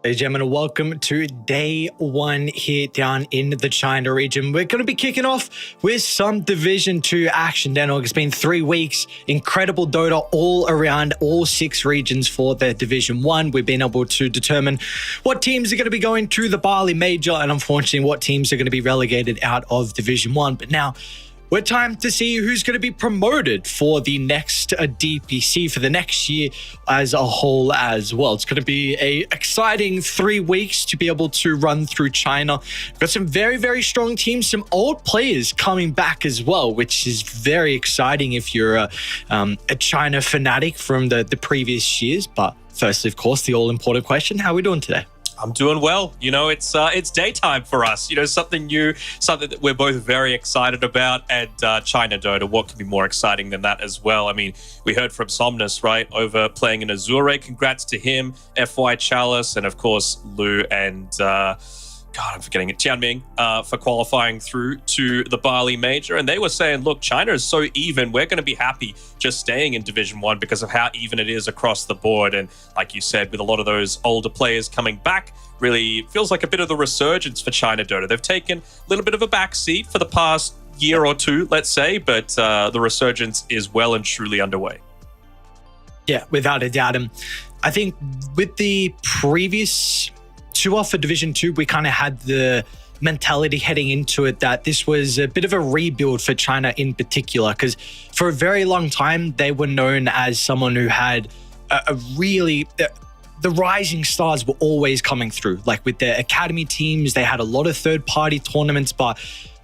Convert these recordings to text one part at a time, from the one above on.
Ladies and gentlemen, welcome to day one here down in the China region. We're going to be kicking off with some Division 2 action. Dan, it's been 3 weeks. Incredible Dota all around all 6 regions for the Division 1. We've been able to determine what teams are going to be going to the Bali Major and unfortunately what teams are going to be relegated out of Division 1. But now we're time to see who's going to be promoted for the next DPC for the next year as a whole as well. It's going to be an exciting 3 weeks to be able to run through China. We've got some very, very strong teams, some old players coming back as well, which is very exciting if you're a China fanatic from the previous years. But firstly, of course, the all-important question, how are we doing today? I'm doing well. You know, it's daytime for us. You know, something new, something that we're both very excited about. And China Dota, what could be more exciting than that as well? I mean, we heard from Somnus, right, over playing in Azure. Congrats to him, FY Chalice, and of course, Lu and I'm forgetting it, Tianming, for qualifying through to the Bali Major. And they were saying, look, China is so even. We're going to be happy just staying in Division 1 because of how even it is across the board. And like you said, with a lot of those older players coming back, really feels like a bit of the resurgence for China Dota. They've taken a little bit of a backseat for the past year or two, let's say, but the resurgence is well and truly underway. Yeah, without a doubt. And I think with the previous tour for Division 2, we kind of had the mentality heading into it that this was a bit of a rebuild for China in particular, because for a very long time, they were known as someone who had a really... The rising stars were always coming through. Like with their academy teams, they had a lot of third-party tournaments, but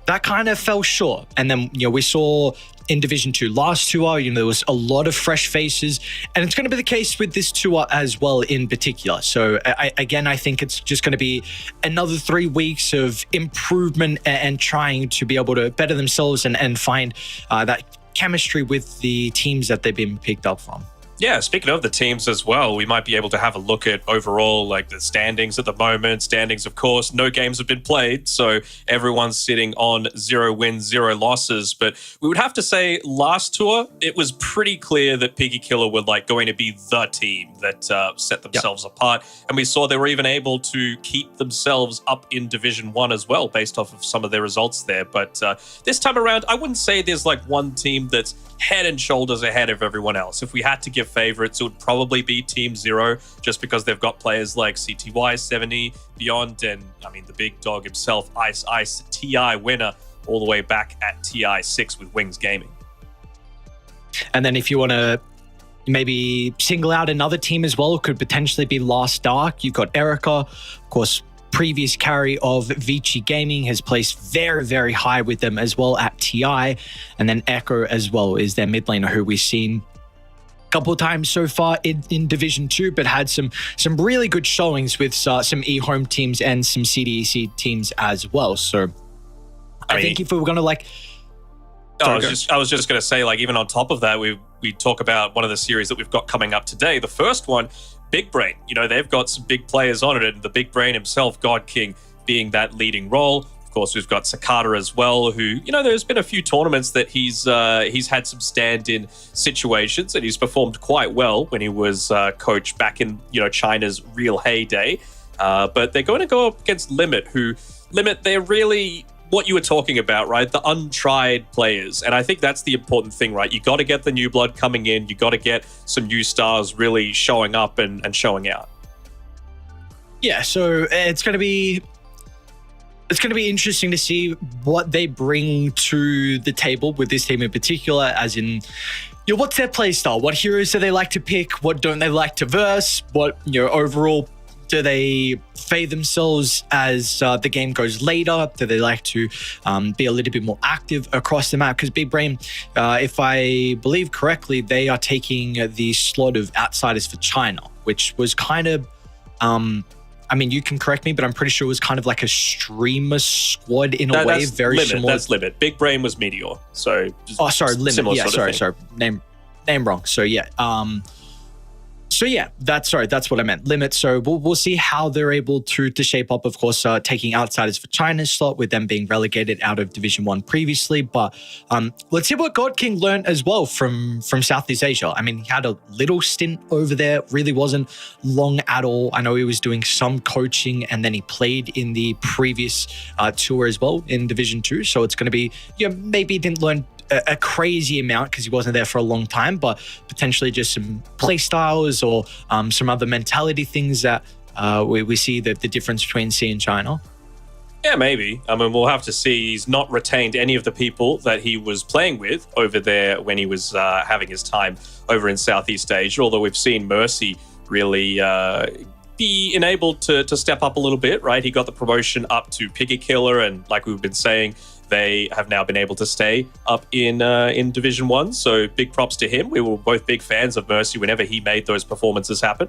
that kind of fell short. And then, you know, we saw in Division 2 last tour, you know, there was a lot of fresh faces, and it's going to be the case with this tour as well in particular. So I think it's just going to be another 3 weeks of improvement and trying to be able to better themselves and find that chemistry with the teams that they've been picked up from. Yeah, speaking of the teams as well, we might be able to have a look at overall like the standings at the moment. Standings, of course, no games have been played, so everyone's sitting on 0 wins, 0 losses. But we would have to say last tour, it was pretty clear that Piggy Killer were like going to be the team that set themselves apart. And we saw they were even able to keep themselves up in Division 1 as well, based off of some of their results there. But this time around, I wouldn't say there's like one team that's head and shoulders ahead of everyone else. If we had to give favorites, it would probably be Team Zero, just because they've got players like CTY, 70, Beyond, and I mean the big dog himself, Ice, TI winner all the way back at TI 6 with Wings Gaming. And then if you want to maybe single out another team as well, it could potentially be Last Dark. You've got Erica, of course. Previous carry of Vici Gaming has placed very, very high with them as well at TI. And then Echo as well is their mid laner who we've seen a couple of times so far in Division 2, but had some really good showings with some eHome teams and some CDEC teams as well. So I think if we were going to like... I was just going to say, like, even on top of that, we talk about one of the series that we've got coming up today. The first one, Big Brain, you know, they've got some big players on it, and the Big Brain himself, God King, being that leading role. Of course, we've got Sakata as well, who, you know, there's been a few tournaments that he's had some stand-in situations, and he's performed quite well when he was coach back in, you know, China's real heyday. But they're going to go up against Limit, they're really what you were talking about, right? The untried players. And I think that's the important thing, right? You got to get the new blood coming in. You got to get some new stars really showing up and showing out. Yeah, so it's going to be interesting to see what they bring to the table with this team in particular, as in, you know, what's their play style? What heroes do they like to pick? What don't they like to verse? What, you know, overall, do they fade themselves as the game goes later? Do they like to be a little bit more active across the map? Because Big Brain, if I believe correctly, they are taking the slot of Outsiders for China, which was kind of, I mean, you can correct me, but I'm pretty sure it was kind of like a streamer squad in a way, very Limit, similar. That's Limit. Big Brain was Meteor. So, Limit. Yeah, sorry. Name wrong. So yeah. So So yeah, that's what I meant. Limit. So we'll see how they're able to shape up. Of course, taking outsiders for China's slot with them being relegated out of Division 1 previously. But let's see what God King learned as well from Southeast Asia. I mean, he had a little stint over there. Really wasn't long at all. I know he was doing some coaching, and then he played in the previous tour as well in Division 2. So it's going to be, maybe he didn't learn a crazy amount because he wasn't there for a long time, but potentially just some play styles or some other mentality things that we see the difference between C and China. Yeah, maybe. I mean, we'll have to see. He's not retained any of the people that he was playing with over there when he was having his time over in Southeast Asia, although we've seen Mercy really be enabled to step up a little bit, right? He got the promotion up to Piggy Killer, and like we've been saying, they have now been able to stay up in Division 1. So big props to him. We were both big fans of Mercy whenever he made those performances happen.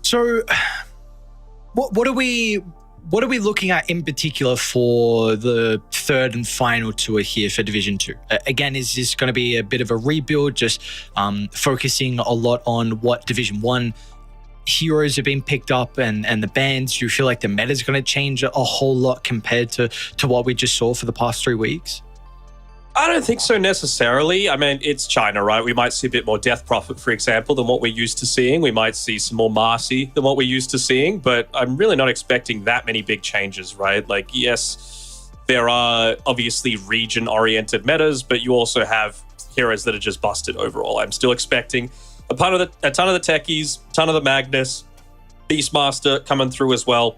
So what are we looking at in particular for the third and final tour here for Division 2? Again, is this going to be a bit of a rebuild, just focusing a lot on what Division 1 heroes have been picked up and the bans? Do you feel like the meta is going to change a whole lot compared to what we just saw for the past 3 weeks? I don't think so necessarily. I mean, it's China, right? We might see a bit more Death Prophet, for example, than what we're used to seeing. We might see some more Marcy than what we're used to seeing, but I'm really not expecting that many big changes, right? Like, yes, there are obviously region-oriented metas, but you also have heroes that are just busted overall. I'm still expecting a ton of the techies, a ton of the Magnus, Beastmaster coming through as well.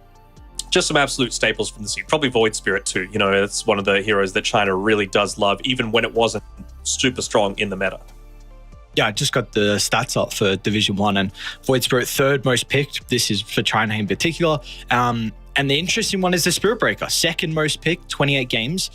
Just some absolute staples from the scene. Probably Void Spirit too. It's one of the heroes that China really does love, even when it wasn't super strong in the meta. Yeah, I just got the stats up for Division 1, and Void Spirit third most picked. This is for China in particular. And the interesting one is the Spirit Breaker, second most picked, 28 games.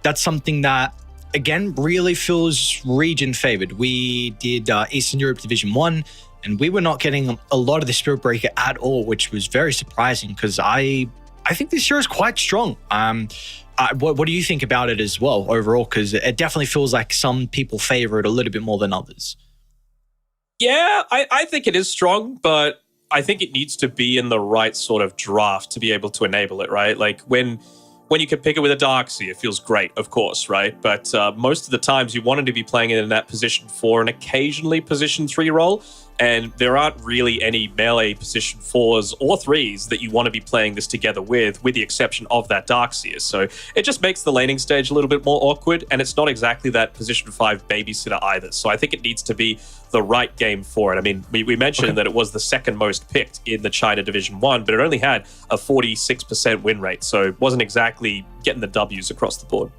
That's something that, again, really feels region favored. We did Eastern Europe Division 1, and we were not getting a lot of the Spirit Breaker at all, which was very surprising because I think this hero is quite strong. What do you think about it as well overall? Because it definitely feels like some people favor it a little bit more than others. Yeah, I think it is strong, but I think it needs to be in the right sort of draft to be able to enable it, right? Like when you can pick it with a Darkseer, it feels great, of course, right? But most of the times you wanted to be playing it in that position 4 and occasionally position 3 role. And there aren't really any melee position 4s or 3s that you want to be playing this together with the exception of that Darkseer. So it just makes the laning stage a little bit more awkward, and it's not exactly that position 5 babysitter either. So I think it needs to be the right game for it. I mean, we mentioned that it was the second most picked in the China Division 1, but it only had a 46% win rate. So it wasn't exactly getting the W's across the board.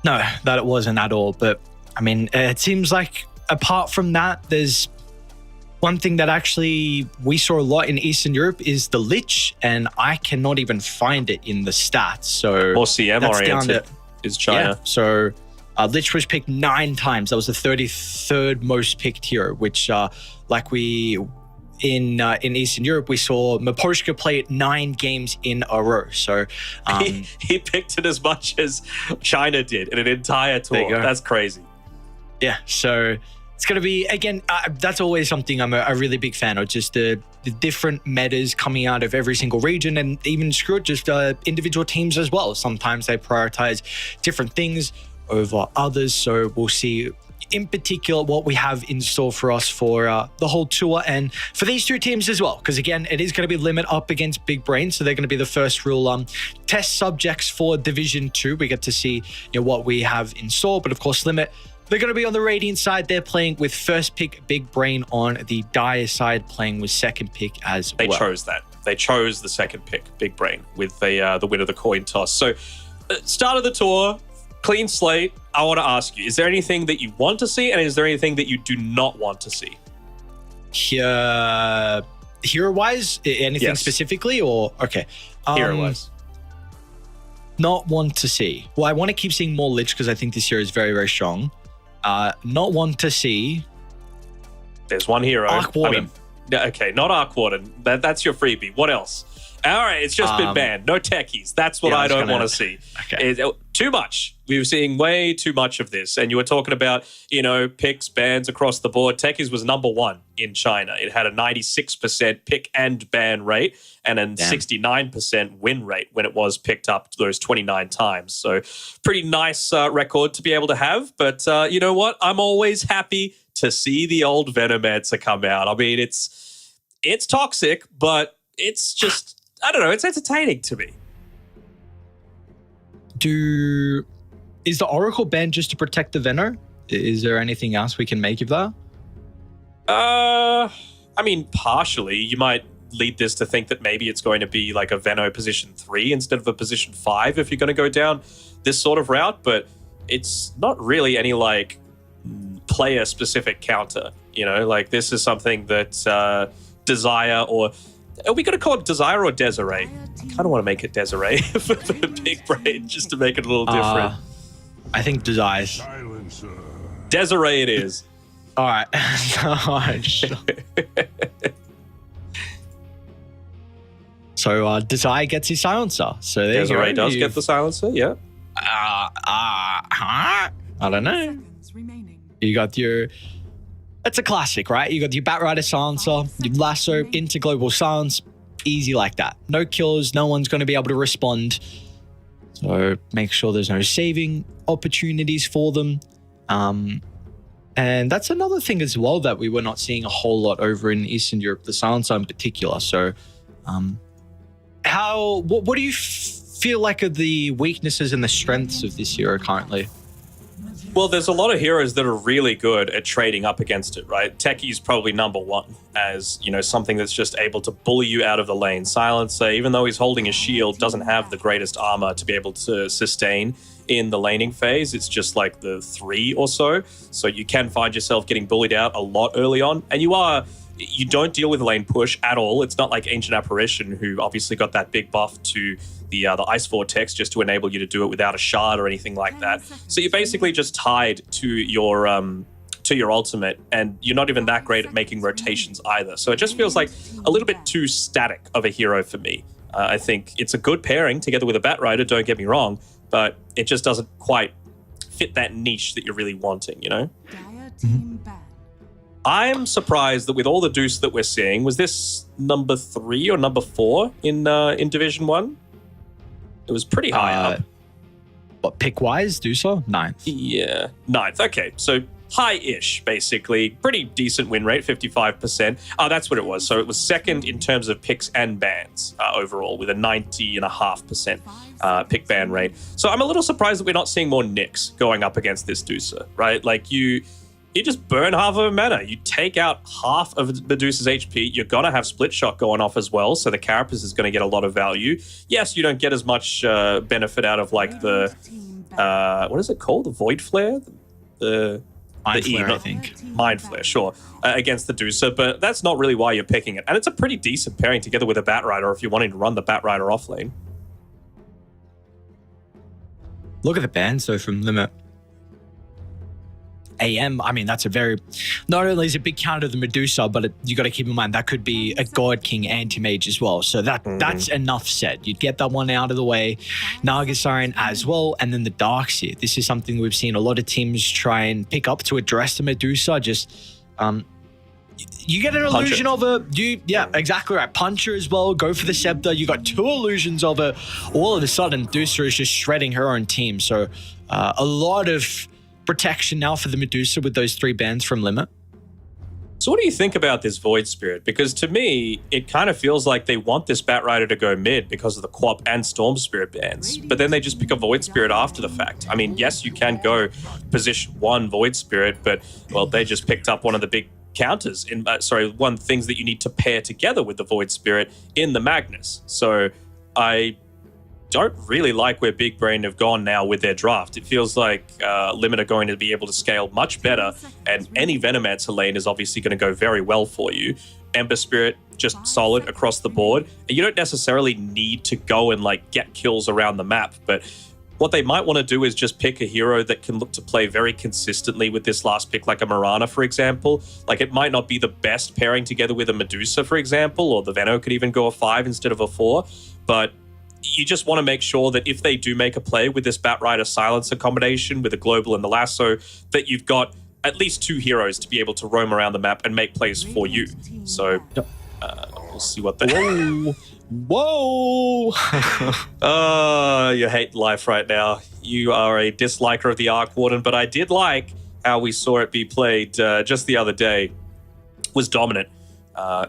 No, that it wasn't at all. But I mean, it seems like apart from that, there's one thing that actually we saw a lot in Eastern Europe is the Lich, and I cannot even find it in the stats. So more CM oriented is China. Yeah, so Lich was picked 9 times. That was the 33rd most picked hero, which like we in Eastern Europe, we saw Maposhka play it 9 games in a row. So he picked it as much as China did in an entire tour. That's crazy. Yeah, so it's going to be, again, that's always something I'm a really big fan of, just the different metas coming out of every single region, and even screw it, just individual teams as well. Sometimes they prioritize different things over others. So we'll see in particular what we have in store for us for the whole tour and for these 2 teams as well. Because again, it is going to be Limit up against Big Brain. So they're going to be the first real test subjects for Division 2. We get to see what we have in store. But of course, Limit, they're going to be on the Radiant side. They're playing with first pick Big Brain, on the Dire side playing with second pick as well. They chose that. They chose the second pick, Big Brain, with the win of the coin toss. So start of the tour, clean slate. I want to ask you, is there anything that you want to see, and is there anything that you do not want to see? Hero-wise? Anything specifically? Or okay. Hero-wise. Not want to see. Well, I want to keep seeing more Lich because I think this hero is very, very strong. Not want to see. There's one hero. Arc Warden. Okay, not Arc Warden. That's your freebie. What else? All right, it's just been banned. No techies. That's what I don't want to see. Okay. Too much. We were seeing way too much of this. And you were talking about, picks, bans across the board. Techies was number 1 in China. It had a 96% pick and ban rate and a 69% win rate when it was picked up those 29 times. So pretty nice record to be able to have. But you know what? I'm always happy to see the old Venomancer come out. I mean, it's toxic, but it's just... I don't know. It's entertaining to me. Is the Oracle banned just to protect the Veno? Is there anything else we can make of that? I mean, partially. You might lead this to think that maybe it's going to be like a Veno position 3 instead of a position 5 if you're going to go down this sort of route. But it's not really any like player-specific counter. Like this is something that Desire or... Are we going to call it Desire or Desiree? I kind of want to make it Desiree for the big brain, just to make it a little different. I think Desires. Desiree it is. All right. So Desire gets his silencer. So there Desiree you go. does get the silencer, yeah. I don't know. You got your... It's a classic, right? You got your Batrider silencer, your lasso into global silence, easy like that. No kills, no one's going to be able to respond. So make sure there's no saving opportunities for them. And that's another thing as well that we were not seeing a whole lot over in Eastern Europe, the silencer in particular. So what do you feel like are the weaknesses and the strengths of this hero currently? Well, there's a lot of heroes that are really good at trading up against it, right? Techie's probably number 1 as, something that's just able to bully you out of the lane. Silencer, even though he's holding a shield, doesn't have the greatest armor to be able to sustain in the laning phase. It's just like the 3 or so. So you can find yourself getting bullied out a lot early on. And you don't deal with lane push at all. It's not like Ancient Apparition, who obviously got that big buff to the Ice Vortex just to enable you to do it without a shard or anything like that. So you're basically just tied to your ultimate, and you're not even that great at making rotations either. So it just feels like a little bit too static of a hero for me. I think it's a good pairing together with a Batrider, don't get me wrong, but it just doesn't quite fit that niche that you're really wanting, I'm surprised that with all the Deuce that we're seeing, was this number 3 or number 4 in Division 1? It was pretty high up. What, pick-wise, Deucer? 9th. Yeah, 9th. Okay, so high-ish, basically. Pretty decent win rate, 55%. That's what it was. So it was 2nd in terms of picks and bans overall, with a 90.5% pick ban rate. So I'm a little surprised that we're not seeing more Nyx going up against this Deucer, right? Like you just burn half of a mana. You take out half of Medusa's HP. You're going to have Split Shot going off as well, so the Carapace is going to get a lot of value. Yes, you don't get as much benefit out of like the... what is it called? The Void Flare? Mind Flare, I think. Mind Flare, sure. Against the Deucer, but that's not really why you're picking it. And it's a pretty decent pairing together with a Batrider if you're wanting to run the Batrider off lane. Look at the bans, though, from Limit. AM, I mean, that's a very... Not only is it a big counter to the Medusa, but you got to keep in mind that could be a God King anti-mage as well. So that's enough said. You'd get that one out of the way. Naga Siren as well, and then the Darkseer. This is something we've seen a lot of teams try and pick up to address the Medusa. Just, you get an illusion of a... Yeah, exactly right. Puncher as well. Go for the Scepter. You got 2 illusions of it. All of a sudden, Medusa is just shredding her own team. So a lot of protection now for the Medusa with those 3 bans from Limit. So what do you think about this Void Spirit? Because to me, it kind of feels like they want this Batrider to go mid because of the Quap and Storm Spirit bans, but then they just pick a Void Spirit after the fact. I mean, yes, you can go position 1 Void Spirit, but, well, they just picked up one of the big counters, one things that you need to pair together with the Void Spirit in the Magnus. So I don't really like where Big Brain have gone now with their draft. It feels like Limit are going to be able to scale much better, and any Venomancer lane is obviously going to go very well for you. Ember Spirit, just solid across the board. And you don't necessarily need to go and like get kills around the map, but what they might want to do is just pick a hero that can look to play very consistently with this last pick, like a Mirana, for example. Like, it might not be the best pairing together with a Medusa, for example, or the Veno could even go a 5 instead of a 4, but you just want to make sure that if they do make a play with this Batrider Silencer combination with a Global and the Lasso, that you've got at least 2 heroes to be able to roam around the map and make plays for you. So we'll see what the... Whoa! You hate life right now. You are a disliker of the Arc Warden, but I did like how we saw it be played just the other day. Was dominant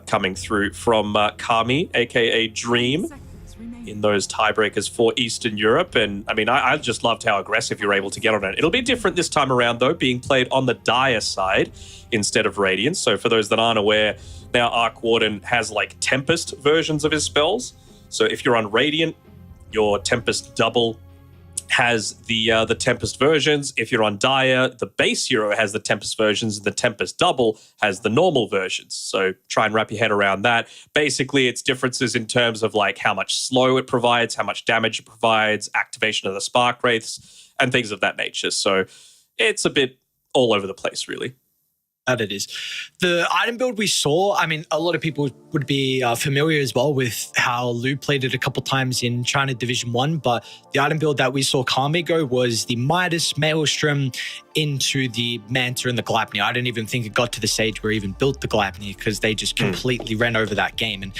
coming through from Kami, aka Dream, in those tiebreakers for Eastern Europe. And I mean, I just loved how aggressive you're able to get on it. It'll be different this time around, though, being played on the Dire side instead of Radiant. So for those that aren't aware, now Arc Warden has like Tempest versions of his spells. So if you're on Radiant, your Tempest double has the Tempest versions. If you're on Dire, the base hero has the Tempest versions, and the Tempest double has the normal versions. So try and wrap your head around that. Basically, it's differences in terms of like how much slow it provides, how much damage it provides, activation of the Spark Wraiths, and things of that nature. So it's a bit all over the place, really. That it is. The item build we saw, I mean, a lot of people would be familiar as well with how Lou played it a couple times in China Division 1, but the item build that we saw Kami go was the Midas Maelstrom into the Manta and the Gleipnir. I don't even think it got to the stage where he even built the Gleipnir because they just completely ran over that game. And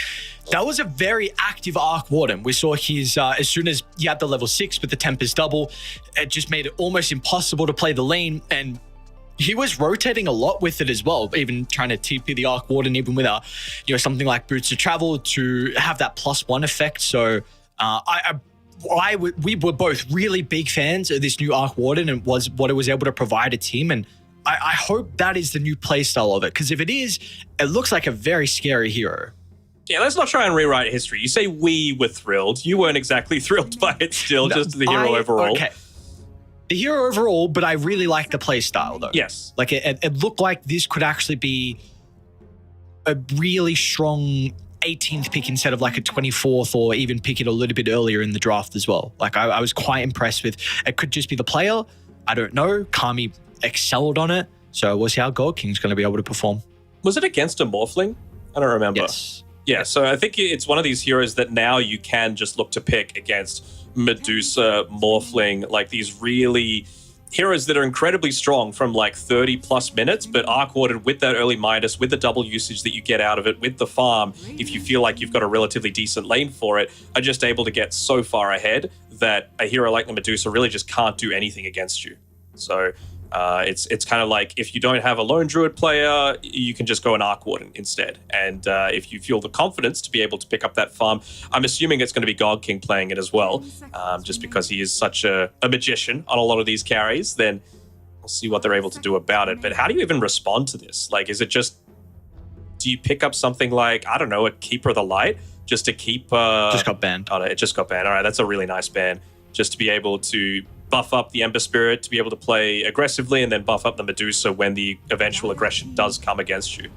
that was a very active Arc Warden. We saw his, as soon as he had the level 6 with the Tempest double, it just made it almost impossible to play the lane, and he was rotating a lot with it as well, even trying to TP the Arc Warden, even with something like Boots of Travel to have that +1 effect. So we were both really big fans of this new Arc Warden and was what it was able to provide a team. And I hope that is the new playstyle of it, because if it is, it looks like a very scary hero. Yeah, let's not try and rewrite history. You say we were thrilled. You weren't exactly thrilled by it still, no, just the hero overall. Okay. The hero overall, but I really like the play style, though. Yes. Like, it looked like this could actually be a really strong 18th pick instead of like a 24th, or even pick it a little bit earlier in the draft as well. Like, I was quite impressed with it. Could just be the player. I don't know. Kami excelled on it. So we'll see how Gold King's going to be able to perform. Was it against a Morphling? I don't remember. Yes. Yeah, so I think it's one of these heroes that now you can just look to pick against Medusa, Morphling, like these really heroes that are incredibly strong from like 30 plus minutes, but Arc Warden with that early Midas, with the double usage that you get out of it, with the farm, if you feel like you've got a relatively decent lane for it, are just able to get so far ahead that a hero like the Medusa really just can't do anything against you. So it's kind of like, if you don't have a lone druid player, you can just go an Arc Warden instead. And if you feel the confidence to be able to pick up that farm, I'm assuming it's going to be God King playing it as well, just because he is such a magician on a lot of these carries. Then we'll see what they're able to do about it. But how do you even respond to this? Like, is it just, do you pick up something like, I don't know, a Keeper of the Light just to keep... just got banned. Oh, no, it just got banned. All right, that's a really nice ban. Just to be able to buff up the Ember Spirit, to be able to play aggressively, and then buff up the Medusa when the eventual aggression does come against you.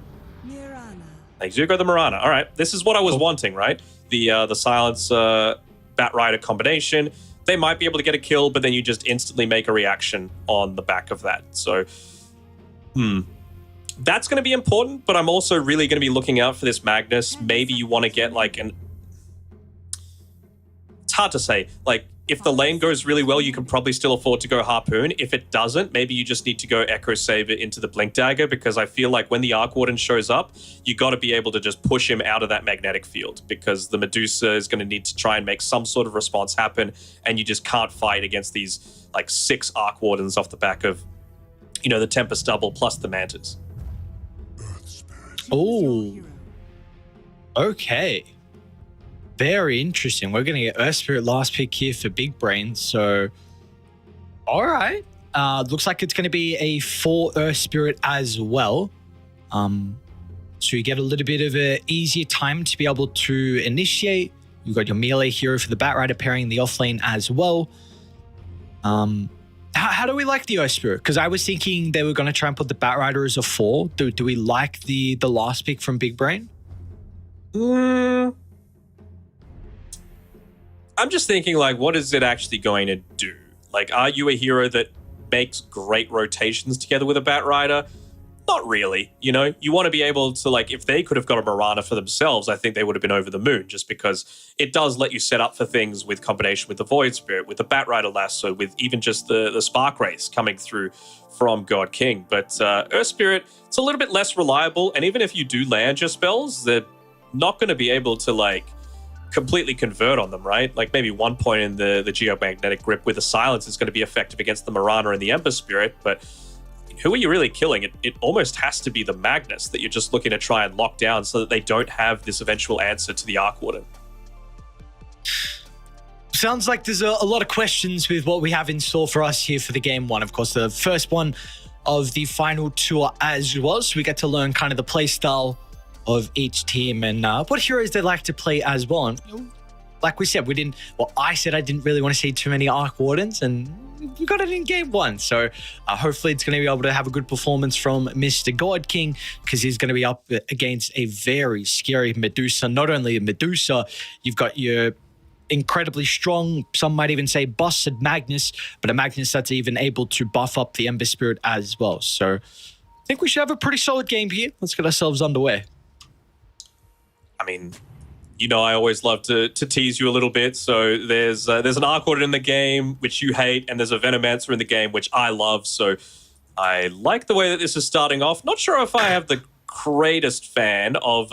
Like, you go the Mirana. All right, this is what I was wanting, right? The Silence Batrider combination. They might be able to get a kill, but then you just instantly make a reaction on the back of that. So, that's going to be important, but I'm also really going to be looking out for this Magnus. Maybe you want to get like an... It's hard to say. Like, if the lane goes really well, you can probably still afford to go Harpoon. If it doesn't, maybe you just need to go Echo Saber into the Blink Dagger, because I feel like when the Arc Warden shows up, you got to be able to just push him out of that magnetic field, because the Medusa is going to need to try and make some sort of response happen, and you just can't fight against these like 6 Arc Wardens off the back of, the Tempest double plus the Mantas. Oh, okay. Very interesting. We're going to get Earth Spirit last pick here for Big Brain. So, all right. Looks like it's going to be a 4 Earth Spirit as well. So you get a little bit of an easier time to be able to initiate. You've got your melee hero for the Batrider pairing the offlane as well. How do we like the Earth Spirit? Because I was thinking they were going to try and put the Batrider as a 4. Do we like the last pick from Big Brain? I'm just thinking, like, what is it actually going to do? Like, are you a hero that makes great rotations together with a Batrider? Not really. You know, you want to be able to, like, if they could have got a Mirana for themselves, I think they would have been over the moon, just because it does let you set up for things with combination with the Void Spirit, with the Batrider Lasso, with even just the Spark Race coming through from God King. But Earth Spirit, it's a little bit less reliable, and even if you do land your spells, they're not going to be able to, like, completely convert on them, right? Like, maybe one point in the Geomagnetic Grip with the Silence is going to be effective against the Mirana and the Ember Spirit, but who are you really killing? It almost has to be the Magnus that you're just looking to try and lock down so that they don't have this eventual answer to the Arc Warden. Sounds like there's a lot of questions with what we have in store for us here for the game one. Of course, the first one of the final tour as well. So we get to learn kind of the play style of each team and what heroes they like to play as well. And like we said, I said I didn't really want to see too many Arc Wardens, and we got it in game one. So hopefully it's going to be able to have a good performance from Mr. God King, because he's going to be up against a very scary Medusa. Not only a Medusa, you've got your incredibly strong, some might even say busted Magnus, but a Magnus that's even able to buff up the Ember Spirit as well. So I think we should have a pretty solid game here. Let's get ourselves underway. I mean, you know, I always love to tease you a little bit. So there's an Arc Warden in the game, which you hate, and there's a Venomancer in the game, which I love. So I like the way that this is starting off. Not sure if I have the greatest fan of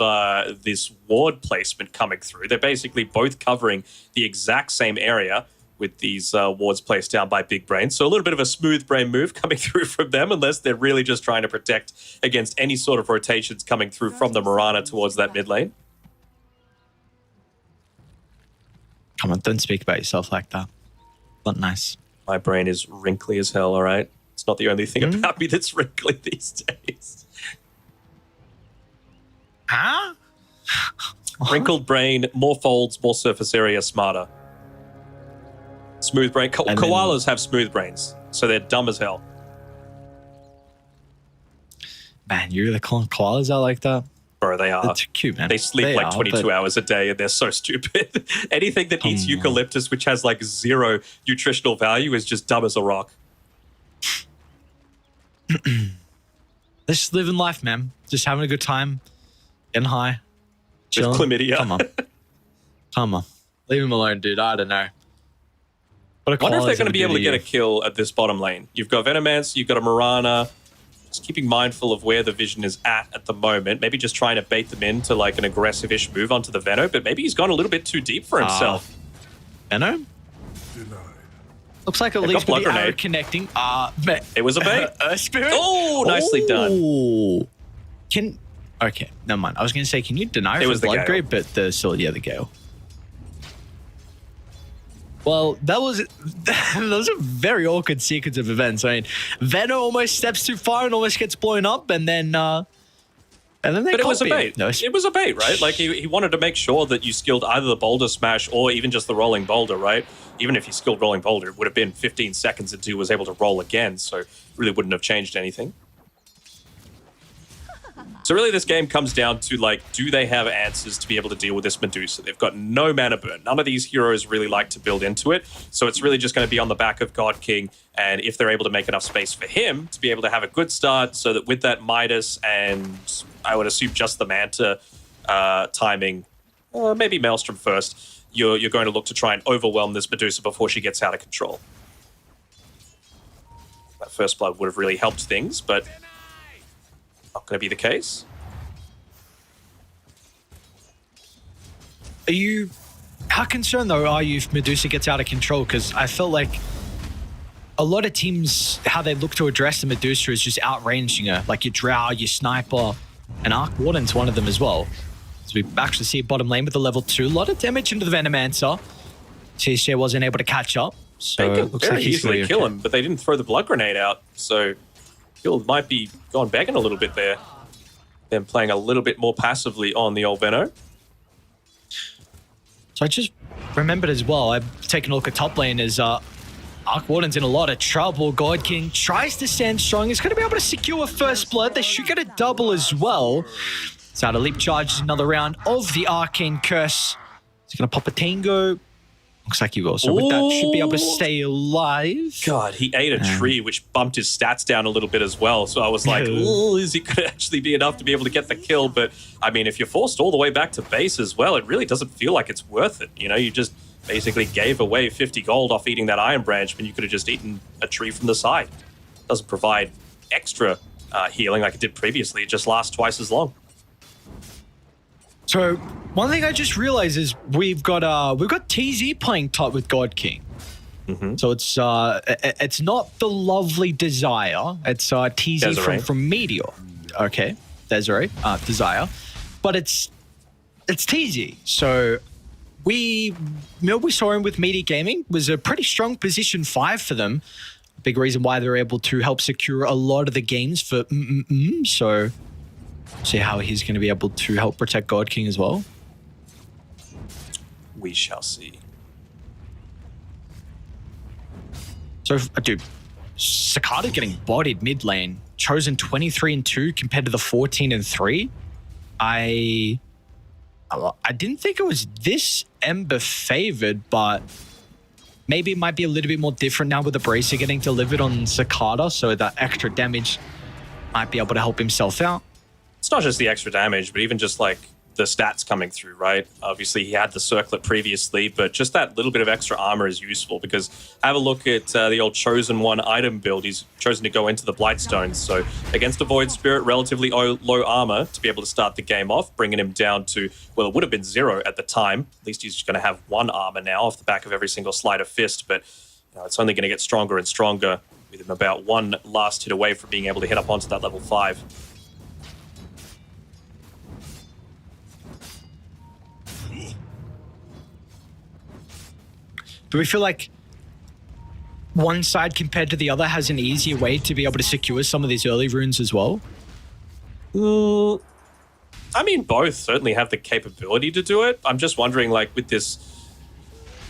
this ward placement coming through. They're basically both covering the exact same area with these wards placed down by Big Brain. So a little bit of a smooth brain move coming through from them, unless they're really just trying to protect against any sort of rotations coming through from the Mirana towards that mid lane. Come on, don't speak about yourself like that. Not nice. My brain is wrinkly as hell, all right? It's not the only thing about me that's wrinkly these days. Huh? Wrinkled brain, more folds, more surface area, smarter. Smooth brain. Koalas have smooth brains, so they're dumb as hell. Man, you're really calling koalas out like that? Bro, they are. That's cute, man. They sleep 22 hours a day, and they're so stupid. Anything that eats eucalyptus, which has like 0 nutritional value, is just dumb as a rock. Just living life, man. Just having a good time. Getting high. With Chilling. chlamydia. Come on. Leave him alone, dude. I don't know. I wonder if they're going to be able to get a kill at this bottom lane. You've got Venomancer, you've got a Mirana. Just keeping mindful of where the vision is at the moment. Maybe just trying to bait them into like an aggressive-ish move onto the Veno, but maybe he's gone a little bit too deep for himself. Veno? Looks like at least with the arrow connecting. It was a bait. Spirit? Oh, nicely done. Okay, never mind. I was going to say, can you deny it for was the Blood Gale. Grave? But the Gale. Well, that was a very awkward sequence of events. I mean, Veno almost steps too far and almost gets blown up, and then they. But it was a bait. It was a bait, right? Like he wanted to make sure that you skilled either the boulder smash or even just the rolling boulder, right? Even if you skilled rolling boulder, it would have been 15 seconds until he was able to roll again, so it really wouldn't have changed anything. So really this game comes down to, like, do they have answers to be able to deal with this Medusa? They've got no mana burn. None of these heroes really like to build into it. So it's really just going to be on the back of God King. And if they're able to make enough space for him to be able to have a good start, so that with that Midas and I would assume just the Manta timing, or maybe Maelstrom first, you're going to look to try and overwhelm this Medusa before she gets out of control. That first blood would have really helped things, but not going to be the case. How concerned though are you if Medusa gets out of control? Because I feel like a lot of teams, how they look to address the Medusa is just outranging her, like your Drow, your Sniper, and Arc Warden's one of them as well. So we actually see bottom lane with the level 2, a lot of damage into the Venomancer. TSJ wasn't able to catch up, so they it can looks very like he's easily really kill okay. him, but they didn't throw the blood grenade out, so Guild might be gone begging a little bit there. Them playing a little bit more passively on the old Veno. So I just remembered as well, I've taken a look at top lane as Arc Warden's in a lot of trouble. God King tries to stand strong. He's going to be able to secure first blood. They should get a double as well. So to leap charges another round of the Arcane Curse. He's going to pop a Tango. Looks like he will. So with that, should be able to stay alive. God, he ate a tree, which bumped his stats down a little bit as well. So I was like, oh, is it going to actually be enough to be able to get the kill? But I mean, if you're forced all the way back to base as well, it really doesn't feel like it's worth it. You know, you just basically gave away 50 gold off eating that Iron Branch when you could have just eaten a tree from the side. It doesn't provide extra healing like it did previously. It just lasts twice as long. So one thing I just realized is we've got TZ playing top with God King. So it's not the lovely Desire. It's TZ from Meteor. Okay, Desiree, Desire, but it's TZ. So we saw him with Meteor Gaming. Was a pretty strong position 5 for them. Big reason why they're able to help secure a lot of the games for So see how he's going to be able to help protect God King as well. We shall see. So, dude, Cicada getting bodied mid lane. Chosen 23-2 compared to the 14-3. I didn't think it was this Ember favored, but maybe it might be a little bit more different now with the Bracer getting delivered on Cicada, so that extra damage might be able to help himself out. It's not just the extra damage, but even just like the stats coming through, right? Obviously, he had the circlet previously, but just that little bit of extra armor is useful because have a look at the old Chosen One item build. He's chosen to go into the Blightstones. So against a Void Spirit, relatively low armor to be able to start the game off, bringing him down to, well, it would have been 0 at the time. At least he's going to have 1 armor now off the back of every single Sleight of Fist, but you know, it's only going to get stronger and stronger with him about 1 last hit away from being able to hit up onto that level 5. Do we feel like one side compared to the other has an easier way to be able to secure some of these early runes as well? I mean, both certainly have the capability to do it. I'm just wondering, like, with this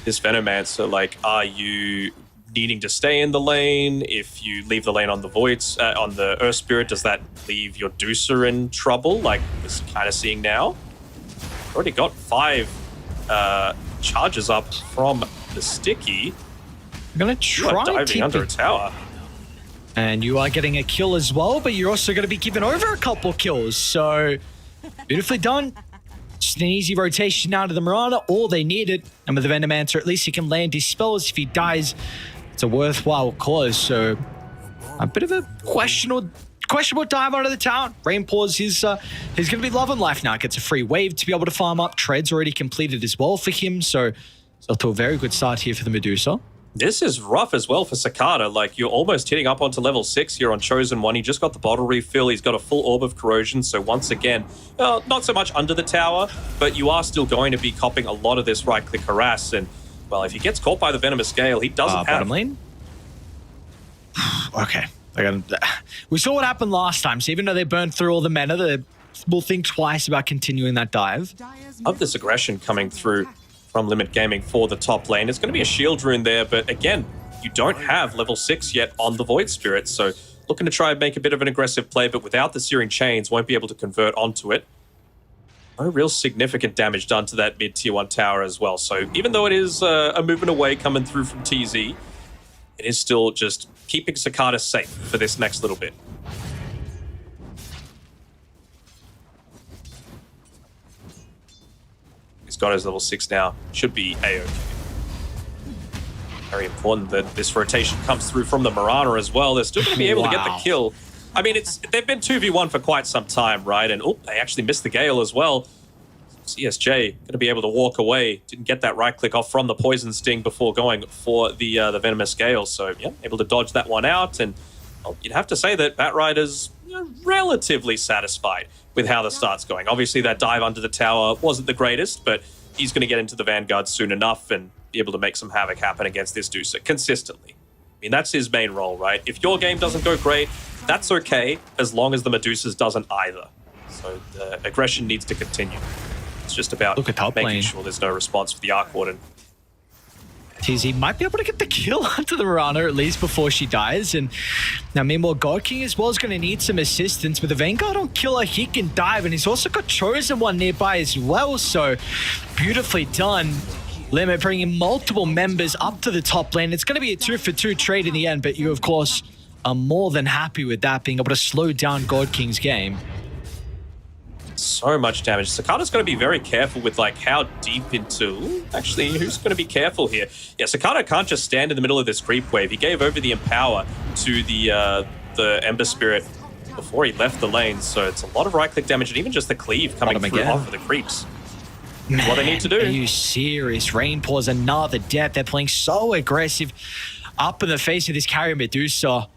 Venomancer, like, are you needing to stay in the lane? If you leave the lane on the Voids, on the Earth Spirit, does that leave your Deucer in trouble? Like, we're kind of seeing now. Already got 5 charges up from the Sticky. I'm gonna try diving under a tower. And you are getting a kill as well, but you're also going to be given over a couple kills. So beautifully done. Just an easy rotation out of the Mirana, all they needed. And with the Venomancer, at least he can land his spells. If he dies, it's a worthwhile cause. So a bit of a questionable dive out of the tower. Rainpaws, he's going to be loving life now. Gets a free wave to be able to farm up. Tread's already completed as well for him. So it's off to a very good start here for the Medusa. This is rough as well for Cicada. Like, you're almost hitting up onto level 6 here on Chosen One. He just got the bottle refill. He's got a full Orb of Corrosion. So once again, not so much under the tower, but you are still going to be copping a lot of this right-click harass. And, well, if he gets caught by the Venomous Gale, he doesn't have... Bottom lane? Okay. We saw what happened last time. So even though they burned through all the mana, they will think twice about continuing that dive. Of this aggression coming through from Limit Gaming for the top lane. It's going to be a shield rune there, but again, you don't have level 6 yet on the Void Spirit, so looking to try and make a bit of an aggressive play, but without the Searing Chains, won't be able to convert onto it. No real significant damage done to that mid-tier 1 tower as well, so even though it is a movement away coming through from TZ, it is still just keeping Cicada safe for this next little bit. Got his level 6 now. Should be A-okay. Very important that this rotation comes through from the Mirana as well. They're still going to be able to get the kill. I mean, they've been 2v1 for quite some time, right? And they actually missed the Gale as well. CSJ going to be able to walk away. Didn't get that right click off from the Poison Sting before going for the Venomous Gale. So, yeah, able to dodge that one out. And well, you'd have to say that Batrider's relatively satisfied with how the start's going. Obviously, that dive under the tower wasn't the greatest, but he's going to get into the Vanguard soon enough and be able to make some havoc happen against this Deucer consistently. I mean, that's his main role, right? If your game doesn't go great, that's okay, as long as the Medusa's doesn't either. So the aggression needs to continue. It's just about making sure there's no response for the Arc Warden. TZ might be able to get the kill onto the Mirana at least before she dies. And now, meanwhile, God King as well is going to need some assistance. With the Vanguard on killer, he can dive. And he's also got Chosen One nearby as well. So beautifully done. Limit bringing multiple members up to the top lane. It's going to be a 2-for-2 trade in the end, but you, of course, are more than happy with that, being able to slow down God King's game. So much damage. Cicada's got to be very careful with like how deep into... Actually, who's going to be careful here? Yeah, Cicada can't just stand in the middle of this creep wave. He gave over the Empower to the Ember Spirit before he left the lane, so it's a lot of right-click damage and even just the cleave coming through off of the creeps. Man, what they need to do. Are you serious? Rainpaw's another death. They're playing so aggressive up in the face of this carrier Medusa.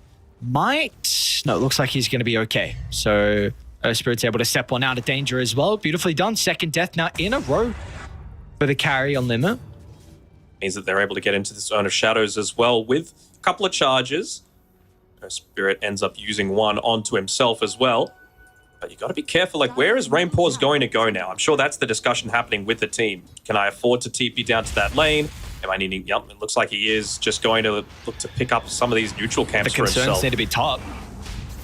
No, it looks like he's going to be okay. So Spirit's able to step one out of danger as well. Beautifully done. Second death now in a row for the carry on Limit. Means that they're able to get into the Zone of Shadows as well with a couple of charges. Spirit ends up using one onto himself as well. But you got to be careful, like, where is Rainpaw's going to go now? I'm sure that's the discussion happening with the team. Can I afford to TP down to that lane? Am I needing... Yep, it looks like he is just going to look to pick up some of these neutral camps for himself. The concerns need to be top.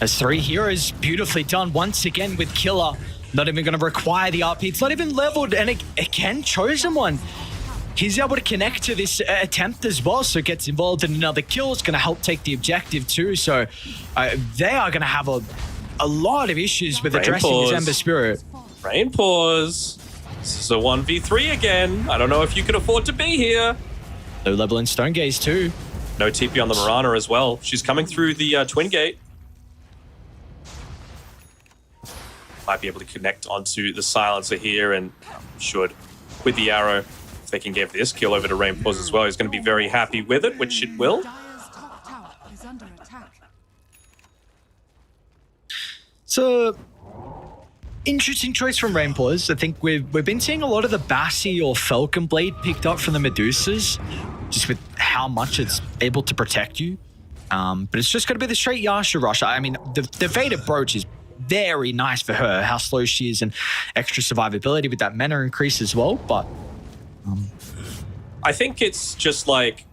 As 3 heroes, beautifully done once again with Killer. Not even going to require the RP. It's not even leveled. And again, Chosen One. He's able to connect to this attempt as well, so gets involved in another kill. It's going to help take the objective too. So they are going to have a lot of issues with addressing this Ember Spirit. Rainpaws. This is a 1v3 again. I don't know if you can afford to be here. Low level in Stone Gaze too. No TP on the Mirana as well. She's coming through the Twin Gate. Might be able to connect onto the Silencer here and should with the arrow. If they can give this kill over to Rainpaws as well, he's going to be very happy with it, which it will. So, interesting choice from Rainpaws. I think we've been seeing a lot of the Bassi or Falcon Blade picked up from the Medusas, just with how much it's able to protect you. But it's just going to be the straight Yasha rush. I mean, the Vader Brooch is very nice for her, how slow she is and extra survivability with that mana increase as well. But I think it's just like...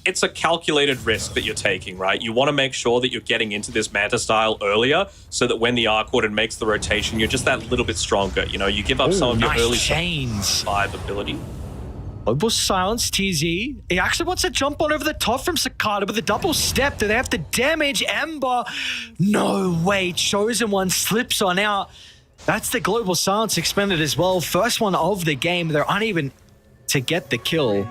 It's a calculated risk that you're taking, right? You want to make sure that you're getting into this Manta style earlier so that when the Arc Warden makes the rotation, you're just that little bit stronger. You know, you give up some of your early survivability. Global Silence, TZ. He actually wants to jump on over the top from Cicada with a double step. Do they have to damage Ember? No way. Chosen One slips on out. That's the Global Silence expended as well. First one of the game. They're uneven to get the kill.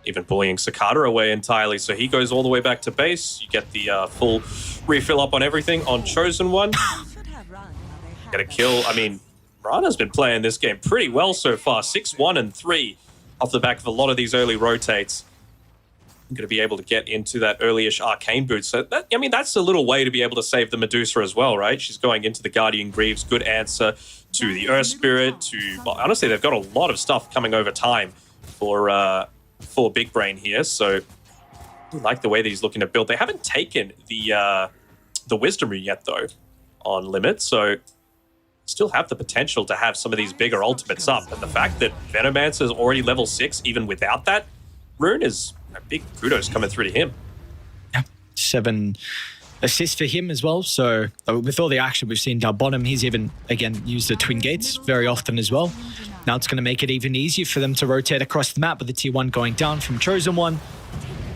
Even bullying Cicada away entirely, so he goes all the way back to base. You get the full refill up on everything on Chosen One. Get a kill. I mean, Rana's been playing this game pretty well so far. 6-1 and 3 off the back of a lot of these early rotates. I'm going to be able to get into that early-ish Arcane Boot. So, that, I mean, that's a little way to be able to save the Medusa as well, right? She's going into the Guardian Greaves. Good answer to the Earth Spirit. Well, honestly, they've got a lot of stuff coming over time for Big Brain here. So, I like the way that he's looking to build. They haven't taken the Wisdom Rune yet, though, on Limit. So, still have the potential to have some of these bigger ultimates up. And the fact that Venomancer is already level 6, even without that rune, is a big kudos coming through to him. Yeah, 7 assists for him as well. So with all the action we've seen down bottom, he's even, again, used the Twin Gates very often as well. Now it's going to make it even easier for them to rotate across the map with the T1 going down from Chosen One.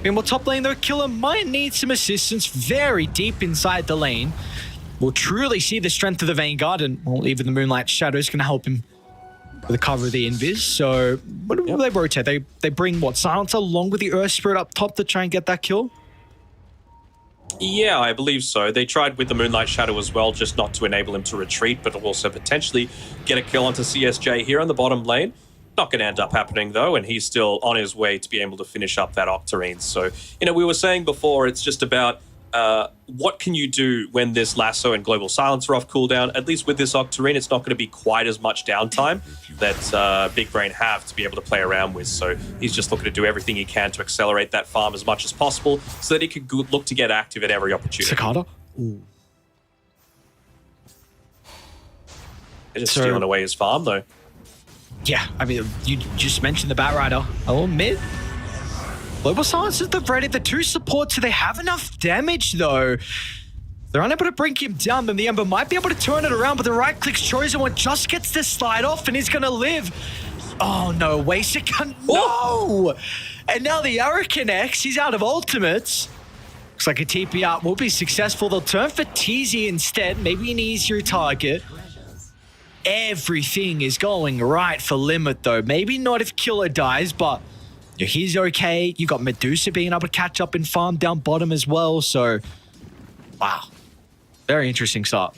Meanwhile, top lane, though, Killer might need some assistance very deep inside the lane. We'll truly see the strength of the Vanguard, and well, even the Moonlight Shadow is going to help him with the cover of the Invis. So what do they rotate? They bring what, Silencer along with the Earth Spirit up top to try and get that kill? Yeah, I believe so. They tried with the Moonlight Shadow as well, just not to enable him to retreat, but also potentially get a kill onto CSJ here on the bottom lane. Not going to end up happening, though, and he's still on his way to be able to finish up that Octarine. So, you know, we were saying before, it's just about what can you do when this Lasso and Global Silence are off cooldown. At least with this Octarine, it's not going to be quite as much downtime that Big Brain have to be able to play around with. So he's just looking to do everything he can to accelerate that farm as much as possible so that he could look to get active at every opportunity. Cicada? Ooh. They're just stealing away his farm, though. Yeah, I mean, you just mentioned the Batrider. Oh, mid. Global Silence is the ready. The 2 supports, so they have enough damage, though. They're unable to bring him down, then the Ember might be able to turn it around, but the right-click's Chosen One just gets to slide off, and he's going to live. Oh no, waste a no! And now the arrow connects. He's out of ultimates. Looks like a TP out will be successful. They'll turn for TZ instead. Maybe an easier target. Everything is going right for Limit though. Maybe not if Killer dies, but he's okay. You got Medusa being able to catch up and farm down bottom as well. So, wow. Very interesting start.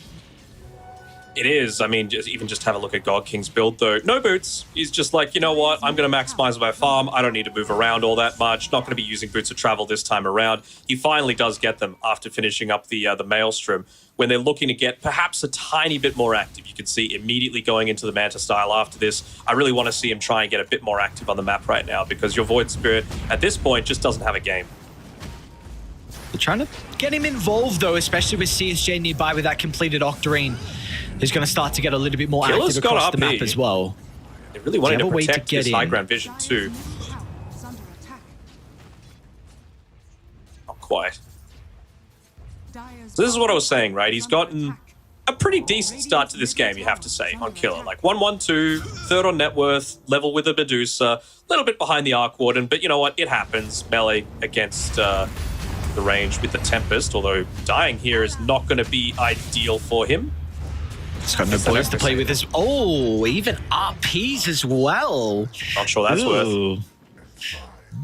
It is. I mean, just have a look at God King's build, though. No boots. He's just like, you know what? I'm going to maximize my farm. I don't need to move around all that much. Not going to be using boots of travel this time around. He finally does get them after finishing up the Maelstrom. When they're looking to get perhaps a tiny bit more active, you can see immediately going into the Manta style after this. I really want to see him try and get a bit more active on the map right now because your Void Spirit at this point just doesn't have a game. They're trying to get him involved, though, especially with CSJ nearby with that completed Octarine. He's going to start to get a little bit more Killer's active across got the map as well. They really wanted to protect this high ground vision too. Not quite. So this is what I was saying, right? He's gotten a pretty decent start to this game, you have to say, on Killer. Like 1-1-2, third on net worth, level with a Medusa, a little bit behind the Arc Warden, but you know what? It happens. Melee against the range with the Tempest, although dying here is not going to be ideal for him. He's got no boys to play with as even RPs as well. Not sure that's worth.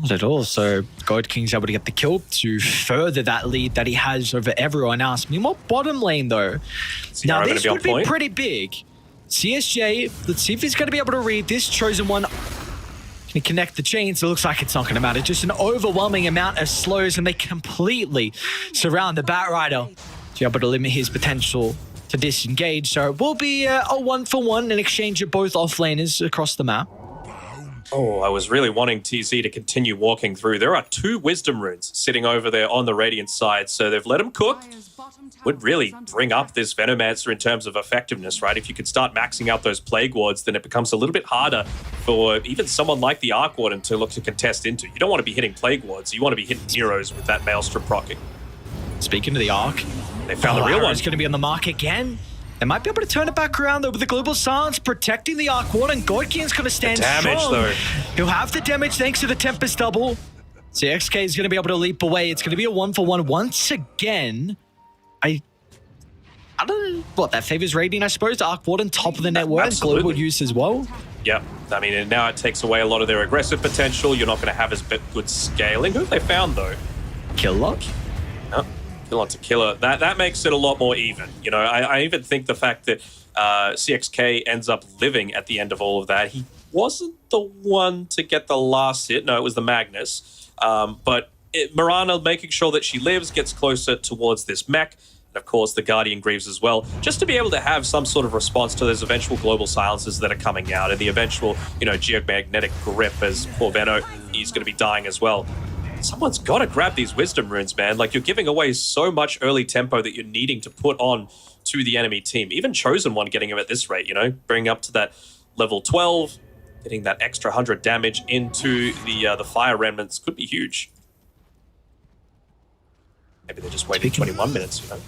Not at all. So God King's able to get the kill to further that lead that he has over everyone else. Meanwhile, bottom lane though. Now this would be pretty big. CSJ, let's see if he's going to be able to read this. Chosen One can connect the chains. It looks like it's not going to matter. Just an overwhelming amount of slows and they completely surround the Batrider to be able to limit his potential to disengage. So it will be a 1-for-1, an exchange of both offlaners across the map. Oh, I was really wanting TZ to continue walking through. There are 2 Wisdom Runes sitting over there on the Radiant side, so they've let him cook. Would really bring up this Venomancer in terms of effectiveness, right? If you could start maxing out those Plague Wards, then it becomes a little bit harder for even someone like the Arc Warden to look to contest into. You don't want to be hitting Plague Wards, you want to be hitting Zeros with that Maelstrom proccing. Speaking of the Arc, they found the real one. It's going to be on the mark again. They might be able to turn it back around though with the Global Silence protecting the Arc Warden. God King's going to stand damage, strong. Though. He'll have the damage thanks to the Tempest double. So XK is going to be able to leap away. It's going to be a 1-for-1 once again. I don't know what that favors Radiant, I suppose. Arc Warden, top of the network, global use as well. Yep. I mean, and now it takes away a lot of their aggressive potential. You're not going to have as good scaling. Who have they found though? Killer. No. Kill onto Killer. That makes it a lot more even. You know, I even think the fact that CXK ends up living at the end of all of that, he wasn't the one to get the last hit. No, it was the Magnus. But Mirana making sure that she lives, gets closer towards this mech. And of course, the Guardian Greaves as well, just to be able to have some sort of response to those eventual global silences that are coming out and the eventual, you know, geomagnetic grip as poor Veno, he's going to be dying as well. Someone's got to grab these Wisdom Runes, man. Like, you're giving away so much early tempo that you're needing to put on to the enemy team. Even Chosen One getting him at this rate, you know, bringing up to that level 12, getting that extra 100 damage into the Fire Remnants could be huge. Maybe they're just waiting 21 minutes, you know.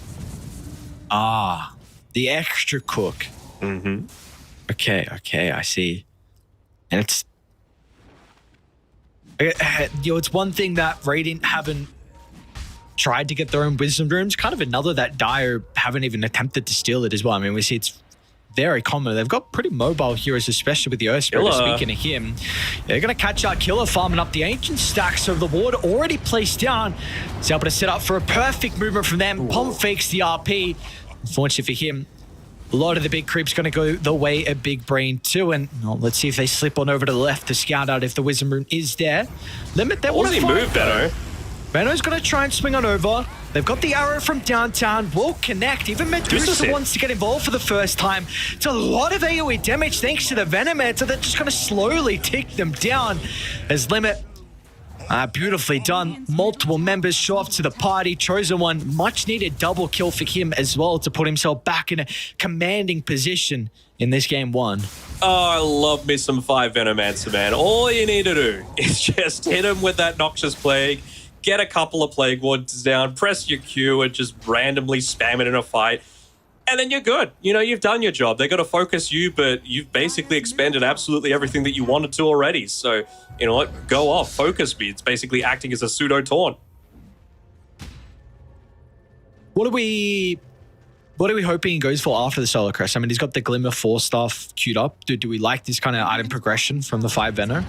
Ah, the extra cook. Mm-hmm. Okay, I see. And it's... You know, it's one thing that Radiant haven't tried to get their own Wisdom Runes, kind of another that Dire haven't even attempted to steal it as well. I mean, we see it's very common. They've got pretty mobile heroes, especially with the Earth Spirit. Speaking of him, they're going to catch out Killer, farming up the Ancient stacks of the ward already placed down. He's able to set up for a perfect movement from them. Pom fakes the RP. Unfortunately for him, a lot of the big creeps going to go the way of Big Brain too. And let's see if they slip on over to the left to scout out if the Wisdom Rune is there. Limit that. What does he move, Veno? Veno's going to try and swing on over. They've got the arrow from downtown. Will connect. Even Medusa wants to get involved for the first time. It's a lot of AoE damage thanks to the Venomancer. They're just going to slowly tick them down as Limit. Beautifully done. Multiple members show up to the party. Chosen One, much needed double kill for him as well to put himself back in a commanding position in this game 1. Oh, I love me some 5 Venomancer, man. All you need to do is just hit him with that Noxious Plague, get a couple of Plague Wards down, press your Q and just randomly spam it in a fight. And then you're good. You know, you've done your job. They're going to focus you, but you've basically expended absolutely everything that you wanted to already. So, you know what? Go off. Focus me. It's basically acting as a pseudo taunt. What are we hoping he goes for after the Solar Crest? I mean, he's got the Glimmer 4 stuff queued up. Do we like this kind of item progression from the 5 Venom?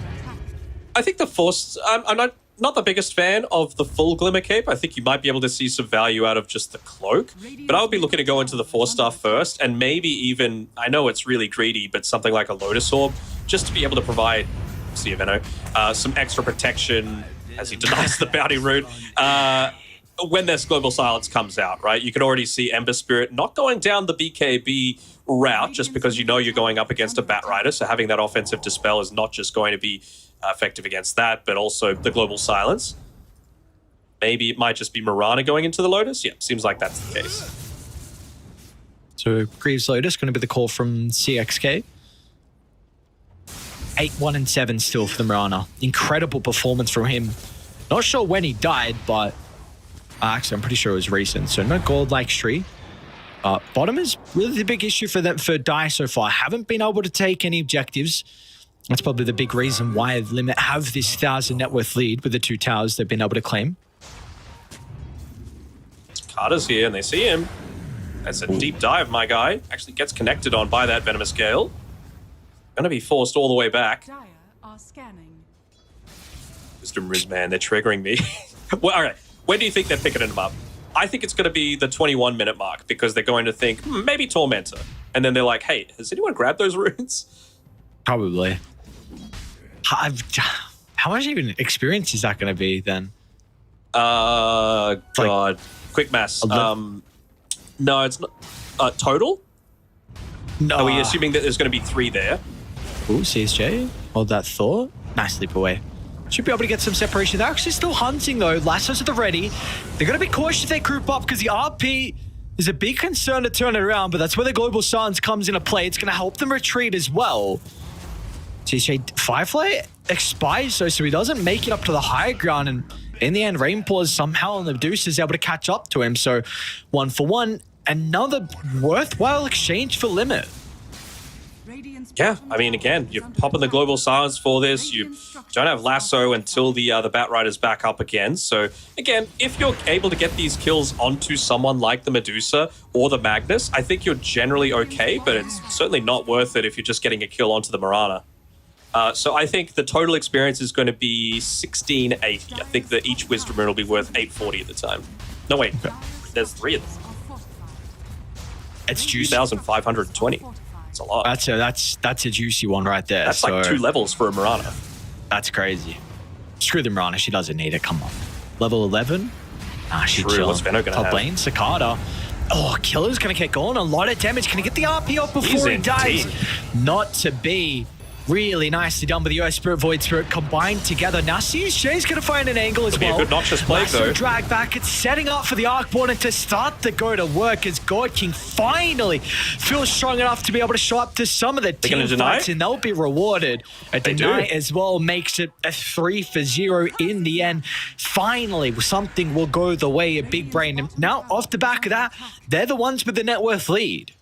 I think the Force... I'm not the biggest fan of the full Glimmer Cape. I think you might be able to see some value out of just the cloak. But I would be looking to go into the 4-star first, and maybe even... I know it's really greedy, but something like a Lotus Orb, just to be able to provide... See Venom, some extra protection as he denies the bounty rune. When this Global Silence comes out, right? You can already see Ember Spirit not going down the BKB route just because you know you're going up against a Bat Rider. So having that offensive Dispel is not just going to be effective against that, but also the Global Silence. Maybe it might just be Mirana going into the Lotus. Yeah, seems like that's the case. So Greaves Lotus going to be the call from CXK. 8-1 and 7 still for the Mirana. Incredible performance from him. Not sure when he died, but actually I'm pretty sure it was recent. So no gold like Shree. Bottom is really the big issue for them for Dai so far. Haven't been able to take any objectives. That's probably the big reason why Limit have this 1,000 net worth lead with the 2 towers they've been able to claim. Carter's here and they see him. That's a deep dive, my guy. Actually gets connected on by that Venomous Gale. Gonna be forced all the way back. Dire are scanning. Wisdom Riz, man, they're triggering me. Well, all right. When do you think they're picking him up? I think it's going to be the 21-minute mark because they're going to think, maybe Tormentor. And then they're like, hey, has anyone grabbed those runes? Probably. How much even experience is that going to be then? God. Like, quick mass. No, it's not. Total? No. Are we assuming that there's going to be 3 there? Ooh, CSJ. Hold that thought. Nice leap away. Should be able to get some separation. They're actually still hunting though. Lassos at the ready. They're going to be cautious if they group up because the RP is a big concern to turn it around, but that's where the Global Silence comes into play. It's going to help them retreat as well. CSJ Firefly expires so he doesn't make it up to the higher ground, and in the end, Rainpaw is somehow on the Deuce is able to catch up to him. So 1 for 1. Another worthwhile exchange for Limit. Yeah, I mean, again, you're popping the Global Silence for this. You don't have Lasso until the Bat Rider's back up again. So, again, if you're able to get these kills onto someone like the Medusa or the Magnus, I think you're generally okay, but it's certainly not worth it if you're just getting a kill onto the Mirana. So I think the total experience is going to be 1680. I think that each Wisdom Rune will be worth 840 at the time. No, wait, there's 3 of them. It's juicy. 2,520. It's a lot. That's a juicy one right there. That's like 2 levels for a Mirana. That's crazy. Screw the Mirana. She doesn't need it. Come on. Level 11? Nah, she's chilling. What's Venno gonna have? Top lane, Cicada. Oh, Killer's going to get going. A lot of damage. Can he get the RP off before he dies? Not to be. Really nicely done with the US Spirit, Void Spirit combined together. Now CSJ's going to find an angle as well. Be a good Noxious Plague though. Drag back. It's setting up for the Arcborn and to start the go to work as God King finally feels strong enough to be able to show up to some of the team fights, and they'll be rewarded. A deny as well makes it a 3 for 0 in the end. Finally, something will go the way of Big Brain. And now, off the back of that, they're the ones with the net worth lead.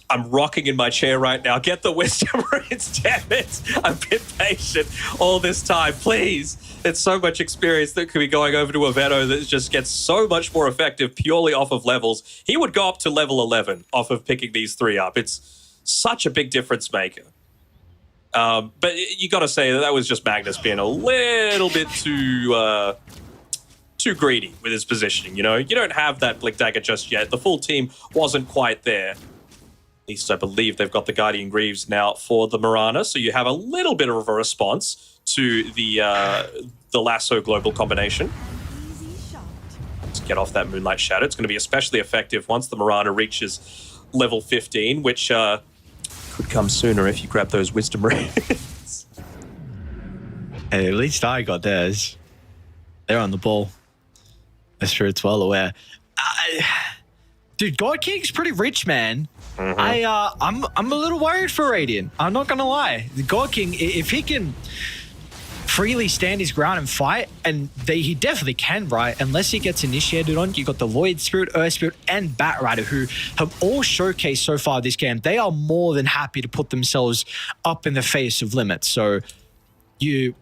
I'm rocking in my chair right now. Get the Wisdom Runes, damn it. I've been patient all this time. Please. It's so much experience that could be going over to a Venom that just gets so much more effective purely off of levels. He would go up to level 11 off of picking these 3 up. It's such a big difference maker. But you got to say that was just Magnus being a little bit too greedy with his positioning. You know, you don't have that Blink Dagger just yet. The full team wasn't quite there. At least I believe they've got the Guardian Greaves now for the Mirana, so you have a little bit of a response to the Lasso global combination. Let's get off that Moonlight Shadow. It's going to be especially effective once the Mirana reaches level 15, which could come sooner if you grab those Wisdom Runes. Hey, at least I got theirs. They're on the ball. The Spirit's well aware. Dude, God King's pretty rich, man. I'm a little worried for Radiant. I'm not gonna lie. The God King, if he can freely stand his ground and fight, and he definitely can, right? Unless he gets initiated on. You got the Void Spirit, Earth Spirit, and Bat Rider, who have all showcased so far this game. They are more than happy to put themselves up in the face of limits. So we're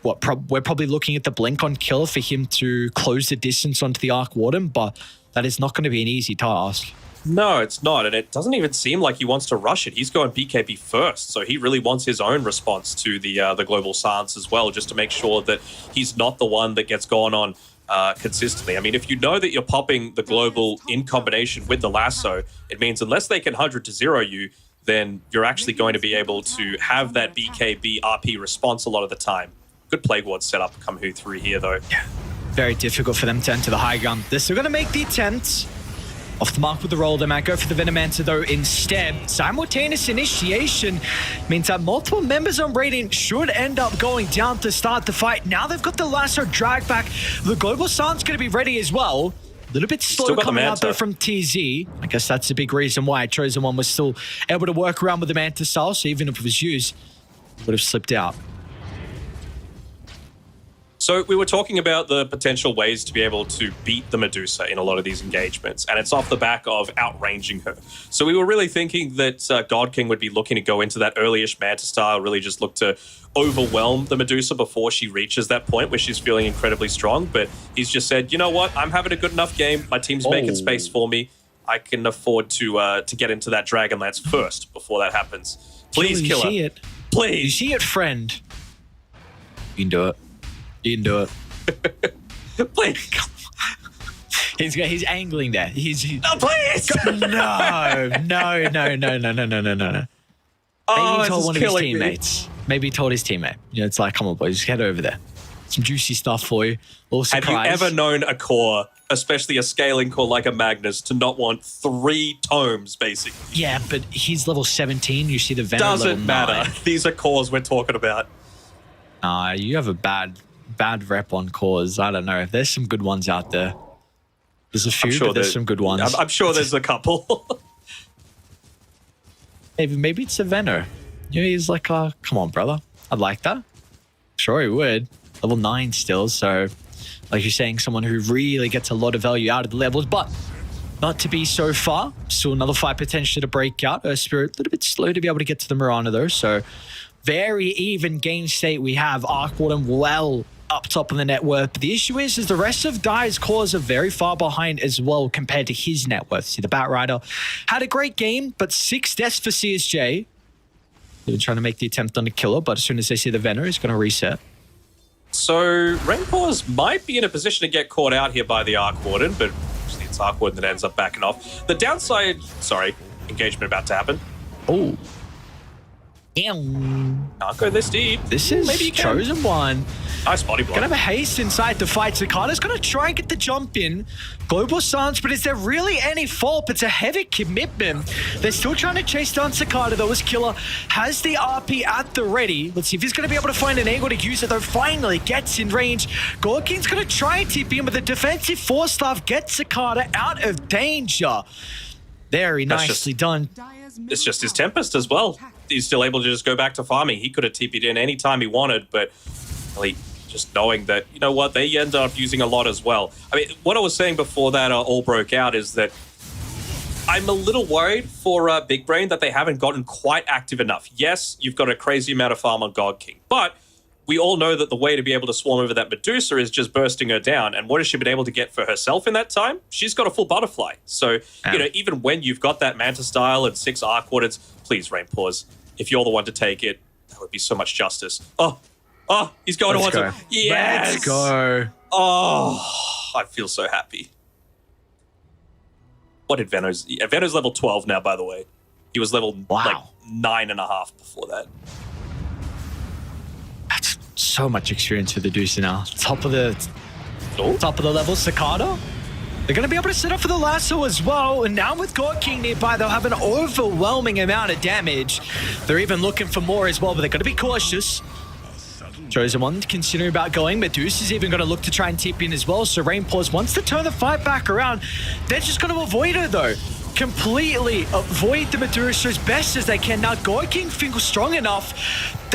probably looking at the blink on Killer for him to close the distance onto the Arc Warden, but that is not going to be an easy task. No, it's not. And it doesn't even seem like he wants to rush it. He's going BKB first. So he really wants his own response to the global silence as well, just to make sure that he's not the one that gets gone on consistently. I mean, if you know that you're popping the global in combination with the lasso, it means unless they can 100 to 0 you, then you're actually going to be able to have that BKB RP response a lot of the time. Good Plague Ward setup come through here, though. Yeah. Very difficult for them to enter the high ground. They're still going to make the attempt. Off the mark with the roll, they might go for the Venomancer though instead. Simultaneous initiation means that multiple members on Radiant should end up going down to start the fight. Now they've got the lasso drag back. The Global Silence going to be ready as well. A little bit slow coming out though from TZ. I guess that's a big reason why Chosen One was still able to work around with the Manta style, so even if it was used, it would have slipped out. So we were talking about the potential ways to be able to beat the Medusa in a lot of these engagements, and it's off the back of outranging her. So we were really thinking that God King would be looking to go into that early-ish Manta style, really just look to overwhelm the Medusa before she reaches that point where she's feeling incredibly strong. But he's just said, you know what, I'm having a good enough game. My team's making space for me. I can afford to get into that Dragonlance first before that happens. Please, Killer. You see it. Please. You see it, friend. You can do it. You can do it. Please. He's angling there. No, please. No. Maybe he told one of his teammates. Maybe he told his teammate. You know, it's like, come on, boys, just head over there. Some juicy stuff for you. Have you ever known a core, especially a scaling core like a Magnus, to not want 3 tomes, basically? Yeah, but he's level 17. You see the Venom Doesn't level matter. 9. These are cores we're talking about. You have a bad rep on cores. I don't know. There's some good ones out there. There's a few, but there's some good ones. I'm sure there's a couple. maybe it's a Venom. You know, he's like, come on, brother. I'd like that. Sure, he would. Level 9 still, so like you're saying, someone who really gets a lot of value out of the levels, but not to be so far. Still another fight potentially to break out. Spirit, a little bit slow to be able to get to the Mirana though, so very even game state we have. Arc Warden well up top of the net worth. But the issue is the rest of Dire's cores are very far behind as well compared to his net worth. See, the Bat Rider had a great game, but 6 deaths for CSJ. They've been trying to make the attempt on the Killer, but as soon as they see the Venom, it's going to reset. So Rainpaws might be in a position to get caught out here by the Arc Warden, but actually it's Arc Warden that ends up backing off. The downside, engagement about to happen. Oh. Can't go this deep. This is maybe Chosen One. Nice body block. Gonna have a haste inside the fight. Cicada's gonna try and get the jump in. Global Silence, but is there really any fault? It's a heavy commitment. They're still trying to chase down Cicada, though, as Killer has the RP at the ready. Let's see if he's gonna be able to find an angle to use it, though. Finally gets in range. Gorking's gonna try and TP him, but the defensive force staff gets Cicada out of danger. Very nicely done. It's just his Tempest as well. He's still able to just go back to farming. He could have TP'd in any time he wanted, but really just knowing that, you know what, they ended up using a lot as well. I mean, what I was saying before that all broke out is that I'm a little worried for Big Brain that they haven't gotten quite active enough. Yes, you've got a crazy amount of farm on God King, but we all know that the way to be able to swarm over that Medusa is just bursting her down. And what has she been able to get for herself in that time? She's got a full butterfly. So, you know, even when you've got that Manta style and 6 Arc Wardens, please, Rainpaws, if you're the one to take it, that would be so much justice. Oh, he's going towards him. Yes! Let's go. Oh, I feel so happy. What did Venos? Venos level 12 now, by the way. He was level like 9.5 before that. That's so much experience for the Deuce now. Top of the level, Cicada. They're going to be able to set up for the lasso as well. And now with God King nearby, they'll have an overwhelming amount of damage. They're even looking for more as well, but they're going to be cautious. Chosen One considering about going. Medusa's even going to look to try and tip in as well. So Rainpaws wants to turn the fight back around. They're just going to avoid her though. Completely avoid the Medusa as best as they can. Now God King feels strong enough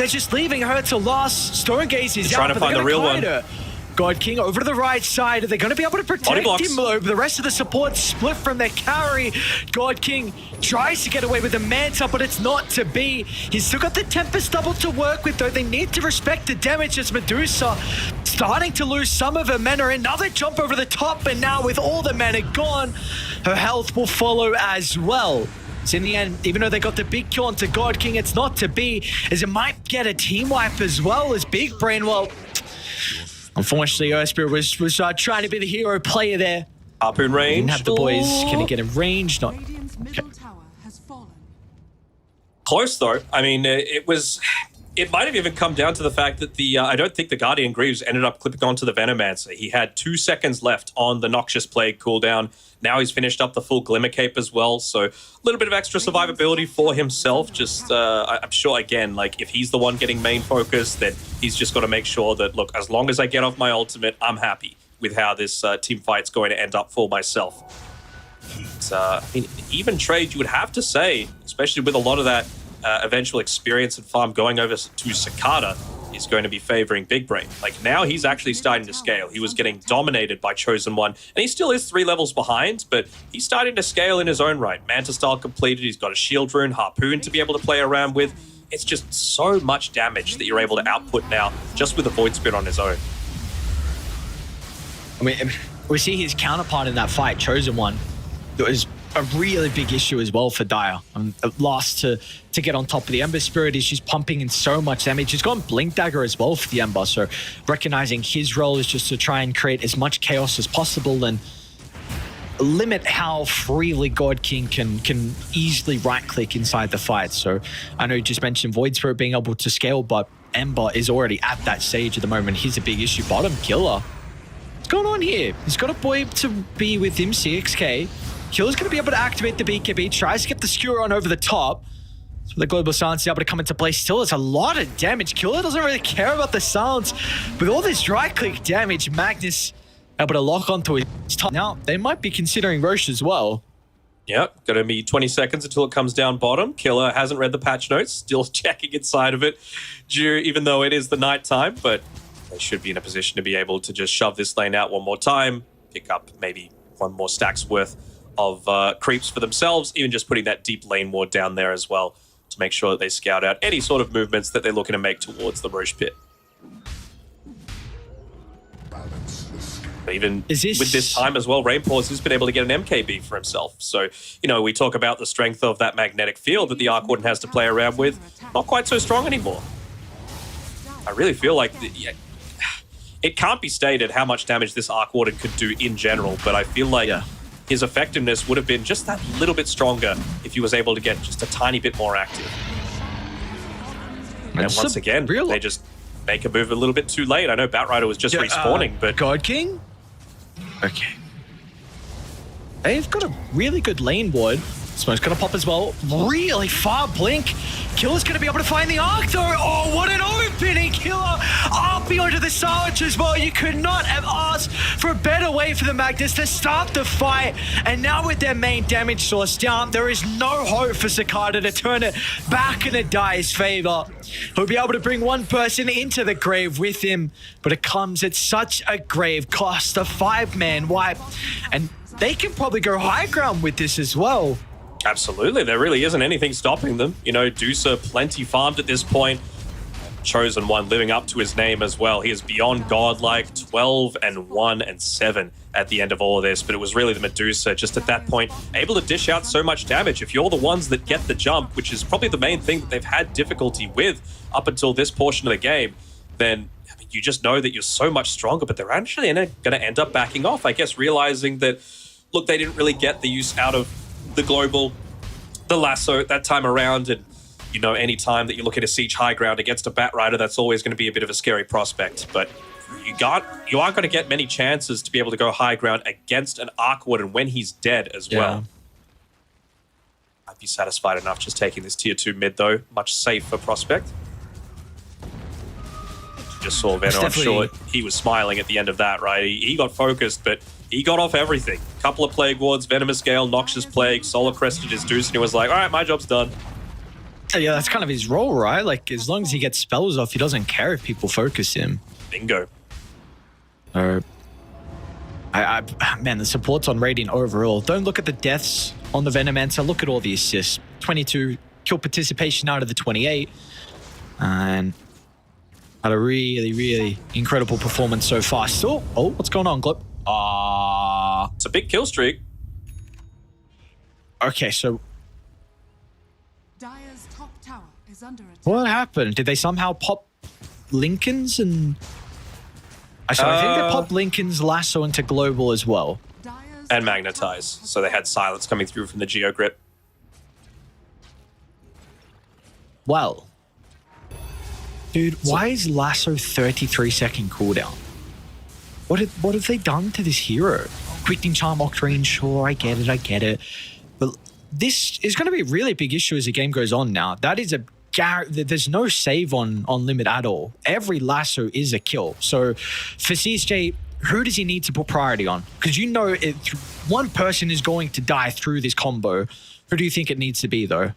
They're just leaving her to last. Stonegaze is trying out, to but find they're the real gonna one. kite her. God King over to the right side. Are they going to be able to protect him? The rest of the support split from their carry. God King tries to get away with the Manta, but it's not to be. He's still got the Tempest double to work with, though. They need to respect the damage as Medusa starting to lose some of her mana. Another jump over the top, and now with all the mana gone, her health will follow as well. So in the end, even though they got the big kill onto God King, it's not to be, as it might get a team wipe as well as Big Brain. Well, unfortunately, Earthspirit was trying to be the hero player there. Harpoon range. Didn't have the boys. Can he get in range? Not. Okay. Close though. I mean, it might have even come down to the fact that I don't think the Guardian Greaves ended up clipping onto the Venomancer. He had 2 seconds left on the Noxious Plague cooldown. Now he's finished up the full Glimmer Cape as well, so a little bit of extra survivability for himself. Just, I'm sure, again, like, if he's the one getting main focus, then he's just got to make sure that, look, as long as I get off my ultimate, I'm happy with how this team fight's going to end up for myself. It's, I mean, even trade, you would have to say, especially with a lot of that eventual experience and farm going over to Cicada, is going to be favoring Big Brain. Like, now he's actually starting to scale. He was getting dominated by Chosen One, and he still is 3 levels behind, but he's starting to scale in his own right. Manta style completed, he's got a shield rune, Harpoon to be able to play around with. It's just so much damage that you're able to output now, just with a Void Spirit on his own. I mean, we see his counterpart in that fight, Chosen One. It was a really big issue as well for Dire. Last to get on top of the Ember Spirit is just pumping in so much damage. He's gone Blink Dagger as well for the Ember, so recognizing his role is just to try and create as much chaos as possible and limit how freely God King can easily right-click inside the fight. So I know you just mentioned Void Spirit being able to scale, but Ember is already at that stage at the moment. Here's a big issue. Bottom Killer. What's going on here? He's got a boy to be with him, CXK. Killer's going to be able to activate the BKB, tries to get the skewer on over the top. So the Global Silence is able to come into play. Still, it's a lot of damage. Killer doesn't really care about the silence. With all this right-click damage, Magnus able to lock onto his top. Now, they might be considering Roche as well. Yep, going to be 20 seconds until it comes down bottom. Killer hasn't read the patch notes, still checking inside of it, even though it is the night time, but they should be in a position to be able to just shove this lane out one more time, pick up maybe 1 more stack's worth of creeps for themselves, even just putting that deep lane ward down there as well to make sure that they scout out any sort of movements that they're looking to make towards the Roche pit. Even with this time as well, Rainpaws has been able to get an MKB for himself. So, you know, we talk about the strength of that magnetic field that the Arc Warden has to play around with. Not quite so strong anymore. I really feel like it can't be stated how much damage this Arc Warden could do in general, but I feel like his effectiveness would have been just that little bit stronger if he was able to get just a tiny bit more active. And once again, they just make a move a little bit too late. I know Batrider was just respawning, but... God King? Okay. They've got a really good lane ward. Smoke's gonna pop as well. Really far blink. Killer's gonna be able to find the Arc though. Oh, what an opening! Killer RP onto the Sarge as well. You could not have asked for a better way for the Magnus to start the fight. And now with their main damage source down, there is no hope for Cicada to turn it back in a Dire's favor. He'll be able to bring 1 person into the grave with him, but it comes at such a grave cost, a 5-man wipe. And they can probably go high ground with this as well. Absolutely, there really isn't anything stopping them. You know, Dusa plenty farmed at this point. Chosen One living up to his name as well. He is beyond godlike, 12-1-7 at the end of all of this. But it was really the Medusa just at that point able to dish out so much damage. If you're the ones that get the jump, which is probably the main thing that they've had difficulty with up until this portion of the game, then I mean, you just know that you're so much stronger. But they're actually going to end up backing off, I guess, realizing that, look, they didn't really get the use out of the global, the lasso that time around, and you know, any time that you look at a siege high ground against a Batrider, that's always going to be a bit of a scary prospect. But you aren't going to get many chances to be able to go high ground against an Arc Warden when he's dead as well. I'd be satisfied enough just taking this tier 2 mid though, much safer prospect. Just saw Venom, I'm sure he was smiling at the end of that, right? He got focused, but he got off everything. Couple of Plague Wards, Venomous Gale, Noxious Plague, Solar Crested his Deuce, and he was like, all right, my job's done. Yeah, that's kind of his role, right? Like, as long as he gets spells off, he doesn't care if people focus him. Bingo. Man, the support's on Radiant overall. Don't look at the deaths on the Venomancer. Look at all the assists. 22 kill participation out of the 28. And had a really, really incredible performance so far. Still, oh, what's going on, Glip? It's a big kill streak. Okay, so Dire's top tower is under attack. what happened? Did they somehow pop Lincoln's and... I think they popped Lincoln's lasso into global as well. Dire's And top magnetize. tower So they had silence coming through from the Geo Grip. Well, dude, why is lasso 33-second cooldown? What have they done to this hero? Quickening Charm, Octarine, sure, I get it. But this is going to be a really big issue as the game goes on now. That is there's no save on limit at all. Every lasso is a kill. So for CSJ, who does he need to put priority on? Because you know one person is going to die through this combo. Who do you think it needs to be, though?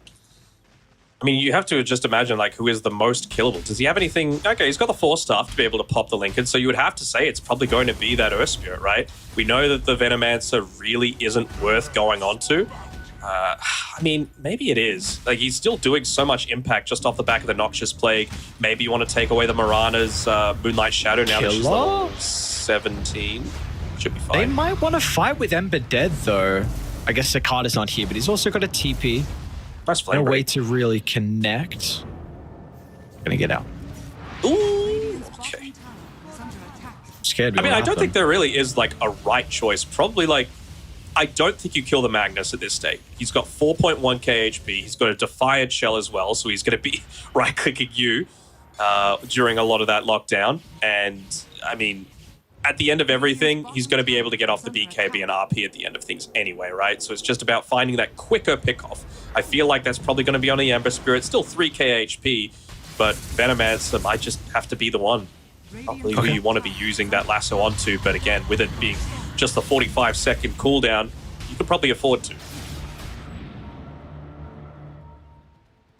I mean, you have to just imagine, like, who is the most killable. Does he have anything? Okay, he's got the Force Staff to be able to pop the Lincoln, so you would have to say it's probably going to be that Earth Spirit, right? We know that the Venomancer really isn't worth going on to. I mean, maybe it is. Like, he's still doing so much impact just off the back of the Noxious Plague. Maybe you want to take away the Mirana's Moonlight Shadow now that she's level 17. Should be fine. They might want to fight with Ember Dead, though. I guess Cicada's not here, but he's also got a TP. Nice flame No way break. to really connect. Gonna get out. Ooh, bottom okay. tower is under attack. Scared me. I mean, what I don't happened. think there really is, like, a right choice. Probably, like, I don't think you kill the Magnus at this state. He's got 4.1k HP. He's got a Defiant Shell as well, so he's going to be right-clicking you during a lot of that lockdown. And, I mean, at the end of everything, he's going to be able to get off the BKB and RP at the end of things anyway, right? So it's just about finding that quicker pick-off. I feel like that's probably going to be on the Ember Spirit. Still 3k HP, but Venomancer might just have to be the one. Probably who you want to be using that lasso onto, but again, with it being just the 45-second cooldown, you could probably afford to.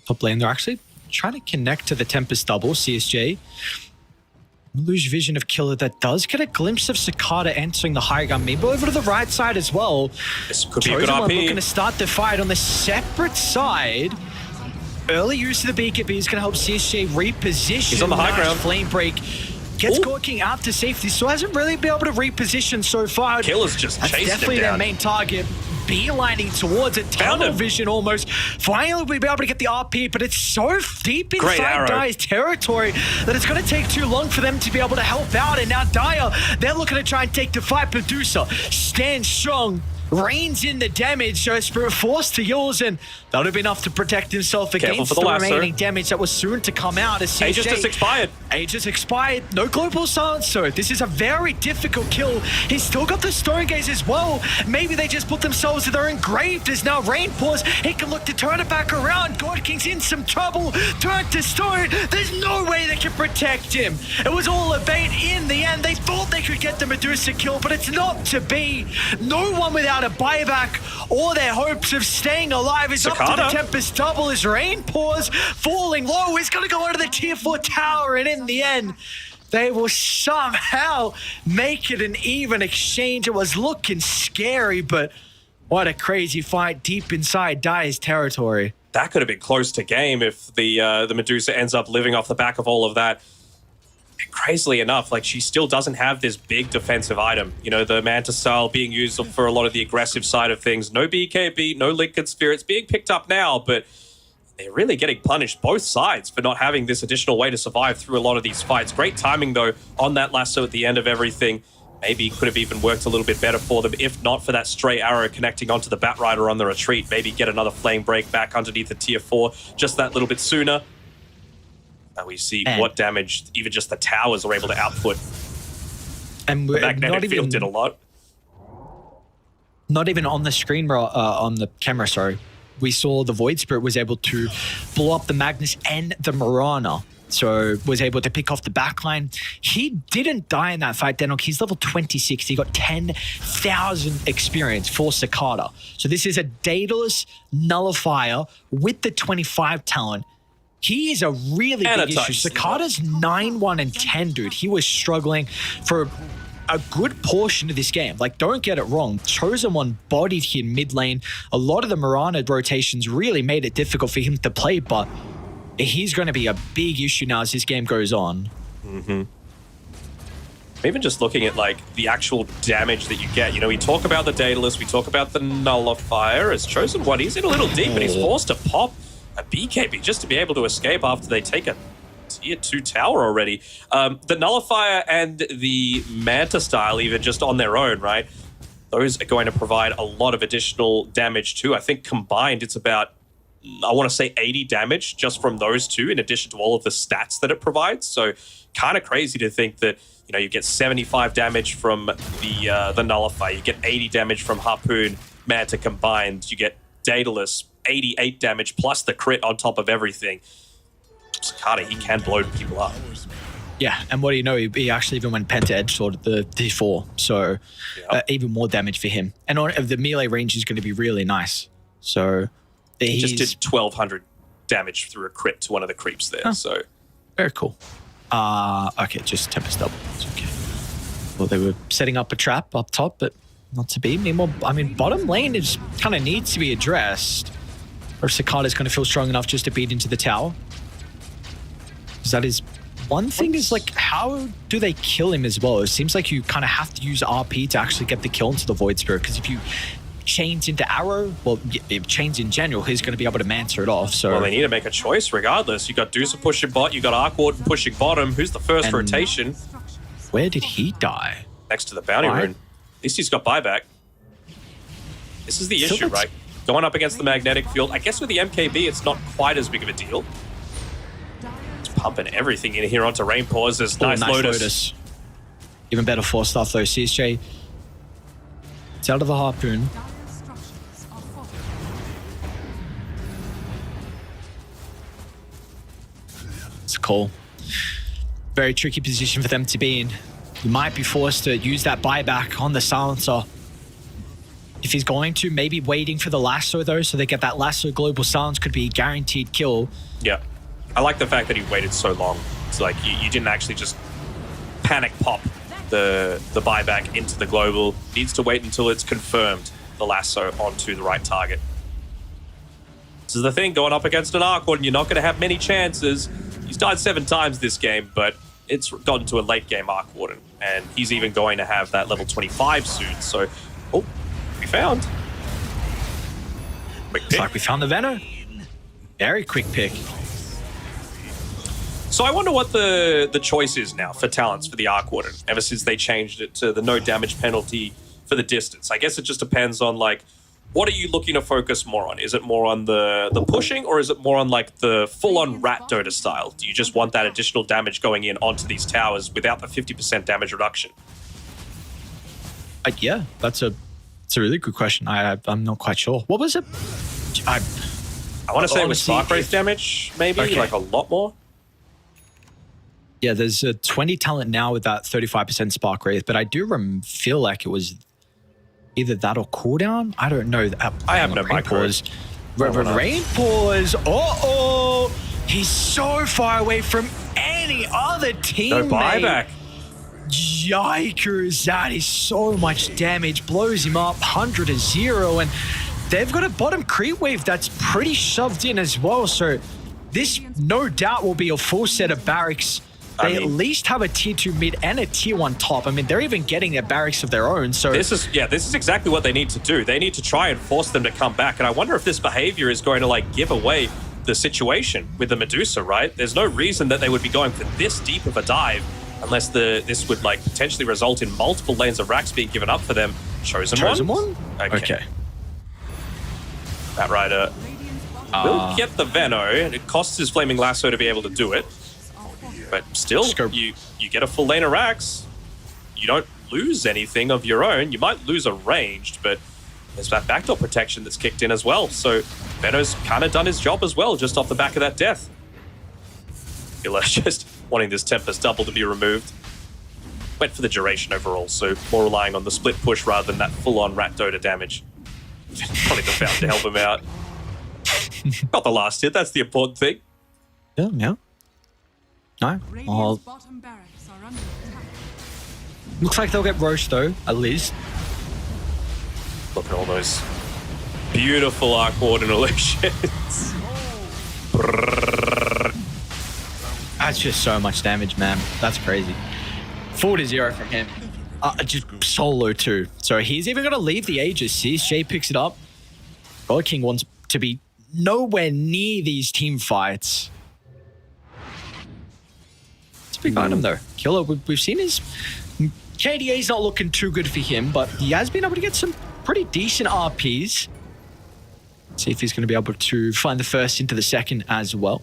Top lane, they're actually trying to connect to the Tempest double, CSJ. Lose vision of Killer that does get a glimpse of Cicada entering the high ground, maybe over to the right side as well. This could be a good Chosen One RP. looking to start the fight on the separate side. Early use of the BKB is going to help CSJ reposition. He's on the high Nice ground. Flame break. Gets Ooh. Gorking out to safety, so hasn't really been able to reposition so far. Killer's just That's chasing him definitely their down. main target. Beelining towards it, Found tunnel him. vision almost. Finally, we'll be able to get the RP, but it's so deep Great inside arrow. Dire's territory that it's going to take too long for them to be able to help out. And now Dire, they're looking to try and take the fight. Medusa stands strong, reins in the damage. So Spirit forced to use, and that'll be enough to protect himself Careful against for the the lasso. remaining damage that was soon to come out. As Aegis just expired. Aegis expired. No global silence, so this is a very difficult kill. He's still got the Stone Gaze as well. Maybe they just put themselves there engraved as now Rain Paws. He can look to turn it back around. God King's in some trouble. Turn to stone. There's no way they can protect him. It was all a bait in the end. They thought they could get the Medusa kill, but it's not to be. No one without a buyback or their hopes of staying alive is up to the Cicada. Tempest double as Rain Paws falling low. He's going to go under the tier 4 tower, and in the end, they will somehow make it an even exchange. It was looking scary, but what a crazy fight deep inside Dire's territory. That could have been close to game if the Medusa ends up living off the back of all of that. And crazily enough, like, she still doesn't have this big defensive item. You know, the Manta Style being used for a lot of the aggressive side of things. No BKB, no Lincoln Spirits being picked up now, but they're really getting punished, both sides, for not having this additional way to survive through a lot of these fights. Great timing, though, on that lasso at the end of everything. Maybe could have even worked a little bit better for them, if not for that stray arrow connecting onto the Batrider on the retreat. Maybe get another flame break back underneath the tier 4 just that little bit sooner. And we see what damage even just the towers are able to output. And The we're magnetic field did a lot. not even on the screen, on the camera, sorry. We saw the Void Spirit was able to blow up the Magnus and the Mirana. So was able to pick off the backline. He didn't die in that fight, Denok. He's level 26. He got 10,000 experience for Cicada. So this is a Daedalus Nullifier with the 25 talent. He is a really And big a issue. touch. Cicada's 9-1 and 10, dude. He was struggling for a good portion of this game. Like, don't get it wrong. Chosen One bodied him mid lane. A lot of the Mirana rotations really made it difficult for him to play, but he's going to be a big issue now as this game goes on. Even just looking at like the actual damage that you get, you know, we talk about the Daedalus, we talk about the Nullifier. As Chosen One, he's in a little deep and he's forced to pop a BKB just to be able to escape after they take a tier 2 tower already. The Nullifier and the Manta style, even just on their own, right? Those are going to provide a lot of additional damage too. I think combined it's about, I want to say 80 damage just from those two, in addition to all of the stats that it provides. So kind of crazy to think that, you know, you get 75 damage from the Nullifier, you get 80 damage from Harpoon, Manta combined, you get Daedalus, 88 damage plus the crit on top of everything. Cicada, he can blow people up. Yeah, and what do you know? He actually even went Penta Edge Sword at the D4, so even more damage for him. And the melee range is going to be really nice. So he just did 1,200 damage through a crit to one of the creeps there. So very cool. Okay, just Tempest double. It's okay. Well, they were setting up a trap up top, but not to be. Meanwhile, I mean, bottom lane is kind of needs to be addressed. Or Cicada's going to feel strong enough just to beat into the tower. Because that is one thing is like, how do they kill him as well? It seems like you kind of have to use RP to actually get the kill into the Void Spirit. Because if you chains into Arrow, well, if chains in general, he's going to be able to Manta it off. So well, they need to make a choice regardless. You got Dusa pushing bot, you got Arc Warden pushing bottom. Who's the first rotation? Where did he die? Next to the bounty rune. At least he's got buyback. This is the issue, right? Going up against the magnetic field. I guess with the MKB, it's not quite as big of a deal. It's pumping everything in here onto Rain Paws. There's nice Lotus. Even better for stuff though. CSJ, it's out of the Harpoon. It's a call. Very tricky position for them to be in. You might be forced to use that buyback on the silencer. If he's going to, maybe waiting for the lasso though, so they get that lasso global silence, could be a guaranteed kill. Yeah. I like the fact that he waited so long. It's like you didn't actually just panic pop the buyback into the global. Needs to wait until it's confirmed the lasso onto the right target. This is the thing, going up against an Arc Warden, you're not going to have many chances. He's died 7 times this game, but it's gotten to a late game Arc Warden, and he's even going to have that level 25 soon. So, oh, we found. Quick pick. It's like we found the Venom. Very quick pick. So I wonder what the choice is now for talents for the Arc Warden, ever since they changed it to the no damage penalty for the distance. I guess it just depends on, like, what are you looking to focus more on? Is it more on the pushing, or is it more on like the full-on Rat Dota style? Do you just want that additional damage going in onto these towers without the 50% damage reduction? Yeah, it's a really good question. I'm not quite sure. What was it? I want to say it was Spark Wraith damage, maybe, like a lot more. Yeah, there's a 20 talent now with that 35% Spark Wraith, but I do feel like it was either that or cooldown. I don't know. I have no micro. Rain Paws. Uh-oh. He's so far away from any other teammate. No buyback. Yikers. That is so much damage. Blows him up. 100 to 0. And they've got a bottom creep wave that's pretty shoved in as well. So this no doubt will be a full set of barracks. They at least have a tier 2 mid and a tier 1 top. I mean, they're even getting their barracks of their own. So this is exactly what they need to do. They need to try and force them to come back. And I wonder if this behavior is going to like give away the situation with the Medusa, right? There's no reason that they would be going for this deep of a dive unless this would like potentially result in multiple lanes of racks being given up for them. Chosen one? Okay. That Rider will get the Veno. It costs his Flaming Lasso to be able to do it. But still, you get a full lane of racks. You don't lose anything of your own. You might lose a ranged, but there's that backdoor protection that's kicked in as well. So Veno's kind of done his job as well, just off the back of that death. Killer just wanting this Tempest double to be removed. Went for the duration overall, so more relying on the split push rather than that full-on Rat Dota damage. Not even found to help him out. Got the last hit, that's the important thing. Yeah, yeah. No. Radiant's Well, bottom barracks are under attack. looks like they'll get roached though, at least. Look at all those beautiful arc warden illusions. That's just so much damage, man. That's crazy. 4-0 from him. Just solo too. So he's even going to leave the Aegis. See, Shay picks it up. God King wants to be nowhere near these team fights. It's a big item though. Killer, we've seen his... KDA's not looking too good for him, but he has been able to get some pretty decent RPs. See if he's going to be able to find the first into the second as well.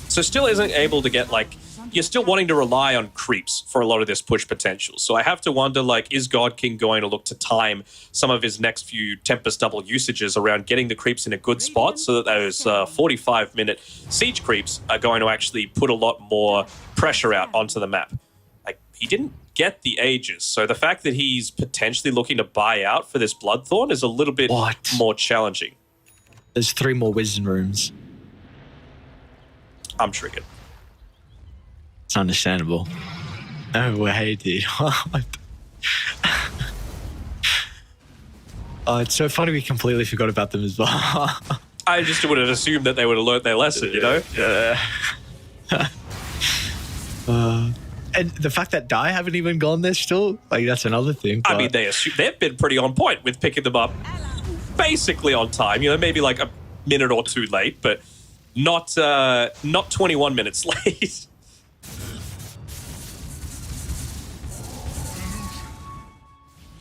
So still isn't able to get, like, you're still wanting to rely on creeps for a lot of this push potential. So I have to wonder, like, is God King going to look to time some of his next few Tempest double usages around getting the creeps in a good spot so that those 45-minute siege creeps are going to actually put a lot more pressure out onto the map? Like, he didn't get the Aegis, so the fact that he's potentially looking to buy out for this Bloodthorn is a little bit more challenging. There's 3 more Wisdom Rooms. I'm triggered. It's understandable. No way, dude. Oh, it's so funny we completely forgot about them as well. I just would have assumed that they would have learned their lesson, you know? And the fact that Die haven't even gone there still, like, that's another thing. I mean, they've been pretty on point with picking them up basically on time. You know, maybe like a minute or two late, but not 21 minutes late.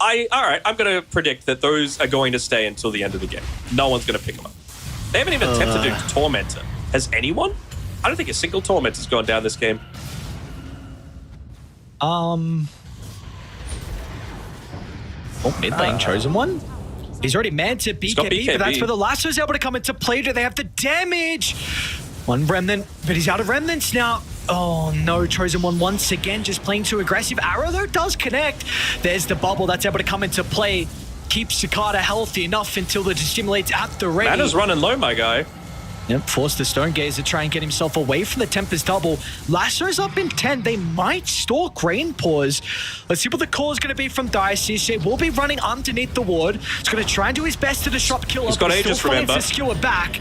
All right, I'm going to predict that those are going to stay until the end of the game. No one's going to pick them up. They haven't even attempted to Tormentor. Has anyone? I don't think a single Tormentor's gone down this game. Oh, mid lane chosen one. He's already manned to BKB, but that's where the lasso's able to come into play. Do they have the damage? One remnant, but he's out of remnants now. Oh no, Chosen One once again just playing too aggressive. Arrow though does connect. There's the bubble that's able to come into play. Keeps Cicada healthy enough until the stimulates at the ready. Mana's running low, my guy. Yep, force the Stone Gaze to try and get himself away from the Tempest double. Lasso's up in 10. They might stalk Rain Paws. Let's see what the call is going to be from Diocese. Will be running underneath the ward. He's going to try and do his best to disrupt Killer. He's got Aegis, remember. To skewer back.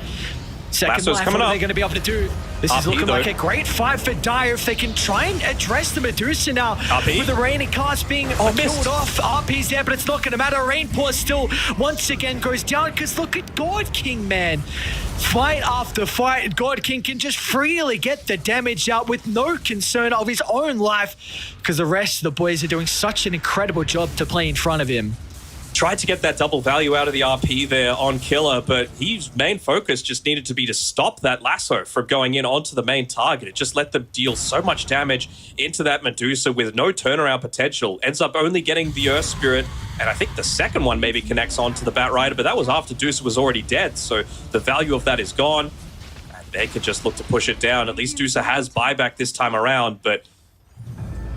Second Lasso's life, coming what are up. they going to be able to do? This is looking like a great fight for Dire if they can try and address the Medusa now. With the Rain and Cast being killed off. RP's there, but it's not going to matter. Rain Paw still once again goes down because look at God King, man. Fight after fight, God King can just freely get the damage out with no concern of his own life because the rest of the boys are doing such an incredible job to play in front of him. Tried to get that double value out of the RP there on Killer, but his main focus just needed to be to stop that lasso from going in onto the main target. It just let them deal so much damage into that Medusa with no turnaround potential. Ends up only getting the Earth Spirit, and I think the second one maybe connects onto the Bat Rider, but that was after Dusa was already dead, so the value of that is gone. And they could just look to push it down. At least Dusa has buyback this time around, but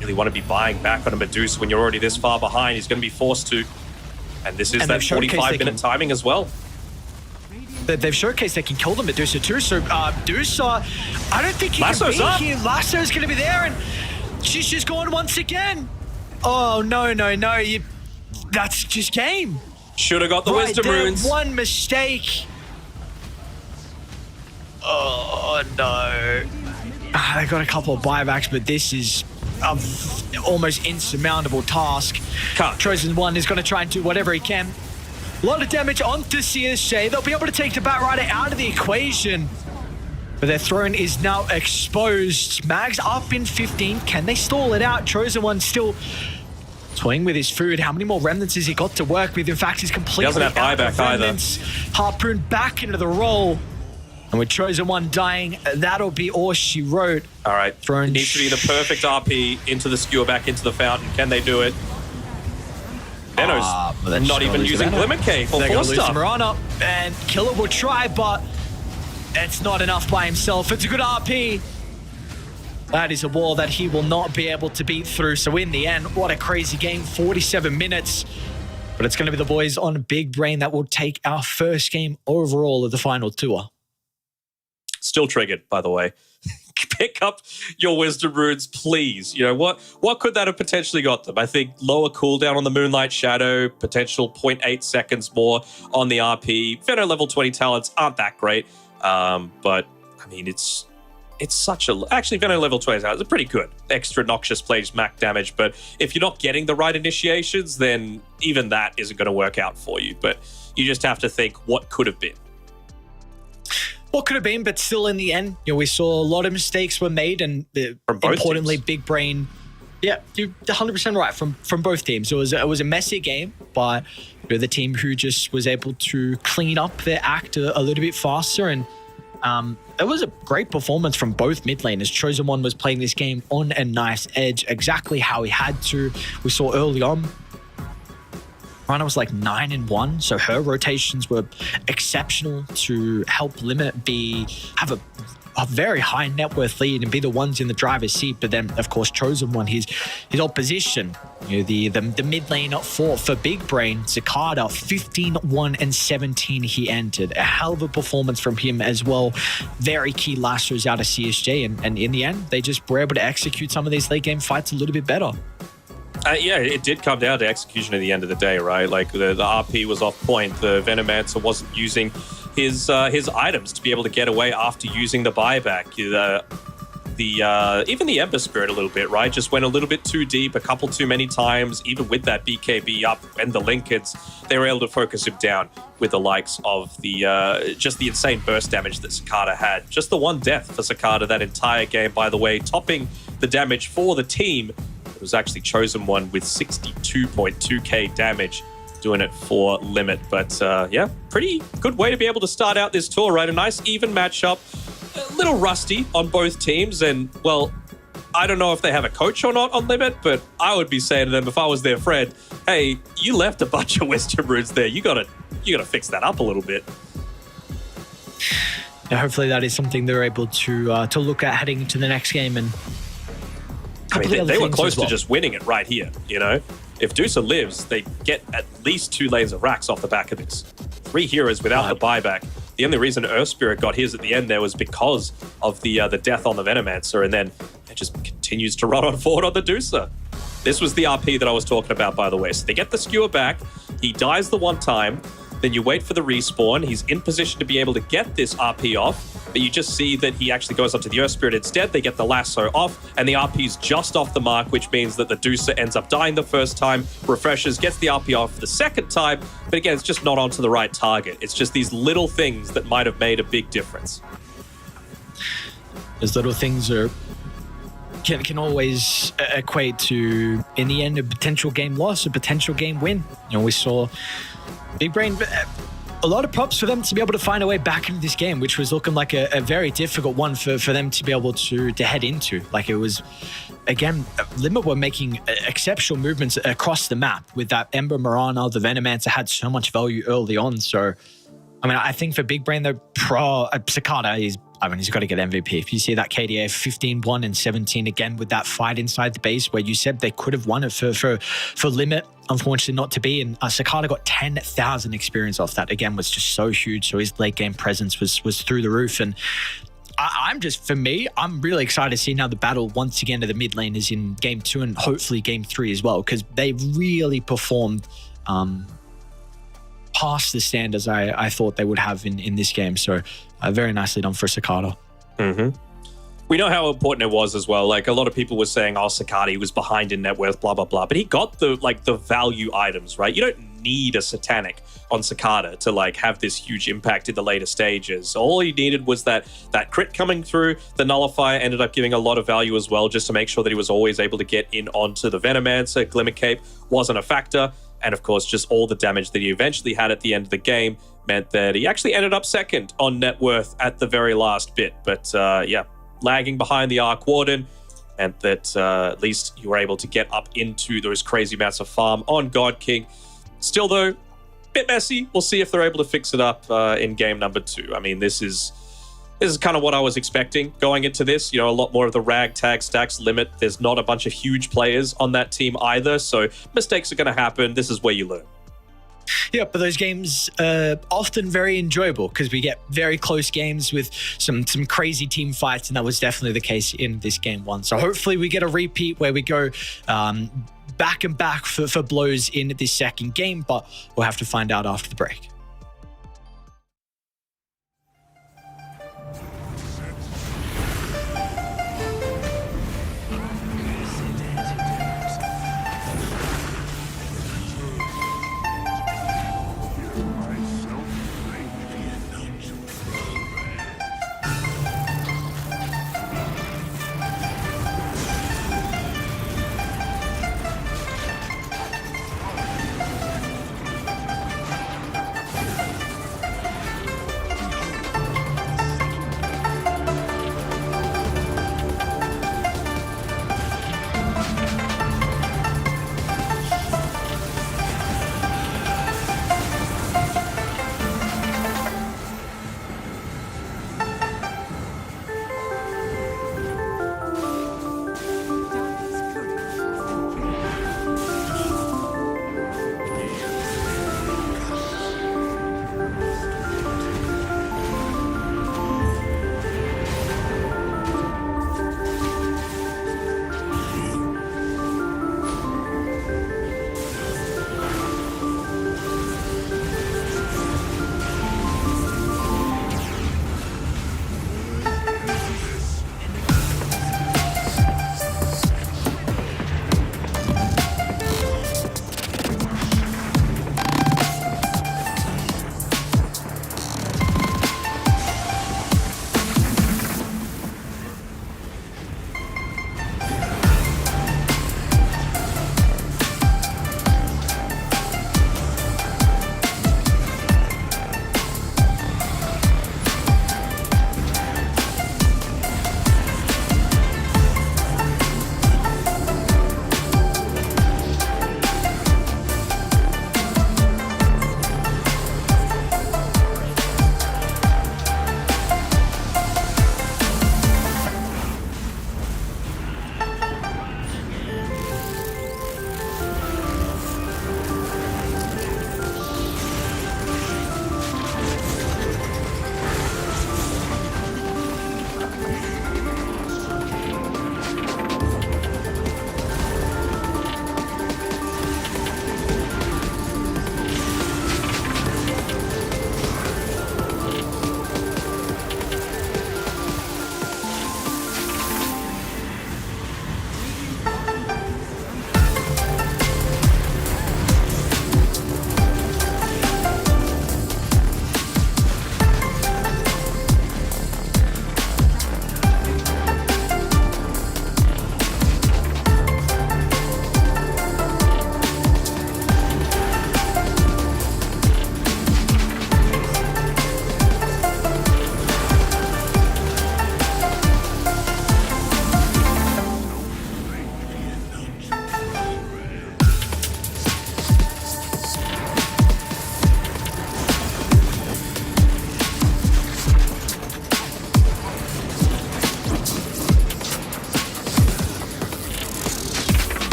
really want to be buying back on a Medusa when you're already this far behind. He's going to be forced to. And this is that 45-minute timing as well. They've showcased they can kill the Medusa too. So Medusa, I don't think he Lasso's can up. be here. Lasso's going to be there, and she's just gone once again. Oh no! That's just game. Should have got the wisdom runes. One mistake. Oh no! They got a couple of buybacks, but this is an almost insurmountable task. Chosen One is going to try and do whatever he can. A lot of damage onto CSJ. They'll be able to take the Bat Rider out of the equation. But their throne is now exposed. Mags up in 15. Can they stall it out? Chosen One still toying with his food. How many more remnants has he got to work with? In fact, he's completely doesn't have out buyback of remnants. Harpoon back into the roll. And with Chosen One dying, that'll be all she wrote. All right. Throne It needs to be the perfect RP into the skewer back into the fountain. Can they do it? Neno's not even using Glimmer Cake or They're going Force to lose Stuff. Mirana, and Killer will try, but It's not enough by himself. It's a good RP. That is a wall that he will not be able to beat through. So in the end, what a crazy game, 47 minutes. But it's going to be the boys on Big Brain that will take our first game overall of the final tour. Still triggered, by the way. Pick up your wisdom runes, please. You know, what could that have potentially got them? I think lower cooldown on the Moonlight Shadow, potential 0.8 seconds more on the RP. Venom level 20 talents aren't that great. But, I mean, it's such a... Actually, Venom level 20 talents are pretty good. Extra Noxious Plagues, max damage. But if you're not getting the right initiations, then even that isn't going to work out for you. But you just have to think what could have been. What could have been, but still in the end, you know, we saw a lot of mistakes were made, and importantly, teams. Big Brain. Yeah, you're 100% right from both teams. It was a messy game, but you know, the team who just was able to clean up their act a little bit faster, and it was a great performance from both mid laners. Chosen One was playing this game on a nice edge, exactly how he had to. We saw early on, Rana was like 9-1, so her rotations were exceptional to help Limit have a very high net worth lead and be the ones in the driver's seat. But then, of course, Chosen One, his opposition, you know, the mid lane for Big Brain, Zakata, 15-1-17 he entered. A hell of a performance from him as well. Very key lassos out of CSJ, and in the end, they just were able to execute some of these late game fights a little bit better. Yeah, it did come down to execution at the end of the day, right? Like the RP was off point. The Venomancer wasn't using his items to be able to get away after using the buyback. Even the Ember Spirit a little bit, right? Just went a little bit too deep, a couple too many times. Even with that BKB up and the Linkeds, they were able to focus him down with the likes of just the insane burst damage that Zakata had. Just the one death for Zakata that entire game, by the way, topping the damage for the team. It was actually Chosen One with 62.2k damage, doing it for Limit. But yeah, pretty good way to be able to start out this tour, right? A nice even matchup, a little rusty on both teams. And well, I don't know if they have a coach or not on Limit, but I would be saying to them if I was their friend, hey, you left a bunch of wisdom runes there. You gotta fix that up a little bit. Yeah, hopefully that is something they're able to look at heading into the next game. And I mean, they were close to just winning it right here, you know? If Dusa lives, they get at least 2 lanes of racks off the back of this. 3 heroes without the buyback. The only reason Earth Spirit got his at the end there was because of the death on the Venomancer, and then it just continues to run on forward on the Dusa. This was the RP that I was talking about, by the way. So they get the skewer back, he dies the one time, then you wait for the respawn, he's in position to be able to get this RP off, but you just see that he actually goes onto the Earth Spirit instead. They get the lasso off, and the RP's just off the mark, which means that the Dusa ends up dying the first time, refreshes, gets the RP off the second time, but again, it's just not onto the right target. It's just these little things that might have made a big difference. Those little things can always equate to, in the end, a potential game loss, a potential game win. You know, we saw Big Brain, a lot of props for them to be able to find a way back into this game, which was looking like a very difficult one for them to be able to head into. Like, it was, again, Limit were making exceptional movements across the map with that Ember Mirana. The Venomancer had so much value early on. So, I mean, I think for Big Brain, the Zakata he's got to get MVP. If you see that KDA 15-1-17 again with that fight inside the base where you said they could have won it for Limit, unfortunately not to be. And Zakata got 10,000 experience off that. Again, was just so huge. So his late game presence was through the roof. And I'm really excited to see now the battle once again of the mid lane is in game 2 and hopefully game 3 as well, because they really performed past the standards I thought they would have in this game. So very nicely done for Zakata. Mm-hmm. We know how important it was as well. Like, a lot of people were saying, oh, Zakata was behind in net worth, blah, blah, blah. But he got the value items, right? You don't need a Satanic on Zakata to have this huge impact in the later stages. All he needed was that crit coming through. The Nullifier ended up giving a lot of value as well, just to make sure that he was always able to get in onto the Venomancer. Glimmer Cape wasn't a factor. And of course, just all the damage that he eventually had at the end of the game meant that he actually ended up second on net worth at the very last bit. But yeah, lagging behind the Arc Warden, and that at least you were able to get up into those crazy amounts of farm on God King. Still though, a bit messy. We'll see if they're able to fix it up in game number 2. I mean, this is This is kind of what I was expecting going into this. You know, a lot more of the ragtag stacks limit. There's not a bunch of huge players on that team either, so mistakes are going to happen. This is where you learn. Yeah, but those games are often very enjoyable because we get very close games with some crazy team fights, and that was definitely the case in this game one. So hopefully we get a repeat where we go back and back for blows in this second game, but we'll have to find out after the break.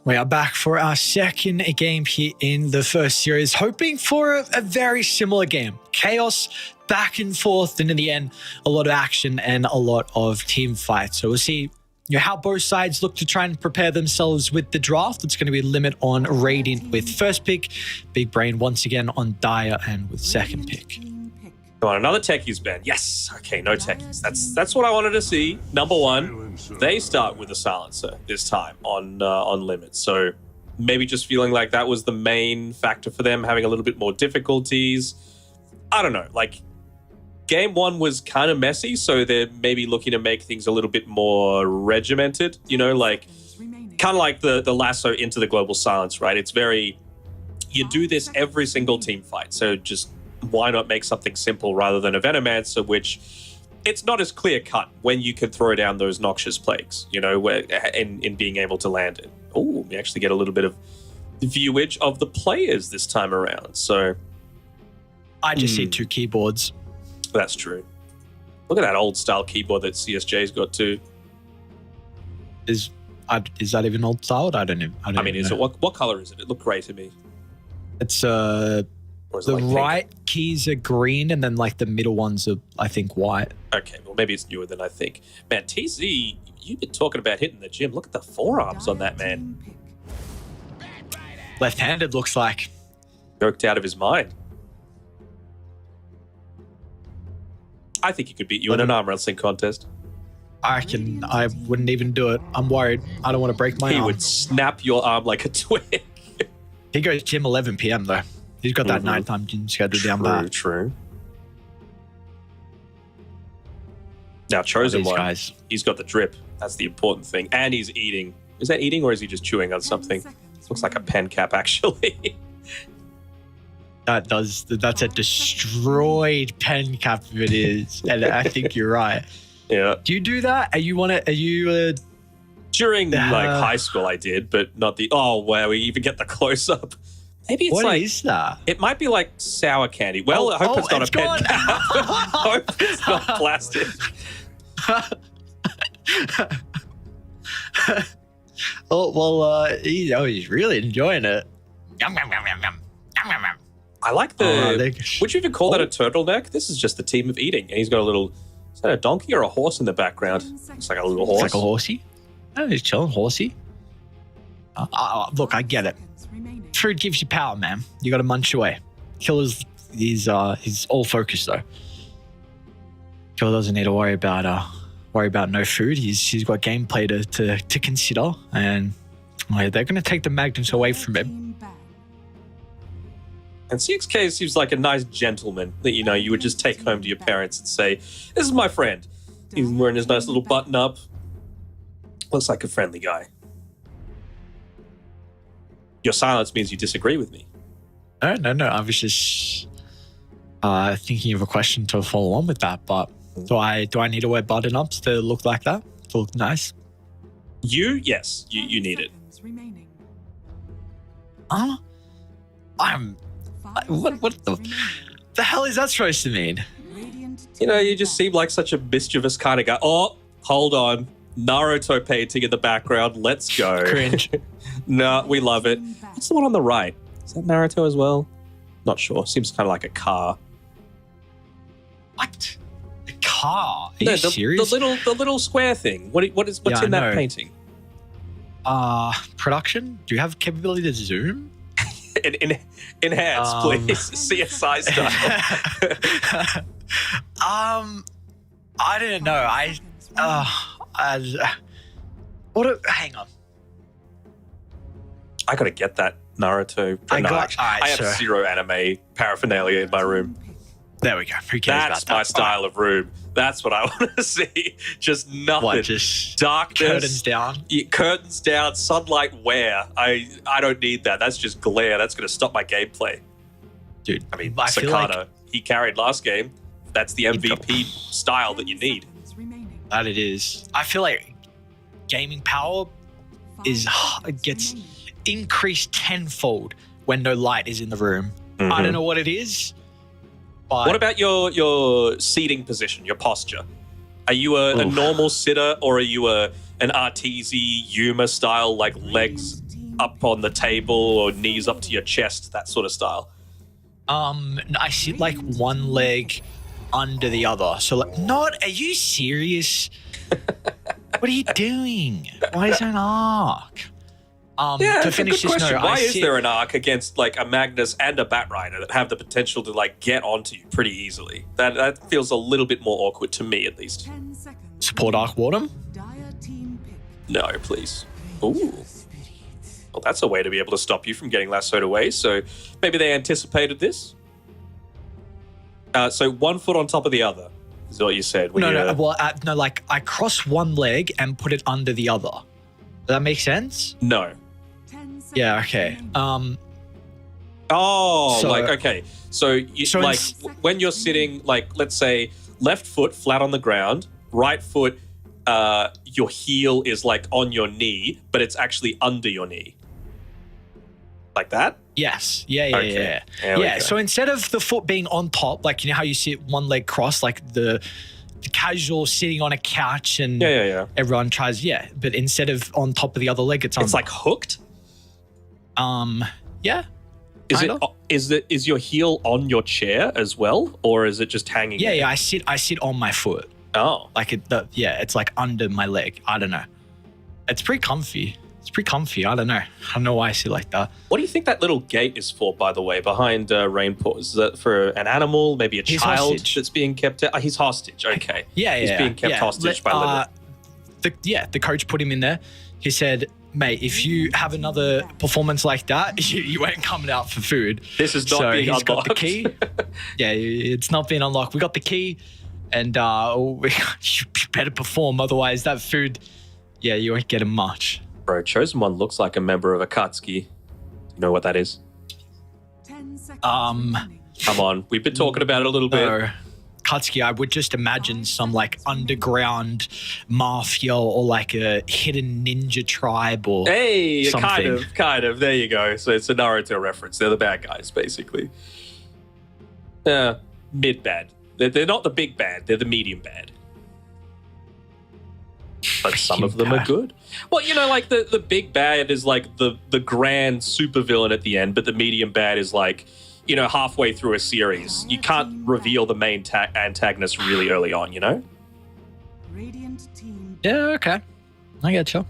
We are back for our second game here in the first series, hoping for a very similar game. Chaos, back and forth, and in the end, a lot of action and a lot of team fights. So we'll see how both sides look to try and prepare themselves with the draft. It's going to be a limit on Radiant with first pick, Big Brain once again on Dire and with second pick. Come on, another techies ban. Yes. Okay, no techies. That's what I wanted to see. Number one, they start with a silencer this time on limit. So maybe just feeling like that was the main factor for them, having a little bit more difficulties. I don't know. Like, game one was kind of messy, so they're maybe looking to make things a little bit more regimented. You know, like kind of like the lasso into the global silence, right? It's very, you do this every single team fight. So just why not make something simple rather than a Venomancer, which it's not as clear cut when you can throw down those noxious plagues, you know, where in being able to land it. Oh, we actually get a little bit of viewage of the players this time around. So I just see two keyboards. That's true. Look at that old style keyboard that CSJ's got too. Is that even old style? I don't know. I mean, is it what color is it? It looked grey to me. It's Or is it the like pink? right keys are green, and then like the middle ones are, I think, white. Okay, well maybe it's newer than I think. Man, TZ, you've been talking about hitting the gym. Look at the forearms on that man. Left-handed looks like. Joked out of his mind. I think he could beat you in an arm wrestling contest. I wouldn't even do it. I'm worried. I don't want to break my arm. He would snap your arm like a twig. He goes gym 11 p.m. though. He's got that nighttime gym schedule down there. True. Now, chosen one. Guys. He's got the drip. That's the important thing. And he's eating. Is that eating or is he just chewing on something? Looks like a pen cap, actually. That's a destroyed pen cap if it is. And I think you're right. Yeah. Do you do that? During like high school I did, but not the, oh wow, we even get the close up. Maybe it's what is that? It might be like sour candy. Well, I hope it's not a pen cap. I hope it's not plastic. He's really enjoying it. Yum, yum, yum, yum, yum. Yum, yum, yum. I like would you even call that a turtleneck? This is just the team of eating. And he's got a little, is that a donkey or a horse in the background? Looks like a little horse. It's like a horsey. Oh, he's chilling, horsey. Look, I get it. Food gives you power, man. You got to munch away. Killer's he's all focused though. Killer doesn't need to worry about no food. He's got gameplay to consider, and they're going to take the magnets away from him. And CXK seems like a nice gentleman that, you know, you would just take home to your parents and say, this is my friend. He's wearing his nice little button up. Looks like a friendly guy. Your silence means you disagree with me. No. I was just thinking of a question to follow on with that. But do I need to wear button ups to look like that? To look nice? Yes, you need it. What the hell is that supposed to mean? You know, you just seem like such a mischievous kind of guy. Oh, hold on. Naruto painting in the background. Let's go. Cringe. No, we love it. What's the one on the right? Is that Naruto as well? Not sure. Seems kind of like a car. What? A car? Are you serious? The little square thing. What's in that painting? Production? Do you have capability to zoom? Enhance, please. CSI style. I don't know. Hang on. I gotta get that Naruto. I have zero anime paraphernalia in my room. There we go. Who cares That's about that? my style of room. That's what I want to see. Just nothing. What, just darkness. curtains down? Yeah, curtains down. Sunlight where? I don't need that. That's just glare. That's going to stop my gameplay. Dude, I mean, feel Sakata, like he carried last game. That's the MVP style that you need. that it is. I feel like gaming power gets increased tenfold when no light is in the room. Mm-hmm. I don't know what it is. But What about your seating position, your posture? Are you a normal sitter, or are you an Arteezy Yuma style, like legs up on the table or knees up to your chest, that sort of style? I sit like one leg under the other. So like, are you serious? What are you doing? Why is there an arc? Yeah, to that's a good finish this question. note, Why is there an arc against like a Magnus and a Batrider that have the potential to like get onto you pretty easily? That feels a little bit more awkward to me, at least. 10 seconds. support Arc Wardem? Dire team pick. No, please. Ooh. Well, that's a way to be able to stop you from getting lassoed away. So maybe they anticipated this. So 1 foot on top of the other is what you said. No, like I cross one leg and put it under the other. Does that make sense? No. 10 seconds. Yeah, okay. remaining. So when you're sitting, like, let's say left foot flat on the ground, right foot, your heel is like on your knee, but it's actually under your knee. Like that? Yes. Yeah. Okay. There we go. So instead of the foot being on top, like, you know how you sit one leg crossed, like the casual sitting on a couch and Yeah. everyone tries, but instead of on top of the other leg, it's on. It's like hooked? Yeah. Is is your heel on your chair as well, or is it just hanging? Yeah, there? yeah. I sit on my foot. Oh, Like it's like under my leg. I don't know. It's pretty comfy. I don't know. I don't know why I sit like that. what do you think that little gate is for, by the way, behind Rainpaw? Is that for an animal, maybe a He's child hostage. that's being kept? He's hostage. Okay. Yeah, He's being kept hostage by Limit. The coach put him in there. He said, mate, if you have another performance like that, you ain't coming out for food. This is not so being he's unlocked. got the key. Yeah, it's not being unlocked. We got the key, and you better perform. Otherwise, that food, you won't get him much. Bro, Chosen One looks like a member of Akatsuki. You know what that is? 10 seconds. remaining. Come on. We've been talking about it a little bit. No. Katsuki, I would just imagine some like underground mafia or like a hidden ninja tribe or Hey, something. kind of. There you go. So it's a Naruto reference. They're the bad guys, basically. Mid-bad. They're not the big bad. They're the medium bad. But some of them are good. Well, you know, like the big bad is like the grand supervillain at the end, but the medium bad is like, you know, halfway through a series. You can't reveal the main antagonist really early on, you know? Radiant team. Yeah, okay. I get you.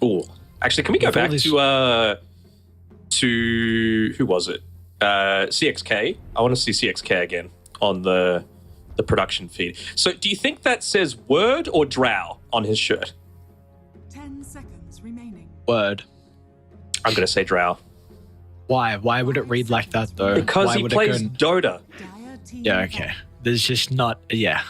Ooh. Actually, can we go With all back this- to who was it? CXK. I want to see CXK again on the production feed. So do you think that says word or drow on his shirt? 10 seconds remaining. Word. I'm going to say drow. Why? Why would it read like that though? Because Why he would plays it go? Dota. Dire team. Yeah, okay. There's just not. Yeah.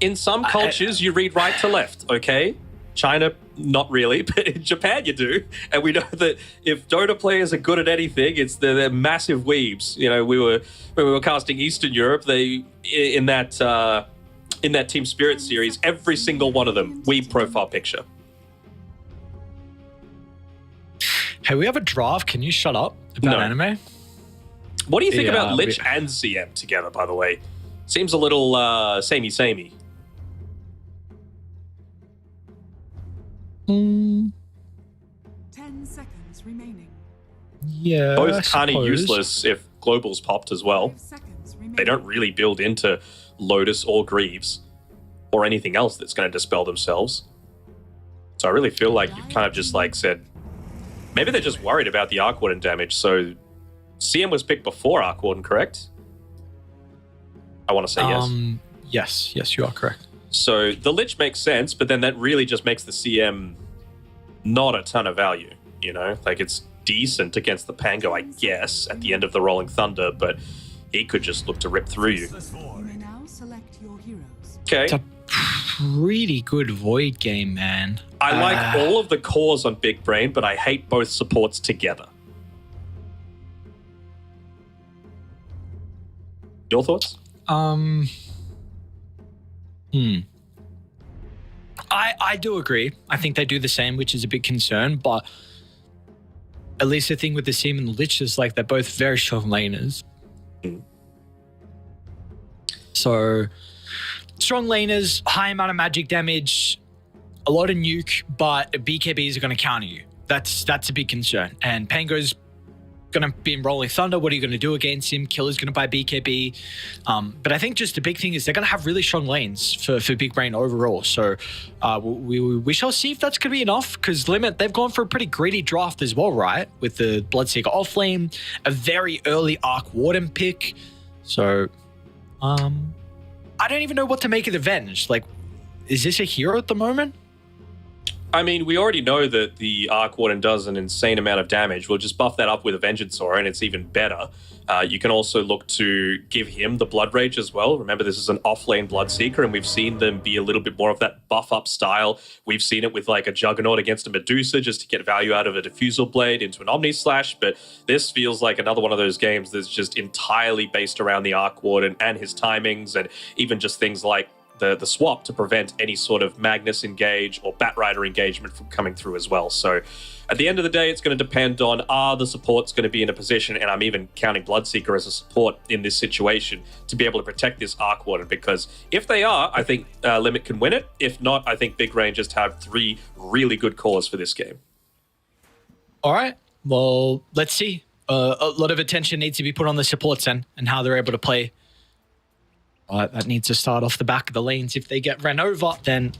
In some cultures, you read right to left, okay? China, not really, but in Japan you do. And we know that if Dota players are good at anything, it's they're massive weebs. You know, when we were casting Eastern Europe, they in that Team Spirit series, every single one of them, weeb profile picture. Hey, we have a draft. Can you shut up about No. anime? What do you think Yeah, about Lich and CM together, by the way? Seems a little samey. 10 seconds remaining. Yeah. Both I kind of suppose. useless if Global's popped as well. 5 seconds remaining. They don't really build into Lotus or Greaves or anything else that's going to dispel themselves. So I really feel like you've kind of just like said, maybe they're just worried about the Arc Warden damage. So CM was picked before Arc Warden, correct? I want to say yes. Yes, you are correct. So the Lich makes sense, but then that really just makes the CM not a ton of value, you know? Like it's decent against the Pango, I guess, at the end of the Rolling Thunder, but he could just look to rip through you. You may now select your heroes. Okay. It's a pretty good Void game, man. I like all of the cores on Big Brain, but I hate both supports together. Your thoughts? I do agree. I think they do the same, which is a big concern, but at least the thing with the Seam and the Lich is like they're both very strong laners. So strong laners, high amount of magic damage. a lot of nuke, but BKBs are going to counter you. That's a big concern. And Pango's going to be in Rolling Thunder. What are you going to do against him? Killer's going to buy BKB. But I think just the big thing is they're going to have really strong lanes for Big Brain overall. So we shall see if that's going to be enough, because Limit, they've gone for a pretty greedy draft as well, right? With the Bloodseeker off lane, a very early Arc Warden pick. So I don't even know what to make of the Venge. Like, is this a hero at the moment? I mean, we already know that the Arc Warden does an insane amount of damage. We'll just buff that up with a Vengeance Aura, and it's even better. You can also look to give him the Blood Rage as well. Remember, this is an off-lane Bloodseeker, and we've seen them be a little bit more of that buff-up style. We've seen it with like a Juggernaut against a Medusa, just to get value out of a Diffusal Blade into an Omni Slash, but this feels like another one of those games that's just entirely based around the Arc Warden and his timings, and even just things like the swap to prevent any sort of Magnus engage or Batrider engagement from coming through as well. So at the end of the day, it's going to depend on, are the supports going to be in a position, and I'm even counting Bloodseeker as a support in this situation, to be able to protect this Arc Warden, because if they are, I think Limit can win it. If not, I think Big Brain just have 3 really good cores for this game. All right, well, let's see. A lot of attention needs to be put on the supports and how they're able to play. That needs to start off the back of the lanes. If they get ran over, then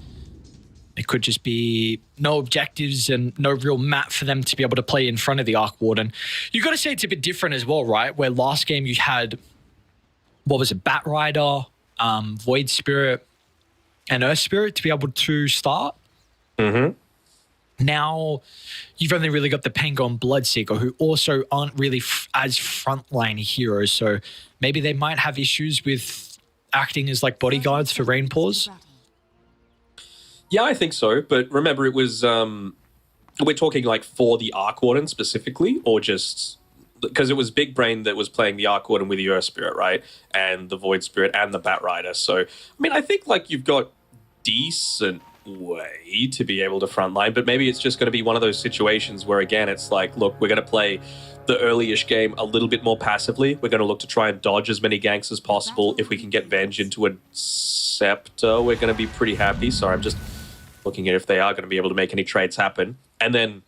it could just be no objectives and no real map for them to be able to play in front of the Arc Warden. You got to say it's a bit different as well, right? Where last game you had, what was it, Batrider, Void Spirit, and Earth Spirit to be able to start. Mm-hmm. Now, you've only really got the Pango and Bloodseeker, who also aren't really as frontline heroes. So maybe they might have issues with acting as like bodyguards for Rainpaws. Yeah, I think so. But remember, it was we're talking like for the Arc Warden specifically, or just because it was Big Brain that was playing the Arc Warden with the Earth Spirit, right? And the Void Spirit and the Batrider. So, I mean, I think like you've got decent way to be able to frontline, but maybe it's just going to be one of those situations where, again, it's like, look, we're going to play the early-ish game a little bit more passively. We're going to look to try and dodge as many ganks as possible. If we can get Venge into a Scepter, we're going to be pretty happy. Sorry, I'm just looking at if they are going to be able to make any trades happen. And then,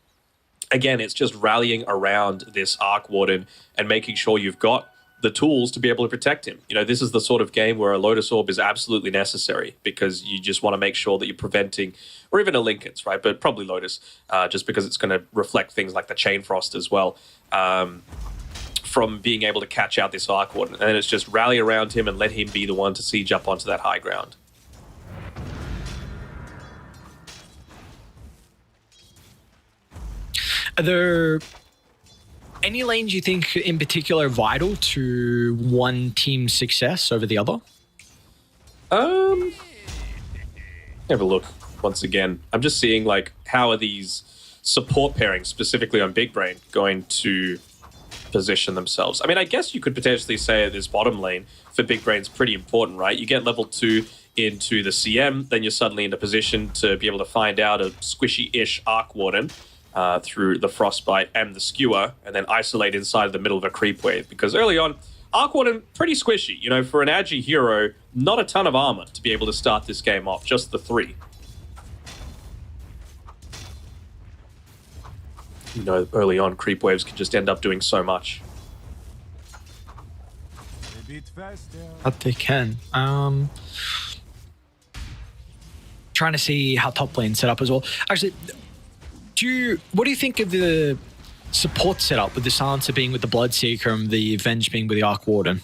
again, it's just rallying around this Arc Warden and making sure you've got the tools to be able to protect him. You know, this is the sort of game where a Lotus Orb is absolutely necessary, because you just want to make sure that you're preventing, or even a Linken's, right? But probably Lotus, just because it's going to reflect things like the Chain Frost as well, from being able to catch out this Arc Warden. And then it's just rally around him and let him be the one to siege up onto that high ground. Are there any lanes you think in particular vital to one team's success over the other? Have a look once again. I'm just seeing like, how are these support pairings, specifically on Big Brain, going to position themselves? I mean, I guess you could potentially say this bottom lane for Big Brain's pretty important, right? You get level 2 into the CM, then you're suddenly in a position to be able to find out a squishy-ish Arc Warden through the Frostbite and the Skewer, and then isolate inside of the middle of a creep wave. Because early on, Arc Warden, pretty squishy. You know, for an Agi hero, not a ton of armor to be able to start this game off, just the 3. You know, early on, creep waves can just end up doing so much. But they can. Trying to see how top lane set up as well. Actually, what do you think of the support setup with the Silencer being with the Bloodseeker and the Avenge being with the Arc Warden?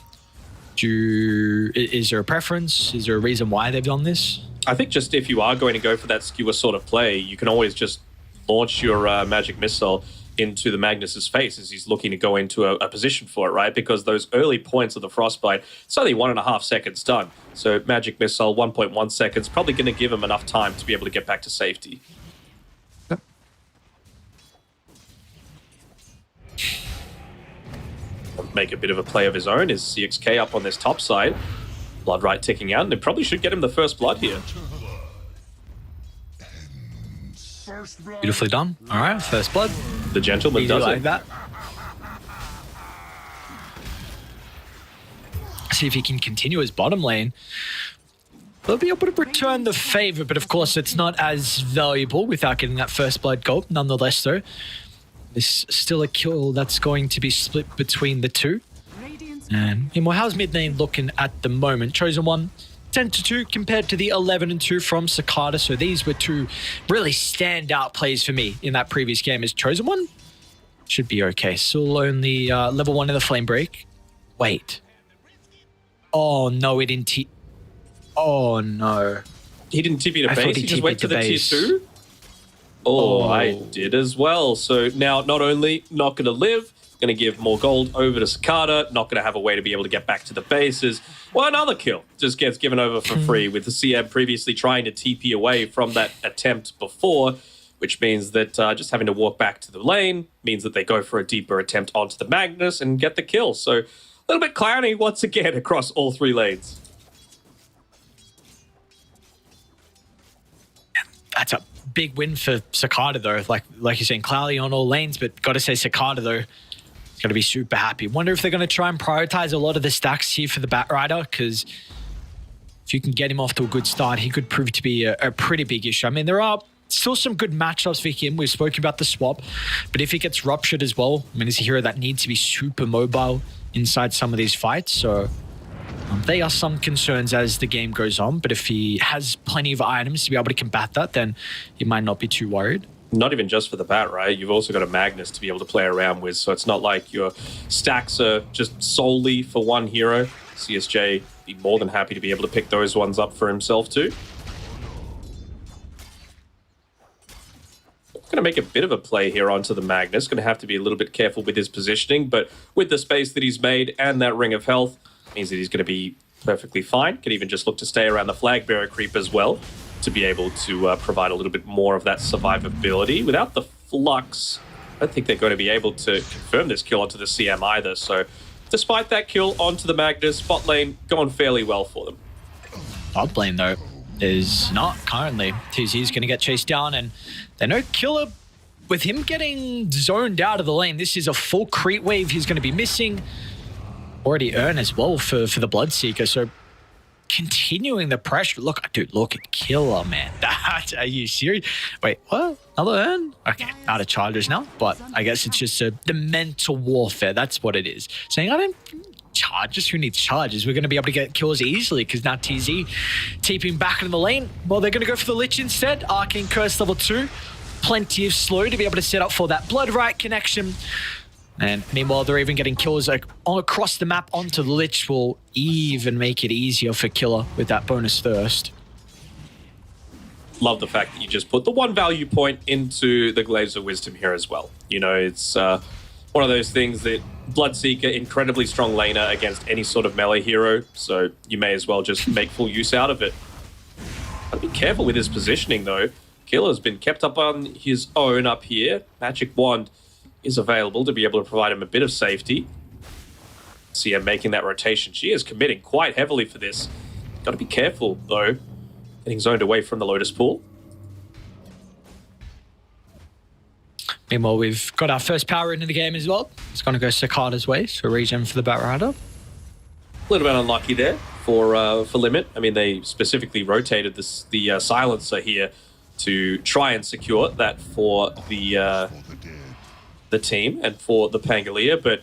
Is there a preference? Is there a reason why they've done this? I think just if you are going to go for that skewer sort of play, you can always just launch your magic missile into the Magnus's face as he's looking to go into a position for it, right? Because those early points of the Frostbite, it's only 1.5 seconds done. So magic missile, 1.1 seconds, probably going to give him enough time to be able to get back to safety. Make a bit of a play of his own. Is CXK up on this top side? Blood right ticking out, and it probably should get him the first blood here. Beautifully done. All right, first blood. The gentleman does like it. That. See if he can continue his bottom lane. they'll be able to return the favor, but of course it's not as valuable without getting that first blood goal. Nonetheless, though, this is still a kill that's going to be split between the two. And meanwhile, how's mid lane looking at the moment? Chosen One, 10-2 compared to the 11-2 from Cicada. So these were two really standout plays for me in that previous game. As Chosen One should be okay. Still only level 1 in the flame break. Wait. Oh no, it didn't. Oh no. He didn't TP to I base, thought he just went to the tier base. 2? Oh, I did as well. So now not only not going to live, going to give more gold over to Cicada, not going to have a way to be able to get back to the bases. Well, another kill just gets given over for free with the CM previously trying to TP away from that attempt before, which means that just having to walk back to the lane means that they go for a deeper attempt onto the Magnus and get the kill. So a little bit clowny once again across all 3 lanes. That's a big win for Cicada, though. Like you're saying, cloudy on all lanes, but got to say Cicada, though, is going to be super happy. Wonder if they're going to try and prioritize a lot of the stacks here for the Batrider, because if you can get him off to a good start, he could prove to be a pretty big issue. I mean, there are still some good matchups for him. We've spoken about the swap, but if he gets ruptured as well, I mean, he's a hero that needs to be super mobile inside some of these fights, so they are some concerns as the game goes on, but if he has plenty of items to be able to combat that, then he might not be too worried. Not even just for the bat, right? You've also got a Magnus to be able to play around with, so it's not like your stacks are just solely for one hero. CSJ be more than happy to be able to pick those ones up for himself too. Going to make a bit of a play here onto the Magnus. Going to have to be a little bit careful with his positioning, but with the space that he's made and that Ring of Health, means that he's going to be perfectly fine. Can even just look to stay around the flag bearer creep as well to be able to provide a little bit more of that survivability. Without the flux, I don't think they're going to be able to confirm this kill onto the CM either. So despite that kill onto the Magnus, bot lane going fairly well for them. Top lane, though, is not currently. TZ's going to get chased down, and they know Killer, with him getting zoned out of the lane, this is a full creep wave he's going to be missing. Already earn as well for the Bloodseeker, so continuing the pressure. Look, dude, look at Killer, man. Are you serious? Wait, what? Another earn? Okay, out of charges now, but I guess it's just the mental warfare. That's what it is. Saying, I don't charges. Who needs charges? We're going to be able to get kills easily because now TZ TPing back in the lane. Well, they're going to go for the Lich instead. Arcane Curse level 2. Plenty of slow to be able to set up for that Blood Right connection. And meanwhile, they're even getting kills like across the map onto the Lich, will even make it easier for Killer with that bonus thirst. Love the fact that you just put the one value point into the Glaives of Wisdom here as well. You know, it's one of those things that Bloodseeker, incredibly strong laner against any sort of melee hero, so you may as well just make full use out of it. Gotta be careful with his positioning though. Killer's been kept up on his own up here. Magic Wand is available to be able to provide him a bit of safety. CM making that rotation. She is committing quite heavily for this. Got to be careful, though. Getting zoned away from the Lotus Pool. Meanwhile, we've got our first power into the game as well. It's going to go Cicada's way, so regen for the Batrider. A little bit unlucky there for Limit. I mean, they specifically rotated the Silencer here to try and secure that for the team and for the Pangolier, but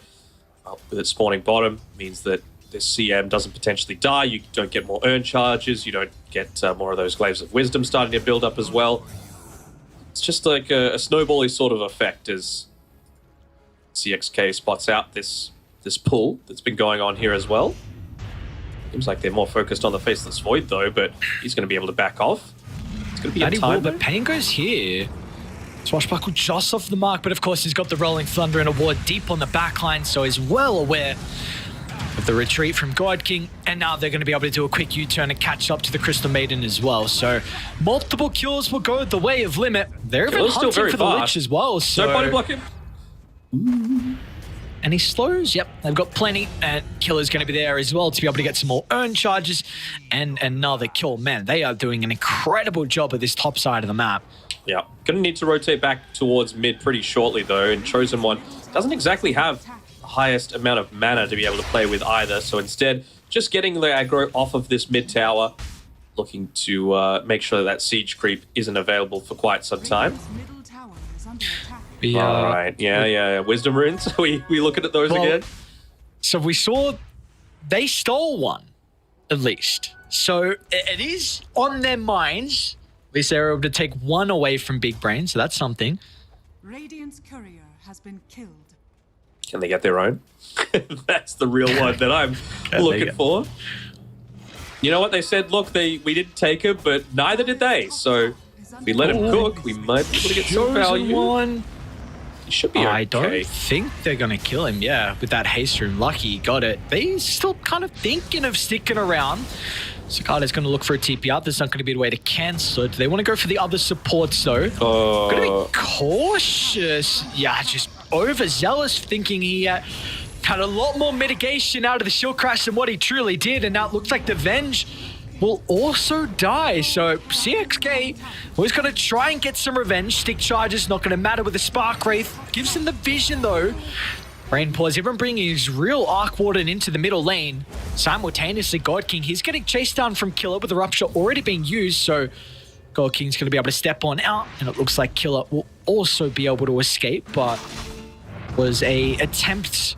with it spawning bottom means that this CM doesn't potentially die. You don't get more earn charges. You don't get more of those Glaives of Wisdom starting to build up as well. It's just like a snowbally sort of effect as CXK spots out this pull that's been going on here as well. Seems like they're more focused on the Faceless Void though, but he's going to be able to back off. It's going to be a time. But Pain goes here. Swashbuckle just off the mark, but of course he's got the Rolling Thunder and a ward deep on the backline, so he's well aware of the retreat from God King, and now they're going to be able to do a quick U-turn and catch up to the Crystal Maiden as well. So multiple kills will go the way of Limit. They're even hunting for the Lich as well. So no body blocking. And he slows. Yep, they've got plenty. And Killer's going to be there as well to be able to get some more earn charges and another kill. Man, they are doing an incredible job at this top side of the map. Yeah, going to need to rotate back towards mid pretty shortly though, and Chosen One doesn't exactly have the highest amount of mana to be able to play with either, so instead just getting the aggro off of this mid tower looking to make sure that siege creep isn't available for quite some time. Radiant's middle tower is under attack. All right, yeah. Wisdom runes. we looking at those again. So we saw they stole one, at least. So it is on their minds. At least they're able to take one away from Big Brain, so that's something. Radiant's courier has been killed. Can they get their own? That's the real one that I'm looking for. You know what they said? Look, we didn't take him, but neither did they. So if we let him cook, we might be able to get some value. One. He should be okay. I don't think they're going to kill him, yeah, with that haste room. Lucky he got it. They're still kind of thinking of sticking around. Cicada's going to look for a TP out. There's not going to be a way to cancel it. They want to go for the other supports, though. Going to be cautious. Yeah, just overzealous, thinking he had a lot more mitigation out of the shield crash than what he truly did. And now it looks like the Venge will also die. So CXK was going to try and get some revenge. Stick charges, not going to matter with the Spark Wraith. Gives him the vision, though. Rain Pause, even bringing his real Arc Warden into the middle lane. Simultaneously, God King, he's getting chased down from Killer with the Rupture already being used, so God King's going to be able to step on out, and it looks like Killer will also be able to escape, but was a attempt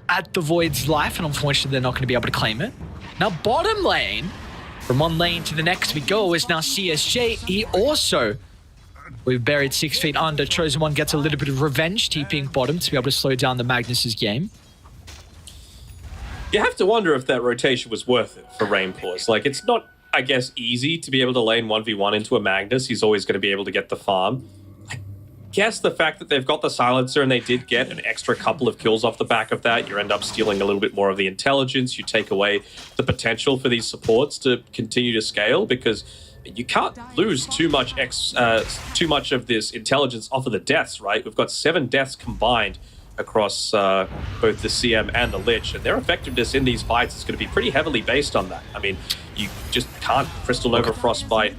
at the Void's life, and unfortunately they're not going to be able to claim it. Now bottom lane, from one lane to the next we go, is now CSJ. He also... We've buried 6 feet under. Chosen One gets a little bit of revenge, TPing bottom to be able to slow down the Magnus's game. You have to wonder if that rotation was worth it for Rainpause. Like, it's not, I guess, easy to be able to lane 1v1 into a Magnus. He's always going to be able to get the farm. I guess the fact that they've got the silencer and they did get an extra couple of kills off the back of that, you end up stealing a little bit more of the intelligence. You take away the potential for these supports to continue to scale, because you can't lose too much of this intelligence off of the deaths, right? We've got 7 deaths combined across both the CM and the Lich, and their effectiveness in these fights is going to be pretty heavily based on that. I mean, you just can't Crystal Nova Frostbite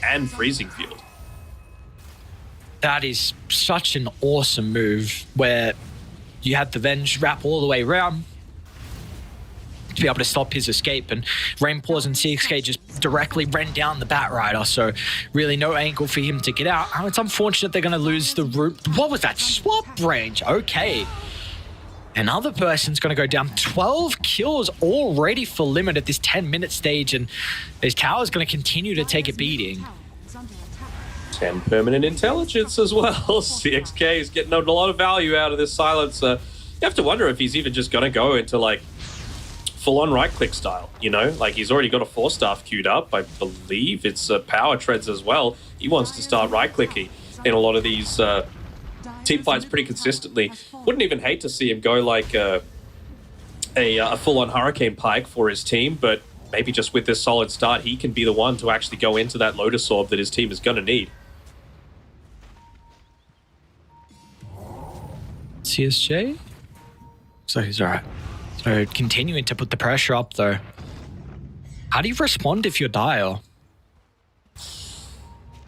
and Freezing Field. That is such an awesome move, where you had the Venge wrap all the way around to be able to stop his escape, and Rainpaws and CXK just directly ran down the Batrider, so really no angle for him to get out. Oh, it's unfortunate they're going to lose the root. What was that? Swap range. Okay. Another person's going to go down. 12 kills already for Limit at this 10-minute stage, and this tower's going to continue to take a beating. 10 permanent intelligence as well. CXK is getting a lot of value out of this silencer. You have to wonder if he's even just going to go into, like, full-on right-click style, you know? Like, he's already got a 4-staff queued up. I believe it's power treads as well. He wants to start right-clicking in a lot of these team fights pretty consistently. Wouldn't even hate to see him go like a full-on Hurricane Pike for his team, but maybe just with this solid start, he can be the one to actually go into that Lotus Orb that his team is going to need. CSJ? So he's all right. So continuing to put the pressure up, though. How do you respond if you're Dire?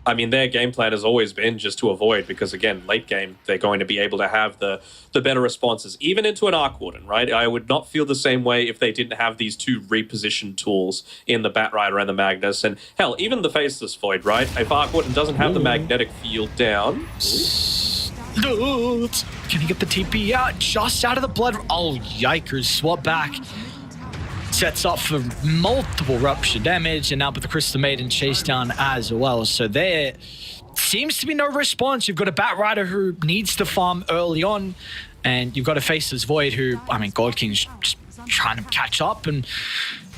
I mean, their game plan has always been just to avoid, because again, late game, they're going to be able to have the better responses, even into an Arc Warden, right? I would not feel the same way if they didn't have these 2 reposition tools in the Batrider and the Magnus, and hell, even the Faceless Void, right? If Arc Warden doesn't have the magnetic field down... Can he get the TP out? Just out of the blood. Oh, yikers. Swap back. Sets up for multiple rupture damage, and now with the Crystal Maiden chase down as well. So there seems to be no response. You've got a Batrider who needs to farm early on, and you've got a Faceless Void who, I mean, God King's just trying to catch up and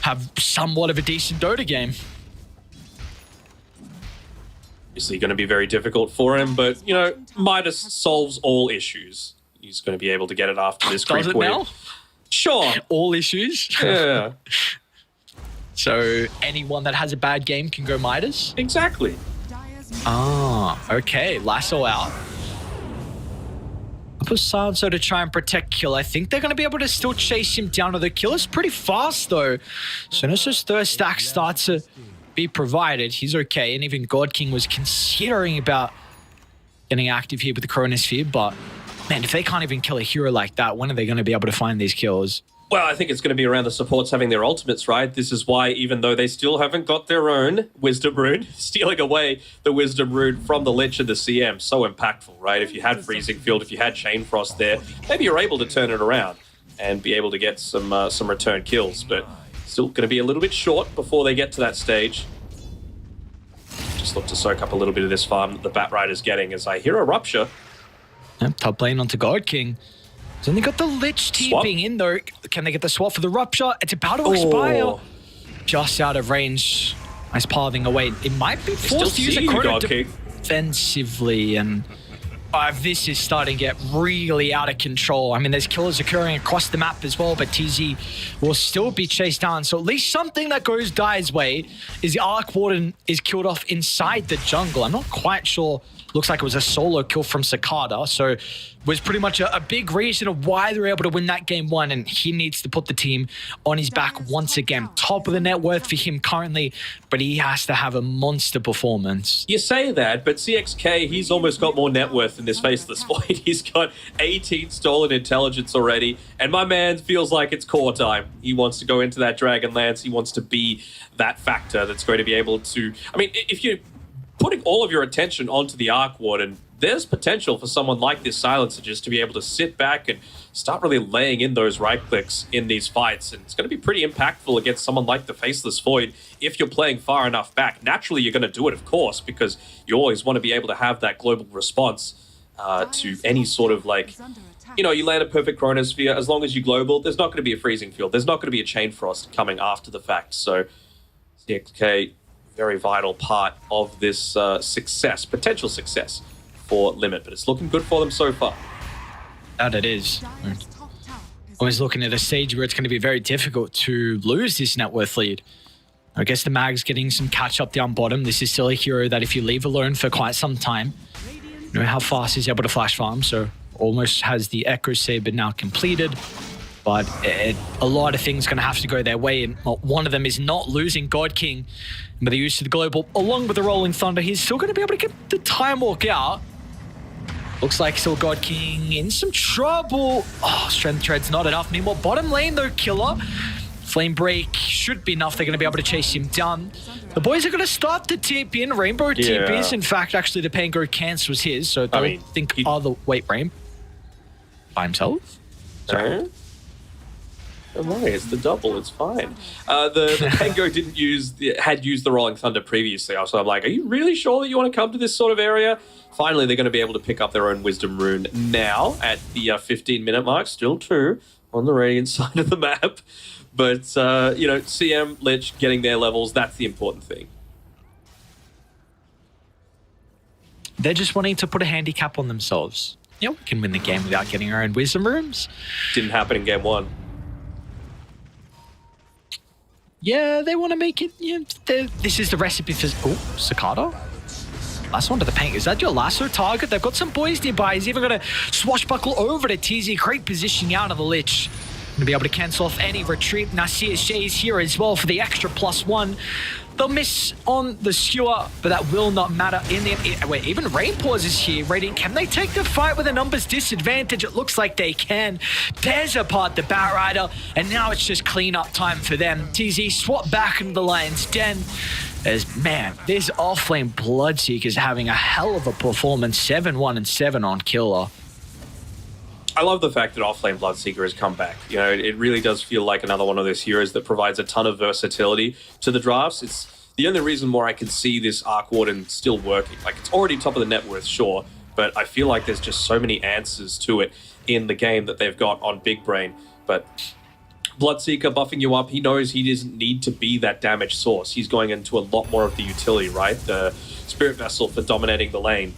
have somewhat of a decent Dota game. Obviously going to be very difficult for him, but, you know, Midas solves all issues. He's going to be able to get it after this creep wave. Now? Sure. All issues? Yeah. So anyone that has a bad game can go Midas? Exactly. Ah, okay. Lasso out. I put Silencer to try and protect Kill. I think they're going to be able to still chase him down to the Killer's pretty fast, though. As soon as his third stack starts to be provided, he's okay. And even God King was considering about getting active here with the Chronosphere, but man, if they can't even kill a hero like that, when are they going to be able to find these kills? Well, I think it's going to be around the supports having their ultimates, right? This is why, even though they still haven't got their own Wisdom Rune, stealing away the Wisdom Rune from the Lich and the CM, so impactful, right? If you had Freezing Field, if you had Chain Frost there, maybe you're able to turn it around and be able to get some return kills, but still going to be a little bit short before they get to that stage. Just look to soak up a little bit of this farm that the Bat Rider's getting as I hear a Rupture. Yep, top lane onto God King. He's only got the Lich TPing in though. Can they get the swap for the Rupture? It's about to expire. Just out of range. Nice pathing away. It might be forced to use a Chrono defensively, and this is starting to get really out of control. I mean, there's killers occurring across the map as well, but TZ will still be chased down. So at least something that goes Dire's way is the Arc Warden is killed off inside the jungle. I'm not quite sure. Looks like it was a solo kill from Cicada, so was pretty much a big reason of why they were able to win that game one, and he needs to put the team on his back once again. Top of the net worth for him currently, but he has to have a monster performance. You say that, but CXK, he's almost got more net worth than this Faceless Void. He's got 18 stolen intelligence already, and my man feels like it's core time. He wants to go into that Dragonlance. He wants to be that factor that's going to be able to... I mean, if you're putting all of your attention onto the Arc Warden, there's potential for someone like this Silencer just to be able to sit back and start really laying in those right clicks in these fights. And it's going to be pretty impactful against someone like the Faceless Void if you're playing far enough back. Naturally, you're going to do it, of course, because you always want to be able to have that global response to any sort of like... You know, you land a perfect Chronosphere, as long as you global, there's not going to be a Freezing Field. There's not going to be a Chain Frost coming after the fact. So, CXK, very vital part of this potential success for Limit, but it's looking good for them so far. That it is. Always looking at a stage where it's going to be very difficult to lose this net worth lead. I guess the Mag's getting some catch up down bottom. This is still a hero that if you leave alone for quite some time, you know how fast he's able to flash farm, so almost has the Echo Saber now completed. But a lot of things going to have to go their way, and one of them is not losing God King. But the use of the global, along with the Rolling Thunder, he's still going to be able to get the Time Walk out. Looks like still God King in some trouble. Oh, Strength Tread's not enough. Meanwhile, bottom lane though, Killer. Flame Break should be enough. They're going to be able to chase him down. The boys are going to start to tip in. Rainbow TPs. In fact, actually, the Pango cancels his, so don't think other... Wait, Rain? By himself? Sorry. Don't worry, it's the double, it's fine. The Pango had used the Rolling Thunder previously, so I'm like, are you really sure that you want to come to this sort of area? Finally, they're going to be able to pick up their own Wisdom Rune now at the 15-minute mark. Still 2 on the Radiant side of the map. But, you know, CM, Lich getting their levels, that's the important thing. They're just wanting to put a handicap on themselves. Yeah, we can win the game without getting our own Wisdom Runes. Didn't happen in game 1. Yeah, they want to make it... Yeah, this is the recipe for... Oh, Cicada? Last one to the paint. Is that your lasso target? They've got some boys nearby. He's even going to swashbuckle over to TZ. Great positioning out of the Lich. Going to be able to cancel off any retreat. Now CSJ is here as well for the extra +1. They'll miss on the skewer, but that will not matter in the end. Wait, even Rainpaws is here. Radiant, can they take the fight with a numbers disadvantage? It looks like they can. Tears apart the Bat Rider, and now it's just cleanup time for them. TZ swap back into the Lion's Den. As, man, this offlane Bloodseeker is having a hell of a performance. 7-1 and 7 on Killer. I love the fact that offlane Bloodseeker has come back. You know, it really does feel like another one of those heroes that provides a ton of versatility to the drafts. It's the only reason why I can see this Arc Warden still working. Like, it's already top of the net worth, sure, but I feel like there's just so many answers to it in the game that they've got on Big Brain. But Bloodseeker buffing you up, he knows he doesn't need to be that damage source. He's going into a lot more of the utility, right? The Spirit Vessel for dominating the lane.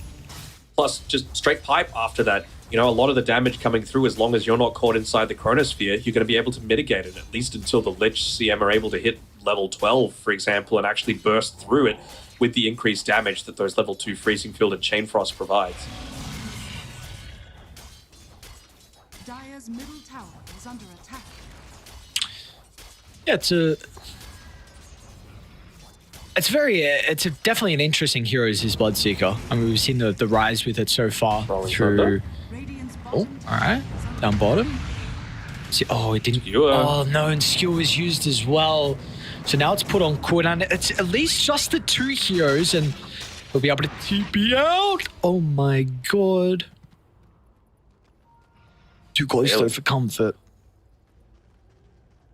Plus, just straight pipe after that. You know, a lot of the damage coming through, as long as you're not caught inside the Chronosphere, you're going to be able to mitigate it, at least until the Lich CM are able to hit level 12, for example, and actually burst through it with the increased damage that those level 2 Freezing Field and Chain Frost provides. Dire's middle tower is under attack. Yeah, it's definitely an interesting hero is his Bloodseeker. I mean, we've seen the rise with it so far through... Oh, all right. Down bottom. See, oh, it didn't. Skewer. Oh no, and skewer was used as well. So now it's put on cooldown. It's at least just the 2 heroes, and we'll be able to TP out. Oh my god. Too close though for comfort.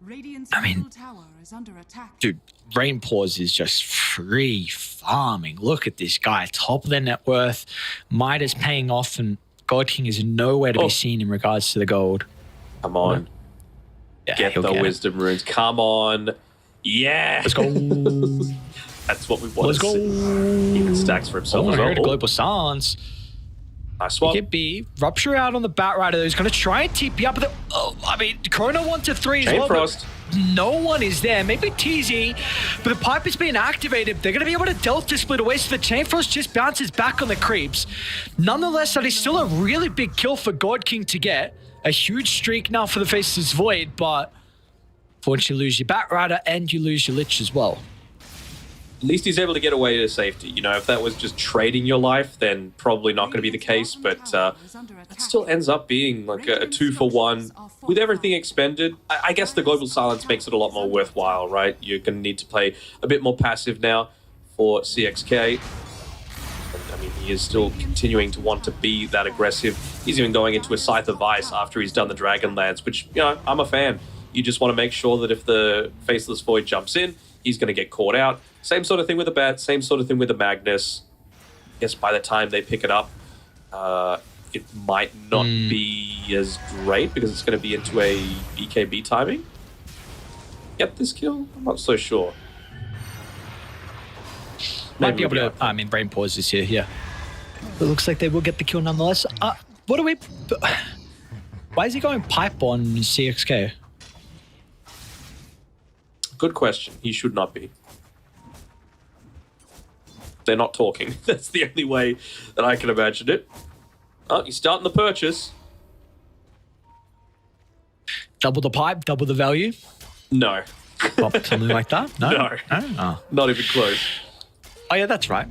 Radiant's I mean- middle tower is under attack. Dude, Rain Paws is just free farming. Look at this guy, top of their net worth. Midas paying off, and God King is nowhere to be seen in regards to the gold. Come on. Yeah, Get he'll the it. wisdom runes. Come on. Yeah. Let's go. That's what we want Let's to go. see. Even stacks for himself Oh, as I well. heard a global silence. Nice swap. It be Rupture out on the Batrider. He's going to try and TP up. I mean, Corona 1 to 3 as Chain well. Frost. No one is there. Maybe TZ, but the pipe is being activated. They're going to be able to Delta split away, so the Chain Frost just bounces back on the creeps. Nonetheless, that is still a really big kill for God King to get. A huge streak now for the Faceless Void, but unfortunately you lose your Batrider and you lose your Lich as well. At least he's able to get away to safety. You know, if that was just trading your life, then probably not going to be the case. But it still ends up being like a 2-for-1 with everything expended. I guess the global silence makes it a lot more worthwhile, right? You're going to need to play a bit more passive now for CXK. I mean, he is still continuing to want to be that aggressive. He's even going into a Scythe of Ice after he's done the Dragonlance, which, you know, I'm a fan. You just want to make sure that if the Faceless Void jumps in, he's going to get caught out. Same sort of thing with the Bat, same sort of thing with the Magnus. I guess by the time they pick it up, it might not be as great because it's going to be into a BKB timing. Get this kill? I'm not so sure. Might be able to, I mean, Brain Pause is here, yeah. It looks like they will get the kill nonetheless. What do we... Why is he going pipe on CXK? Good question. He should not be. They're not talking. That's the only way that I can imagine it. Oh, he's starting the purchase. Double the pipe, double the value? No. Pop something like that? No? No. Oh. Not even close. Oh, yeah, that's right.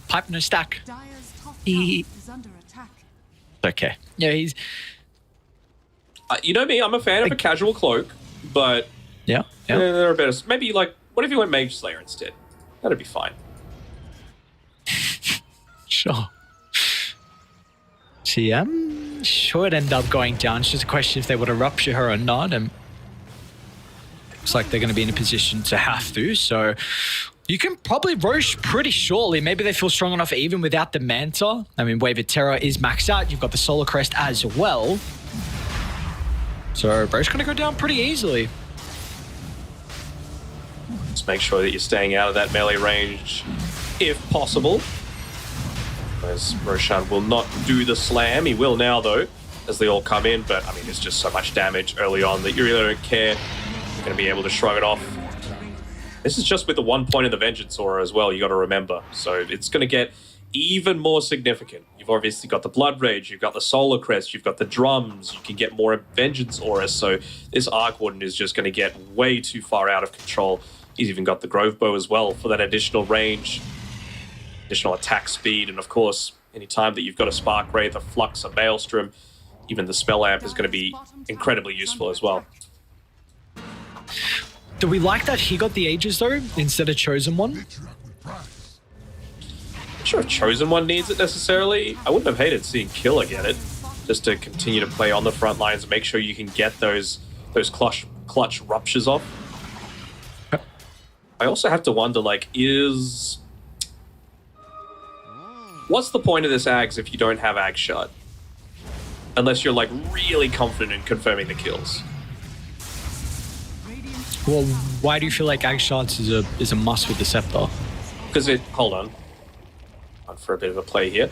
Pipe, no stack. Dire's top tower He- is under attack. Okay. Yeah, he's... You know me, I'm a fan of a casual cloak, but Yeah, yeah. there are better... Maybe, like, what if you went Mage Slayer instead? That'd be fine. Sure. See, sure it ended up going down. It's just a question if they would have rupture her or not. And looks like they're going to be in a position to have to. So you can probably Roche pretty shortly. Maybe they feel strong enough even without the Manta. I mean, Wave of Terror is maxed out. You've got the Solar Crest as well. So Roche going to go down pretty easily. Just make sure that you're staying out of that melee range if possible. As Roshan will not do the slam. He will now, though, as they all come in. But, I mean, it's just so much damage early on that you really don't care. You're going to be able to shrug it off. This is just with the 1 point of the Vengeance Aura as well, you got to remember. So it's going to get even more significant. You've obviously got the Blood Rage, you've got the Solar Crest, you've got the drums, you can get more Vengeance Auras. So this Arc Warden is just going to get way too far out of control. He's even got the Grove Bow as well for that additional range. Additional attack speed, and of course, any time that you've got a Spark Wraith, a Flux, a Maelstrom, even the Spell Amp is going to be incredibly useful as well. Do we like that he got the Aegis, though, instead of Chosen One? Not sure if Chosen One needs it necessarily. I wouldn't have hated seeing Killer get it, just to continue to play on the front lines and make sure you can get those clutch ruptures off. I also have to wonder, like, what's the point of this Ags if you don't have Ag Shot? Unless you're, like, really confident in confirming the kills. Well, why do you feel like Ag Shots is a must with the Scepter? Because hold on for a bit of a play here.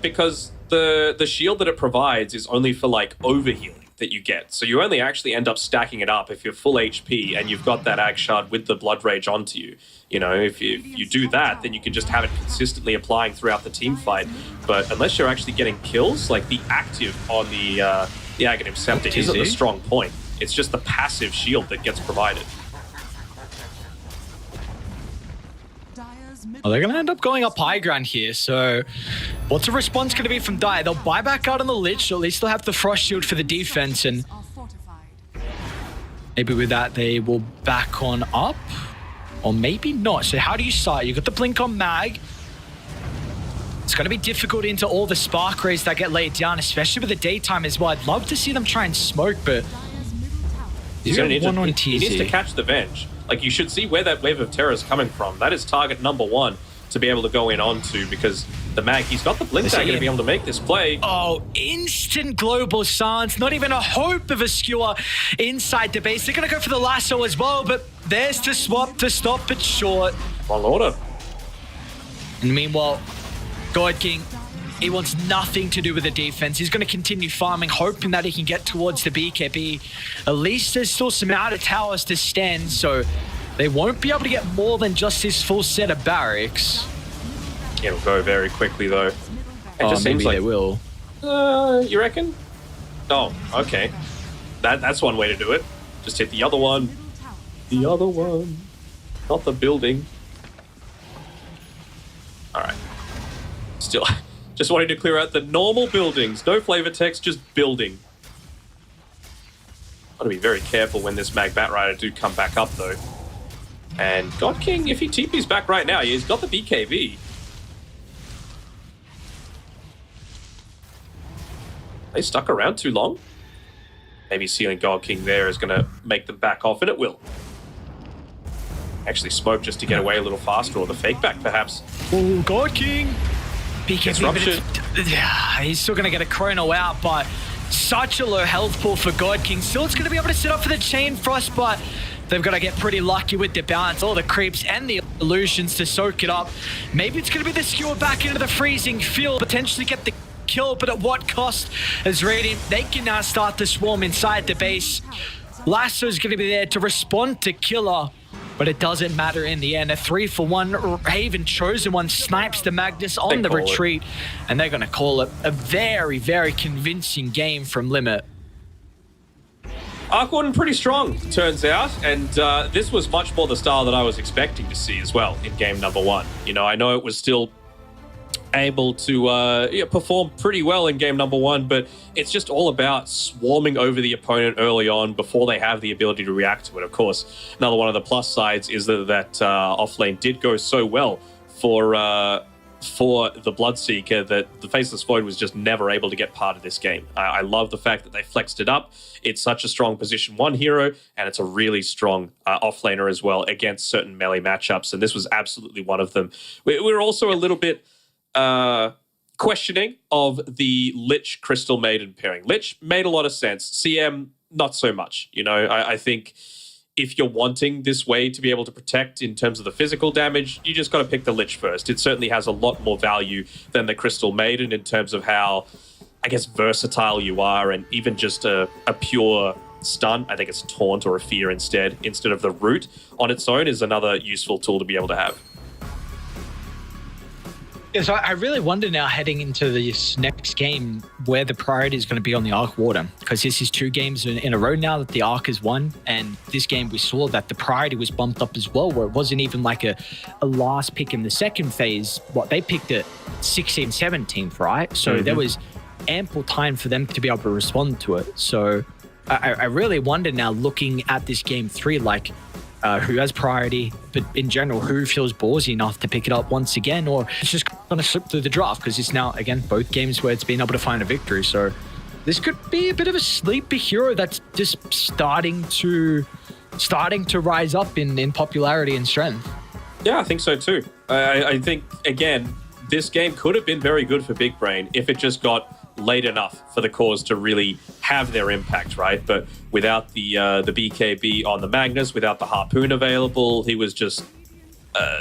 Because the shield that it provides is only for, like, overhealing that you get. So you only actually end up stacking it up if you're full HP and you've got that Ag Shard with the Blood Rage onto you. You know, if you do that, then you can just have it consistently applying throughout the team fight. But unless you're actually getting kills, like the active on the Aghanim Scepter isn't the strong point. It's just the passive shield that gets provided. Well, they're going to end up going up high ground here, so what's the response going to be from Dire? They'll buy back out on the Lich, so at least they'll have the Frost Shield for the defense, and Maybe with that, they will back on up. Or maybe not. So how do you start? You got the blink on Mag. It's going to be difficult into all the spark rays that get laid down, especially with the daytime as well. I'd love to see them try and smoke, but He's gonna need he needs to catch the Venge. Like, you should see where that wave of terror is coming from. That is target number 1 to be able to go in onto, because the Mag, he's got the blink dagger to be able to make this play. Oh, instant global silence. Not even a hope of a skewer inside the base. They're going to go for the lasso as well, but there's the swap to stop it short. One order. And meanwhile, God King, he wants nothing to do with the defense. He's going to continue farming, hoping that he can get towards the BKB. At least there's still some outer towers to stand, so they won't be able to get more than just this full set of barracks. It'll go very quickly, though. It just seems maybe like they will. You reckon? Oh, okay. That's one way to do it. Just hit the other one. The other one. Not the building. All right. Still, just wanting to clear out the normal buildings. No flavor text, just building. Got to be very careful when this Mag Bat Rider do come back up, though. And God King, if he TP's back right now, he's got the BKB. They stuck around too long. Maybe sealing God King there is going to make them back off, and it will. Actually smoke just to get away a little faster, or the fake back, perhaps. Oh, God King. Disruption. Yeah, he's still going to get a chrono out, but such a low health pool for God King. Still, it's going to be able to sit up for the Chain Frost, but they've got to get pretty lucky with the balance, all the creeps and the illusions to soak it up. Maybe it's going to be the skewer back into the freezing field, potentially get the kill, but at what cost? As Radiant, they can now start the swarm inside the base. Lasso's going to be there to respond to Killer, but it doesn't matter in the end. A 3-for-1 Raven Chosen One snipes the Magnus on the retreat, and they're going to call it a very, very convincing game from Limit. Arc Warden pretty strong, turns out, and this was much more the style that I was expecting to see as well in game number 1. You know, I know it was still able to perform pretty well in game number 1, but it's just all about swarming over the opponent early on before they have the ability to react to it. Of course, another one of the plus sides is that offlane did go so well for the Bloodseeker that the Faceless Void was just never able to get part of this game. I love the fact that they flexed it up. It's such a strong position 1 hero, and it's a really strong offlaner as well against certain melee matchups, and this was absolutely one of them. We're also a little bit questioning of the Lich Crystal Maiden pairing. Lich made a lot of sense. CM, not so much. You know, I think if you're wanting this way to be able to protect in terms of the physical damage, you just got to pick the Lich first. It certainly has a lot more value than the Crystal Maiden in terms of how, I guess, versatile you are, and even just a pure stun. I think it's taunt or a fear instead of the root on its own is another useful tool to be able to have. Yeah, so I really wonder now heading into this next game where the priority is going to be on the Arc Warden, because this is 2 games in a row now that the Arc has won, and this game we saw that the priority was bumped up as well, where it wasn't even like a last pick in the second phase. What they picked at 16th, 17th, right? So there was ample time for them to be able to respond to it. So I really wonder now, looking at this game 3, like, who has priority, but in general, who feels ballsy enough to pick it up once again, or it's just going to slip through the draft, because it's now, again, both games where it's been able to find a victory. So this could be a bit of a sleeper hero that's just starting to rise up in popularity and strength. Yeah, I think so too. I think, again, this game could have been very good for Big Brain if it just got late enough for the cause to really have their impact, right? But without the BKB on the Magnus, without the Harpoon available, he was just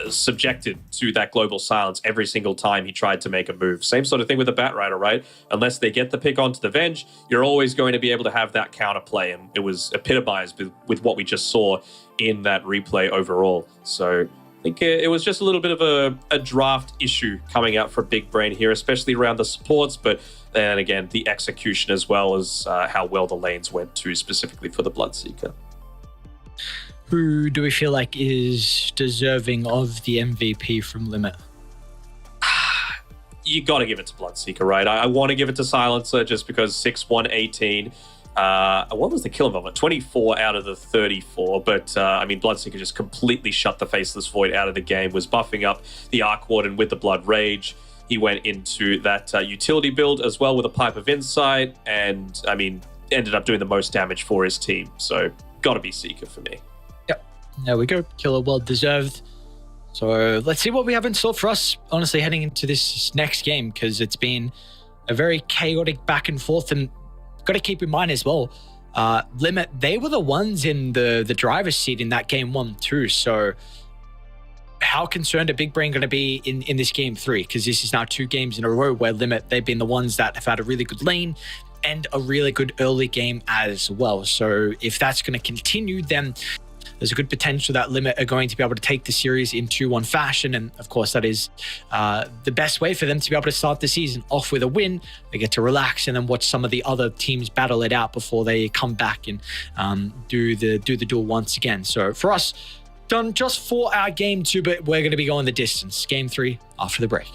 subjected to that global silence every single time he tried to make a move. Same sort of thing with the Bat Rider, right? Unless they get the pick onto the Venge, you're always going to be able to have that counterplay, and it was epitomized with what we just saw in that replay overall. So I think it was just a little bit of a draft issue coming out for Big Brain here, especially around the supports, but then again, the execution as well as how well the lanes went too, specifically for the Bloodseeker. Who do we feel like is deserving of the MVP from Limit? You got to give it to Bloodseeker, right? I want to give it to Silencer just because 6-1-18. What was the kill involvement? 24 out of the 34. But, I mean, Bloodseeker just completely shut the Faceless Void out of the game, was buffing up the Arc Warden with the Blood Rage. He went into that utility build as well with a Pipe of Insight, and, I mean, ended up doing the most damage for his team. So, gotta be Seeker for me. Yep, there we go. Killer well deserved. So let's see what we have in store for us, honestly, heading into this next game, because it's been a very chaotic back and forth. And got to keep in mind as well, Limit, they were the ones in the driver's seat in that game 1 too. So how concerned are Big Brain going to be in this game 3? Because this is now 2 games in a row where Limit, they've been the ones that have had a really good lane and a really good early game as well. So if that's going to continue, then there's a good potential that Limit are going to be able to take the series in 2-1 fashion. And of course, that is the best way for them to be able to start the season off with a win. They get to relax and then watch some of the other teams battle it out before they come back and do the duel once again. So for us, done just for our game 2, but we're going to be going the distance. Game 3 after the break.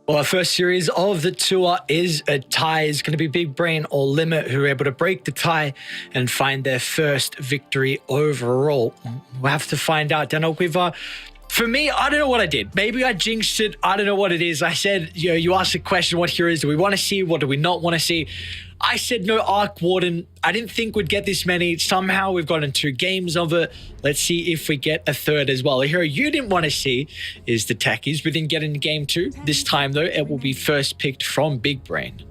Well, our first series of the tour is a tie. It's going to be Big Brain or Limit who are able to break the tie and find their first victory overall. We'll have to find out. Daniel, for me, I don't know what I did. Maybe I jinxed it. I don't know what it is. I said, you asked the question, what heroes do we want to see? What do we not want to see? I said no Arc Warden. I didn't think we'd get this many. Somehow we've gotten 2 games of it. Let's see if we get a third as well. A hero you didn't want to see is the Techies. We didn't get in game 2. This time, though, it will be first picked from Big Brain.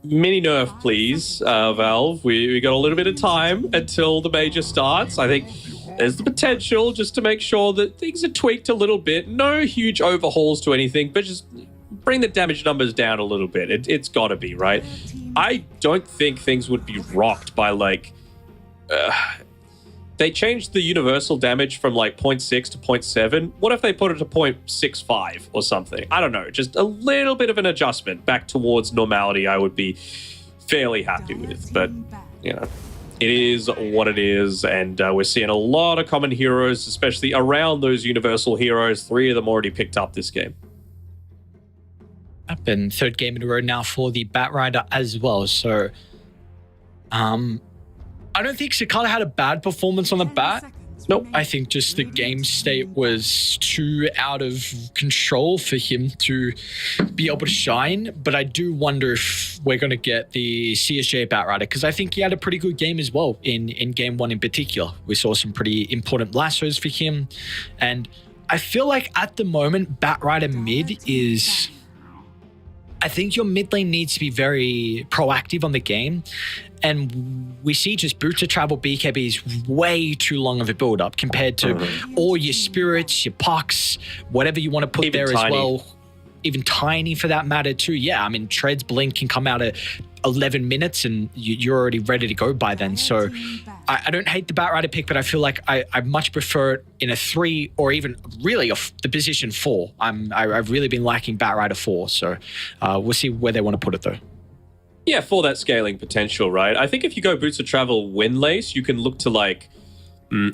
Mini nerf, please, Valve. We got a little bit of time until the major starts. I think there's the potential just to make sure that things are tweaked a little bit. No huge overhauls to anything, but just bring the damage numbers down a little bit. It's got to be, right? I don't think things would be rocked by, like... they changed the universal damage from, like, 0.6 to 0.7. What if they put it to 0.65 or something? I don't know. Just a little bit of an adjustment back towards normality I would be fairly happy with. But, it is what it is, and we're seeing a lot of common heroes, especially around those universal heroes. 3 of them already picked up this game. And third game in a row now for the Batrider as well. So, I don't think Cicada had a bad performance on the bat. Nope. I think just the game state was too out of control for him to be able to shine. But I do wonder if we're going to get the CSJ Batrider, because I think he had a pretty good game as well in game 1 in particular. We saw some pretty important lassos for him. And I feel like at the moment, Batrider mid is... I think your mid lane needs to be very proactive on the game. And we see just Boots of Travel BKB is way too long of a build-up compared to all your spirits, your pucks, whatever you want to put even there tiny as well. Even tiny for that matter too. Yeah, I mean, Tread's Blink can come out at 11 minutes and you're already ready to go by then. So I don't hate the Batrider pick, but I feel like I much prefer it in a 3 or even really the position 4. I've really been liking Batrider 4. So we'll see where they want to put it though. Yeah, for that scaling potential, right? I think if you go Boots of Travel Windlace, you can look to like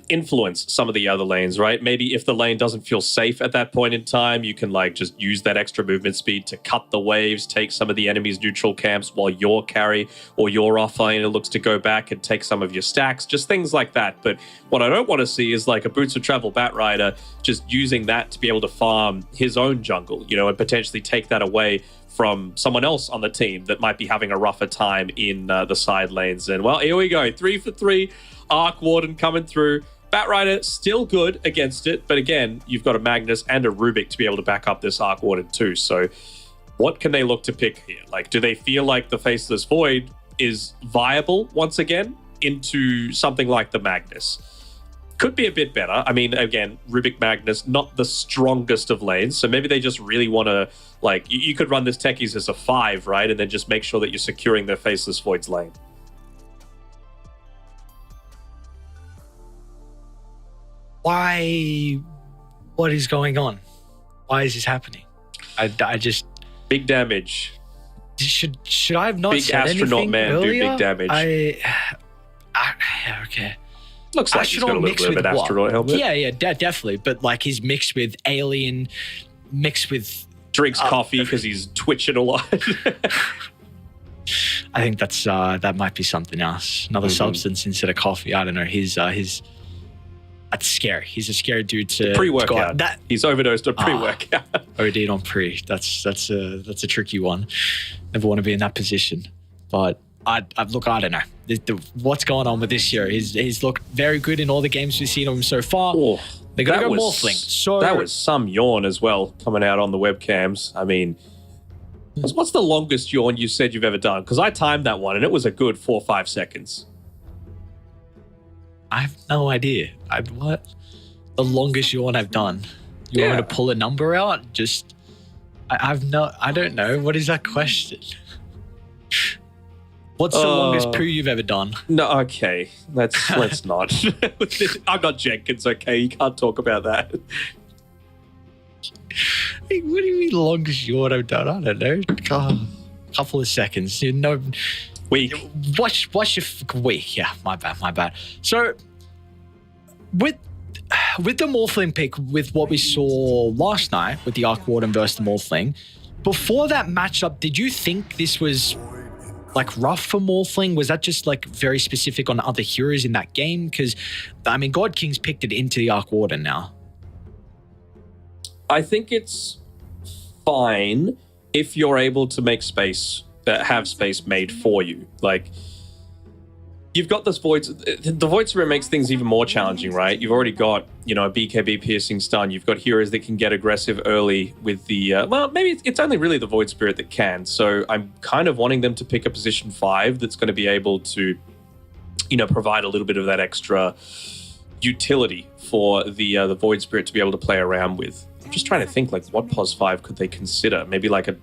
influence some of the other lanes, right? Maybe if the lane doesn't feel safe at that point in time, you can like just use that extra movement speed to cut the waves, take some of the enemy's neutral camps while your carry or your offlaner looks to go back and take some of your stacks, just things like that. But what I don't want to see is like a Boots of Travel Batrider just using that to be able to farm his own jungle, and potentially take that away from someone else on the team that might be having a rougher time in the side lanes. And well, here we go. 3 for 3. Arc Warden coming through. Batrider still good against it, but again, you've got a Magnus and a Rubik to be able to back up this Arc Warden too. So what can they look to pick here? Like, do they feel like the Faceless Void is viable once again into something like the Magnus? Could be a bit better. I mean, again, Rubik Magnus, not the strongest of lanes, so maybe they just really want to, like, you could run this Techies as a 5, right? And then just make sure that you're securing their Faceless Void's lane. Why? What is going on? Why is this happening? I just... Big damage. Should I have not big said anything astronaut man earlier? Do big damage. Okay. Looks like he's got a little bit of an astronaut helmet. Yeah, definitely. But like he's mixed with alien, mixed with... Drinks coffee because he's twitching a lot. I think that's that might be something else. Another substance instead of coffee. I don't know. That's scary. He's a scary dude to pre-workout. He's overdosed on pre-workout. OD'd on pre. That's a tricky one. Never want to be in that position. But I don't know. What's going on with this year? He's looked very good in all the games we've seen of him so far. Oh, they're going to go Morphling. So that was some yawn as well coming out on the webcams. I mean, what's the longest yawn you said you've ever done? Because I timed that one and it was a good 4 or 5 seconds. I have no idea. What? The longest yawn I've done. You want me to pull a number out? I don't know. What is that question? What's the longest poo you've ever done? No, okay. Let's not. I'm not Jenkins, okay? You can't talk about that. What do you mean longest yawn I've done? I don't know. Couple of seconds. Week. Watch your week. Yeah, my bad. So, with with the Morphling pick, with what we saw last night with the Arc Warden versus the Morphling, before that matchup, did you think this was like rough for Morphling? Was that just like very specific on other heroes in that game? Because I mean, God King's picked it into the Arc Warden now. I think it's fine if you're able to make space, have space made for you. Like, you've got this Void. The Void Spirit makes things even more challenging, right? You've already got, a BKB piercing stun. You've got heroes that can get aggressive early with the, well, maybe it's only really the Void Spirit that can. So I'm kind of wanting them to pick a position 5 that's going to be able to, provide a little bit of that extra utility for the Void Spirit to be able to play around with. I'm just trying to think, like, what pos 5 could they consider? Maybe like a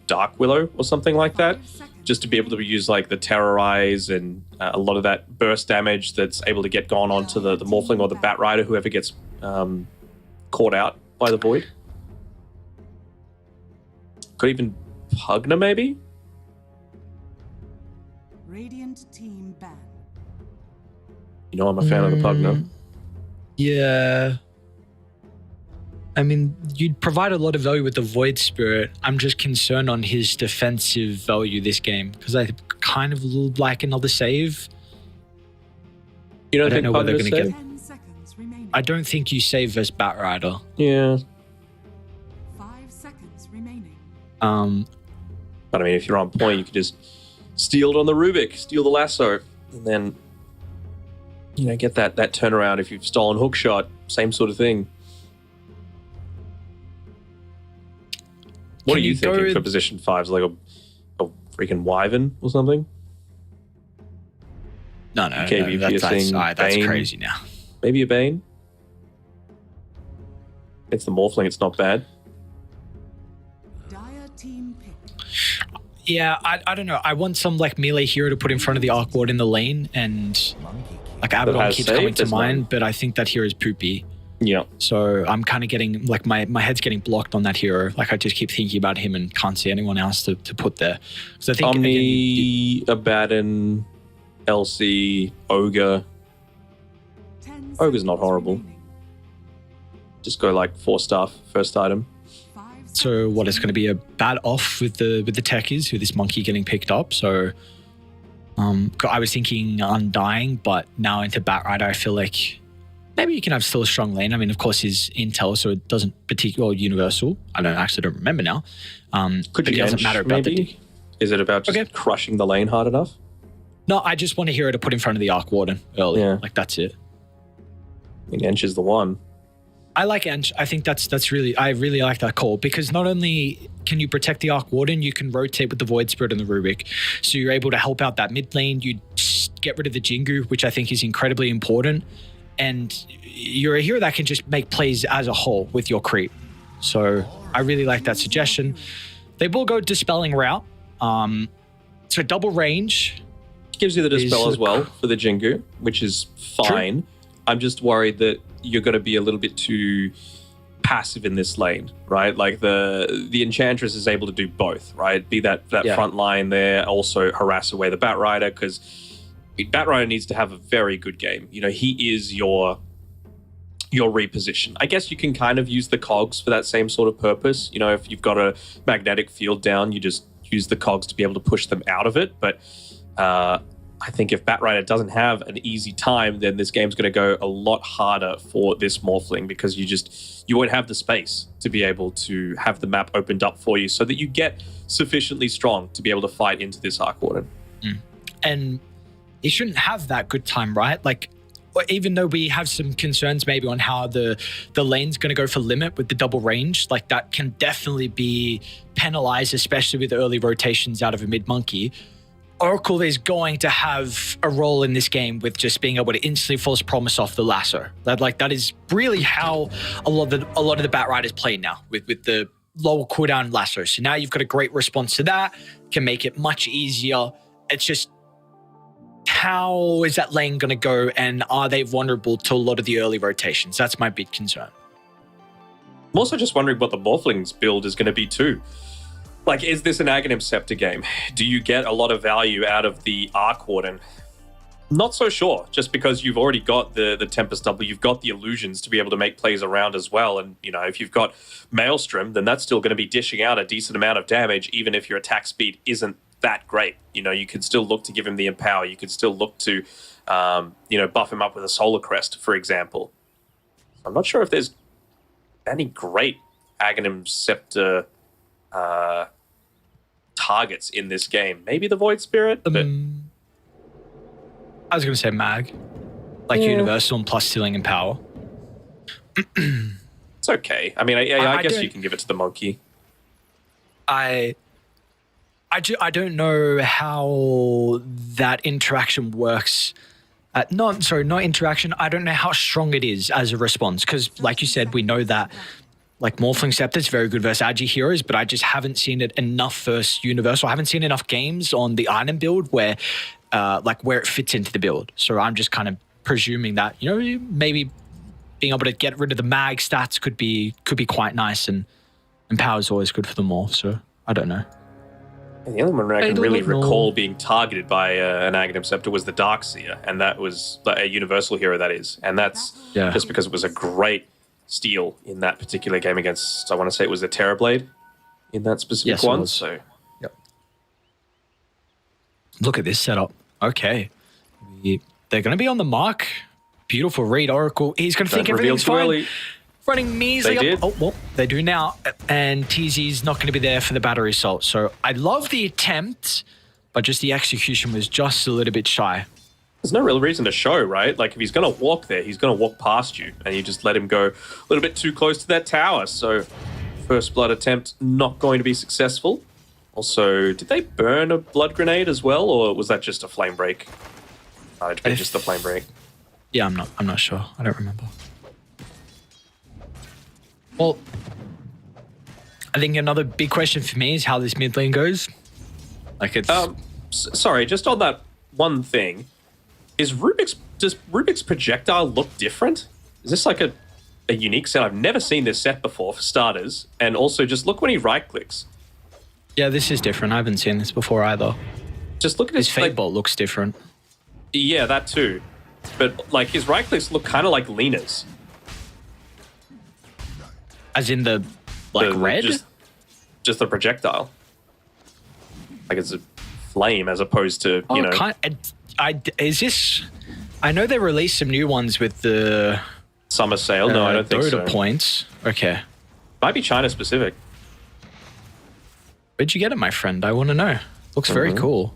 Dark Willow or something like that, just to be able to use like the Terrorize and a lot of that burst damage that's able to get gone onto the Morphling or the Bat Rider, whoever gets caught out by the Void. Could even Pugna, maybe? Radiant team ban. I'm a fan of the Pugna. Yeah. I mean, you'd provide a lot of value with the Void Spirit. I'm just concerned on his defensive value this game because I kind of like another save. You don't I think don't know whether Pugna's they're going to safe? get. 10 seconds remaining. I don't think you save versus Bat Rider. Yeah. 5 seconds remaining. But I mean, if you're on point, you could just steal it on the Rubik, steal the lasso, and then, get that turnaround if you've stolen hook shot. Same sort of thing. What are you thinking for position 5? Like a freaking Wyvern or something? No, KB that's Bane. crazy now. Maybe a Bane? It's the Morphling, it's not bad. Dire team pick. Yeah, I don't know. I want some like melee hero to put in front of the Arc Ward in the lane, and like Abaddon keeps coming to mind, but I think that hero is poopy. Yeah. So I'm kind of getting like my head's getting blocked on that hero. Like I just keep thinking about him and can't see anyone else to put there. So I think Omni, Abaddon, LC, Ogre. 10 Ogre's not seconds horrible. remaining. Just go like 4 staff, first item. 5 so. What seconds is going to be a bad off with the techies with this monkey getting picked up. So I was thinking Undying, but now into Bat Rider, I feel like maybe you can have still a strong lane. I mean, of course, he's Intel, so it doesn't particularly universal. I don't remember now. Could you it doesn't matter about maybe? Is it about just crushing the lane hard enough? No, I just want a hero to put in front of the Arc Warden early. Yeah. Like that's it. I mean, Ench is the one. I like Ench. I think I really like that call because not only can you protect the Arc Warden, you can rotate with the Void Spirit and the Rubik. So you're able to help out that mid lane. You get rid of the Jingu, which I think is incredibly important. And you're a hero that can just make plays as a whole with your creep. So I really like that suggestion. They will go Dispelling route. So double range. Gives you the Dispel as well for the Jingu, which is fine. True. I'm just worried that you're going to be a little bit too passive in this lane, right? Like the Enchantress is able to do both, right? Be that front line there, also harass away the Bat Rider, because Bat Rider needs to have a very good game. He is your reposition. I guess you can kind of use the cogs for that same sort of purpose. If you've got a magnetic field down, you just use the cogs to be able to push them out of it. But I think if Bat Rider doesn't have an easy time, then this game's going to go a lot harder for this Morphling because you won't have the space to be able to have the map opened up for you so that you get sufficiently strong to be able to fight into this Arc Warden. And he shouldn't have that good time, right? Like, even though we have some concerns maybe on how the lane's going to go for limit with the double range, like that can definitely be penalized, especially with early rotations out of a mid monkey. Oracle is going to have a role in this game with just being able to instantly false promise off the lasso. That is really how a lot of the Bat Riders play now with the lower cooldown lasso. So now you've got a great response to that, can make it much easier. It's just, how is that lane going to go, and are they vulnerable to a lot of the early rotations? That's my big concern. I'm also just wondering what the Morphling's build is going to be too. Like, is this an Aghanim Scepter game? Do you get a lot of value out of the Arc Warden? Not so sure, just because you've already got the Tempest double, you've got the illusions to be able to make plays around as well. And, you know, if you've got Maelstrom, then that's still going to be dishing out a decent amount of damage, even if your attack speed isn't that great. You know, you could still look to give him the Empower. You could still look to, you know, buff him up with a Solar Crest, for example. I'm not sure if there's any great Aghanim Scepter targets in this game. Maybe the Void Spirit, but... I was going to say Mag. Like Universal and plus Stealing and Power. It's okay. I mean, I guess you can give it to the Monkey. I don't know how that interaction works. Not interaction. I don't know how strong it is as a response. Because like you said, we know that like Morphling Scepter is very good versus Agi heroes, but I just haven't seen it enough versus Universal. I haven't seen enough games on the item build where it fits into the build. So I'm just kind of presuming that, you know, maybe being able to get rid of the mag stats could be quite nice, and power is always good for them all. So I don't know. The only one I can really recall being targeted by an Aghanim Scepter was the Darkseer, and that was a Universal hero, that is. And that's just because it was a great steal in that particular game against, I want to say it was the Terrorblade in that specific one. So, yep. Look at this setup. Okay. They're going to be on the mark. Beautiful read, Oracle. He's going to think everything's fine. Early. Running measly up. Oh, well, they do now. And TZ's not going to be there for the battery assault. So I love the attempt, but just the execution was just a little bit shy. There's no real reason to show, right? Like, if he's going to walk there, he's going to walk past you, and you just let him go a little bit too close to that tower. So first blood attempt not going to be successful. Also, did they burn a blood grenade as well, or was that just a flame break? It'd be just the flame break. Yeah, I'm not sure. I don't remember. Well, I think another big question for me is how this mid lane goes. Like it's sorry, just on that one thing, does Rubik's projectile look different? Is this like a unique set? I've never seen this set before, for starters. And also, just look when he right clicks. Yeah, this is different. I haven't seen this before either. Just look at his Fate Bolt looks different. Yeah, that too. But like his right clicks look kind of like Lena's. As in the red? Just the projectile. Like it's a flame as opposed to, you know. Is this... I know they released some new ones with the... Summer sale? No, I don't think so. Dota points. Okay. Might be China specific. Where'd you get it, my friend? I want to know. Looks very cool.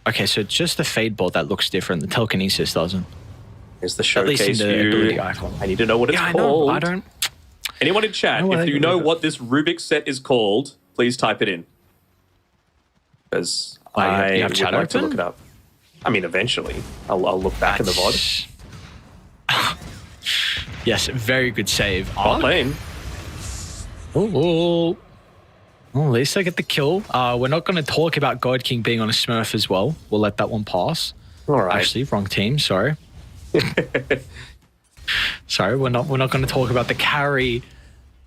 Okay, so it's just the Fade Bolt that looks different. The Telekinesis doesn't. Here's the showcase At least in the view. ability icon. I need to know what it's called. I don't... Anyone in chat, if you know what this Rubik's set is called, please type it in. Because I would like to look it up. I mean, eventually. I'll look back in the VOD. Yes, very good save. Bot lane. Oh, well, at least I get the kill. We're not going to talk about God King being on a Smurf as well. We'll let that one pass. All right. Actually, wrong team. Sorry. Sorry, we're not going to talk about the carry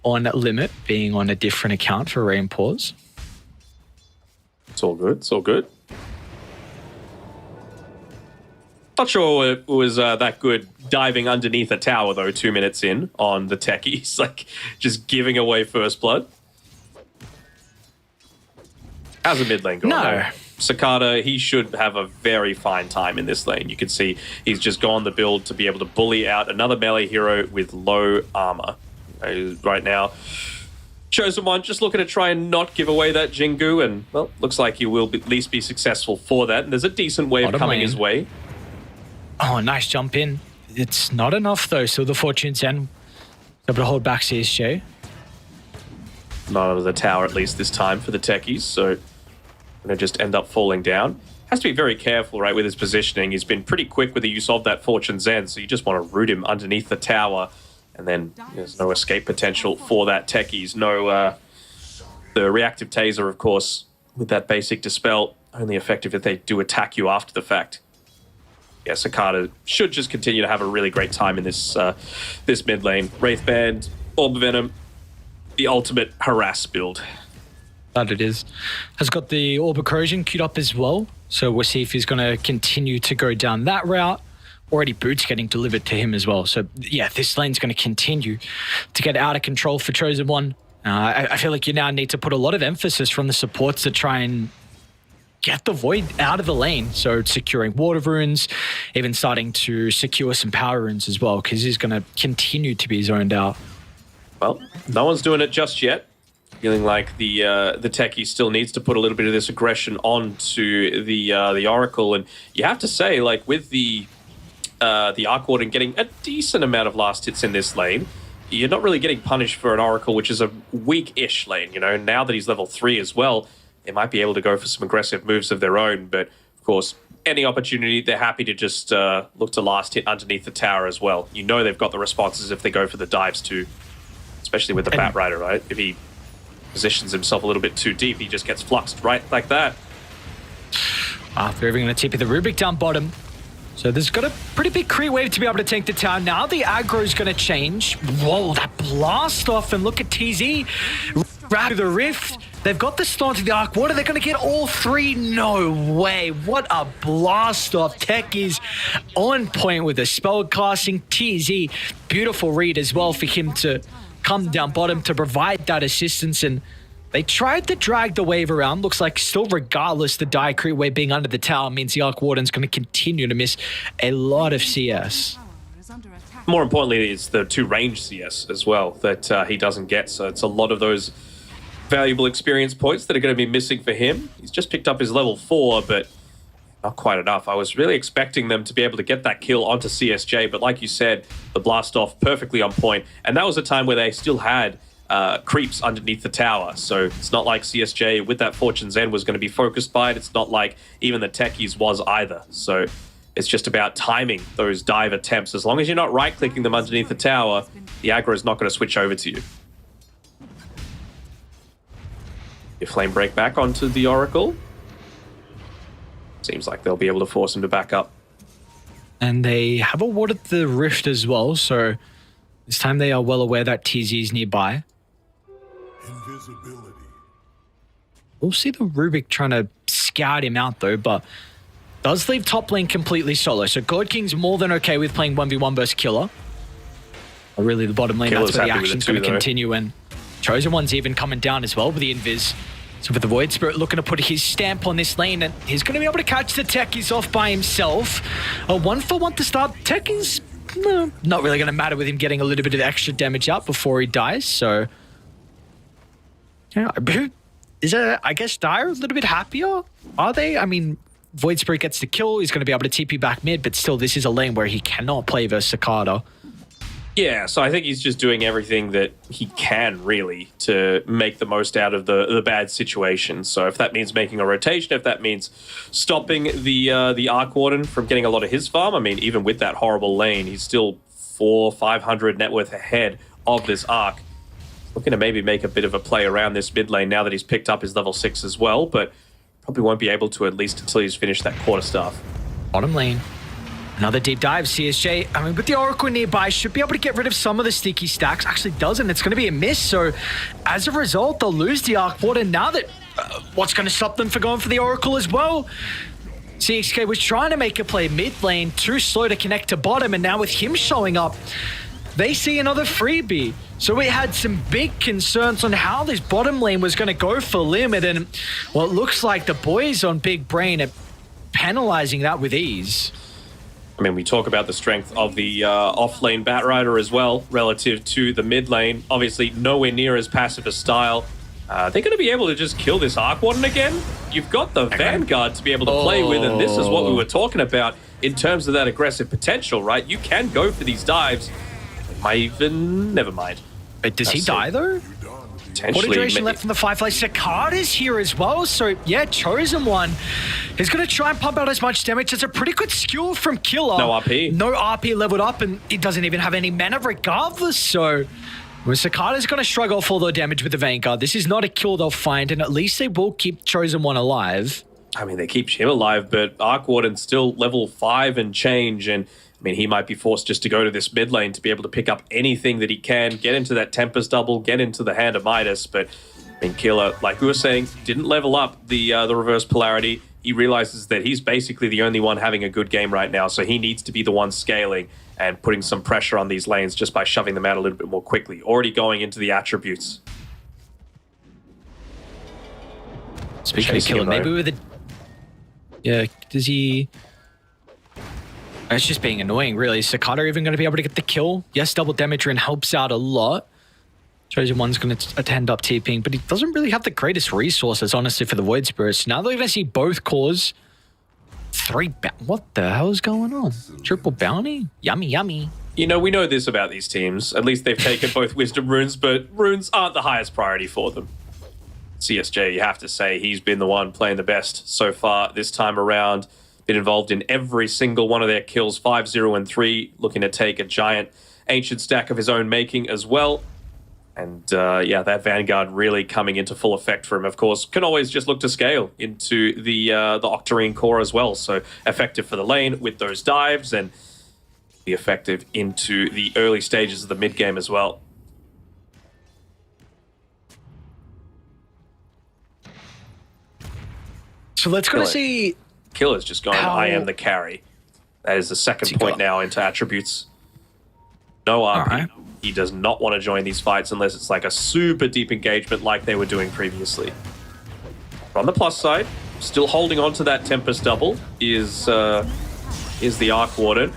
on limit being on a different account for Rain Pause. It's all good. It's all good. Not sure it was that good diving underneath a tower, though, 2 minutes in on the techies. Like, just giving away first blood. How's the mid lane going? No. Cicada, he should have a very fine time in this lane. You can see he's just gone the build to be able to bully out another melee hero with low armor. Right now, Chosen One just looking to try and not give away that Jingu, and, well, looks like he will at least be successful for that. And there's a decent wave coming his way. Oh, nice jump in. It's not enough, though. So the Fortune's End able to hold back CSJ. Not under the tower, at least this time, for the techies, so going to just end up falling down. Has to be very careful, right, with his positioning. He's been pretty quick with the use of that Fortune's End, so you just want to root him underneath the tower, and then there's no escape potential for that techies. No, the reactive taser, of course, with that basic dispel, only effective if they do attack you after the fact. Yeah, Cicada should just continue to have a really great time in this this mid lane. Wraithband, Orb of Venom, the ultimate harass build. That it is. Has got the Orb of Corrosion queued up as well. So we'll see if he's going to continue to go down that route. Already boots getting delivered to him as well. So yeah, this lane's going to continue to get out of control for Chosen One. I feel like you now need to put a lot of emphasis from the supports to try and get the Void out of the lane. So securing water runes, even starting to secure some power runes as well, because he's going to continue to be zoned out. Well, no one's doing it just yet. Feeling like the techie still needs to put a little bit of this aggression onto the Oracle, and you have to say, like with the Arc Warden getting a decent amount of last hits in this lane, you're not really getting punished for an Oracle, which is a weak-ish lane. You know, now that he's level 3 as well, they might be able to go for some aggressive moves of their own. But of course, any opportunity, they're happy to just look to last hit underneath the tower as well. You know they've got the responses if they go for the dives too, especially with the Bat Rider, right? If he positions himself a little bit too deep, he just gets fluxed right like that. They're even going to TP the Rubik down bottom. So there's got a pretty big creep wave to be able to take the tower. Now the aggro's going to change. Whoa, that blast off, and look at TZ. Right to the Rift. They've got the stun to the Arc Water. They're going to get all 3. No way. What a blast off. Tech is on point with the spell casting. TZ, beautiful read as well for him to come down bottom to provide that assistance, and they tried to drag the wave around. Looks like still regardless, the dire creep wave being under the tower means the Arc Warden's going to continue to miss a lot of CS. More importantly, it's the 2 range CS as well that he doesn't get, so it's a lot of those valuable experience points that are going to be missing for him. He's just picked up his level 4, but not quite enough. I was really expecting them to be able to get that kill onto CSJ, but like you said, the blast off perfectly on point. And that was a time where they still had creeps underneath the tower. So it's not like CSJ with that Fortune's End was going to be focused by it. It's not like even the techies was either. So it's just about timing those dive attempts. As long as you're not right-clicking them underneath the tower, the aggro is not going to switch over to you. Your Flame Break back onto the Oracle. Seems like they'll be able to force him to back up. And they have awarded the Rift as well, so this time they are well aware that TZ is nearby. Invisibility. We'll see the Rubik trying to scout him out though, but does leave top lane completely solo. So God King's more than okay with playing 1v1 versus Killer. Or really the bottom lane, Killer's that's where the happy with action's it too, going to though. continue, and Chosen One's even coming down as well with the Invis. So for the Void Spirit looking to put his stamp on this lane, and he's going to be able to catch the techies off by himself. A 1-for-1 to start. Techies, not really going to matter with him getting a little bit of extra damage out before he dies. So, yeah, I guess Dire a little bit happier? Are they? I mean, Void Spirit gets the kill. He's going to be able to TP back mid, but still, this is a lane where he cannot play versus Cicada. Yeah, so I think he's just doing everything that he can, really, to make the most out of the bad situation. So if that means making a rotation, if that means stopping the Arc Warden from getting a lot of his farm, I mean, even with that horrible lane, he's still 400-500 net worth ahead of this Arc. Looking to maybe make a bit of a play around this mid lane now that he's picked up his level 6 as well, but probably won't be able to at least until he's finished that quarterstaff. Bottom lane. Another deep dive, CSJ. I mean, with the Oracle nearby, should be able to get rid of some of the sticky stacks. Actually doesn't. It's going to be a miss. So as a result, they'll lose the Arc Warden. Now that what's going to stop them from going for the Oracle as well? CXK was trying to make a play mid lane, too slow to connect to bottom. And now with him showing up, they see another freebie. So we had some big concerns on how this bottom lane was going to go for limit. And well, it looks like the boys on Big Brain are penalizing that with ease. I mean, we talk about the strength of the off-lane Batrider as well, relative to the mid lane. Obviously, nowhere near as passive a style. They're going to be able to just kill this Arc Warden again. You've got the Vanguard to be able to play with, and this is what we were talking about in terms of that aggressive potential, right? You can go for these dives. They might even... Never mind. But does he die, though? Potentially. Water duration left from the Firefly. Cicada's here as well. So, yeah, Chosen One is going to try and pump out as much damage. It's a pretty good skill from Killer. No RP. No RP leveled up, and he doesn't even have any mana regardless. So, well, Cicada's going to struggle for the damage with the Vanguard. This is not a kill they'll find, and at least they will keep Chosen One alive. I mean, they keep him alive, but Arc Warden's still level 5 and change, and I mean, he might be forced just to go to this mid lane to be able to pick up anything that he can, get into that Tempest double, get into the Hand of Midas, but And Killer, like we were saying, didn't level up the reverse polarity. He realizes that he's basically the only one having a good game right now, so he needs to be the one scaling and putting some pressure on these lanes just by shoving them out a little bit more quickly. Already going into the attributes. Speaking of Killer, maybe with a... Yeah, does he... It's just being annoying, really. Is Sakata even going to be able to get the kill? Yes, double damage and helps out a lot. Chosen One's going to end up TPing, but he doesn't really have the greatest resources, honestly, for the Void Spirits. Now they're going to see both cores. What the hell is going on? Triple bounty? Yummy, yummy. You know, we know this about these teams. At least they've taken both Wisdom runes, but runes aren't the highest priority for them. CSJ, you have to say, he's been the one playing the best so far this time around. Been involved in every single one of their kills, 5, 0, and 3, looking to take a giant ancient stack of his own making as well. And yeah, that Vanguard really coming into full effect for him. Of course, can always just look to scale into the Octarine core as well. So effective for the lane with those dives and be effective into the early stages of the mid game as well. So let's go to see... Killer's just going, I am the carry. That is the second point now into attributes. No RP. Right. He does not want to join these fights unless it's like a super deep engagement like they were doing previously. But on the plus side, still holding on to that Tempest double is the Arc Warden.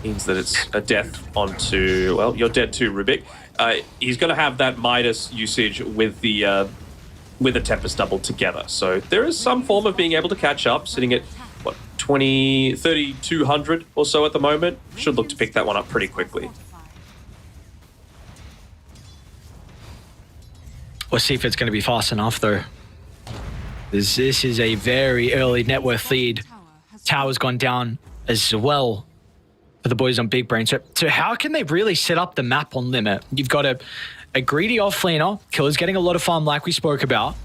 Means that it's a death onto, well, you're dead too, Rubik. He's going to have that Midas usage with the Tempest double together. So there is some form of being able to catch up, sitting at, what, 3,200 or so at the moment. Should look to pick that one up pretty quickly. We'll see if it's going to be fast enough, though. This is a very early net worth lead. Tower's gone down as well for the boys on Big Brain. So how can they really set up the map on limit? You've got a greedy offlaner. Killer's getting a lot of farm like we spoke about.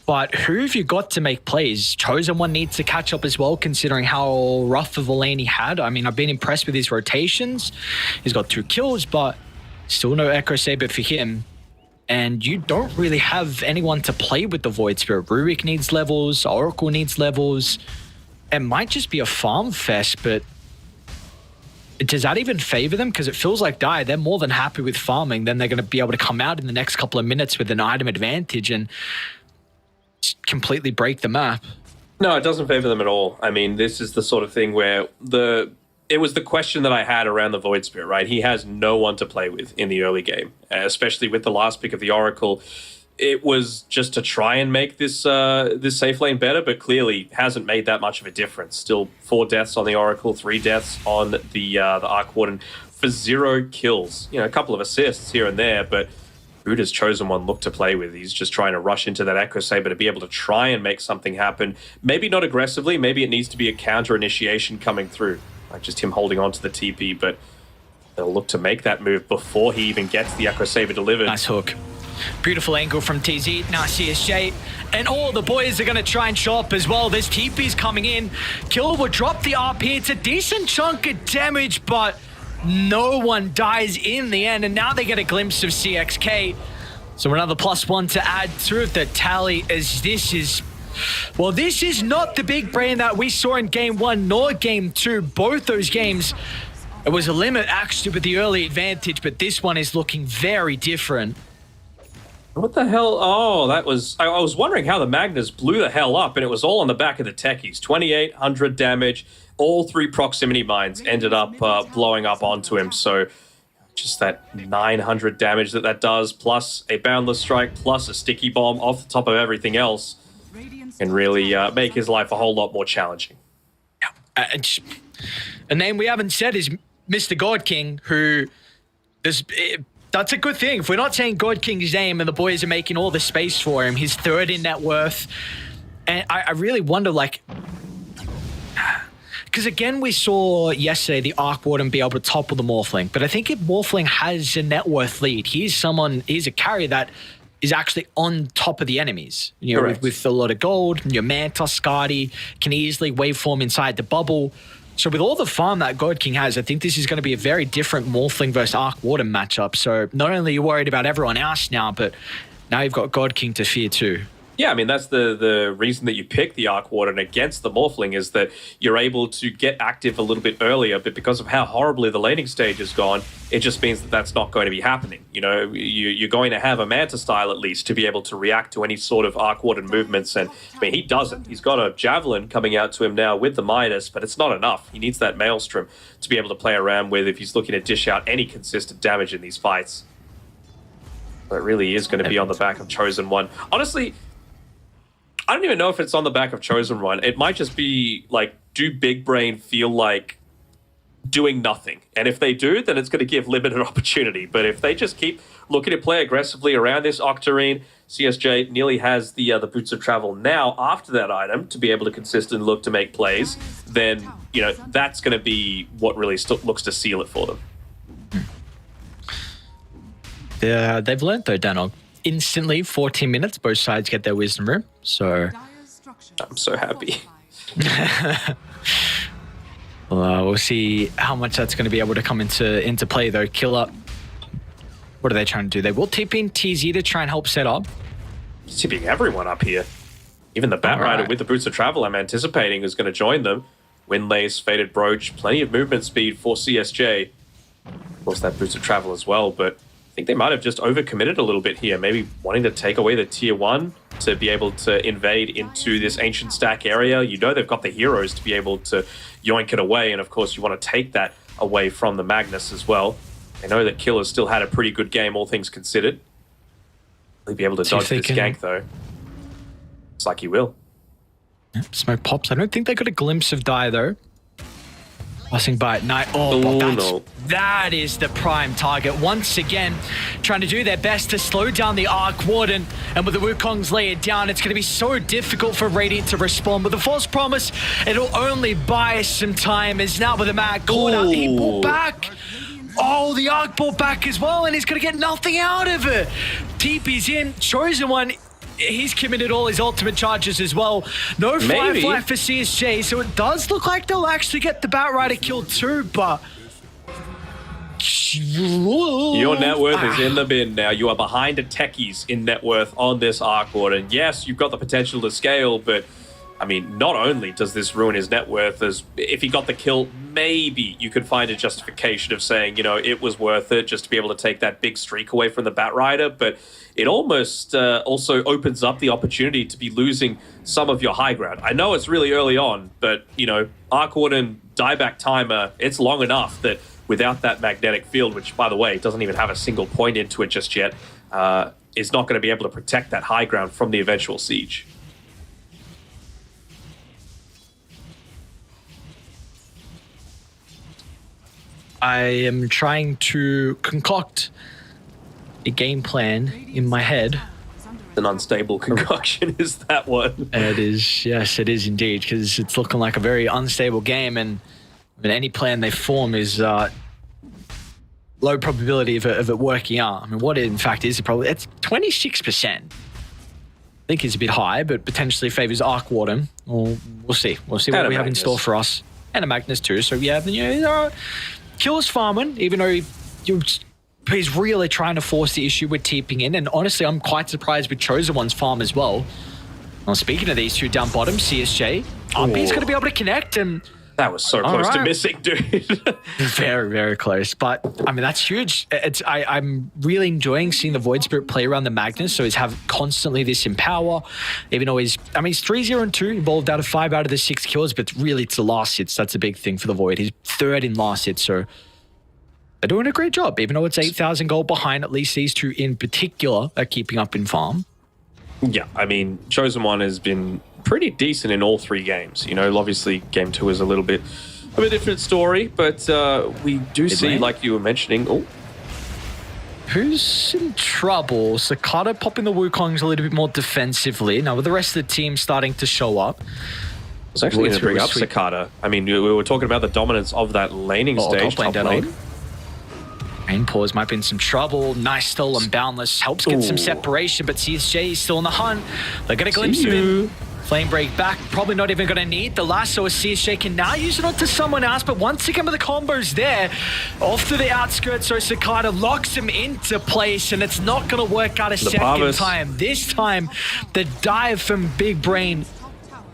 But who have you got to make plays? Chosen One needs to catch up as well, considering how rough of a lane he had. I mean, I've been impressed with his rotations. He's got 2 kills, but still no Echo Saber for him. And you don't really have anyone to play with the Void Spirit. Rubik needs levels, Oracle needs levels. It might just be a farm fest, but does that even favor them? Because it feels like they're more than happy with farming. Then they're going to be able to come out in the next couple of minutes with an item advantage and just completely break the map. No, it doesn't favor them at all. I mean, this is the sort of thing where it was the question that I had around the Void Spirit, right? He has no one to play with in the early game, especially with the last pick of the Oracle. It was just to try and make this safe lane better, but clearly hasn't made that much of a difference. Still 4 deaths on the Oracle, 3 deaths on the Arc Warden for 0 kills. You know, a couple of assists here and there, but who does Chosen One look to play with? He's just trying to rush into that Echo Saber to be able to try and make something happen. Maybe not aggressively, maybe it needs to be a counter initiation coming through. Like just him holding on to the TP, but they'll look to make that move before he even gets the Echo Saber delivered. Nice hook. Beautiful angle from TZ. Now CSJ. And all the boys are going to try and show up as well. There's TP's coming in. Killer will drop the RP. It's a decent chunk of damage, but no one dies in the end. And now they get a glimpse of CXK. So another +1 to add to the tally, as this is... Well, this is not the Big Brain that we saw in Game 1 nor Game 2. Both those games, it was a limit actually with the early advantage, but this one is looking very different. What the hell? Oh, that was... I was wondering how the Magnus blew the hell up, and it was all on the back of the techies. 2,800 damage. All 3 proximity mines ended up blowing up onto him, so... Just that 900 damage that does, plus a Boundless Strike, plus a Sticky Bomb off the top of everything else. And really make his life a whole lot more challenging. A name we haven't said is Mr. God King, who... That's a good thing. If we're not saying God King's name and the boys are making all the space for him, he's 3rd in net worth. And I really wonder, like... Because again, we saw yesterday the Arc Warden be able to topple the Morphling. But I think if Morphling has a net worth lead, he's a carrier that is actually on top of the enemies. You know, with a lot of gold, your Manta, Skadi can easily waveform inside the bubble. So with all the farm that God King has, I think this is going to be a very different Morphling versus Arc Warden matchup. So not only are you worried about everyone else now, but Now you've got God King to fear too. Yeah, I mean, that's the reason that you pick the Arc Warden against the Morphling is that you're able to get active a little bit earlier, but because of how horribly the laning stage has gone, it just means that that's not going to be happening. You know, you're going to have a Manta style at least to be able to react to any sort of Arc Warden movements, and I mean, he doesn't. He's got a Javelin coming out to him now with the Midas, but it's not enough. He needs that Maelstrom to be able to play around with if he's looking to dish out any consistent damage in these fights. But it really is going to be on the back of Chosen One. Honestly, I don't even know if it's on the back of Chosen One. It might just be like, do Big Brain feel like doing nothing? And if they do, then it's going to give limited opportunity. But if they just keep looking to play aggressively around this Octarine, CSJ nearly has the Boots of Travel now after that item to be able to consistently look to make plays, then, you know, that's going to be what really looks to seal it for them. They've learned though, Danog. Instantly, 14 minutes, both sides get their wisdom room. So I'm so happy. We'll see how much that's going to be able to come into play though. Killer, what are they trying to do? They will tip in TZ to try and help set up. Tipping everyone up here. Even the Bat Rider with the Boots of Travel, I'm anticipating, is going to join them. Windlace, Faded Brooch, plenty of movement speed for CSJ. Of course, that Boots of Travel as well, but I think they might have just overcommitted a little bit here, maybe wanting to take away the tier 1 to be able to invade into this ancient stack area. You know they've got the heroes to be able to yoink it away, and of course you want to take that away from the Magnus as well. I know that Killer's still had a pretty good game, all things considered. He'll be able to dodge this gank though. It's like he will. Yep, smoke pops. I don't think they got a glimpse of Die though. Passing by at night. Oh, but that is the prime target. Once again, trying to do their best to slow down the Arc Warden. And with the Wukong's layered down, it's going to be so difficult for Radiant to respond. With the False Promise, it'll only buy us some time. As now with the Mag corner, he pulled back. Oh, the Arc brought back as well, and he's going to get nothing out of it. TP's in. Chosen One, he's committed all his ultimate charges as well. No Firefly for CSJ, so it does look like they'll actually get the Bat Rider killed too, but... Your net worth is in the bin now. You are behind a techies in net worth on this Arc Warden. Yes, you've got the potential to scale, but I mean, not only does this ruin his net worth, as if he got the kill, maybe you could find a justification of saying, you know, it was worth it just to be able to take that big streak away from the Bat Rider, but it almost also opens up the opportunity to be losing some of your high ground. I know it's really early on, but, you know, Arc Warden dieback timer, it's long enough that without that magnetic field, which, by the way, doesn't even have a single point into it just yet, is not going to be able to protect that high ground from the eventual siege. I am trying to concoct a game plan in my head. An unstable concoction is that one. It is, yes, it is indeed, because it's looking like a very unstable game, and I mean, any plan they form is low probability of it working out. I mean, what it in fact is, probably it's 26%. I think it's a bit high, but potentially favors Arc Warden. We'll see. We'll see what we have in store for us. And a Magnus too. So yeah, you know, Killer's farming, even though he's really trying to force the issue with TPing in. And honestly, I'm quite surprised with Chosen One's farm as well. Well, speaking of these two down bottom, CSJ, RP's going to be able to connect. And that was so close to missing, dude. Very, very close. But I mean, that's huge. I'm really enjoying seeing the Void Spirit play around the Magnus. So he's have constantly this empower, even though he's 3-0-2, involved out of 5 out of the 6 kills, but really it's the last hits. That's a big thing for the Void. He's 3rd in last hits. So they're doing a great job, even though it's 8,000 gold behind. At least these two in particular are keeping up in farm. Yeah, I mean, Chosen One has been pretty decent in all 3 games. You know, obviously game 2 is a little bit of a different story, but we do see, like you were mentioning, who's in trouble? Cicada popping the Wukongs a little bit more defensively. Now with the rest of the team starting to show up. I was actually going to bring up Cicada. I mean, we were talking about the dominance of that laning stage. Top lane. Rainpaws might be in some trouble. Nice Stolen Boundless helps get some separation, but CSJ is still on the hunt. They got a glimpse of him. Flame break back, probably not even going to need the lasso. As CSJ can now use it onto someone else, but once again with the combos there, off to the outskirts, so Cicada locks him into place, and it's not going to work out a second time. This time, the dive from Big Brain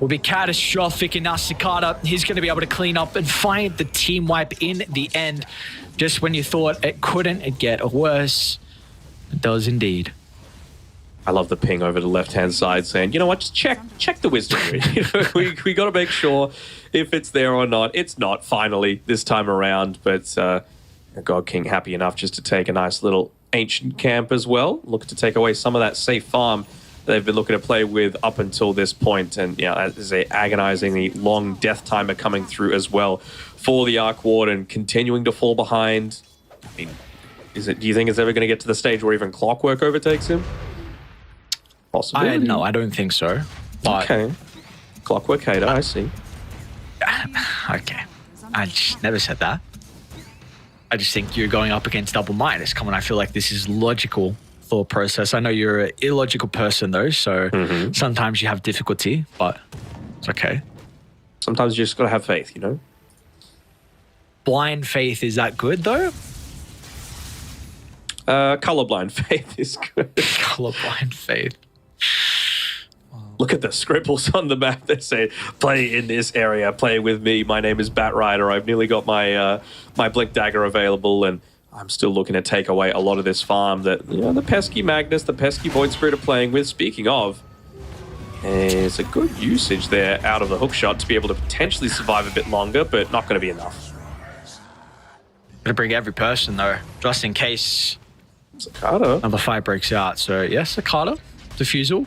will be catastrophic, and now Cicada, he's going to be able to clean up and find the team wipe in the end. Just when you thought it couldn't get worse, it does indeed. I love the ping over the left-hand side saying, you know what, just check the wisdom grid. You know, we got to make sure if it's there or not. It's not, finally, this time around. But God King happy enough just to take a nice little ancient camp as well. Looking to take away some of that safe farm they've been looking to play with up until this point. And yeah, that is a agonizingly long death timer coming through as well for the Arc Warden, continuing to fall behind. I mean, do you think it's ever going to get to the stage where even Clockwork overtakes him? Possibly. No, I don't think so. But okay. Clockwork hater, I see. Okay. I just never said that. I just think you're going up against Double Minus. Come on, I feel like this is logical thought process. I know you're an illogical person though, so sometimes you have difficulty, but it's okay. Sometimes you just got to have faith, you know? Blind faith, is that good though? Colorblind faith is good. Colorblind faith. Look at the scribbles on the map that say, play in this area, play with me. My name is Bat Rider. I've nearly got my my Blink Dagger available, and I'm still looking to take away a lot of this farm that, you know, the pesky Magnus, the pesky Void Spirit are playing with. Speaking of, there's a good usage there out of the hook shot to be able to potentially survive a bit longer, but not going to be enough. Gonna bring every person though, just in case Cicada. another fight breaks out. So yes, Cicada, defusal.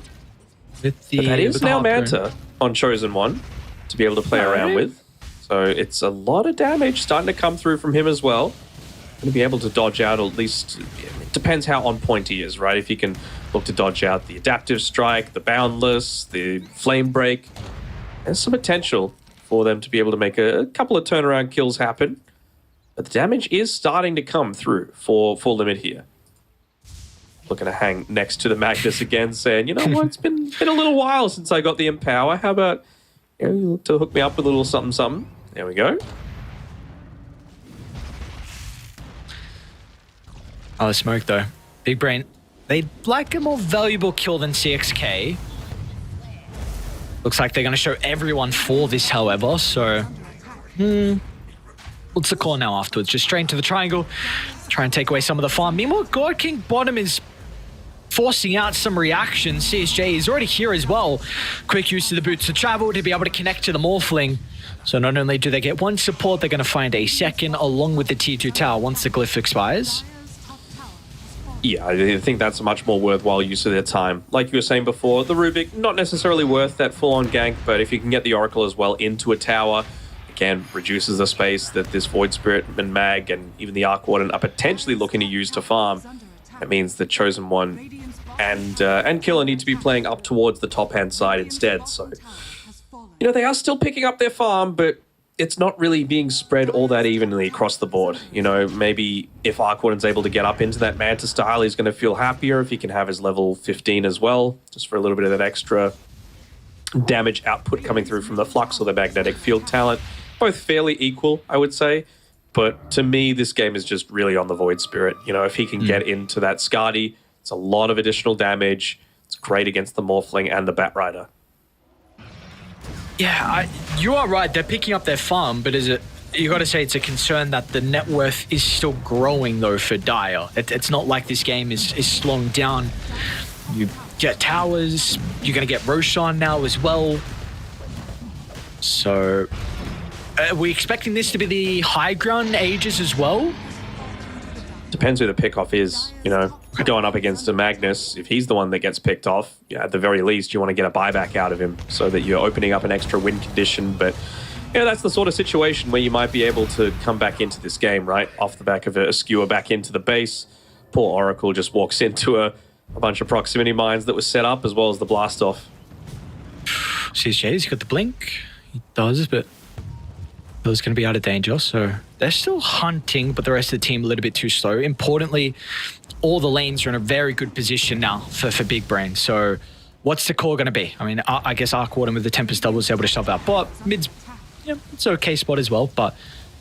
With the, but that is with the now harpoon. Manta on Chosen One to be able to play around with. So it's a lot of damage starting to come through from him as well. Going to be able to dodge out, at least, it depends how on point he is, right? If he can look to dodge out the Adaptive Strike, the Boundless, the Flame Break, there's some potential for them to be able to make a couple of turnaround kills happen. But the damage is starting to come through for Full Limit here. Looking to hang next to the Magnus again, saying, you know what, it's been a little while since I got the Empower. How about, you know, you look to hook me up with a little something, something. There we go. Oh, the smoke though. Big Brain, they'd like a more valuable kill than CXK. Looks like they're going to show everyone for this, however, so... What's the call now afterwards? Just straight into the triangle, try and take away some of the farm. Meanwhile, God King bottom is forcing out some reactions. CSJ is already here as well. Quick use of the boots to travel to be able to connect to the Morphling. So not only do they get one support, they're going to find a second along with the T2 tower once the glyph expires. Yeah, I think that's a much more worthwhile use of their time. Like you were saying before, the Rubik, not necessarily worth that full-on gank, but if you can get the Oracle as well into a tower, again, reduces the space that this Void Spirit and Mag and even the Arc Warden are potentially looking to use to farm. That means the Chosen One and Killer need to be playing up towards the top-hand side instead. So, you know, they are still picking up their farm, but it's not really being spread all that evenly across the board. You know, maybe if Arc Warden's able to get up into that Manta style, he's going to feel happier if he can have his level 15 as well, just for a little bit of that extra damage output coming through from the Flux or the Magnetic Field talent. Both fairly equal, I would say. But to me, this game is just really on the Void Spirit. You know, if he can get into that Skadi, it's a lot of additional damage. It's great against the Morphling and the Bat Rider. Yeah, you are right. They're picking up their farm, but is it? You got to say it's a concern that the net worth is still growing though for Dire. It's not like this game is slowing down. You get towers. You're going to get Roshan now as well. So, are we expecting this to be the high ground ages as well? Depends who the pickoff is, you know. Going up against a Magnus, if he's the one that gets picked off, yeah, at the very least, you want to get a buyback out of him so that you're opening up an extra win condition. But, yeah, that's the sort of situation where you might be able to come back into this game, right? Off the back of a skewer back into the base. Poor Oracle just walks into a bunch of proximity mines that was set up, as well as the blast off. CSJ's got the blink. He does, but Bill's going to be out of danger, so they're still hunting, but the rest of the team a little bit too slow. Importantly, all the lanes are in a very good position now for Big Brain, so what's the core going to be? I mean, I guess Arc Warden with the Tempest double is able to shove out bot. Mid's, yeah, it's an okay spot as well, but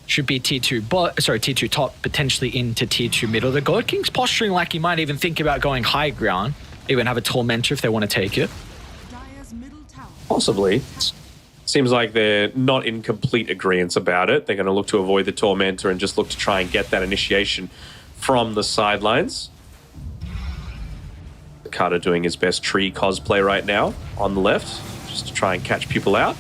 should be tier 2 bot, sorry, tier 2 top, potentially into tier 2 middle. The God King's posturing like he might even think about going high ground, even have a Tormentor if they want to take it. Dire's middle tower. Possibly. Seems like they're not in complete agreement about it. They're going to look to avoid the Tormentor and just look to try and get that initiation from the sidelines. Carter doing his best tree cosplay right now on the left, just to try and catch people out.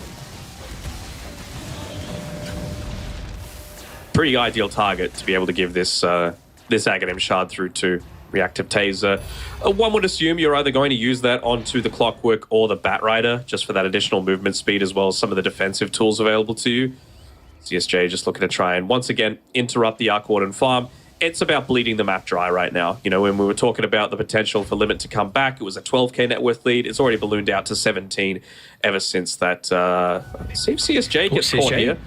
Pretty ideal target to be able to give this this Aghanim Shard through to. Reactive Taser. One would assume you're either going to use that onto the Clockwork or the Bat Rider, just for that additional movement speed, as well as some of the defensive tools available to you. CSJ just looking to try and, once again, interrupt the Arc Warden farm. It's about bleeding the map dry right now. You know, when we were talking about the potential for Limit to come back, it was a 12k net worth lead. It's already ballooned out to 17 ever since that. See if CSJ gets caught here.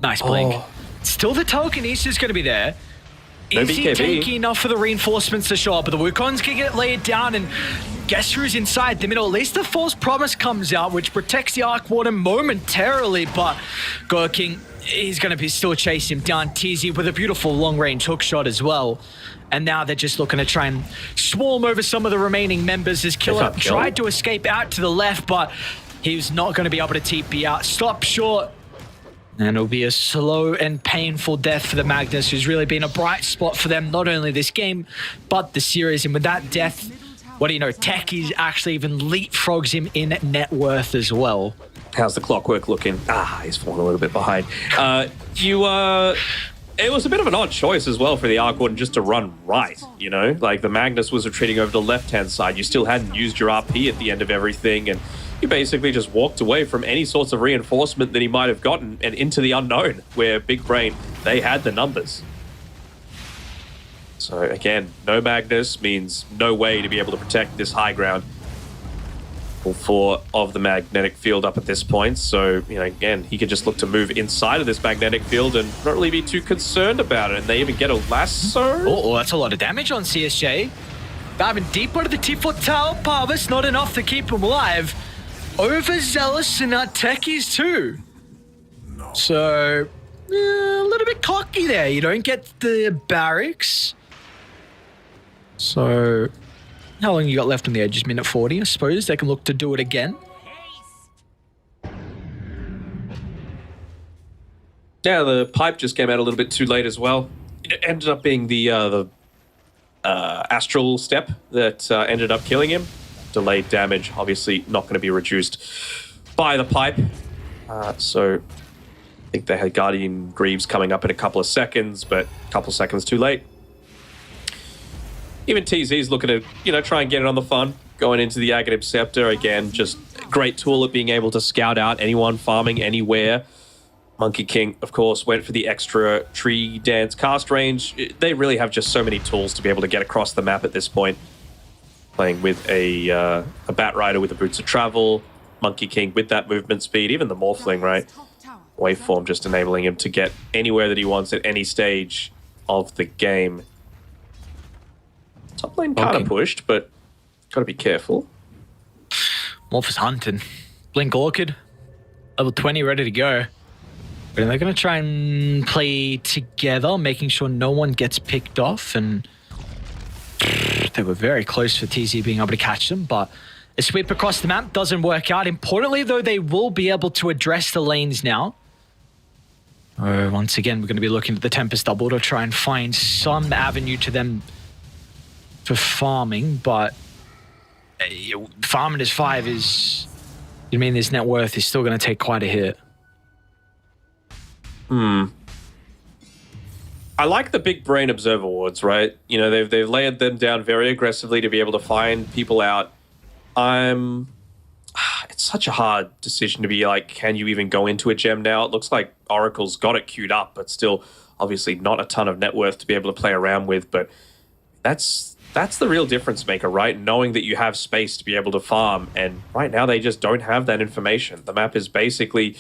Nice blink. Still the telekinesis going to be there. No Is he BKB. taking enough for the reinforcements to show up? But the Wukongs can get laid down, and guess who's inside the middle? At least the false promise comes out, which protects the Arc Warden momentarily, but Gurking, he's going to be still chasing him down. TZ with a beautiful long-range hook shot as well. And now they're just looking to try and swarm over some of the remaining members as Killer tried to escape out to the left, but he's not going to be able to TP out. Stop short. And it'll be a slow and painful death for the Magnus, who's really been a bright spot for them, not only this game, but the series. And with that death, what do you know, Techie's actually even leapfrogs him in net worth as well. How's the Clockwork looking? He's falling a little bit behind. It was a bit of an odd choice as well for the Arc Warden just to run right, you know? Like, the Magnus was retreating over to the left-hand side. You still hadn't used your RP at the end of everything, and he basically just walked away from any sorts of reinforcement that he might have gotten and into the unknown, where Big Brain, they had the numbers. So again, no Magnus means no way to be able to protect this high ground. All 4 of the magnetic field up at this point. So, you know, again, he could just look to move inside of this magnetic field and not really be too concerned about it. And they even get a lasso. Oh, that's a lot of damage on CSJ. Diving deep into the T4 Tower, Parvis, not enough to keep him alive. Overzealous and Techie's too. So, a little bit cocky there. You don't get the barracks. So, how long you got left on the edges? Minute 40, I suppose. They can look to do it again. Yeah, the pipe just came out a little bit too late as well. It ended up being the astral step that ended up killing him. Delayed damage, obviously not going to be reduced by the pipe. So I think they had Guardian Greaves coming up in a couple of seconds, but a couple of seconds too late. Even TZ's looking to, you know, try and get it on the fun. Going into the Aghanim Scepter, again, just a great tool at being able to scout out anyone farming anywhere. Monkey King, of course, went for the extra tree dance cast range. They really have just so many tools to be able to get across the map at this point. Playing with a Bat Rider with the Boots of Travel, Monkey King with that movement speed, even the Morphling, right? Waveform just enabling him to get anywhere that he wants at any stage of the game. Top lane kind of pushed, but gotta be careful. Morph is hunting. Blink Orchid, level 20, ready to go. But they're going to try and play together, making sure no one gets picked off. And they were very close for TZ being able to catch them, but a sweep across the map doesn't work out. Importantly, though, they will be able to address the lanes now. Once again, we're going to be looking at the Tempest double to try and find some avenue to them for farming, but farming as 5 is, you mean this net worth is still going to take quite a hit. I like the Big Brain Observer wards, right? You know, they've layered them down very aggressively to be able to find people out. It's such a hard decision to be like, can you even go into a gem now? It looks like Oracle's got it queued up, but still obviously not a ton of net worth to be able to play around with. But that's the real difference maker, right? Knowing that you have space to be able to farm. And right now they just don't have that information. The map is basically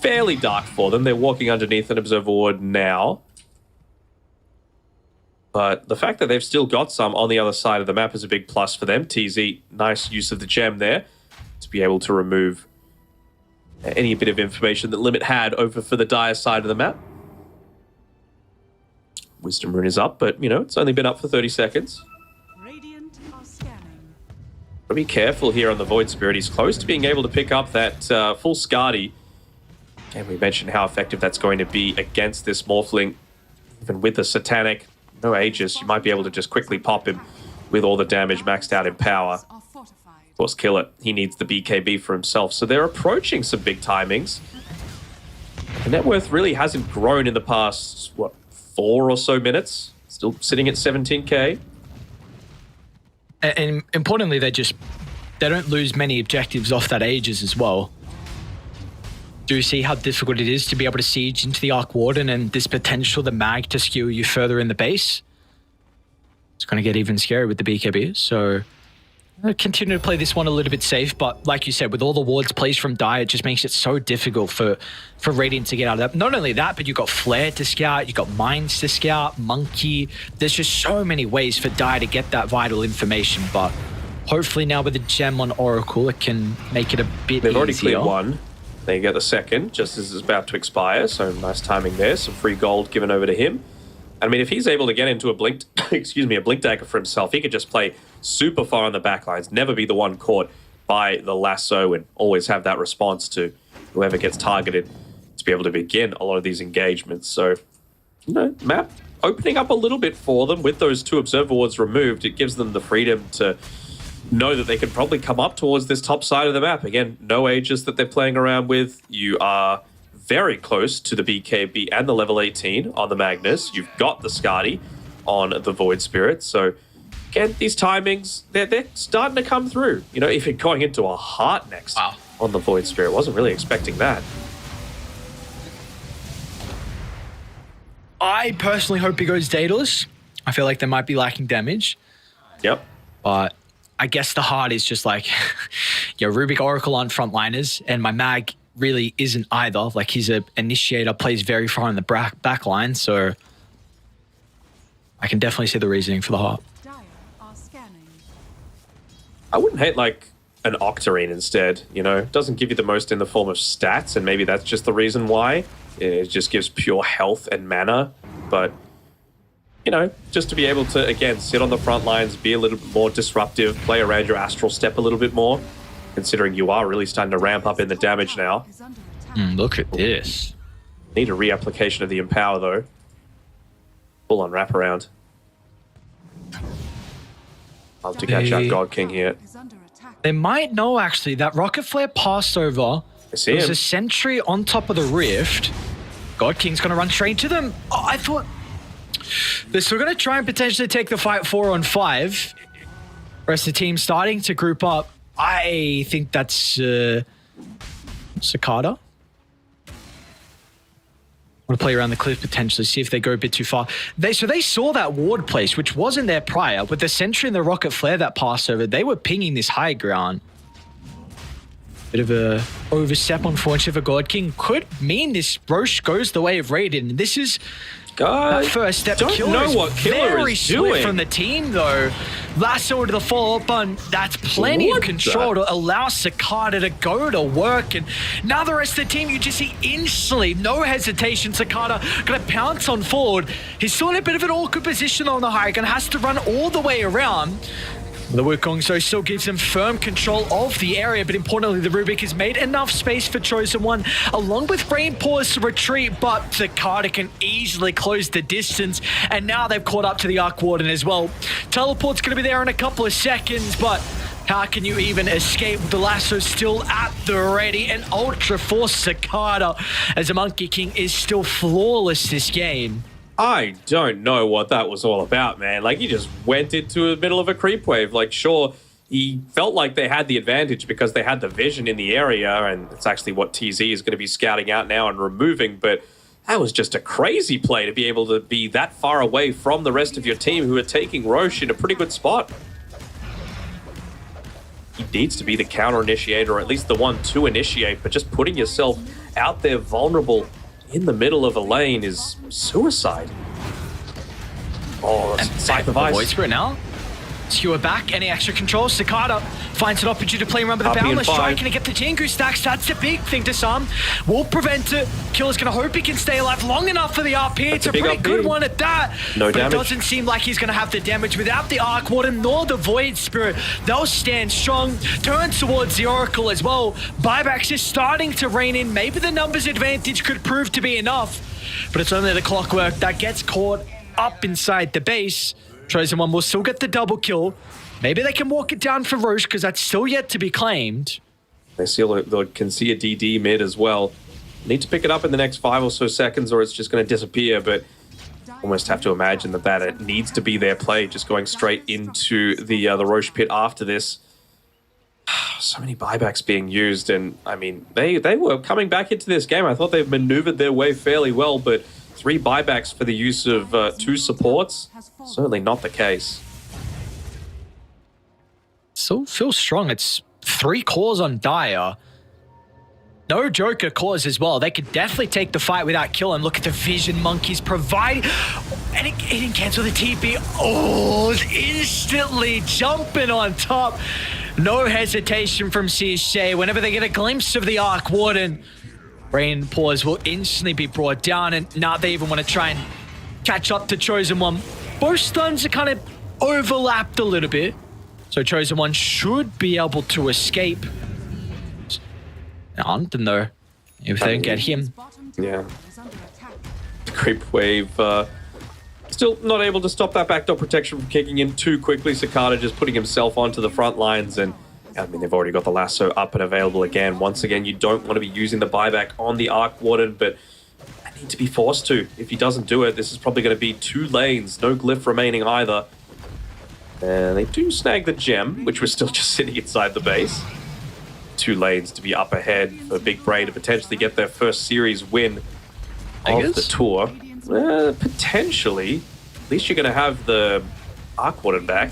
fairly dark for them. They're walking underneath an observer ward now. But the fact that they've still got some on the other side of the map is a big plus for them. TZ, nice use of the gem there to be able to remove any bit of information that Limit had over for the Dire side of the map. Wisdom Rune is up, but, you know, it's only been up for 30 seconds. Radiant are scanning. Gotta be careful here on the Void Spirit. He's close to being able to pick up that full Skadi. And we mentioned how effective that's going to be against this Morphling. Even with the Satanic, no Aegis, you might be able to just quickly pop him with all the damage maxed out in power. Are fortified. Of course, kill it. He needs the BKB for himself. So they're approaching some big timings. The net worth really hasn't grown in the past, what, 4 or so minutes? Still sitting at 17k. And importantly, they don't lose many objectives off that Aegis as well. Do you see how difficult it is to be able to siege into the Arc Warden and this potential, the mag, to skew you further in the base? It's going to get even scarier with the BKB. So I'll continue to play this one a little bit safe. But like you said, with all the wards placed from Dire, it just makes it so difficult for Radiant to get out of that. Not only that, but you've got Flare to scout, you've got Mines to scout, Monkey. There's just so many ways for Dire to get that vital information. But hopefully now with the gem on Oracle, it can make it a bit easier. They've already cleared one. They get the second, just as it's about to expire. So nice timing there. Some free gold given over to him. I mean, if he's able to get into a blink, a blink dagger for himself, he could just play super far on the back lines, never be the one caught by the lasso, and always have that response to whoever gets targeted to be able to begin a lot of these engagements. So, you know, map opening up a little bit for them with those 2 observer wards removed. It gives them the freedom to know that they can probably come up towards this top side of the map. Again, no Aegis that they're playing around with. You are very close to the BKB and the level 18 on the Magnus. You've got the Skadi on the Void Spirit. So, again, these timings, they're starting to come through. You know, if you're going into a Heart next on the Void Spirit, wasn't really expecting that. I personally hope he goes Daedalus. I feel like they might be lacking damage. Yep. But I guess the Heart is just like, your Rubik Oracle on frontliners, and my Mag really isn't either. Like, he's an initiator, plays very far in the back line, so I can definitely see the reasoning for the Heart. Dire are scanning. I wouldn't hate, like, an Octarine instead, you know? It doesn't give you the most in the form of stats, and maybe that's just the reason why. It just gives pure health and mana, but, you know, just to be able to, again, sit on the front lines, be a little bit more disruptive, play around your Astral Step a little bit more, considering you are really starting to ramp up in the damage now. Is under attack. Look at this. Need a reapplication of the Empower, though. Full on wraparound. Love to catch out God King here. Is under attack. They might know, actually, that Rocket Flare passed over. I see There's him. a sentry on top of the rift. God King's going to run straight to them. Oh, I thought they're still going to try and potentially take the fight 4-on-5. Rest of the team starting to group up. I think that's Cicada. Want to play around the cliff potentially, see if they go a bit too far. They saw that ward place, which wasn't there prior. With the sentry and the rocket flare that passed over, they were pinging this high ground. Bit of a overstep, unfortunately, for God King. Could mean this Roche goes the way of Raiden. And this is that first step. Don't Killer know is what Killer very is swift doing from the team, though. Lasso to the follow-up button. That's plenty of control to allow Cicada to go to work. And now the rest of the team, you just see instantly, no hesitation, Cicada going to pounce on forward. He's still in a bit of an awkward position on the high ground, has to run all the way around. The Wukong so still gives him firm control of the area, but importantly, the Rubik has made enough space for Chosen One, along with Rainpaw's to retreat, but Cicada can easily close the distance, and now they've caught up to the Arc Warden as well. Teleport's going to be there in a couple of seconds, but how can you even escape with the lasso still at the ready? And Ultra Force Cicada, as the Monkey King is still flawless this game. I don't know what that was all about, man. Like, he just went into the middle of a creep wave. Like, sure, he felt like they had the advantage because they had the vision in the area, and it's actually what TZ is going to be scouting out now and removing, but that was just a crazy play to be able to be that far away from the rest of your team who are taking Roche in a pretty good spot. He needs to be the counter-initiator, or at least the one to initiate, but just putting yourself out there vulnerable in the middle of a lane is suicide. Oh, that's Scythe of Ice. Void Spirit now. Skewer back, any extra control. Cicada finds an opportunity to play around with the RP in Boundless. 5. Trying to get the Jingu stacks. That's the big thing to some. Will prevent it. Killer's going to hope he can stay alive long enough for the RP. It's a big pretty RP. good one at that. No but damage. It doesn't seem like he's going to have the damage without the Arc Warden nor the Void Spirit. They'll stand strong. Turn towards the Oracle as well. Buybacks is starting to rein in. Maybe the numbers advantage could prove to be enough. But it's only the Clockwork that gets caught up inside the base. Chosen One will still get the double kill. Maybe they can walk it down for Roche because that's still yet to be claimed. They can see a DD mid as well. Need to pick it up in the next 5 or so seconds or it's just going to disappear, but almost have to imagine that it needs to be their play, just going straight into the Roche pit after this. So many buybacks being used, and I mean, they were coming back into this game. I thought they've maneuvered their way fairly well, but 3 buybacks for the use of 2 supports? Certainly not the case. Still feels strong. It's 3 cores on Dire. No Joker cores as well. They could definitely take the fight without killing. Look at the vision monkeys provide. And it didn't cancel the TP. Oh, instantly jumping on top. No hesitation from CSJ. Whenever they get a glimpse of the Arc Warden, Rain Paws will instantly be brought down. And now they even want to try and catch up to Chosen One. Both stuns are kind of overlapped a little bit. So Chosen One should be able to escape. Hunting though, if they don't get him. Yeah. The creep wave still not able to stop that backdoor protection from kicking in too quickly. Cicada just putting himself onto the front lines, and I mean, they've already got the lasso up and available again. Once again, you don't want to be using the buyback on the Arc Warden, but I need to be forced to. If he doesn't do it, this is probably going to be 2 lanes, no glyph remaining either. And they do snag the gem, which was still just sitting inside the base. 2 lanes to be up ahead for Big Brain to potentially get their first series win of the tour. Potentially. At least you're going to have the Arc Warden back.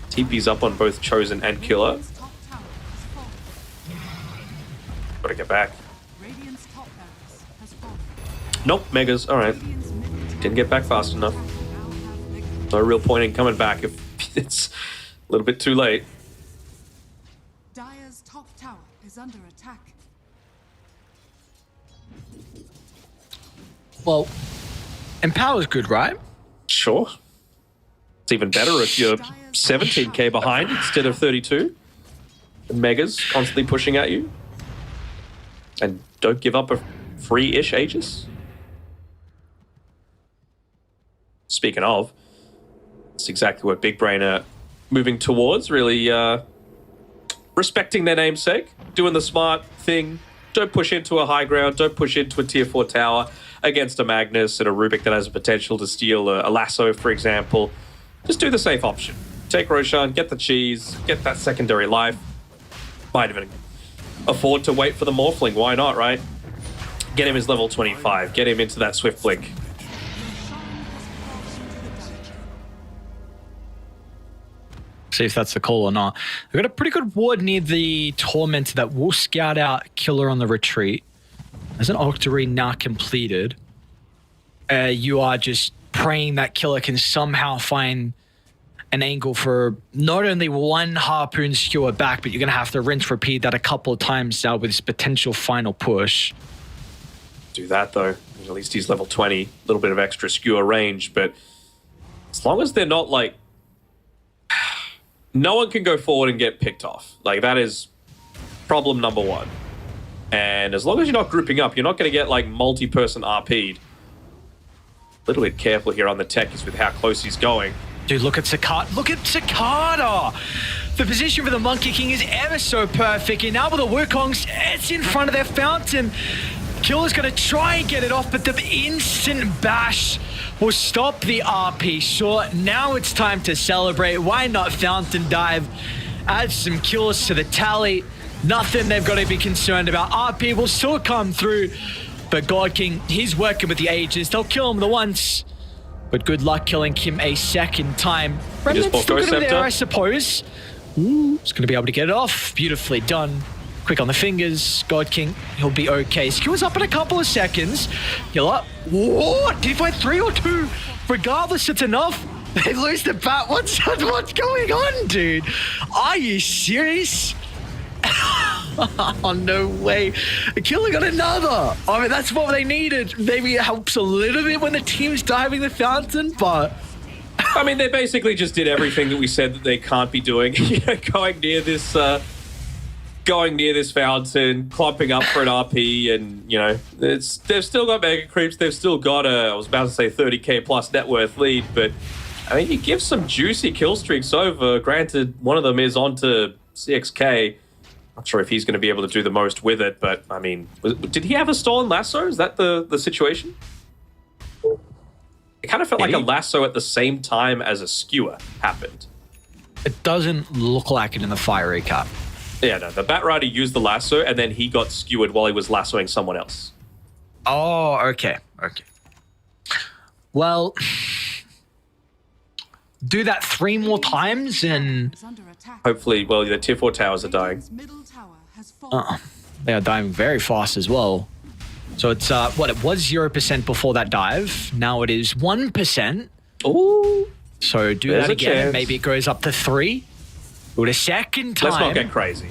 TP's up on both Chosen and Killer. Gotta get back. Nope, Megas. Alright. Didn't get back fast enough. No real point in coming back if it's a little bit too late. Dire's top tower is under attack. Well, Empower's good, right? Sure. It's even better if you're 17k behind instead of 32. And Megas constantly pushing at you. And don't give up a free-ish Aegis. Speaking of, it's exactly what Big Brain are moving towards, really respecting their namesake, doing the smart thing. Don't push into a high ground, don't push into a tier 4 tower against a Magnus and a Rubik that has the potential to steal a lasso, for example. Just do the safe option. Take Roshan, get the cheese, get that secondary life. Might even afford to wait for the Morphling, why not, right? Get him his level 25, get him into that Swift Blink. See if that's the call or not. We've got a pretty good ward near the Torment that will scout out Killer on the retreat. There's an Octarine now completed. You are just praying that Killer can somehow find an angle for not only 1 Harpoon skewer back, but you're going to have to rinse repeat that a couple of times now with his potential final push. Do that though. At least he's level 20, a little bit of extra skewer range, but as long as they're not like... No one can go forward and get picked off. Like, that is problem number 1. And as long as you're not grouping up, you're not going to get, like, multi-person RP'd. A little bit careful here on the Techies with how close he's going. Dude, look at Cicada. Look at Cicada! The position for the Monkey King is ever so perfect. And now with the Wukongs, it's in front of their fountain. Killer's going to try and get it off, but the instant bash will stop the RP short. Now it's time to celebrate. Why not Fountain Dive? Add some kills to the tally. Nothing they've got to be concerned about. RP will still come through. But God King, he's working with the Aegis. They'll kill him the once. But good luck killing him a second time. Remnant's still going to be there, I suppose. Ooh, it's going to be able to get it off. Beautifully done. Quick on the fingers. God King, he'll be okay. Skewers up in a couple of seconds. He'll up. What? Did he fight 3 or 2? Regardless, it's enough. They lose the bat. What's going on, dude? Are you serious? Oh, no way. Killer got another. I mean, that's what they needed. Maybe it helps a little bit when the team's diving the fountain, but... I mean, they basically just did everything that we said that they can't be doing. Going near this fountain, clumping up for an RP, and, they've still got mega creeps. They've still got I was about to say 30k plus net worth lead, but I mean, you give some juicy kill streaks over. Granted, one of them is onto CXK. Not sure if he's going to be able to do the most with it, but I mean, did he have a stolen lasso? Is that the situation? It kind of felt like a lasso at the same time as a skewer happened. It doesn't look like it in the fire recap. Yeah, no, the Bat Rider used the lasso and then he got skewered while he was lassoing someone else. Oh, okay. Well, do that 3 more times and... Hopefully, well, the tier 4 towers are dying. They are dying very fast as well. So it's, it was 0% before that dive. Now it is 1%. Ooh. So do that again and maybe it goes up to 3. Do it a second time. Let's not get crazy.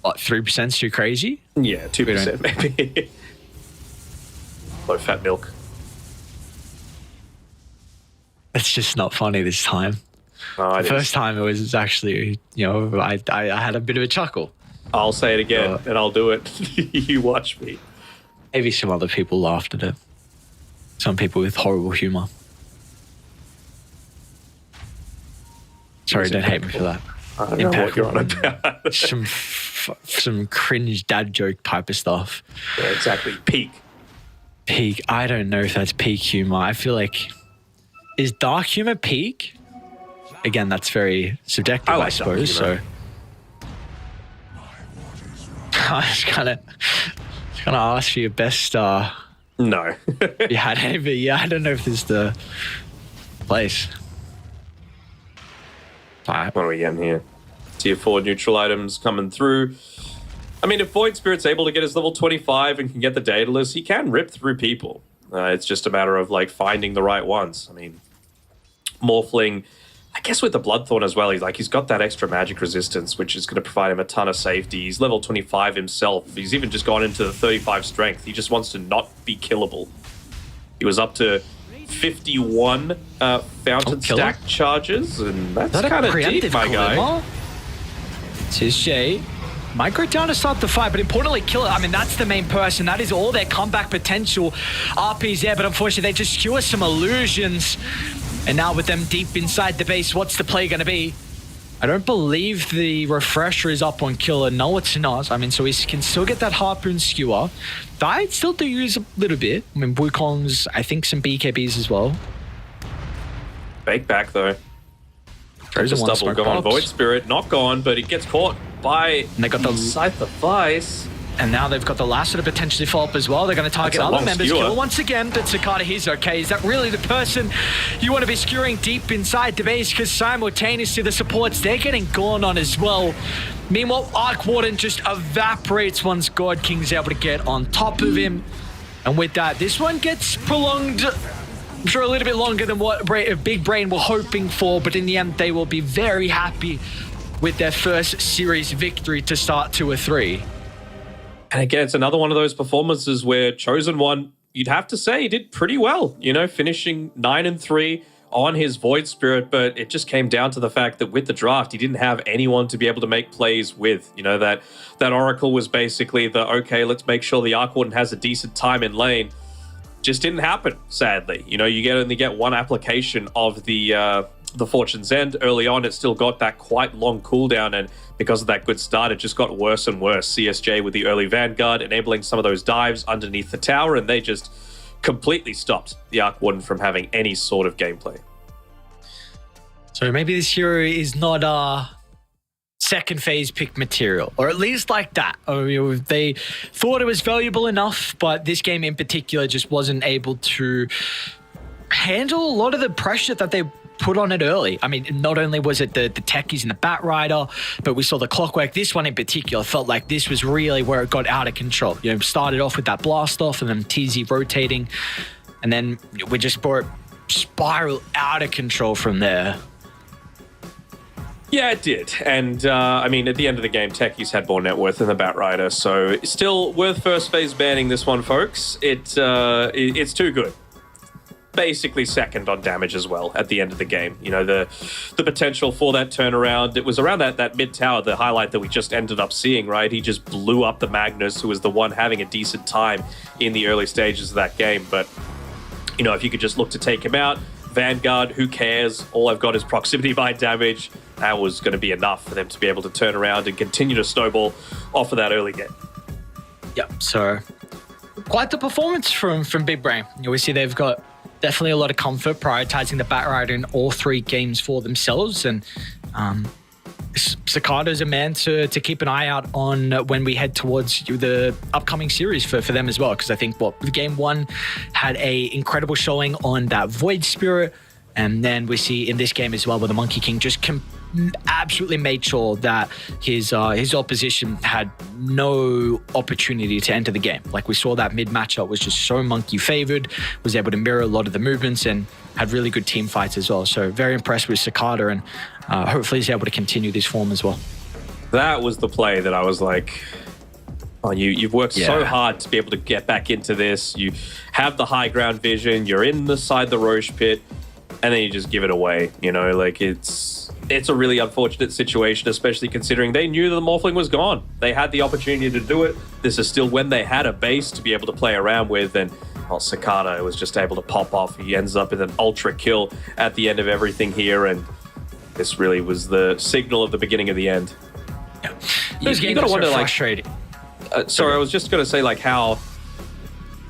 What, 3%'s too crazy? Yeah, 2% maybe. Low fat milk. It's just not funny this time. The first time it was actually, I had a bit of a chuckle. I'll say it again and I'll do it. You watch me. Maybe some other people laughed at it. Some people with horrible humor. Sorry, don't hate me for that. I don't know what you're on about. some cringe dad joke type of stuff. Yeah, exactly. Peak. I don't know if that's peak humor. I feel like... Is dark humor peak? Again, that's very subjective, I suppose. So I was kind of ask for your best. No. Yeah, I don't know if this is the place. All right, what are we getting here? Tier 4 neutral items coming through. I mean, if Void Spirit's able to get his level 25 and can get the Daedalus, he can rip through people. It's just a matter of finding the right ones. I mean, Morphling, I guess with the Bloodthorn as well, he's got that extra magic resistance, which is going to provide him a ton of safety. He's level 25 himself. He's even just gone into the 35 strength. He just wants to not be killable. He was up to 51 fountain stack charges, and that's kind of deep, my guy. It's his Shay. Might go down to start the fight, but importantly, kill it. I mean, that's the main person. That is all their comeback potential. RP's there, but unfortunately, they just skewer some illusions. And now with them deep inside the base, what's the play going to be? I don't believe the refresher is up on Killer. No, it's not. I mean, so he can still get that Harpoon skewer. I'd still do use a little bit. I mean, Wukongs, I think some BKBs as well. Fake back, though. Just double gone. Void Spirit, not gone, but he gets caught by the Scythe of Vice. And now they've got the lasso to potentially follow up as well. They're going to target other members. Kill once again, but Sakata, he's okay. Is that really the person you want to be skewering deep inside the base? Because simultaneously, the supports, they're getting gone on as well. Meanwhile, Arc Warden just evaporates once God King's able to get on top of him. And with that, this one gets prolonged for a little bit longer than what Big Brain were hoping for. But in the end, they will be very happy with their first series victory to start 2-3. And again, it's another one of those performances where Chosen One, you'd have to say, he did pretty well, finishing 9-3 on his Void Spirit, but it just came down to the fact that with the draft, he didn't have anyone to be able to make plays with. That Oracle was basically okay, let's make sure the Arc Warden has a decent time in lane. Just didn't happen, sadly. You only get one application of the Fortune's End. Early on, it still got that quite long cooldown, and because of that good start, it just got worse and worse. CSJ with the early Vanguard, enabling some of those dives underneath the tower, and they just completely stopped the Arc Warden from having any sort of gameplay. So maybe this hero is not second phase pick material, or at least like that. They thought it was valuable enough, but this game in particular just wasn't able to handle a lot of the pressure that they put on it early. I mean, not only was it the techies and the Bat Rider, but we saw the clockwork. This one in particular felt like this was really where it got out of control. You know, started off with that blast off and then TZ rotating, and then we just brought spiral out of control from there. Yeah, it did. And, I mean, at the end of the game, Techies had more net worth than the Bat Rider, so still worth first phase banning this one, folks. It's too good. Basically second on damage as well at the end of the game. You know, the potential for that turnaround, it was around that mid tower, the highlight that we just ended up seeing, right? He just blew up the Magnus, who was the one having a decent time in the early stages of that game. But, you know, if you could just look to take him out, Vanguard, who cares? All I've got is proximity bind damage. That was going to be enough for them to be able to turn around and continue to snowball off of that early game. Yep, so quite the performance from Big Brain. You know, we see they've got definitely a lot of comfort prioritizing the Bat Rider in all 3 games for themselves. And Cicada's a man to keep an eye out on when we head towards the upcoming series for them as well. Because I think game 1 had a incredible showing on that Void Spirit. And then we see in this game as well where the Monkey King just absolutely made sure that his opposition had no opportunity to enter the game. Like we saw that mid matchup was just so Monkey favored, was able to mirror a lot of the movements and had really good team fights as well. So very impressed with Cicada, and hopefully he's able to continue this form as well. That was the play that I was like, oh, you've worked so hard to be able to get back into this. You have the high ground vision, you're inside the Roche pit, and then you just give it away. You know, like it's a really unfortunate situation, especially considering they knew that the Morphling was gone. They had the opportunity to do it. This is still when they had a base to be able to play around with, and Cicada was just able to pop off. He ends up with an ultra kill at the end of everything here, and this really was the signal of the beginning of the end. Yeah. You gotta wonder, like, frustrating. Sorry, I was just gonna say, like, how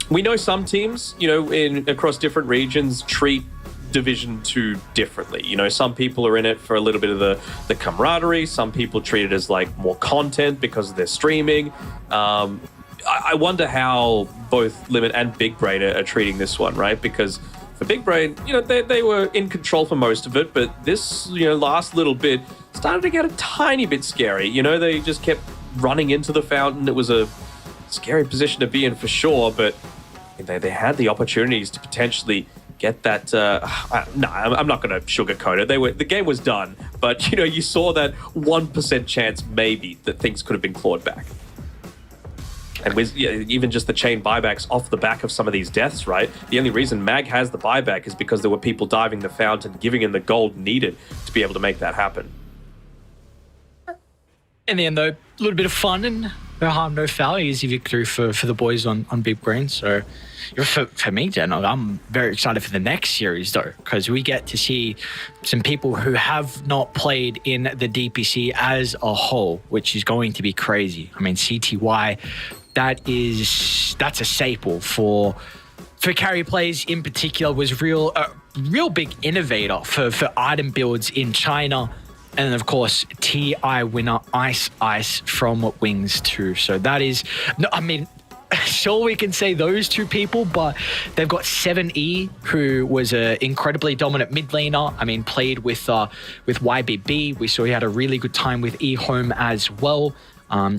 we know some teams, you know, across different regions treat Division 2 differently. You know, some people are in it for a little bit of the camaraderie. Some people treat it as like more content because of their streaming. I wonder how both Limit and Big Brain are treating this one, right? Because for Big Brain, you know, they were in control for most of it, but this, you know, last little bit started to get a tiny bit scary. You know, they just kept running into the fountain. It was a scary position to be in for sure, but they had the opportunities to potentially get that. No, I'm not going to sugarcoat it. The game was done, but you know, you saw that 1% chance maybe that things could have been clawed back. And with even just the chain buybacks off the back of some of these deaths, right? The only reason Mag has the buyback is because there were people diving the fountain, giving him the gold needed to be able to make that happen. In the end, though, a little bit of fun and no harm, no foul. Easy victory for the boys on Big Brain. So for me, Jen, I'm very excited for the next series, though, because we get to see some people who have not played in the DPC as a whole, which is going to be crazy. I mean, CTY, that's a staple for carry plays in particular, was real big innovator for item builds in China. And then, of course, TI winner Ice from Wings too. So that is, no, I mean, sure we can say those two people, but they've got 7E, who was an incredibly dominant mid laner. I mean, played with YBB. We saw he had a really good time with eHome as well.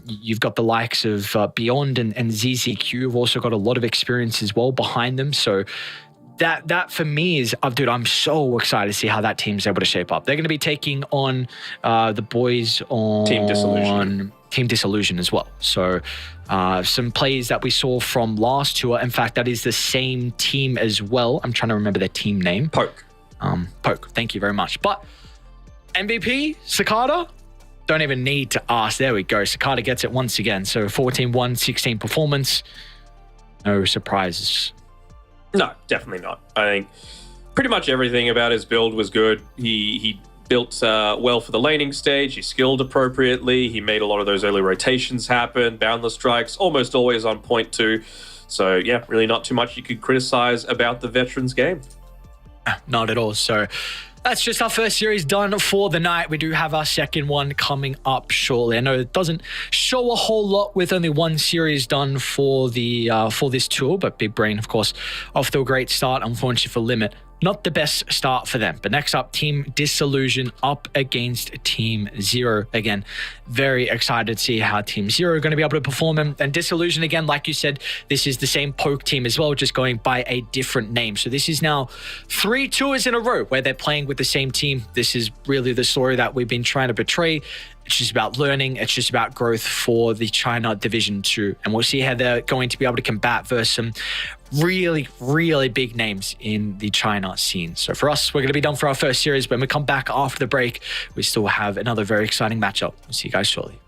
You've got the likes of Beyond and ZZQ, who've also got a lot of experience as well behind them. So that for me is, dude, I'm so excited to see how that team's able to shape up. They're going to be taking on the boys on Team Disillusion as well. So some plays that we saw from last tour. In fact, that is the same team as well. I'm trying to remember their team name. Poke. Poke. Thank you very much. But MVP, Cicada, don't even need to ask. There we go. Cicada gets it once again. So 14-1, 16 performance. No surprises. No, definitely not. I think pretty much everything about his build was good. He built well for the laning stage. He skilled appropriately. He made a lot of those early rotations happen. Boundless strikes, almost always on point too. So yeah, really not too much you could criticize about the veterans game. Not at all. So that's just our first series done for the night. We do have our second one coming up shortly. I know it doesn't show a whole lot with only one series done for the for this tour, but Big Brain, of course, off to a great start. Unfortunately for Limit, not the best start for them. But next up, Team Disillusion up against Team Zero. Again, very excited to see how Team Zero are going to be able to perform. And Disillusion, again, like you said, this is the same poke team as well, just going by a different name. So this is now 3 tours in a row where they're playing with the same team. This is really the story that we've been trying to portray. It's just about learning. It's just about growth for the China Division 2. And we'll see how they're going to be able to combat versus some really, really big names in the China scene. So for us, we're going to be done for our first series. When we come back after the break, we still have another very exciting matchup. We'll see you guys shortly.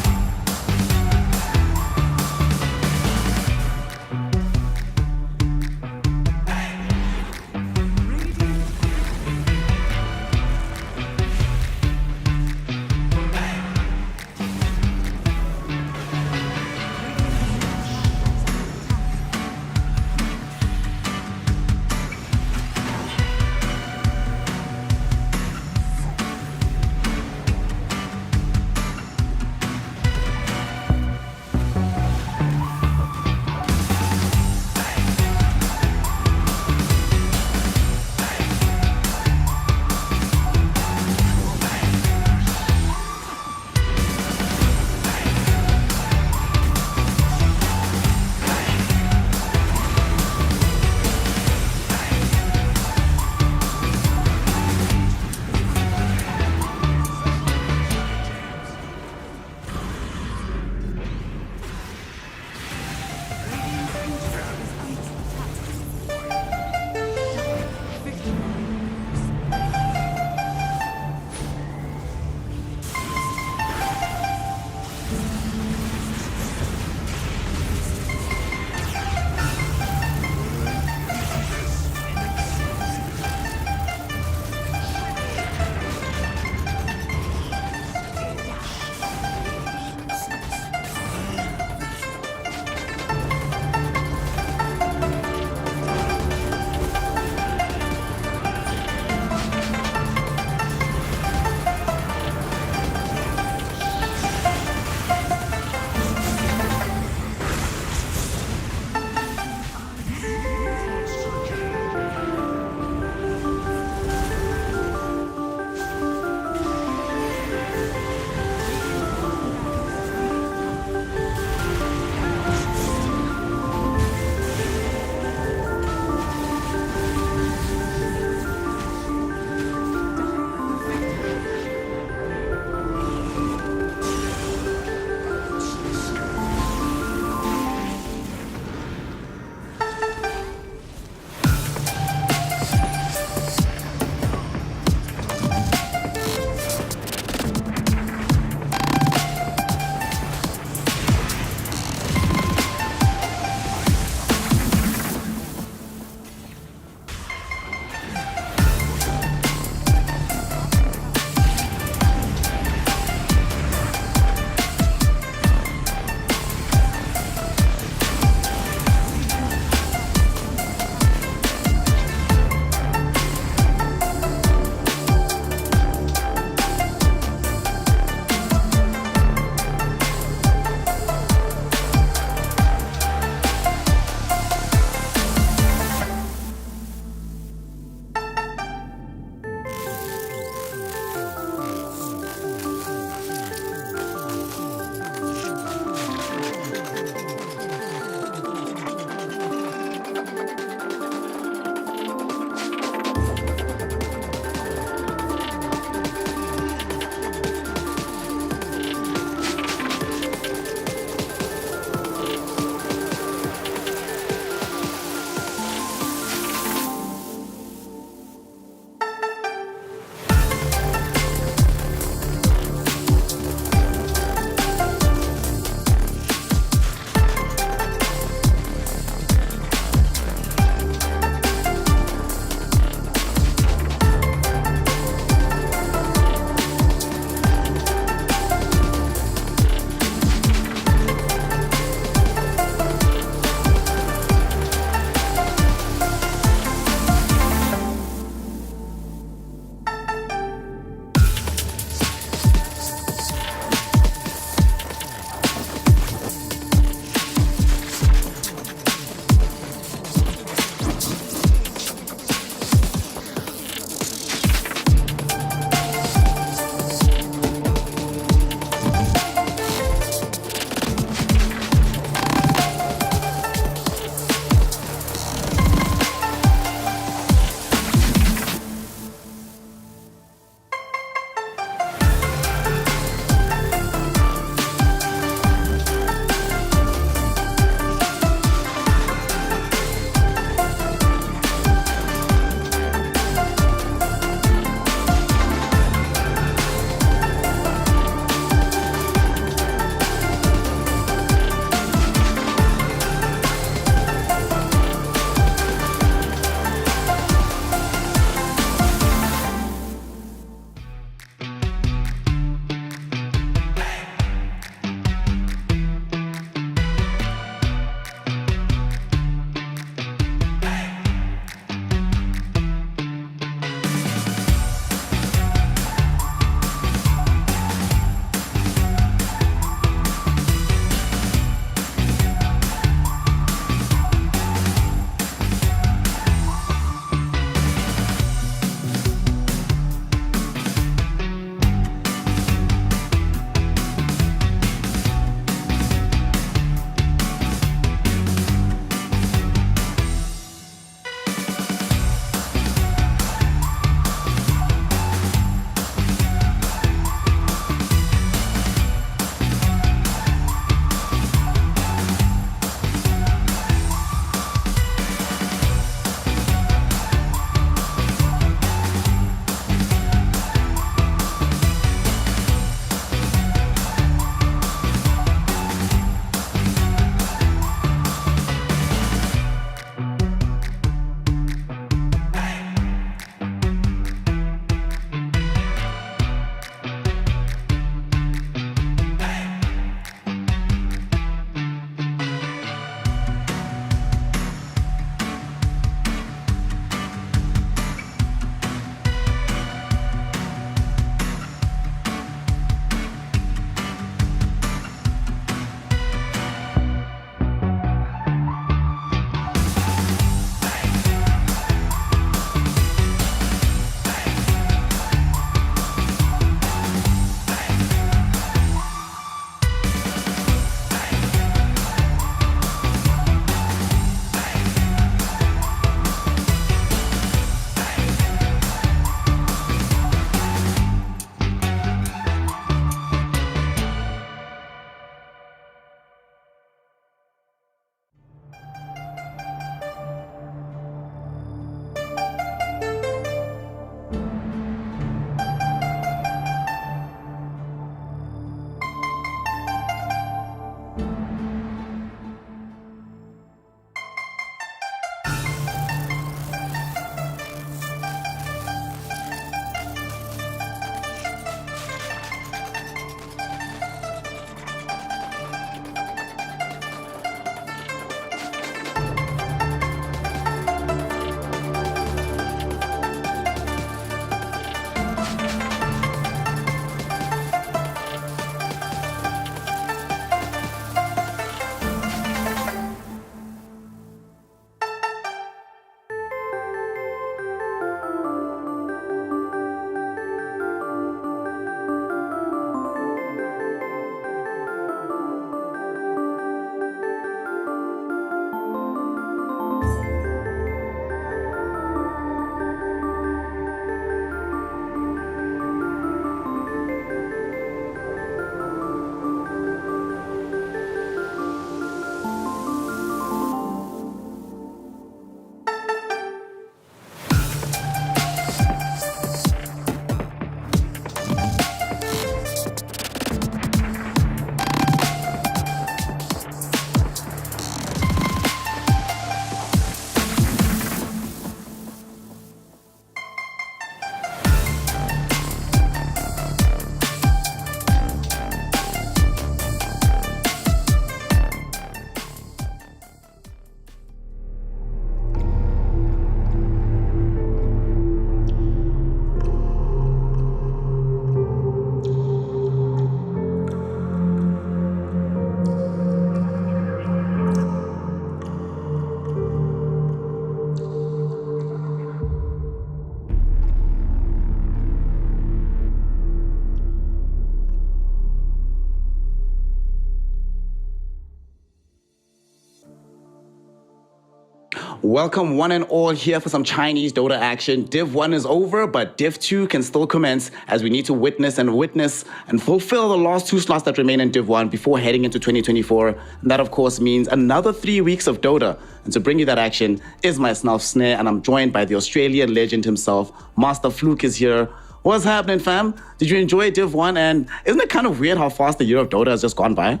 Welcome one and all here for some Chinese Dota action. Div 1 is over, but Div 2 can still commence as we need to witness and fulfill the last 2 slots that remain in Div 1 before heading into 2024. And that, of course, means another 3 weeks of Dota. And to bring you that action is myself, Snare, and I'm joined by the Australian legend himself. Master Fluke is here. What's happening, fam? Did you enjoy Div 1? And isn't it kind of weird how fast the year of Dota has just gone by?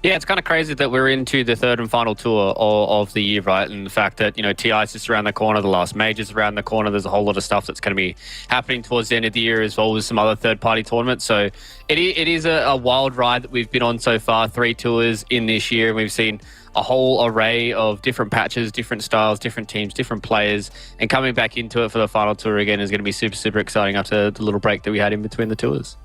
Yeah, it's kind of crazy that we're into the third and final tour of the year, right? And the fact that, TI's just around the corner, the last major's around the corner. There's a whole lot of stuff that's going to be happening towards the end of the year as well as some other third-party tournaments. So it is a wild ride that we've been on so far, 3 tours in this year. And we've seen a whole array of different patches, different styles, different teams, different players. And coming back into it for the final tour again is going to be super, super exciting after the little break that we had in between the tours.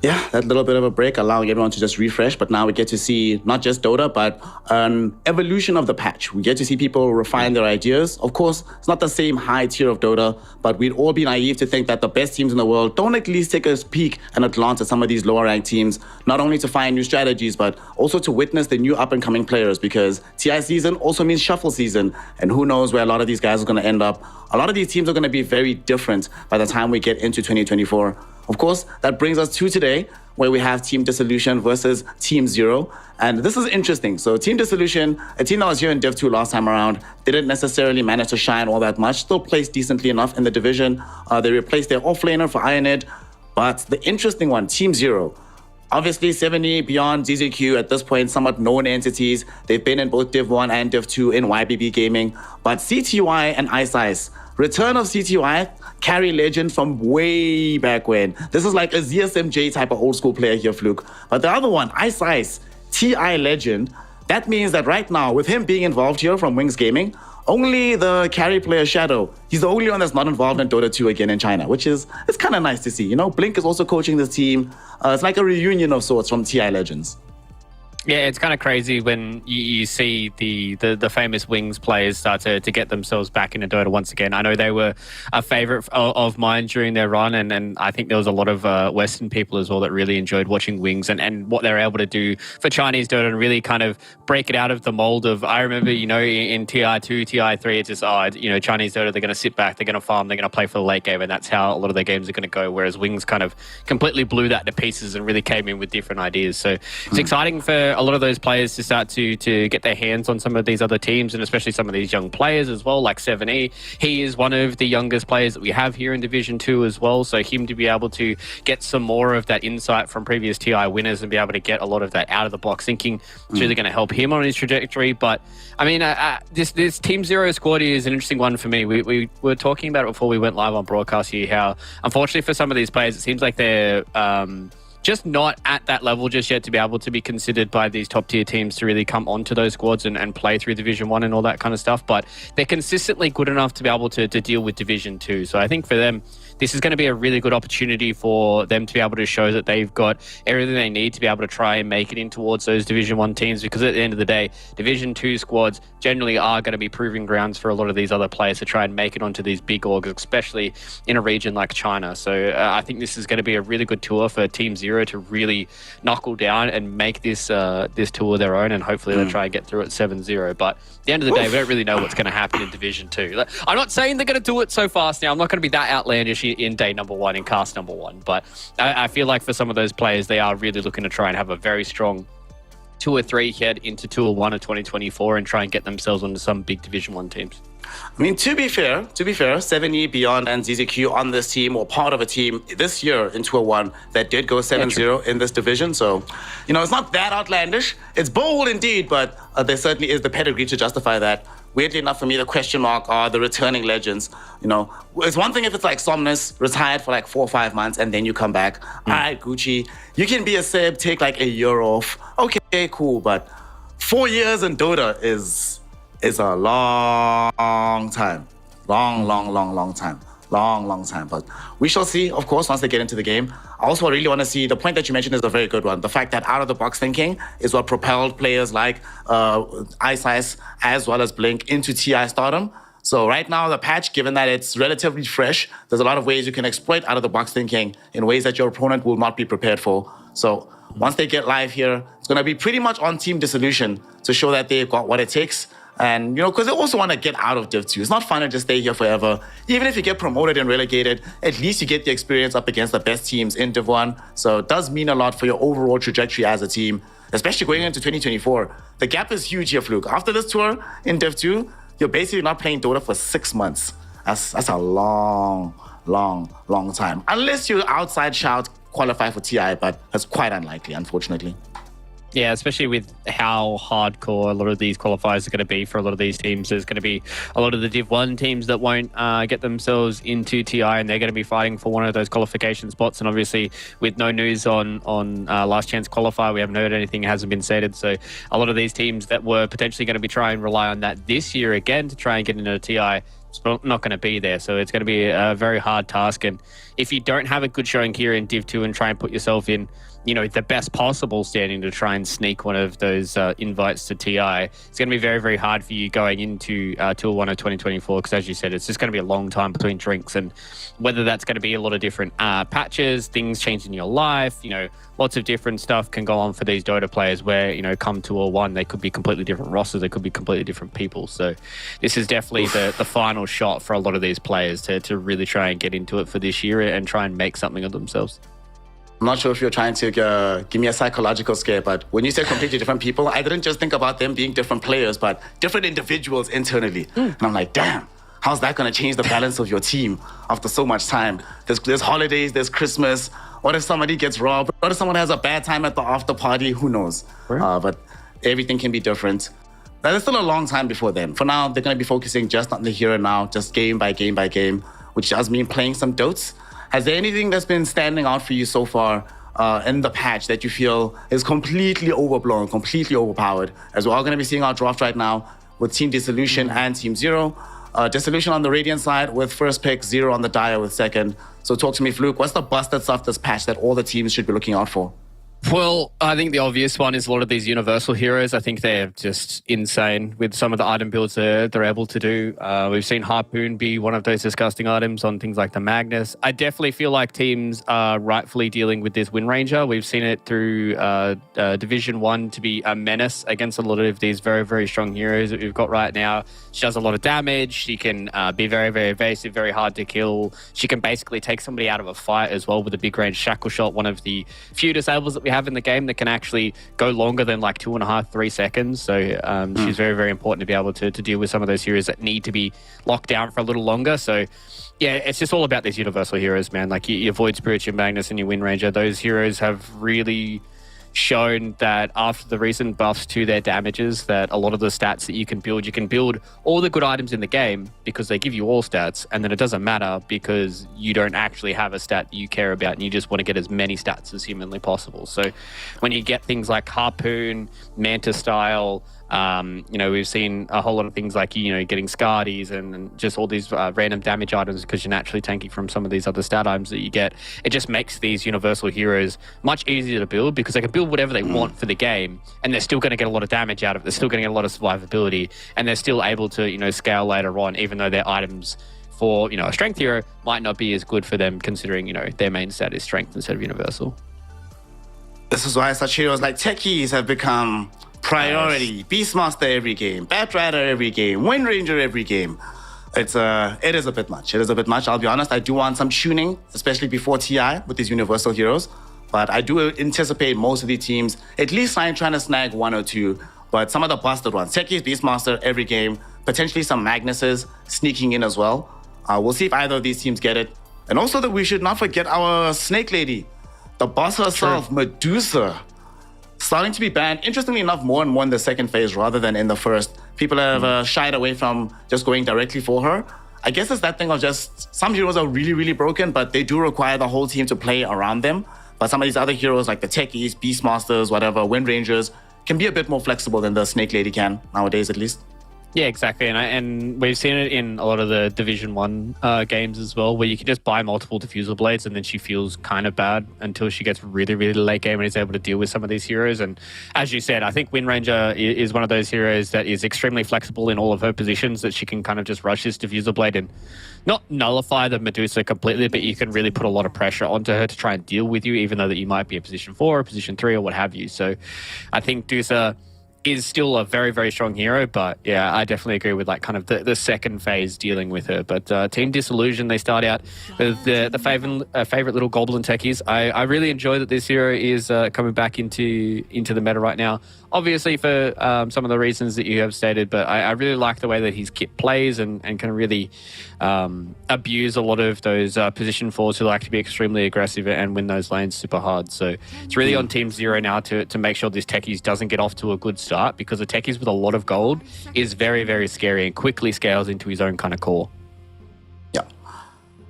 Yeah, that little bit of a break, allowing everyone to just refresh. But now we get to see not just Dota, but an evolution of the patch. We get to see people refine their ideas. Of course, it's not the same high tier of Dota, but we'd all be naive to think that the best teams in the world don't at least take a peek and a glance at some of these lower ranked teams, not only to find new strategies, but also to witness the new up and coming players, because TI season also means shuffle season. And who knows where a lot of these guys are going to end up. A lot of these teams are going to be very different by the time we get into 2024. Of course, that brings us to today, where we have Team Dissolution versus Team Zero. And this is interesting. So Team Dissolution, a team that was here in Div 2 last time around, didn't necessarily manage to shine all that much, still placed decently enough in the division. They replaced their offlaner for Ironid. But the interesting one, Team Zero, obviously 70 Beyond, ZZQ, at this point, somewhat known entities. They've been in both Div 1 and Div 2 in YBB Gaming. But CTY and Ice, return of CTY, carry legend from way back when. This is like a ZSMJ type of old school player here, Fluke. But the other one, Ice, TI legend, that means that right now, with him being involved here from Wings Gaming, only the carry player Shadow, he's the only one that's not involved in Dota 2 again in China, which is, it's kind of nice to see. Blink is also coaching this team. It's like a reunion of sorts from TI legends. Yeah, it's kind of crazy when you see the famous Wings players start to get themselves back into Dota once again. I know they were a favorite of mine during their run, and I think there was a lot of Western people as well that really enjoyed watching Wings and what they're able to do for Chinese Dota and really kind of break it out of the mold of, I remember, in TI2, TI3, it's just, Chinese Dota, they're going to sit back, they're going to farm, they're going to play for the late game, and that's how a lot of their games are going to go, whereas Wings kind of completely blew that to pieces and really came in with different ideas. So it's exciting for a lot of those players to start to get their hands on some of these other teams, and especially some of these young players as well, like 7E. He is one of the youngest players that we have here in Division 2 as well, so him to be able to get some more of that insight from previous TI winners and be able to get a lot of that out-of-the-box thinking is really going to help him on his trajectory. But, I mean, this Team Zero squad is an interesting one for me. We were talking about it before we went live on broadcast here, how, unfortunately for some of these players, it seems like they're just not at that level just yet to be able to be considered by these top tier teams to really come onto those squads and play through Division 1 and all that kind of stuff. But they're consistently good enough to be able to deal with Division 2. So I think for them, this is going to be a really good opportunity for them to be able to show that they've got everything they need to be able to try and make it in towards those Division 1 teams, because at the end of the day, Division 2 squads generally are going to be proving grounds for a lot of these other players to try and make it onto these big orgs, especially in a region like China. So I think this is going to be a really good tour for Team Zero to really knuckle down and make this tour their own, and hopefully they'll try and get through it 7-0. But at the end of the day, we don't really know what's going to happen in Division 2. I'm not saying they're going to do it so fast now. I'm not going to be that outlandish in day number 1, in cast number 1. But I feel like for some of those players, they are really looking to try and have a very strong 2 or 3 head into Tour 1 of 2024 and try and get themselves onto some big Division 1 teams. I mean, to be fair, 7E, Beyond, and ZZQ on this team, or part of a team this year in Tour 1 that did go 7-0 in this division. So, it's not that outlandish. It's bold indeed, but there certainly is the pedigree to justify that. Weirdly enough, for me, the question mark are the returning legends. It's one thing if it's like Somnus, retired for like 4 or 5 months, and then you come back. All right, Gucci, you can be a Seb, take like a year off. Okay, cool, but 4 years in Dota is a long time. Long time. Long time. But we shall see, of course, once they get into the game. I also really want to see, the point that you mentioned is a very good one. The fact that out-of-the-box thinking is what propelled players like Ice as well as Blink into TI stardom. So right now, the patch, given that it's relatively fresh, there's a lot of ways you can exploit out-of-the-box thinking in ways that your opponent will not be prepared for. So once they get live here, it's going to be pretty much on Team Dissolution to show that they've got what it takes. And, because they also want to get out of Div 2. It's not fun to just stay here forever. Even if you get promoted and relegated, at least you get the experience up against the best teams in Div 1. So it does mean a lot for your overall trajectory as a team, especially going into 2024. The gap is huge here, Fluke. After this tour in Div 2, you're basically not playing Dota for 6 months. That's a long time. Unless you outside shout qualify for TI, but that's quite unlikely, unfortunately. Yeah, especially with how hardcore a lot of these qualifiers are going to be for a lot of these teams. There's going to be a lot of the Div 1 teams that won't get themselves into TI, and they're going to be fighting for one of those qualification spots. And obviously, with no news on Last Chance Qualifier, we haven't heard anything, it hasn't been stated. So a lot of these teams that were potentially going to be trying to rely on that this year again to try and get into a TI, it's not going to be there. So it's going to be a very hard task. And if you don't have a good showing here in Div 2 and try and put yourself in the best possible standing to try and sneak one of those invites to TI, it's going to be very, very hard for you going into Tour 1 of 2024, because as you said, it's just going to be a long time between drinks, and whether that's going to be a lot of different patches, things changing your life, lots of different stuff can go on for these Dota players where, come Tour 1, they could be completely different rosters, they could be completely different people. So this is definitely the final shot for a lot of these players to really try and get into it for this year and try and make something of themselves. I'm not sure if you're trying to give me a psychological scare, but when you said completely different people, I didn't just think about them being different players, but different individuals internally. And I'm like, damn, how's that going to change the balance of your team after so much time? There's holidays, there's Christmas. What if somebody gets robbed? What if someone has a bad time at the after party? Who knows? But everything can be different. But there's still a long time before then. For now, they're going to be focusing just on the here and now, just game by game by game, which does mean playing some dotes. Has there anything that's been standing out for you so far in the patch that you feel is completely overblown, completely overpowered? As we're all going to be seeing our draft right now with Team Dissolution and Team Zero. Dissolution on the Radiant side with first pick, Zero on the Dire with second. So talk to me, Fluke. What's the busted stuff this patch that all the teams should be looking out for? Well, I think the obvious one is a lot of these universal heroes. I think they're just insane with some of the item builds they're able to do. We've seen Harpoon be one of those disgusting items on things like the Magnus. I definitely feel like teams are rightfully dealing with this Wind Ranger. We've seen it through Division 1 to be a menace against a lot of these very, very strong heroes that we've got right now. She does a lot of damage. She can be very, very evasive, very hard to kill. She can basically take somebody out of a fight as well with a big range shackle shot, one of the few disables that we have in the game that can actually go longer than like 2.5-3 seconds. So she's very, very important to be able to deal with some of those heroes that need to be locked down for a little longer. So yeah, it's just all about these universal heroes, man. Like your Void Spirit, your Magnus, and your Wind Ranger. Those heroes have really shown that after the recent buffs to their damages, that a lot of the stats that you can build all the good items in the game because they give you all stats, and then it doesn't matter because you don't actually have a stat that you care about and you just want to get as many stats as humanly possible. So when you get things like Harpoon, Manta Style, we've seen a whole lot of things like, getting Scardies and just all these random damage items because you're naturally tanky from some of these other stat items that you get. It just makes these universal heroes much easier to build because they can build whatever they want for the game and they're still going to get a lot of damage out of it. They're still going to get a lot of survivability and they're still able to, scale later on, even though their items for, a strength hero might not be as good for them considering, their main stat is strength instead of universal. This is why such heroes like Techies have become priority. Beastmaster every game, Batrider every game, Wind Ranger every game. It is a bit much. It is a bit much. I'll be honest. I do want some tuning, especially before TI with these universal heroes. But I do anticipate most of the teams at least trying to snag one or two. But some of the busted ones, Techies, Beastmaster every game, potentially some Magnuses sneaking in as well. We'll see if either of these teams get it. And also that we should not forget our Snake Lady, the boss herself, Medusa. Starting to be banned, interestingly enough, more and more in the second phase rather than in the first. People have shied away from just going directly for her. I guess it's that thing of just some heroes are really, really broken, but they do require the whole team to play around them. But some of these other heroes like the Techies, Beastmasters, whatever, Wind Rangers can be a bit more flexible than the Snake Lady can nowadays, at least. Yeah, exactly. And we've seen it in a lot of the Division 1 games as well, where you can just buy multiple diffusal blades and then she feels kind of bad until she gets really, really late game and is able to deal with some of these heroes. And as you said, I think Wind Ranger is one of those heroes that is extremely flexible in all of her positions, that she can kind of just rush this diffusal blade and not nullify the Medusa completely, but you can really put a lot of pressure onto her to try and deal with you, even though that you might be a position 4 or position 3 or what have you. So I think Dusa is still a very, very strong hero. But yeah, I definitely agree with like kind of the second phase dealing with her. But Team Disillusion, they start out with the favorite little goblin techies. I really enjoy that this hero is coming back into the meta right now. Obviously for some of the reasons that you have stated, but I really like the way that his kit plays and can really abuse a lot of those position fours who like to be extremely aggressive and win those lanes super hard. So it's really on Team Zero now to make sure this techies doesn't get off to a good start, because the techies with a lot of gold is very, very scary and quickly scales into his own kind of core. Yeah.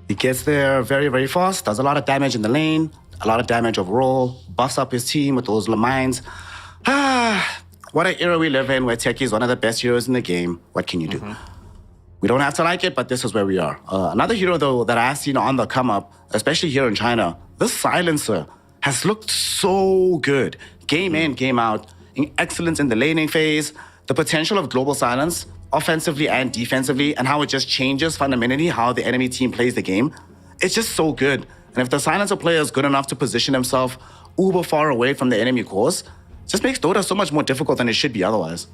He gets there very, very fast, does a lot of damage in the lane, a lot of damage overall, buffs up his team with those mines. What an era we live in where Techie is one of the best heroes in the game. What can you do? We don't have to like it, but this is where we are. Another hero, though, that I've seen on the come-up, especially here in China, this Silencer has looked so good. Game in, game out. Excellence in the laning phase. The potential of Global Silence, offensively and defensively, and how it just changes fundamentally how the enemy team plays the game. It's just so good. And if the Silencer player is good enough to position himself uber far away from the enemy cores, it just makes Dota so much more difficult than it should be otherwise.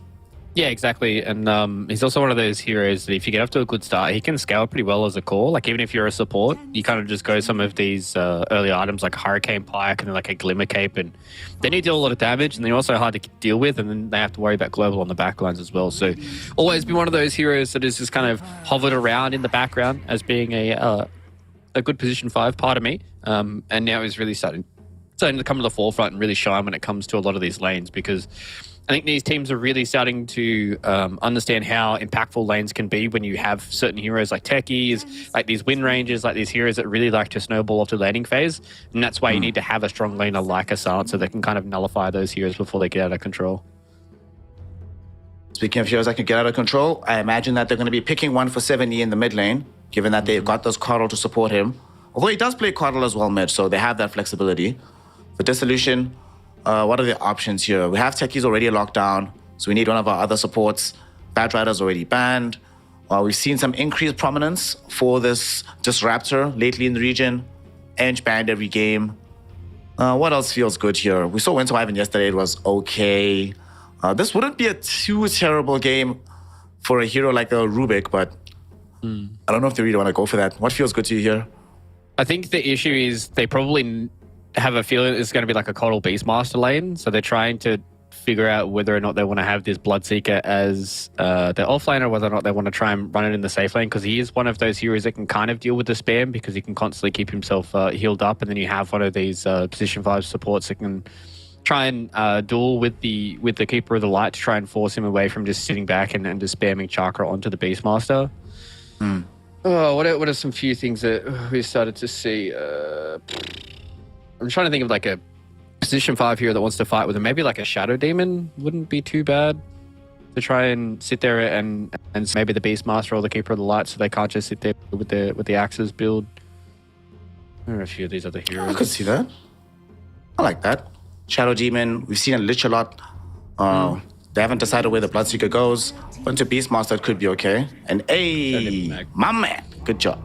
Yeah, exactly. And he's also one of those heroes that if you get off to a good start, he can scale pretty well as a core. Like, even if you're a support, you kind of just go some of these early items like a Hurricane Pike and then like a Glimmer Cape, and then you deal a lot of damage, and they're also hard to deal with, and then they have to worry about global on the backlines as well. So always been one of those heroes that is just kind of hovered around in the background as being a good position 5 part of me. And now he's really starting to come to the forefront and really shine when it comes to a lot of these lanes, because I think these teams are really starting to understand how impactful lanes can be when you have certain heroes like techies, like these win ranges, like these heroes that really like to snowball off the laning phase. And that's why you need to have a strong laner like a Silencer that can kind of nullify those heroes before they get out of control. Speaking of heroes that can get out of control, I imagine that they're going to be picking one for 7E in the mid lane, given that they've got those Coddle to support him. Although he does play Coddle as well mid, so they have that flexibility. For Dissolution, what are the options here? We have techies already locked down, so we need one of our other supports. Bad Rider's already banned. We've seen some increased prominence for this Disruptor lately in the region. Eng banned every game. What else feels good here? We saw Winter Wyvern yesterday, it was okay. This wouldn't be a too terrible game for a hero like a Rubik, but I don't know if they really want to go for that. What feels good to you here? I think the issue is they probably have a feeling it's going to be like a Coddle Beastmaster lane, so they're trying to figure out whether or not they want to have this Bloodseeker as their offlane, or whether or not they want to try and run it in the safe lane, because he is one of those heroes that can kind of deal with the spam, because he can constantly keep himself healed up, and then you have one of these position 5 supports that can try and duel with the Keeper of the Light to try and force him away from just sitting back and just spamming Chakra onto the Beastmaster. Oh, what are some few things that we started to see? I'm trying to think of like a position 5 hero that wants to fight with him. Maybe like a Shadow Demon wouldn't be too bad to try and sit there and maybe the Beastmaster or the Keeper of the Light, so they can't just sit there with the axes build. There are a few of these other heroes. I could see that. I like that. Shadow Demon, we've seen it Lich a lot. They haven't decided where the Bloodseeker goes. But into Beastmaster, it could be okay. And hey, my man, good job.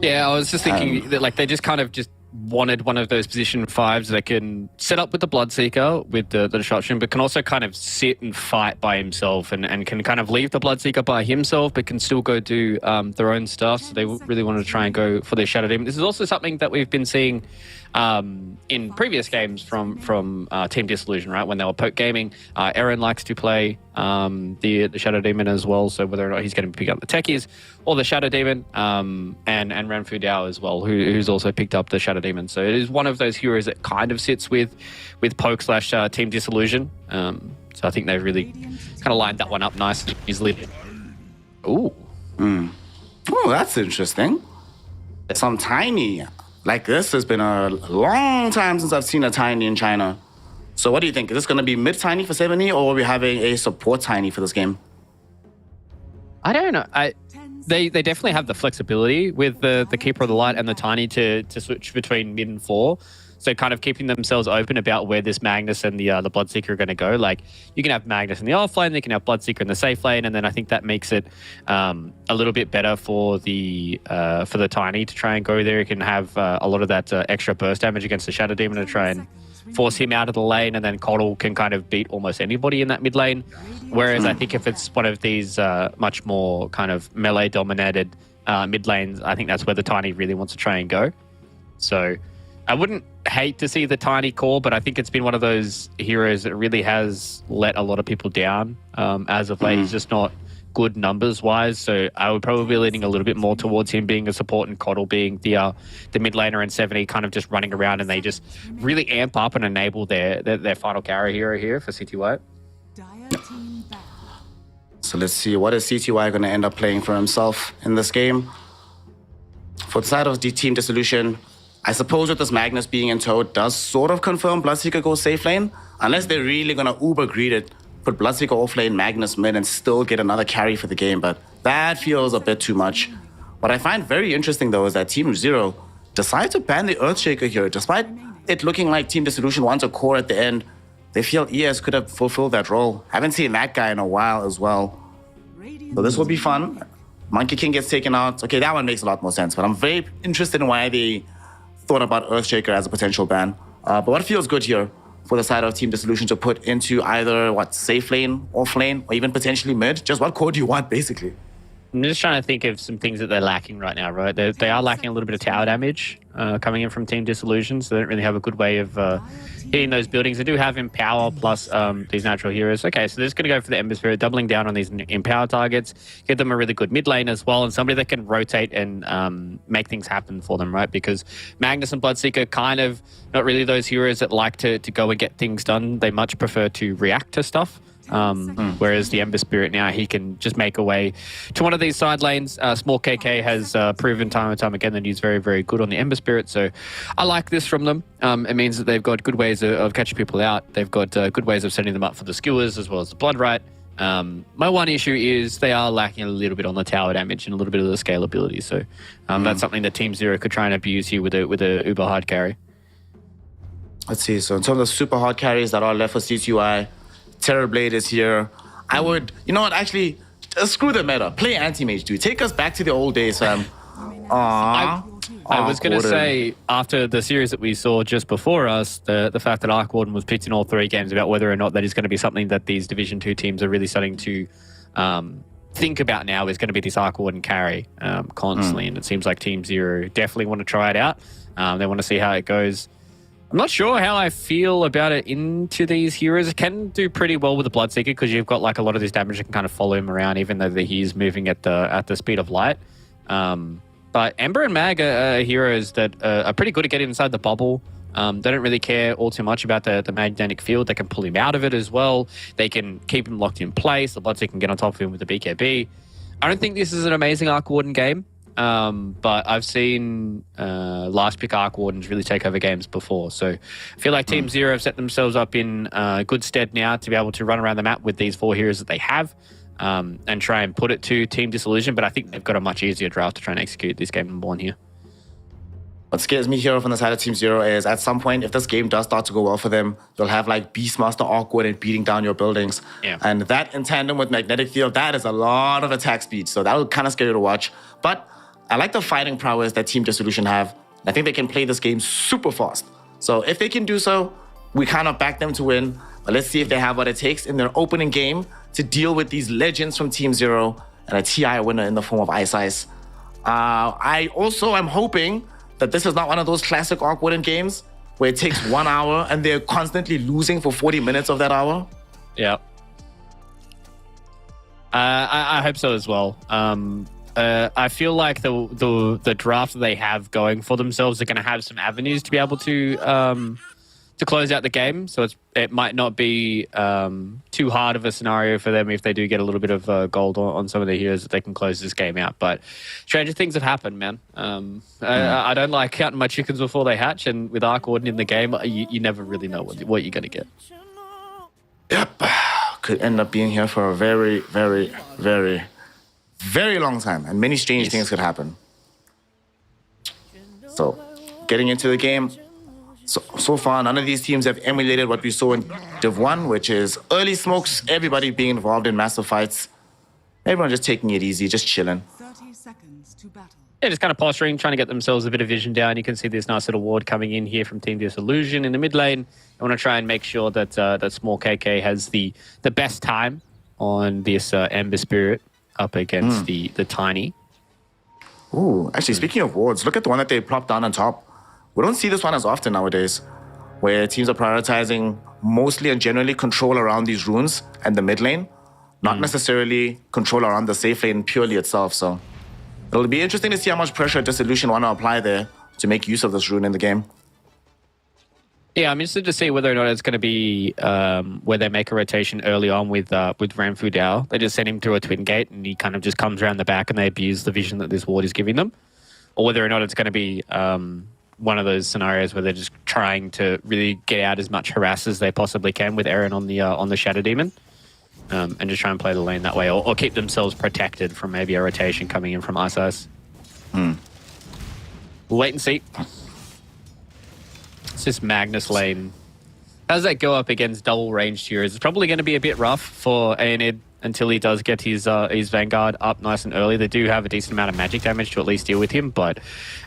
Yeah, I was just thinking that like they just kind of just wanted one of those position 5s that can set up with the Bloodseeker, with the disruption, but can also kind of sit and fight by himself, and can kind of leave the Bloodseeker by himself, but can still go do their own stuff. So they really wanted to try and go for their Shadow Demon. This is also something that we've been seeing in previous games from Team Disillusion, right? When they were poke gaming, Aaron likes to play the Shadow Demon as well. So whether or not he's going to pick up the techies or the Shadow Demon, and Ranfu Dao as well, who's also picked up the Shadow Demon. So it is one of those heroes that kind of sits with poke / Team Disillusion. So I think they've really kind of lined that one up nice and easily. Ooh. Oh, that's interesting. Some Tiny. Like this has been a long time since I've seen a Tiny in China. So what do you think? Is this going to be mid Tiny for 7E, or are we having a support Tiny for this game? I don't know. They definitely have the flexibility with the Keeper of the Light and the Tiny to switch between mid and 4. So kind of keeping themselves open about where this Magnus and the Bloodseeker are going to go. Like you can have Magnus in the off lane, they can have Bloodseeker in the safe lane, and then I think that makes it a little bit better for the Tiny to try and go there. You can have a lot of that extra burst damage against the Shadow Demon to try and force him out of the lane, and then Coddle can kind of beat almost anybody in that mid lane. Whereas I think if it's one of these much more kind of melee dominated mid lanes, I think that's where the Tiny really wants to try and go. So I wouldn't hate to see the Tiny call, but I think it's been one of those heroes that really has let a lot of people down as of late. He's just not good numbers wise, so I would probably be leaning a little bit more towards him being a support and Coddle being the mid laner and 70 kind of just running around, and they just really amp up and enable their final carry hero here for CTY. So let's see, what is CTY going to end up playing for himself in this game? For the side of the Team Dissolution, I suppose with this Magnus being in tow does sort of confirm Bloodseeker goes safe lane, unless they're really going to uber greed it, put Bloodseeker off lane, Magnus mid, and still get another carry for the game, but that feels a bit too much. What I find very interesting though is that Team Zero decided to ban the Earthshaker here, despite it looking like Team Dissolution wants a core at the end. They feel ES could have fulfilled that role. Haven't seen that guy in a while as well. So this will be fun. Monkey King gets taken out. Okay, that one makes a lot more sense, but I'm very interested in why they thought about Earthshaker as a potential ban. But what feels good here for the side of Team Dissolution to put into either, safe lane, off lane, or even potentially mid? Just what core do you want, basically? I'm just trying to think of some things that they're lacking right now, right? They are lacking a little bit of tower damage coming in from Team Dissolution, so they don't really have a good way of hitting those buildings. They do have Empower plus these natural heroes. Okay, so they're just going to go for the Ember Spirit, doubling down on these Empower targets, give them a really good mid lane as well, and somebody that can rotate and make things happen for them, right? Because Magnus and Bloodseeker kind of not really those heroes that like to go and get things done. They much prefer to react to stuff. Whereas the Ember Spirit now, he can just make a way to one of these side lanes. Small KK has proven time and time again that he's very, very good on the Ember Spirit. So I like this from them. It means that they've got good ways of catching people out. They've got good ways of setting them up for the skewers as well as the blood right. My one issue is they are lacking a little bit on the tower damage and a little bit of the scalability. So that's something that Team Zero could try and abuse here with a uber hard carry. Let's see. So in terms of super hard carries that are left for CTY, Terrorblade is here. I would, you know what, actually, screw the meta. Play anti-mage, dude. Take us back to the old days, fam. I was going to say, after the series that we saw just before us, the fact that Arc Warden was picked in all 3 games about whether or not that is going to be something that these Division 2 teams are really starting to think about now is going to be this Arc Warden carry constantly. And it seems like Team Zero definitely want to try it out. They want to see how it goes. I'm not sure how I feel about it into these heroes. It can do pretty well with the Bloodseeker because you've got like a lot of this damage that can kind of follow him around, even though he's moving at the speed of light. But Ember and Mag are heroes that are pretty good at getting inside the bubble. They don't really care all too much about the magnetic field. They can pull him out of it as well. They can keep him locked in place. The Bloodseeker can get on top of him with the BKB. I don't think this is an amazing Arc Warden game. But I've seen last pick Arc Wardens really take over games before. So I feel like Team Zero have set themselves up in good stead now to be able to run around the map with these 4 heroes that they have and try and put it to Team Dissolution. But I think they've got a much easier draft to try and execute this game number 1 here. What scares me here from the side of Team Zero is at some point, if this game does start to go well for them, you'll have like Beastmaster Awkward and beating down your buildings. Yeah. And that in tandem with Magnetic Field, that is a lot of attack speed. So that'll kind of scare you to watch. But I like the fighting prowess that Team Dissolution have. I think they can play this game super fast. So if they can do so, we kind of back them to win. But let's see if they have what it takes in their opening game to deal with these legends from Team Zero and a TI winner in the form of Ice Ice. I also am hoping that this is not one of those classic Arc Warden games where it takes 1 hour and they're constantly losing for 40 minutes of that hour. Yeah. I hope so as well. I feel like the draft that they have going for themselves are going to have some avenues to be able to close out the game. So it might not be too hard of a scenario for them if they do get a little bit of gold on some of their heroes that they can close this game out. But stranger things have happened, man. I don't like counting my chickens before they hatch, and with Arc Warden in the game, you never really know what you're going to get. Yep. Could end up being here for a very, very, very, very long time, and many strange things could happen. So, getting into the game, So far, none of these teams have emulated what we saw in Div 1, which is early smokes, everybody being involved in massive fights. Everyone just taking it easy, just chilling. 30 seconds to battle. Yeah, just kind of posturing, trying to get themselves a bit of vision down. You can see this nice little ward coming in here from Team Disillusion in the mid lane. I want to try and make sure that that small KK has the best time on this Ember Spirit up against the Tiny. Ooh, actually, speaking of wards, look at the one that they plopped down on top. We don't see this one as often nowadays, where teams are prioritizing mostly and generally control around these runes and the mid lane, not necessarily control around the safe lane purely itself. So it'll be interesting to see how much pressure Dissolution want to apply there to make use of this rune in the game. Yeah, I'm interested to see whether or not it's going to be where they make a rotation early on with Ranfu Dao. They just send him through a twin gate and he kind of just comes around the back and they abuse the vision that this ward is giving them. Or whether or not it's going to be one of those scenarios where they're just trying to really get out as much harass as they possibly can with Aaron on the Shadow Demon. And just try and play the lane that way, or keep themselves protected from maybe a rotation coming in from Ice. We'll wait and see. It's just Magnus lane. How does that go up against double ranged heroes? It's probably going to be a bit rough for Aenid until he does get his Vanguard up nice and early. They do have a decent amount of magic damage to at least deal with him, but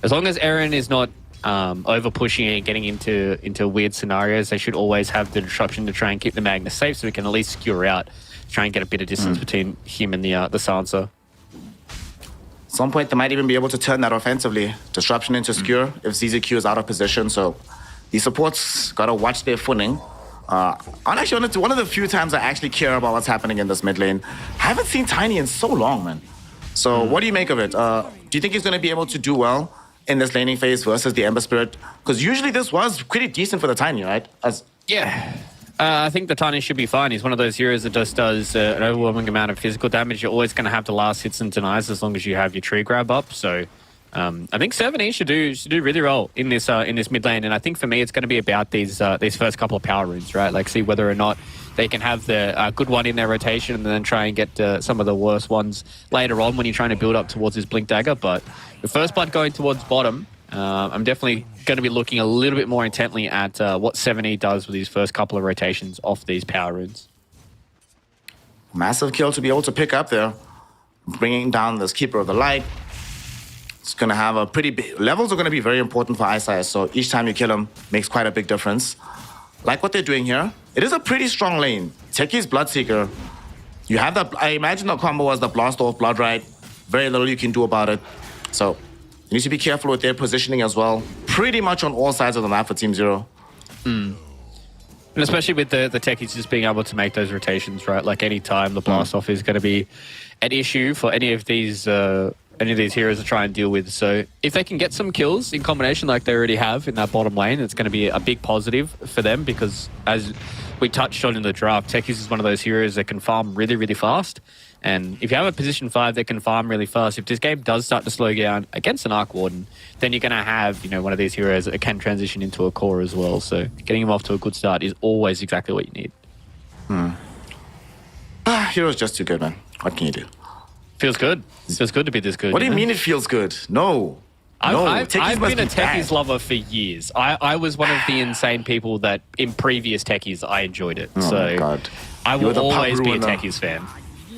as long as Aaron is not over pushing and getting into weird scenarios, they should always have the disruption to try and keep the Magnus safe so we can at least skewer out, try and get a bit of distance between him and the Sansa. At some point, they might even be able to turn that offensively. Disruption into skewer if ZZQ is out of position, so these supports gotta watch their footing. Actually, one of the few times I actually care about what's happening in this mid lane. I haven't seen Tiny in so long, man. So what do you make of it? Do you think he's gonna be able to do well in this laning phase versus the Ember Spirit? Because usually this was pretty decent for the Tiny, right? I think the Tiny should be fine. He's one of those heroes that just does an overwhelming amount of physical damage. You're always going to have the last hits and denies as long as you have your tree grab up. So I think 7E should do really well in this mid lane. And I think for me, it's going to be about these first couple of power runes, right? Like see whether or not they can have the good one in their rotation and then try and get some of the worst ones later on when you're trying to build up towards his Blink Dagger. But the first blood going towards bottom, I'm definitely going to be looking a little bit more intently at what 7E does with his first couple of rotations off these power runes. Massive kill to be able to pick up there. Bringing down this Keeper of the Light. It's going to have a pretty big... Levels are going to be very important for Ice, so each time you kill him makes quite a big difference. Like what they're doing here. It is a pretty strong lane. Techi's Bloodseeker. You have that... I imagine the combo was the Blast off Blood Right. Very little you can do about it. So you need to be careful with their positioning as well. Pretty much on all sides of the map for Team Zero. And especially with the techies just being able to make those rotations, right? Like any time the blast off is going to be an issue for any of these heroes to try and deal with. So if they can get some kills in combination like they already have in that bottom lane, it's going to be a big positive for them because as we touched on in the draft, techies is one of those heroes that can farm really, really fast. And if you have a position 5 that can farm really fast, if this game does start to slow down against an Arc Warden, then you're going to have, one of these heroes that can transition into a core as well. So getting him off to a good start is always exactly what you need. Hero's just too good, man. What can you do? Feels good. It feels good to be this good. What do you mean it feels good? No. I've Techies must been a be bad. techies lover for years. I was one of the insane people that in previous techies I enjoyed it. Oh so my God. I You're will the pub always be a ruiner. techies fan.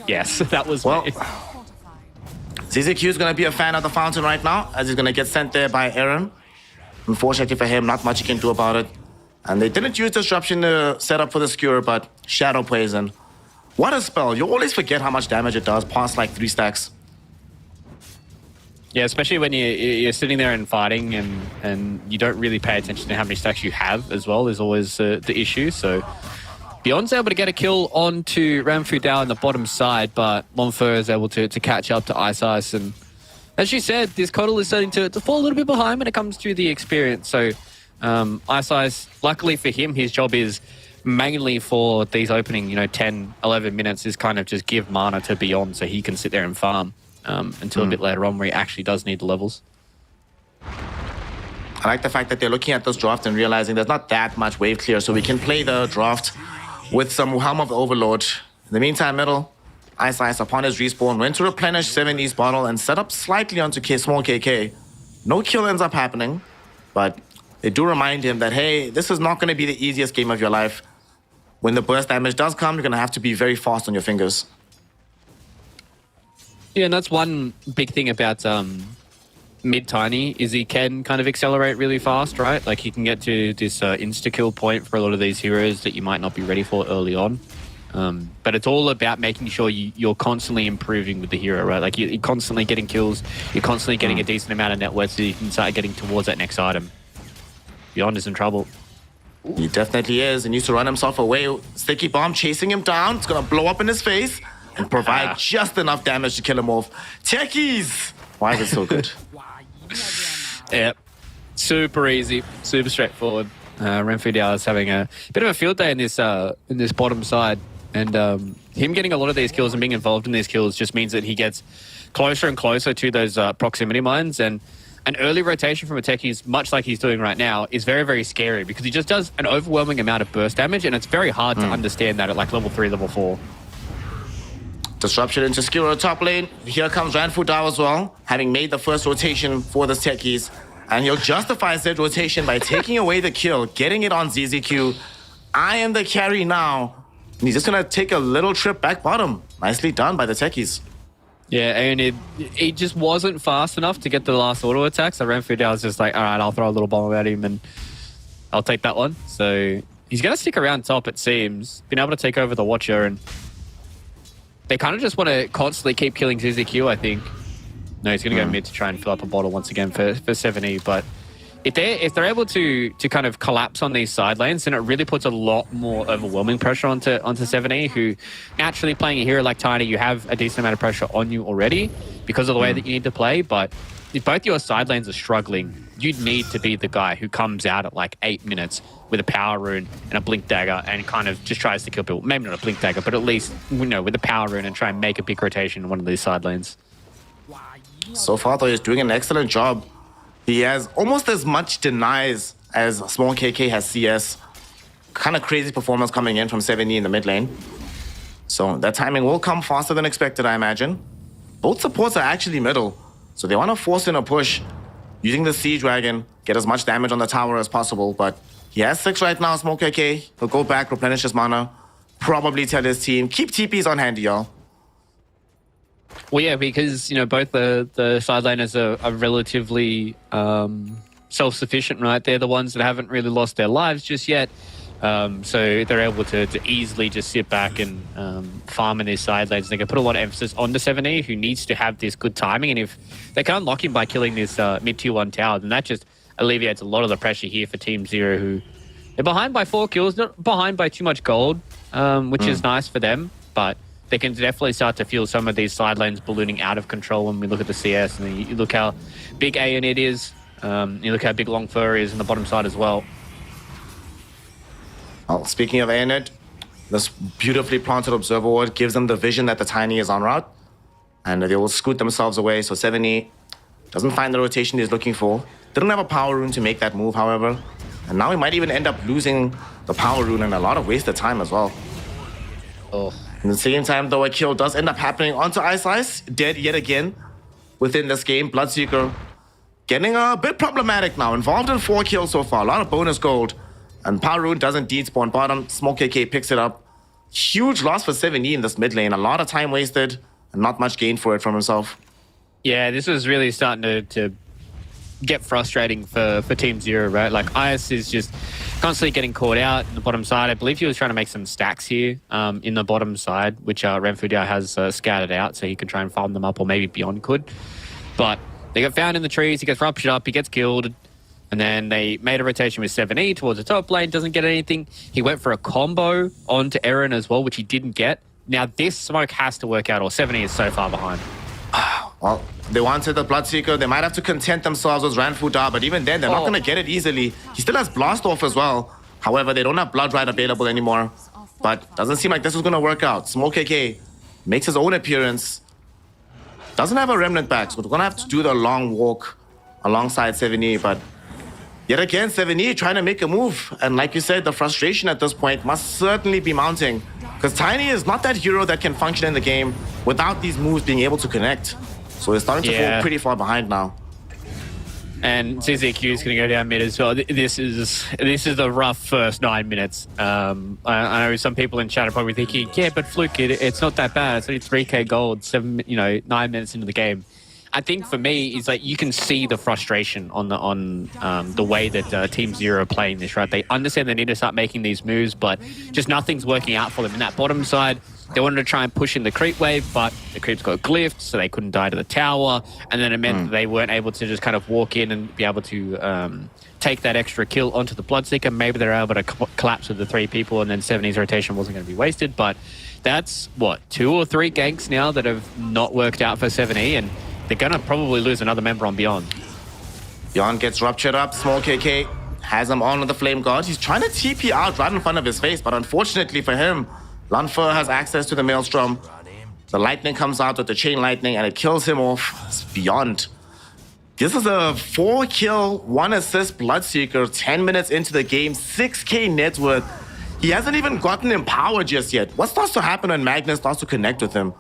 Yes, that was Well, me. ZZQ is going to be a fan of the fountain right now, as he's going to get sent there by Aaron. Unfortunately for him, not much he can do about it. And they didn't use Disruption to set up for the Skewer, but Shadow Poison. What a spell. You always forget how much damage it does past like 3 stacks. Yeah, especially when you're sitting there and fighting and you don't really pay attention to how many stacks you have as well is always the issue. So Beyond's able to get a kill onto Ranfu Dao in the bottom side, but Monfer is able to catch up to Ice. And as you said, this Coddle is starting to fall a little bit behind when it comes to the experience. So Ice, luckily for him, his job is mainly for these opening 10, 11 minutes is kind of just give mana to Beyond so he can sit there and farm until a bit later on where he actually does need the levels. I like the fact that they're looking at this draft and realizing there's not that much wave clear, so we can play the draft with some Helm of Overlord. In the meantime, middle, Ice upon his respawn went to replenish 7E's bottle and set up slightly onto small KK. No kill ends up happening, but they do remind him that, hey, this is not going to be the easiest game of your life. When the burst damage does come, you're going to have to be very fast on your fingers. Yeah, and that's one big thing about mid Tiny is he can kind of accelerate really fast, right? Like he can get to this insta-kill point for a lot of these heroes that you might not be ready for early on. But it's all about making sure you're constantly improving with the hero, right? Like you're constantly getting kills, you're constantly getting a decent amount of net worth so you can start getting towards that next item. Beyond is in trouble. He definitely is. He needs to run himself away. Sticky Bomb chasing him down. It's going to blow up in his face and provide just enough damage to kill him off. Techies! Why is it so good? Yep. Super easy, super straightforward. Renfu Diao is having a bit of a field day in this bottom side. And him getting a lot of these kills and being involved in these kills just means that he gets closer and closer to those proximity mines. And an early rotation from a Techies, much like he's doing right now, is very, very scary because he just does an overwhelming amount of burst damage, and it's very hard to understand that at like level 3, level 4. Disruption into Skiro top lane. Here comes Renfu Diao as well, having made the first rotation for the Techies. And he'll justify said rotation by taking away the kill, getting it on ZZQ. I am the carry now. And he's just going to take a little trip back bottom. Nicely done by the Techies. Yeah, and it just wasn't fast enough to get the last auto attack. So Renfu Diao was just like, all right, I'll throw a little bomb at him and I'll take that one. So he's going to stick around top, it seems. Been able to take over the Watcher, and they kind of just want to constantly keep killing ZZQ, I think. No, he's going to go mid to try and fill up a bottle once again for 7E. But if they're able to kind of collapse on these side lanes, then it really puts a lot more overwhelming pressure onto 7E, who naturally playing a hero like Tiny, you have a decent amount of pressure on you already because of the way that you need to play. But if both your side lanes are struggling, you need to be the guy who comes out at like 8 minutes with a power rune and a blink dagger and kind of just tries to kill people. Maybe not a blink dagger, but at least, with a power rune and try and make a big rotation in one of these side lanes. So far, though, he's doing an excellent job. He has almost as much denies as Small KK has CS. Kind of crazy performance coming in from 7E in the mid lane. So that timing will come faster than expected, I imagine. Both supports are actually middle, so they want to force in a push using the Siege Dragon, get as much damage on the tower as possible. But he has 6 right now, Small KK. He'll go back, replenish his mana, probably tell his team, keep TPs on hand, y'all. Well, yeah, because, both the side laners are relatively self-sufficient, right? They're the ones that haven't really lost their lives just yet. So they're able to easily just sit back and farm in these side lanes. They can put a lot of emphasis on the 7E, who needs to have this good timing. And if they can unlock him by killing this mid-tier 1 tower, then that just alleviates a lot of the pressure here for Team Zero, who they're behind by 4 kills, not behind by too much gold, which is nice for them. But they can definitely start to feel some of these side lanes ballooning out of control when we look at the CS. And you look how big Aeonid is. You look how big Long Fur is on the bottom side as well. Well, speaking of Aeonid, this beautifully planted Observer Ward gives them the vision that the Tiny is en route. And they will scoot themselves away. So 7E doesn't find the rotation he's looking for. Didn't have a power rune to make that move, however. And now he might even end up losing the power rune and a lot of wasted time as well. Oh. At the same time, though, a kill does end up happening onto Ice, dead yet again within this game. Bloodseeker getting a bit problematic now. Involved in 4 kills so far. A lot of bonus gold. And Power Rune doesn't deed spawn bottom. Smoke KK picks it up. Huge loss for 7E in this mid lane. A lot of time wasted and not much gain for it from himself. Yeah, this was really starting to get frustrating for Team Zero, right? Like, Ice is just constantly getting caught out in the bottom side. I believe he was trying to make some stacks here in the bottom side, which Renfu Diao has scattered out, so he can try and farm them up, or maybe Beyond could. But they got found in the trees, he gets ruptured up, he gets killed, and then they made a rotation with 7E towards the top lane, doesn't get anything. He went for a combo onto Eren as well, which he didn't get. Now, this smoke has to work out, or 7E is so far behind. Well, they wanted the Bloodseeker. They might have to content themselves with Renfu Diao, but even then, they're not going to get it easily. He still has Blast Off as well. However, they don't have Blood Ride available anymore. But doesn't seem like this is going to work out. Smoke KK makes his own appearance. Doesn't have a Remnant back, so we're going to have to do the long walk alongside 7E. But yet again, 7E trying to make a move. And like you said, the frustration at this point must certainly be mounting. Because Tiny is not that hero that can function in the game without these moves being able to connect. So he's starting to fall pretty far behind now. And CZQ is going to go down mid as well. This is the rough first 9 minutes. I know some people in chat are probably thinking, yeah, but Fluke, it's not that bad. It's only 3k gold, 9 minutes into the game. I think for me, is like you can see the frustration on the way that Team Zero are playing this, right? They understand they need to start making these moves, but just nothing's working out for them. In that bottom side, they wanted to try and push in the creep wave, but the creeps got glyphed, so they couldn't die to the tower, and then it meant that they weren't able to just kind of walk in and be able to take that extra kill onto the Bloodseeker. Maybe they're able to collapse with the 3 people, and then 70's rotation wasn't going to be wasted, but that's, 2 or 3 ganks now that have not worked out for 7E, and they're going to probably lose another member on Beyond. Beyond gets ruptured up. Small KK has him on with the Flame God. He's trying to TP out right in front of his face, but unfortunately for him, Lunfer has access to the Maelstrom. The lightning comes out with the Chain Lightning, and it kills him off. It's Beyond. This is a 4-kill, 1-assist Bloodseeker, 10 minutes into the game, 6k net worth. He hasn't even gotten empowered just yet. What starts to happen when Magnus starts to connect with him?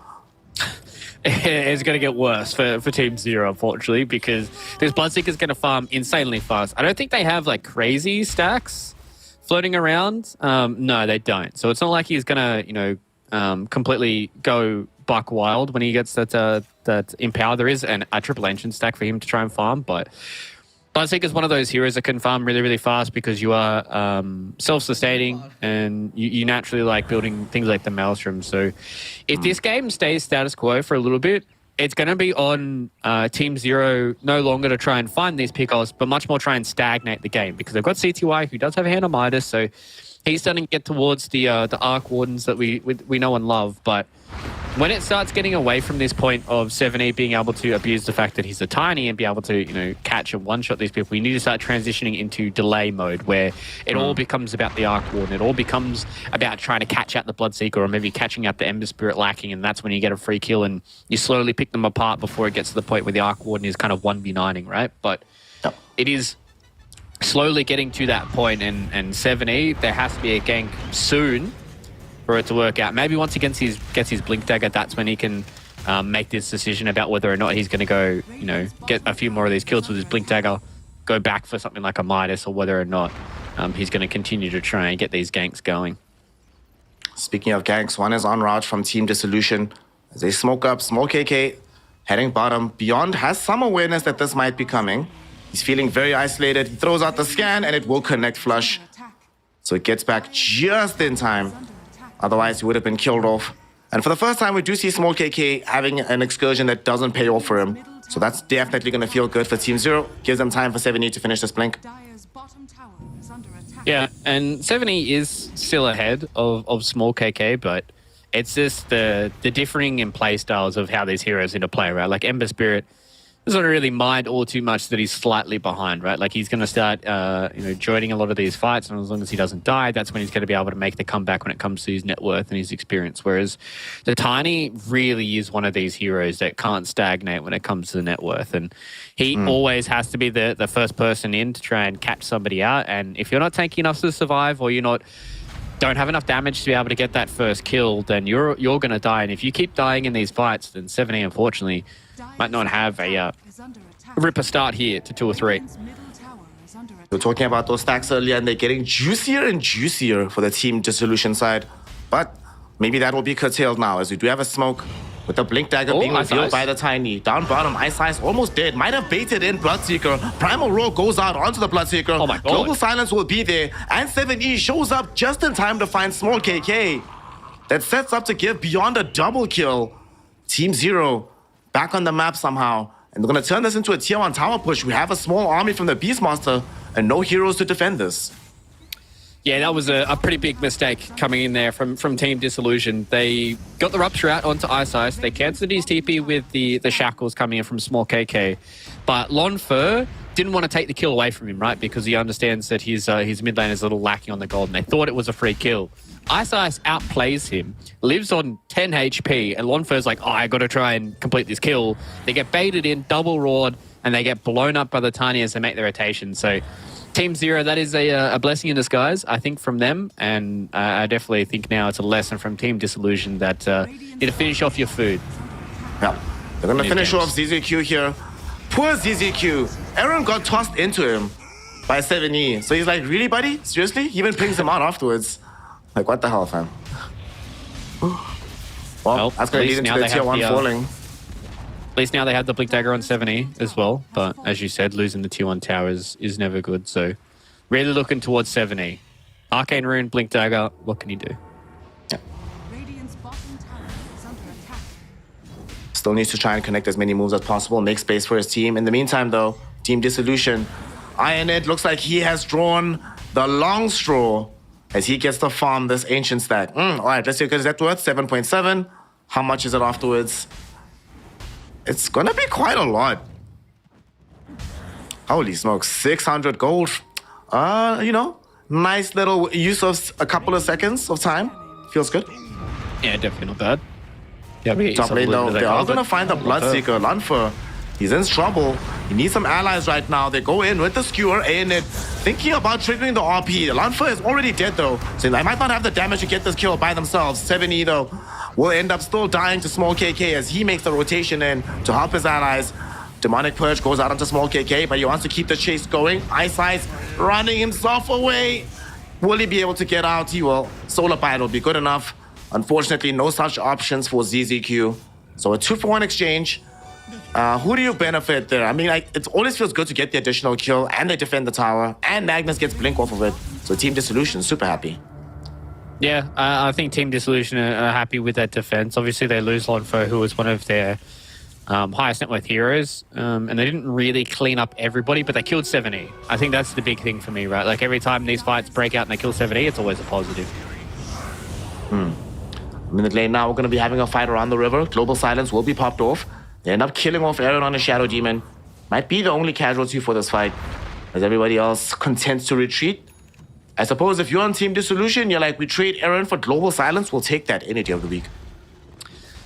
It's going to get worse for Team Zero, unfortunately, because this Bloodseeker is going to farm insanely fast. I don't think they have like crazy stacks floating around. No, they don't. So it's not like he's going to, completely go buck wild when he gets that empower. There is a triple ancient stack for him to try and farm, but Bloodseeker is one of those heroes that can farm really, really fast because you are self-sustaining and you naturally like building things like the Maelstrom. So if this game stays status quo for a little bit, it's going to be on Team Zero no longer to try and find these pick-offs, but much more try and stagnate the game because they've got CTY, who does have a hand on Midas, so he's starting to get towards the Arc Wardens that we know and love. But when it starts getting away from this point of 7E being able to abuse the fact that he's a tiny and be able to, catch and one-shot these people, we need to start transitioning into delay mode where it all becomes about the Arc Warden. It all becomes about trying to catch out the Bloodseeker or maybe catching out the Ember Spirit lacking, and that's when you get a free kill and you slowly pick them apart before it gets to the point where the Arc Warden is kind of 1v9ing, right? But it is slowly getting to that point, and 7E, there has to be a gank soon for it to work out. Maybe once he gets his Blink Dagger, that's when he can make this decision about whether or not he's going to go, get a few more of these kills with his Blink Dagger, go back for something like a Midas, or whether or not he's going to continue to try and get these ganks going. Speaking of ganks, one is en route from Team Dissolution. As they smoke up, Small KK heading bottom. Beyond has some awareness that this might be coming. He's feeling very isolated. He throws out the scan, and it will connect flush. So it gets back just in time. Otherwise, he would have been killed off. And for the first time, we do see Small KK having an excursion that doesn't pay off for him. So that's definitely going to feel good for Team Zero. Gives them time for 7E to finish this blink. Yeah, and 7E is still ahead of Small KK, but it's just the differing in play styles of how these heroes interplay, right? Like Ember Spirit doesn't really mind all too much that he's slightly behind, right? Like he's going to start, joining a lot of these fights, and as long as he doesn't die, that's when he's going to be able to make the comeback when it comes to his net worth and his experience. Whereas the Tiny really is one of these heroes that can't stagnate when it comes to the net worth, and he always has to be the first person in to try and catch somebody out. And if you're not tanky enough to survive, or don't have enough damage to be able to get that first kill, then you're going to die. And if you keep dying in these fights, then 7E unfortunately might not have a ripper start here to 2 or 3. We were talking about those stacks earlier, and they're getting juicier and juicier for the Team Dissolution side. But maybe that will be curtailed now, as we do have a smoke with the Blink Dagger being revealed by the Tiny. Down bottom, Ice almost dead. Might have baited in Bloodseeker. Primal Roar goes out onto the Bloodseeker. Oh my God. Global Silence will be there. And 7E shows up just in time to find Small KK. That sets up to give Beyond a double kill. Team Zero back on the map somehow. And they're going to turn this into a tier 1 tower push. We have a small army from the Beastmaster and no heroes to defend this. Yeah, that was a pretty big mistake coming in there from Team Dissolution. They got the Rupture out onto Ice. They cancelled his TP with the Shackles coming in from Small KK. But Lonfer didn't want to take the kill away from him, right? Because he understands that his mid lane is a little lacking on the gold, and they thought it was a free kill. Ice outplays him, lives on 10 HP, and Lonfer's like, I got to try and complete this kill. They get baited in, double roared, and they get blown up by the Tiny as they make their rotation. So Team Zero, that is a blessing in disguise, I think, from them. And I definitely think now it's a lesson from Team Dissolution that you need to finish off your food. Yeah, they're going to finish off ZZQ here. Poor ZZQ. Aaron got tossed into him by 7E. So he's like, really, buddy? Seriously? He even pings him out afterwards. Like, what the hell, fam? Well, that's going to lead into the tier 1 falling. At least now they have the Blink Dagger on 7E as well. But as you said, losing the tier 1 tower is never good. So really looking towards 7E. Arcane Rune, Blink Dagger, what can you do? Radiant's bottom tower is under attack. Still needs to try and connect as many moves as possible, make space for his team. In the meantime, though, Team Dissolution, Ironhead looks like he has drawn the long straw as he gets to farm this ancient stack. All right, let's see what is that worth. 7.7. How much is it afterwards? It's gonna be quite a lot. Holy smokes, 600 gold. You know, nice little use of a couple of seconds of time. Feels good. Yeah, definitely not bad. Yeah, Top lane though, they are gonna find the Bloodseeker. Lanfer, he's in trouble. He needs some allies right now. They go in with the skewer, Aeonid thinking about triggering the RP. Lanfer is already dead though, so they might not have the damage to get this kill by themselves. 7E though will end up still dying to Small KK as he makes the rotation in to help his allies. Demonic Purge goes out onto Small KK, but he wants to keep the chase going. Ice running himself away. Will he be able to get out? He will. Solar Bite will be good enough. Unfortunately, no such options for ZZQ. So a 2-for-1 exchange. Who do you benefit there? I mean, like, it always feels good to get the additional kill, and they defend the tower, and Magnus gets Blink off of it. So Team Dissolution super happy. Yeah, I think Team Dissolution are happy with that defense. Obviously, they lose Lonfo, who was one of their highest net worth heroes, and they didn't really clean up everybody, but they killed 7E. I think that's the big thing for me, right? Like, every time these fights break out and they kill 7E, it's always a positive. Minute lane now, we're going to be having a fight around the river. Global Silence will be popped off. They end up killing off Aaron on a Shadow Demon. Might be the only casualty for this fight, as everybody else contents to retreat. I suppose if you're on Team Dissolution, you're like, we trade Aaron for Global Silence, we'll take that any day of the week.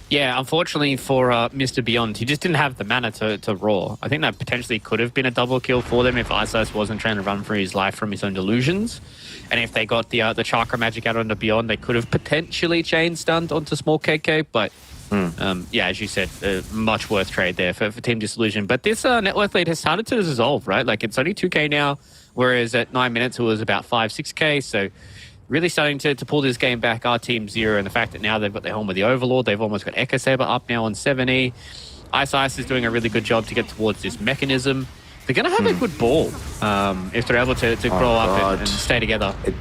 Yeah, unfortunately for Mr. Beyond, he just didn't have the mana to roar. I think that potentially could have been a double kill for them if Isis wasn't trying to run for his life from his own delusions. And if they got the chakra magic out onto Beyond, they could have potentially chain stunned onto Small KK. But yeah, as you said, much worth trade there for Team Dissolution. But this net worth lead has started to dissolve, right? Like, it's only 2k now, whereas at 9 minutes it was about 5-6k. So really starting to pull this game back, our Team Zero, and the fact that now they've got their home with the Overlord, they've almost got Echo Saber up now on 7E. Ice is doing a really good job to get towards this mechanism. They're going to have a good ball if they're able to grow up and stay together. It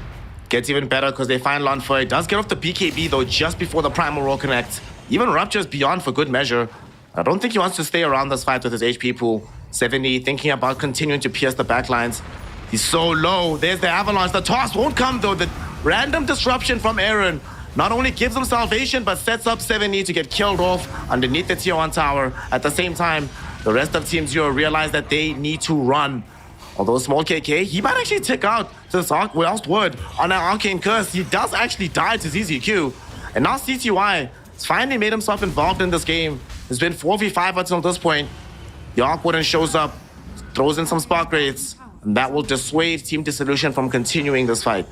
gets even better because they find Lanfer. It does get off the BKB though just before the Primal Roar connects. Even Rupture's Beyond for good measure. I don't think he wants to stay around this fight with his HP pool. 7E thinking about continuing to pierce the backlines. He's so low. There's the Avalanche. The toss won't come though. The random disruption from Aaron not only gives him salvation, but sets up 7E to get killed off underneath the tier 1 tower. At the same time, the rest of Team Zero realize that they need to run. Although Small KK, he might actually tick out to this Last Word on an Arcane Curse. He does actually die to ZZQ. And now CTY has finally made himself involved in this game. It's been 4v5 until this point. The Arc Warden shows up, throws in some Spark Raids, and that will dissuade Team Dissolution from continuing this fight.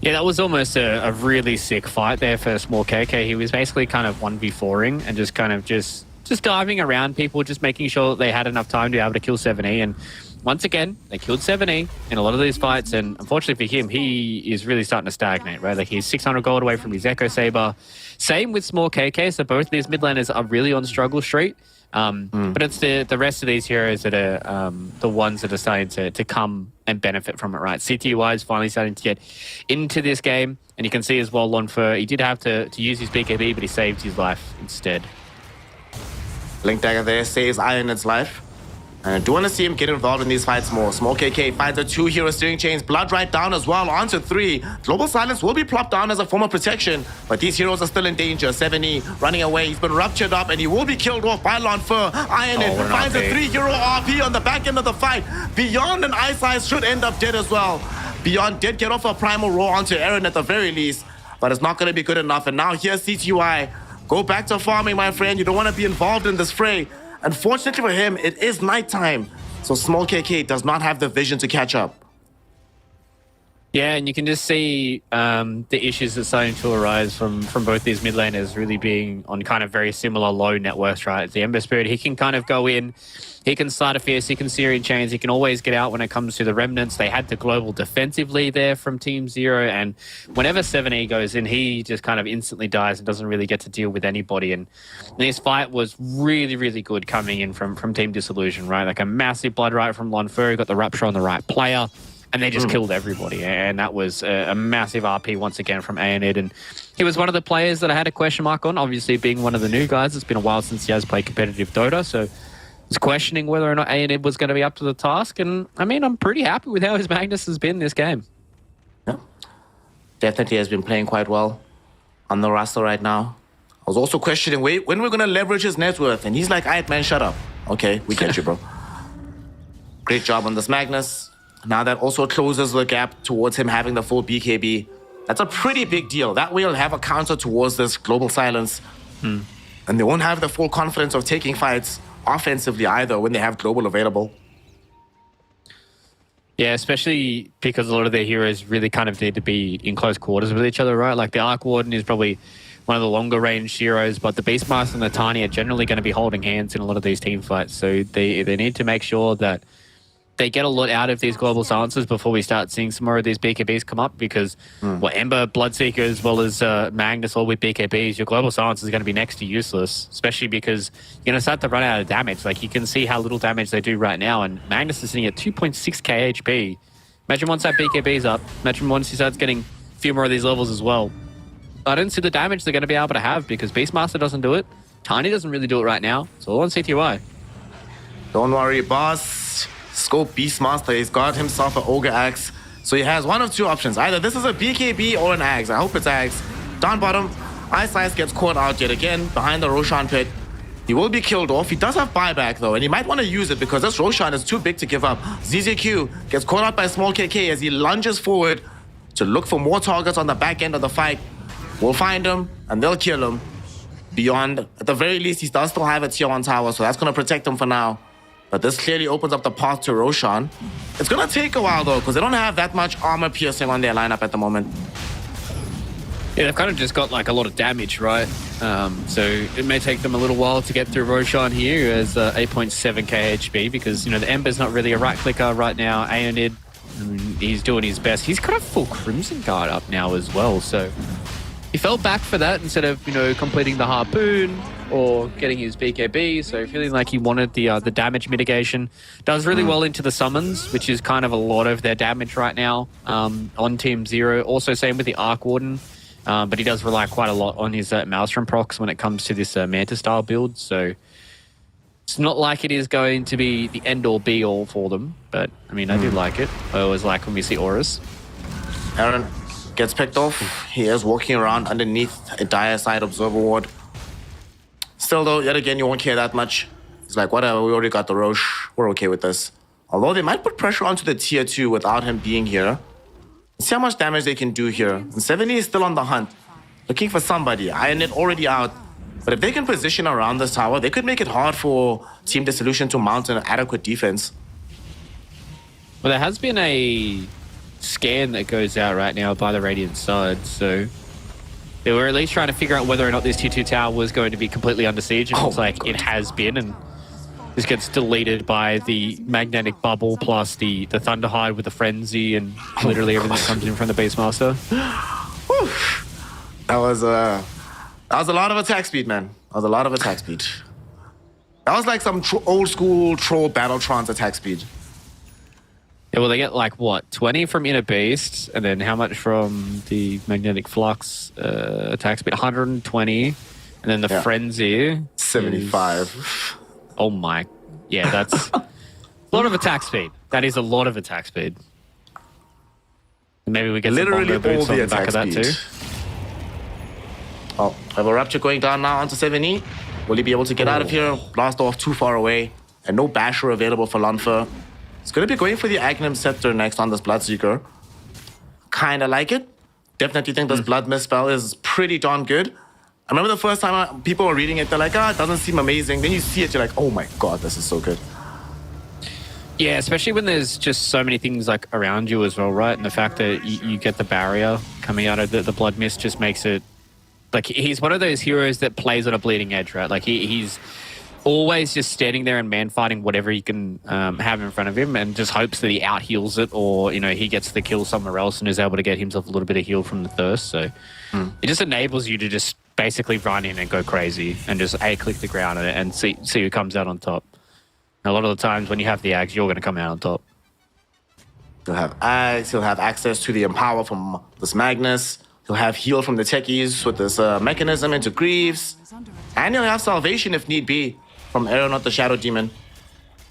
Yeah, that was almost a really sick fight there for Small KK. He was basically kind of 1v4ing and just kind of just diving around people, just making sure that they had enough time to be able to kill 7E. And once again, they killed 7E in a lot of these fights. And unfortunately for him, he is really starting to stagnate, right? Like, he's 600 gold away from his Echo Saber. Same with Small KK. So both these mid laners are really on struggle street. But it's the rest of these heroes that are the ones that are starting to come and benefit from it, right? CTY is finally starting to get into this game. And you can see as well, Lonfer, he did have to use his BKB, but he saved his life instead. Blink Dagger there saves Ironhead's life. And I do want to see him get involved in these fights more. Small KK finds the 2 hero steering chains. Blood right down as well, onto 3. Global Silence will be plopped down as a form of protection, but these heroes are still in danger. 7E running away. He's been ruptured up, and he will be killed off by Lonfer. Ironhead finds a 3 hero RP on the back end of the fight. Beyond and Ice should end up dead as well. Beyond did get off a Primal Roar onto Aaron at the very least, but it's not going to be good enough. And now here's CTY. Go back to farming, my friend. You don't want to be involved in this fray. Unfortunately for him, it is nighttime, so Small KK does not have the vision to catch up. Yeah, and you can just see the issues that's starting to arise from both these mid laners really being on kind of very similar low net worths, right? The Ember Spirit, he can kind of go in, he can start a fierce, he can Syrian chains, he can always get out when it comes to the Remnants. They had the global defensively there from Team Zero, and whenever 7E goes in, he just kind of instantly dies and doesn't really get to deal with anybody. And this fight was really, really good coming in from Team Disillusion, right? Like a massive blood right from Lonfur, got the Rupture on the right player. And they just killed everybody. And that was a massive RP once again from Aeonid. And he was one of the players that I had a question mark on, obviously being one of the new guys. It's been a while since he has played competitive Dota. So I was questioning whether or not Aeonid was going to be up to the task. And I mean, I'm pretty happy with how his Magnus has been this game. Yeah. Definitely has been playing quite well on the roster right now. I was also questioning, wait, when we're going to leverage his net worth? And he's like, all right, man, shut up. Okay, we get you, bro. Great job on this Magnus. Now that also closes the gap towards him having the full BKB. That's a pretty big deal. That way he'll have a counter towards this global silence. And they won't have the full confidence of taking fights offensively either when they have global available. Yeah, especially because a lot of their heroes really kind of need to be in close quarters with each other, right? Like the Arc Warden is probably one of the longer range heroes, but the Beastmaster and the Tiny are generally going to be holding hands in a lot of these team fights. So they need to make sure that they get a lot out of these global silences before we start seeing some more of these BKBs come up, because Ember, Bloodseeker, as well as Magnus, all with BKBs, your global silence is going to be next to useless, especially because you're going to start to run out of damage. Like, you can see how little damage they do right now, and Magnus is sitting at 2.6k HP. Imagine once that BKB's up, imagine once he starts getting a few more of these levels as well. I don't see the damage they're going to be able to have, because Beastmaster doesn't do it, Tiny doesn't really do it right now. It's all on CTY. Don't worry, boss. Scope Beastmaster, he's got himself an Ogre Axe. So he has one of two options. Either this is a BKB or an Axe. I hope it's Axe. Down bottom, Ice Ice gets caught out yet again behind the Roshan pit. He will be killed off. He does have buyback though, and he might want to use it because this Roshan is too big to give up. ZZQ gets caught out by Small KK as he lunges forward to look for more targets on the back end of the fight. We'll find him, and they'll kill him. Beyond, at the very least, he does still have a tier 1 tower, so that's going to protect him for now. But this clearly opens up the path to Roshan. It's going to take a while, though, because they don't have that much armor piercing on their lineup at the moment. Yeah, they've kind of just got like a lot of damage, right? So it may take them a little while to get through Roshan here as 8.7k HP, because, you know, the Ember's not really a right clicker right now. Aeonid, I mean, he's doing his best. He's got a full Crimson Guard up now as well, so he fell back for that instead of, you know, completing the Harpoon or getting his BKB, so feeling like he wanted the damage mitigation. Does really well into the summons, which is kind of a lot of their damage right now on Team Zero. Also same with the Arc Warden, but he does rely quite a lot on his Maelstrom procs when it comes to this Manta style build, so it's not like it is going to be the end-all be-all for them, but I mean, I do like it. I always like when we see auras. Aaron gets picked off. He is walking around underneath a dire side observer ward. Still, though, yet again, you won't care that much. It's like, whatever, we already got the Roche. We're okay with this. Although they might put pressure onto the tier 2 without him being here. See how much damage they can do here. And 70 is still on the hunt, looking for somebody. Aeonid already out. But if they can position around this tower, they could make it hard for Team Dissolution to mount an adequate defense. Well, there has been a scan that goes out right now by the Radiant side, so they were at least trying to figure out whether or not this tier 2 tower was going to be completely under siege, and it's like it has been, and this gets deleted by the magnetic bubble plus the Thunderhide with the frenzy and literally everything that comes in from the Beastmaster. That was a lot of attack speed, man. That was a lot of attack speed. That was like some old school troll Battletrons attack speed. Yeah, well, they get like what, 20 from Inner Beast, and then how much from the Magnetic Flux attack speed? 120, and then the Frenzy 75. Oh my, yeah, that's a lot of attack speed. That is a lot of attack speed. And maybe we get literally some bongo boots on the back of that speed. too. Oh, I have a Rapture going down now onto 7E. Will he be able to get out of here? Blast off too far away, and no Basher available for Lunfer. He's going to be going for the Aghanim Scepter next on this Bloodseeker. Kind of like it. Definitely think this Blood Mist spell is pretty darn good. I remember the first time people were reading it, they're like, it doesn't seem amazing. Then you see it, you're like, oh my god, this is so good. Yeah, especially when there's just so many things like around you as well, right? And the fact that you get the barrier coming out of the blood mist just makes it like he's one of those heroes that plays on a bleeding edge, right? Like he's always just standing there and man fighting whatever he can have in front of him, and just hopes that he out heals it, or he gets the kill somewhere else and is able to get himself a little bit of heal from the thirst. So it just enables you to just basically run in and go crazy and just click the ground and see who comes out on top. A lot of the times when you have the axe, you're going to come out on top. He'll have axe, he'll have access to the empower from this Magnus, he'll have heal from the techies with this mechanism into Greaves, and he'll have salvation if need be from Aeronaut the Shadow Demon.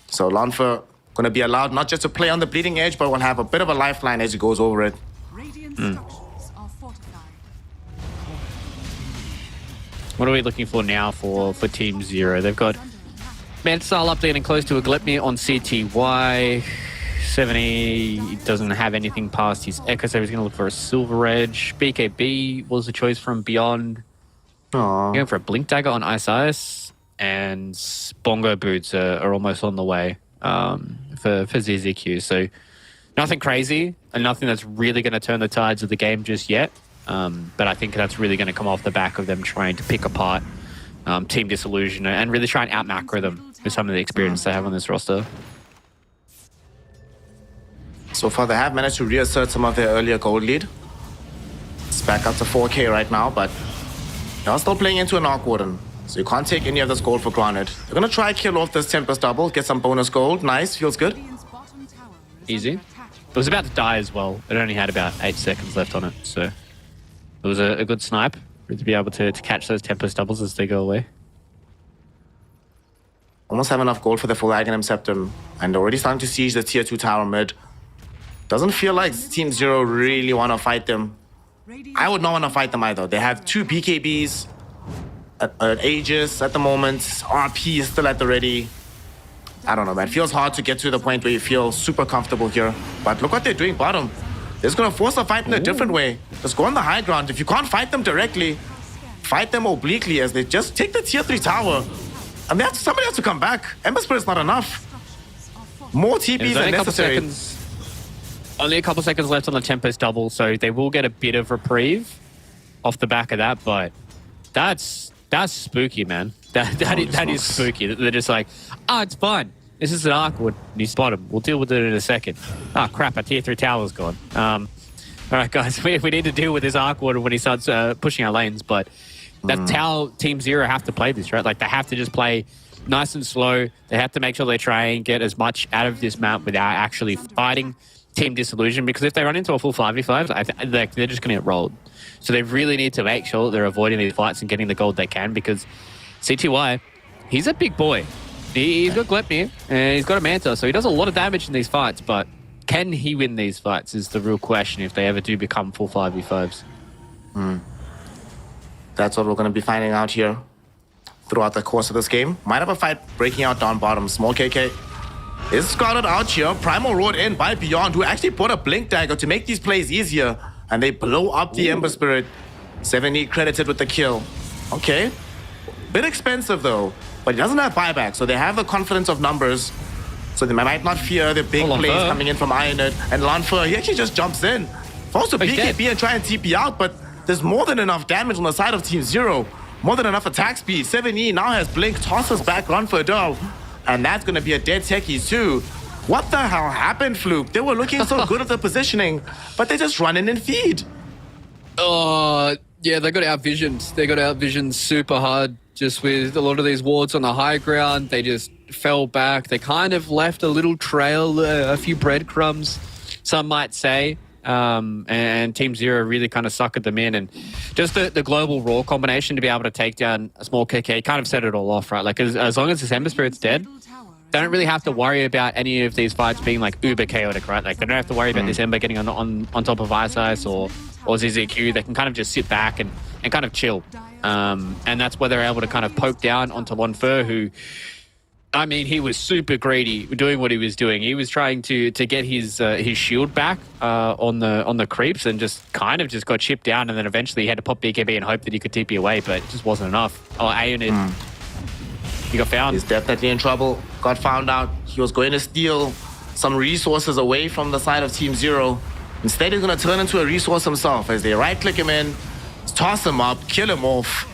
So Lanfa going to be allowed not just to play on the bleeding edge, but will have a bit of a lifeline as he goes over it. Radiant structures are fortified. What are we looking for now for Team Zero? They've got Mansal up there getting close to a Glepnir on CTY. 70 doesn't have anything past his Echo, so he's going to look for a Silver Edge. BKB was the choice from Beyond. Going for a Blink Dagger on Ice. And Bongo Boots are almost on the way for ZZQ. So nothing crazy and nothing that's really going to turn the tides of the game just yet. But I think that's really going to come off the back of them trying to pick apart Team Disillusion and really try and out-macro them with some of the experience they have on this roster. So far, they have managed to reassert some of their earlier gold lead. It's back up to 4K right now, but they're still playing into an Arc Warden. So you can't take any of this gold for granted. They're going to try kill off this Tempest double, get some bonus gold. Nice, feels good. Easy. It was about to die as well. It only had about 8 seconds left on it, so it was a good snipe to be able to catch those Tempest doubles as they go away. Almost have enough gold for the full Aghanim Septum, and already starting to siege the tier 2 tower mid. Doesn't feel like Team Zero really want to fight them. I would not want to fight them either. They have 2 BKBs at Aegis at the moment. RP is still at the ready. I don't know, man. It feels hard to get to the point where you feel super comfortable here. But look what they're doing bottom. They're just going to force a fight in a different way. Just go on the high ground. If you can't fight them directly, fight them obliquely as they just take the tier 3 tower. And somebody has to come back. Ember Spirit's not enough. More TPs are necessary. Only a couple seconds left on the Tempest double, so they will get a bit of reprieve off the back of that, but that's spooky, man. That is spooky. They're just like, it's fine. This is an Arcwood. And you spot him. We'll deal with it in a second. Crap, our tier 3 tower's gone. All right, guys, we need to deal with this Arcwood when he starts pushing our lanes, but that's how Team Zero have to play this, right? Like, they have to just play nice and slow. They have to make sure they try and get as much out of this map without actually fighting Team Disillusion, because if they run into a full 5v5, they're just going to get rolled. So they really need to make sure that they're avoiding these fights and getting the gold they can, because CTY, he's a big boy. He's got Glepnir and he's got a Manta, so he does a lot of damage in these fights, but can he win these fights is the real question if they ever do become full 5v5s. That's what we're going to be finding out here throughout the course of this game. Might have a fight breaking out down bottom. Small KK is scouted out here. Primal roared in by Beyond, who actually bought a Blink Dagger to make these plays easier. And they blow up the Ember Spirit. 70 credited with the kill. Okay. Bit expensive though, but he doesn't have buyback, so they have the confidence of numbers. So they might not fear the big plays coming in from Ionit. And Lanfa, he actually just jumps in. Forced to BKB and try and TP out, but there's more than enough damage on the side of Team Zero. More than enough attack speed. 7E now has Blink, tosses back Lanfa down. And that's going to be a dead techie too. What the hell happened, Fluke? They were looking so good at the positioning, but they just run in and feed. Yeah, they got outvisioned. They got outvisioned super hard just with a lot of these wards on the high ground. They just fell back. They kind of left a little trail, a few breadcrumbs, some might say. And Team Zero really kind of suckered them in. And just the global raw combination to be able to take down a small KK kind of set it all off, right? Like, as long as this Ember Spirit's dead, they don't really have to worry about any of these fights being like uber chaotic, right? Like, they don't have to worry about this Ember getting on top of Ice or ZZQ. They can kind of just sit back and kind of chill. And that's where they're able to kind of poke down onto Lonfer, who, I mean, he was super greedy doing what he was doing. He was trying to get his shield back on the creeps and just got chipped down, and then eventually he had to pop BKB and hope that he could TP away, but it just wasn't enough. He got found. He's definitely in trouble. Got found out. He was going to steal some resources away from the side of Team Zero. Instead, he's going to turn into a resource himself as they right-click him in, toss him up, kill him off.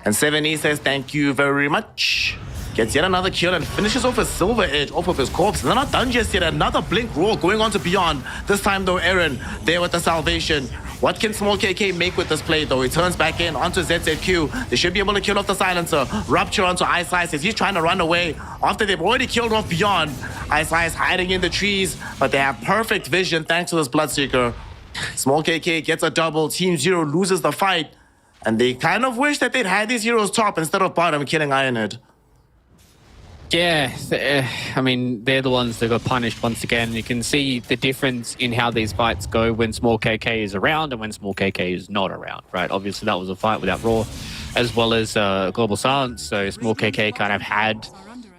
And 7E says, thank you very much. Gets yet another kill and finishes off a Silver Edge off of his corpse. And they're not done just yet. Another Blink Roar going on to Beyond. This time, though, Aaron there with the salvation. What can Small KK make with this play, though? He turns back in onto ZZQ. They should be able to kill off the Silencer. Rupture onto Ice Ice as he's trying to run away after they've already killed off Beyond. Ice Ice hiding in the trees, but they have perfect vision thanks to this Bloodseeker. Small KK gets a double. Team Zero loses the fight. And they kind of wish that they'd had these heroes top instead of bottom, killing Ironhead. Yeah, I mean, they're the ones that got punished once again. You can see the difference in how these fights go when Small KK is around and when Small KK is not around, right? Obviously, that was a fight without Raw, as well as Global Silence. So Small KK kind of had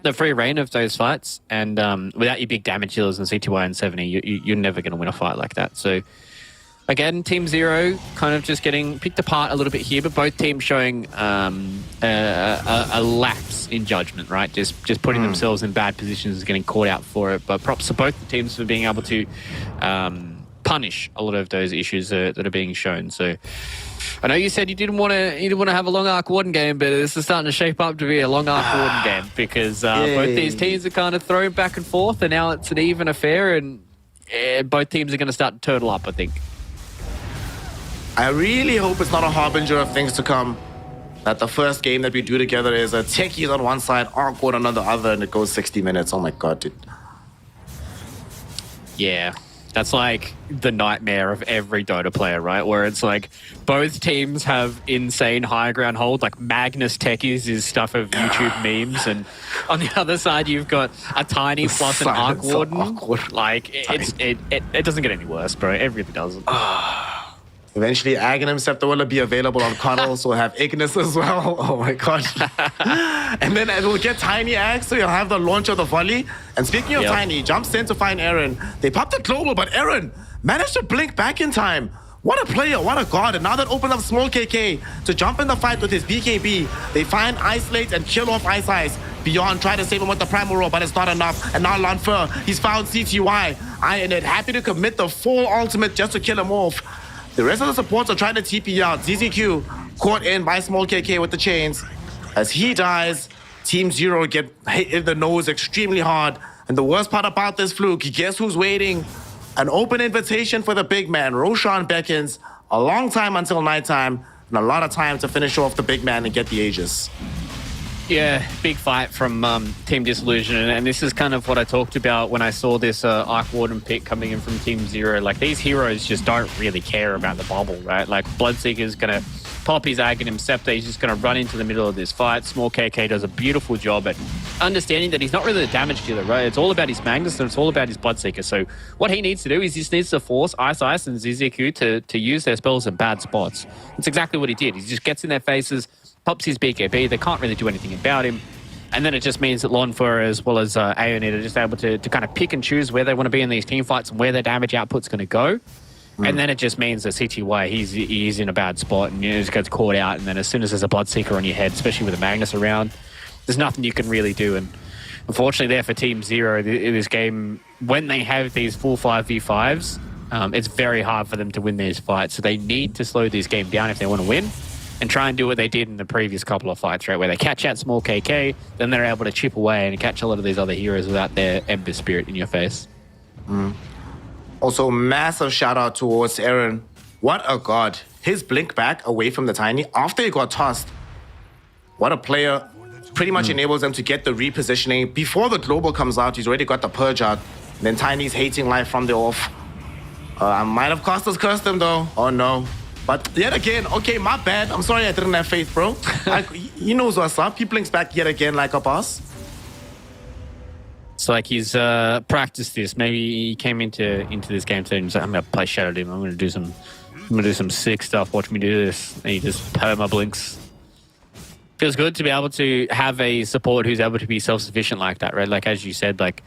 the free reign of those fights. And without your big damage dealers in CTY and 70, you're never going to win a fight like that. So again, Team Zero kind of just getting picked apart a little bit here, but both teams showing a lapse in judgment, right? Just putting themselves in bad positions and getting caught out for it. But props to both the teams for being able to punish a lot of those issues that are being shown. So I know you said you didn't want to have a long arc Warden game, but this is starting to shape up to be a long arc Warden game because both these teams are kind of thrown back and forth, and now it's an even affair, and both teams are going to start to turtle up, I think. I really hope it's not a harbinger of things to come. That the first game that we do together is a techies on one side, awkward on the other, and it goes 60 minutes. Oh my god, dude. Yeah, that's like the nightmare of every Dota player, right? Where it's like both teams have insane high ground hold, like Magnus techies is stuff of YouTube memes, and on the other side you've got a Tiny plus an Arc Warden. Like it doesn't get any worse, bro. It really doesn't. Eventually, Aghanim Scepter will be available on Cuddle, so we'll have Ignis as well. Oh my god. And then we'll get Tiny Axe, so you'll have the launch of the volley. And speaking of Tiny, jumps in to find Aaron. They popped the global, but Aaron managed to blink back in time. What a player, what a god. And now that opens up Small KK to jump in the fight with his BKB. They find Isolate and kill off Ice Ice. Beyond try to save him with the Primal Roar, but it's not enough. And now Lanfur, he's found CTY. Ironhead happy to commit the full ultimate just to kill him off. The rest of the supports are trying to TP out. ZZQ caught in by Small KK with the chains. As he dies, Team Zero get hit in the nose extremely hard. And the worst part about this fluke, guess who's waiting? An open invitation for the big man. Roshan beckons. A long time until nighttime. And a lot of time to finish off the big man and get the Aegis. Yeah, big fight from Team Disillusion, and this is kind of what I talked about when I saw this Arc Warden pick coming in from Team Zero. Like, these heroes just don't really care about the bubble, right? Like, Bloodseeker's going to pop his Aghanim Scepter, he's just going to run into the middle of this fight. Small KK does a beautiful job at understanding that he's not really the damage dealer, right? It's all about his Magnus and it's all about his Bloodseeker. So what he needs to do is he just needs to force Ice Ice and ZZQ to use their spells in bad spots. That's exactly what he did. He just gets in their faces, pops his BKB, they can't really do anything about him. And then it just means that Lonfur as well as Aeonid are just able to kind of pick and choose where they want to be in these team fights and where their damage output's going to go. And then it just means that CTY, he's in a bad spot and he just gets caught out. And then as soon as there's a Bloodseeker on your head, especially with a Magnus around, there's nothing you can really do. And unfortunately there for Team Zero, in this game, when they have these full 5v5s, it's very hard for them to win these fights. So they need to slow this game down if they want to win. And try and do what they did in the previous couple of fights, right? Where they catch out Small KK, then they're able to chip away and catch a lot of these other heroes without their Ember Spirit in your face. Also, massive shout out towards Aaron. What a god. His blink back away from the Tiny after he got tossed. What a player. Pretty much enables them to get the repositioning. Before the global comes out, he's already got the purge out. And then Tiny's hating life from the off. I might have cursed him though. Oh no. But yet again, okay, my bad. I'm sorry I didn't have faith, bro. He knows what's up. He blinks back yet again like a boss. It's like he's practiced this. Maybe he came into this game today and he's like, I'm gonna play Shadow Demon. I'm gonna do some sick stuff. Watch me do this. And he just perma blinks. Feels good to be able to have a support who's able to be self-sufficient like that, right? Like as you said, like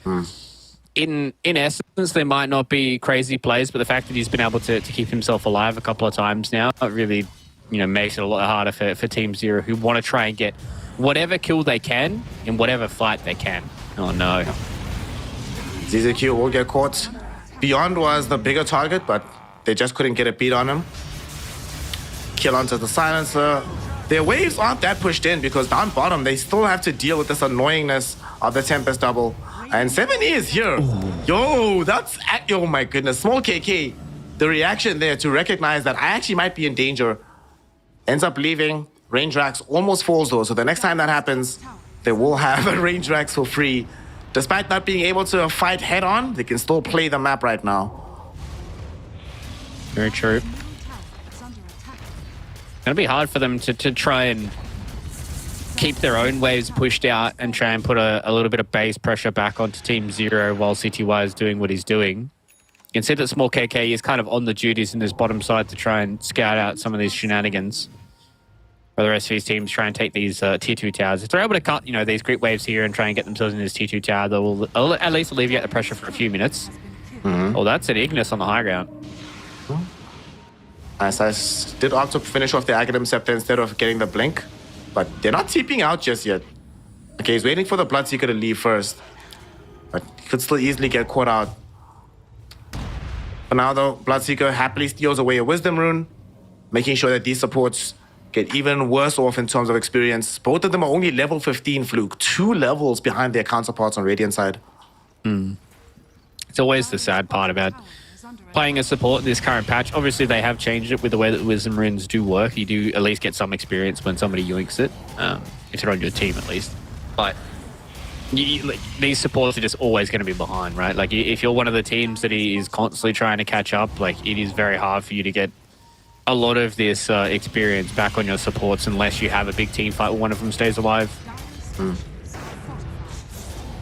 in essence, there might not be crazy plays, but the fact that he's been able to keep himself alive a couple of times now, it really, makes it a lot harder for Team Zero, who want to try and get whatever kill they can in whatever fight they can. Oh no. ZZQ will get caught. Beyond was the bigger target, but they just couldn't get a beat on him. Kill onto the silencer. Their waves aren't that pushed in because down bottom, they still have to deal with this annoyingness of the Tempest double. And 7E is here. Yo, that's... Oh my goodness. Small KK. The reaction there to recognize that I actually might be in danger. Ends up leaving. Range Rax almost falls though. So the next time that happens, they will have a Range Rax for free. Despite not being able to fight head on, they can still play the map right now. Very true. It's going to be hard for them to try and keep their own waves pushed out and try and put a little bit of base pressure back onto Team Zero while CTY is doing what he's doing. You can see that Small KK is kind of on the duties in this bottom side to try and scout out some of these shenanigans. Where the rest of these teams try and take these tier 2 towers. If they're able to cut, these creep waves here and try and get themselves in this tier 2 tower, they will at least alleviate the pressure for a few minutes. Oh, that's an Ignis on the high ground. Ice did opt to finish off the Aghanim Scepter instead of getting the blink, but they're not TPing out just yet. Okay, he's waiting for the Bloodseeker to leave first, but he could still easily get caught out. For now, though, Bloodseeker happily steals away a Wisdom Rune, making sure that these supports get even worse off in terms of experience. Both of them are only level 15, Fluke. 2 levels behind their counterparts on Radiant side. It's always the sad part about playing a support in this current patch. Obviously, they have changed it with the way that Wisdom Runes do work. You do at least get some experience when somebody yoinks it, if they're on your team at least. But these supports are just always going to be behind, right? Like, if you're one of the teams that is constantly trying to catch up, like, it is very hard for you to get a lot of this experience back on your supports unless you have a big team fight where one of them stays alive.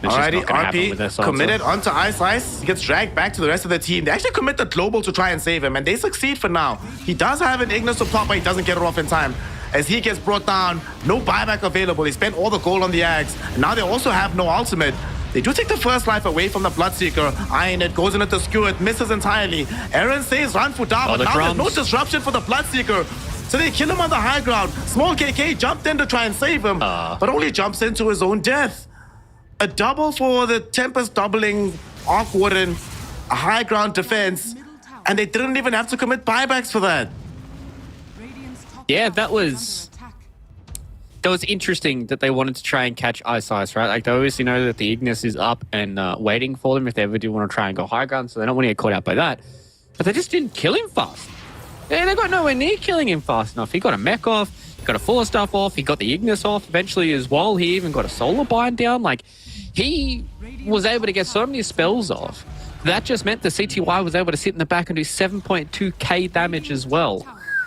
Alrighty, RP committed onto Ice. He gets dragged back to the rest of the team. They actually commit the Global to try and save him, and they succeed for now. He does have an Ignis up top, but he doesn't get it off in time. As he gets brought down, no buyback available. He spent all the gold on the Ags, and now they also have no ultimate. They do take the first life away from the Bloodseeker. Iron It goes into the skewer, it misses entirely. Aaron says run for down, but now there's no disruption for the Bloodseeker. So they kill him on the high ground. Small KK jumped in to try and save him, but only jumps into his own death. A double for the Tempest doubling Arc Warden, a high ground defense, and they didn't even have to commit buybacks for that. Yeah, that was interesting that they wanted to try and catch Ice, right? Like, they obviously know that the Ignis is up and waiting for them if they ever do want to try and go high ground, so they don't want to get caught out by that. But they just didn't kill him fast. Yeah, they got nowhere near killing him fast enough. He got a mech off, he got a full stuff off, he got the Ignis off eventually as well. He even got a solar bind down. Like, he was able to get so many spells off. That just meant the CTY was able to sit in the back and do 7.2k damage as well.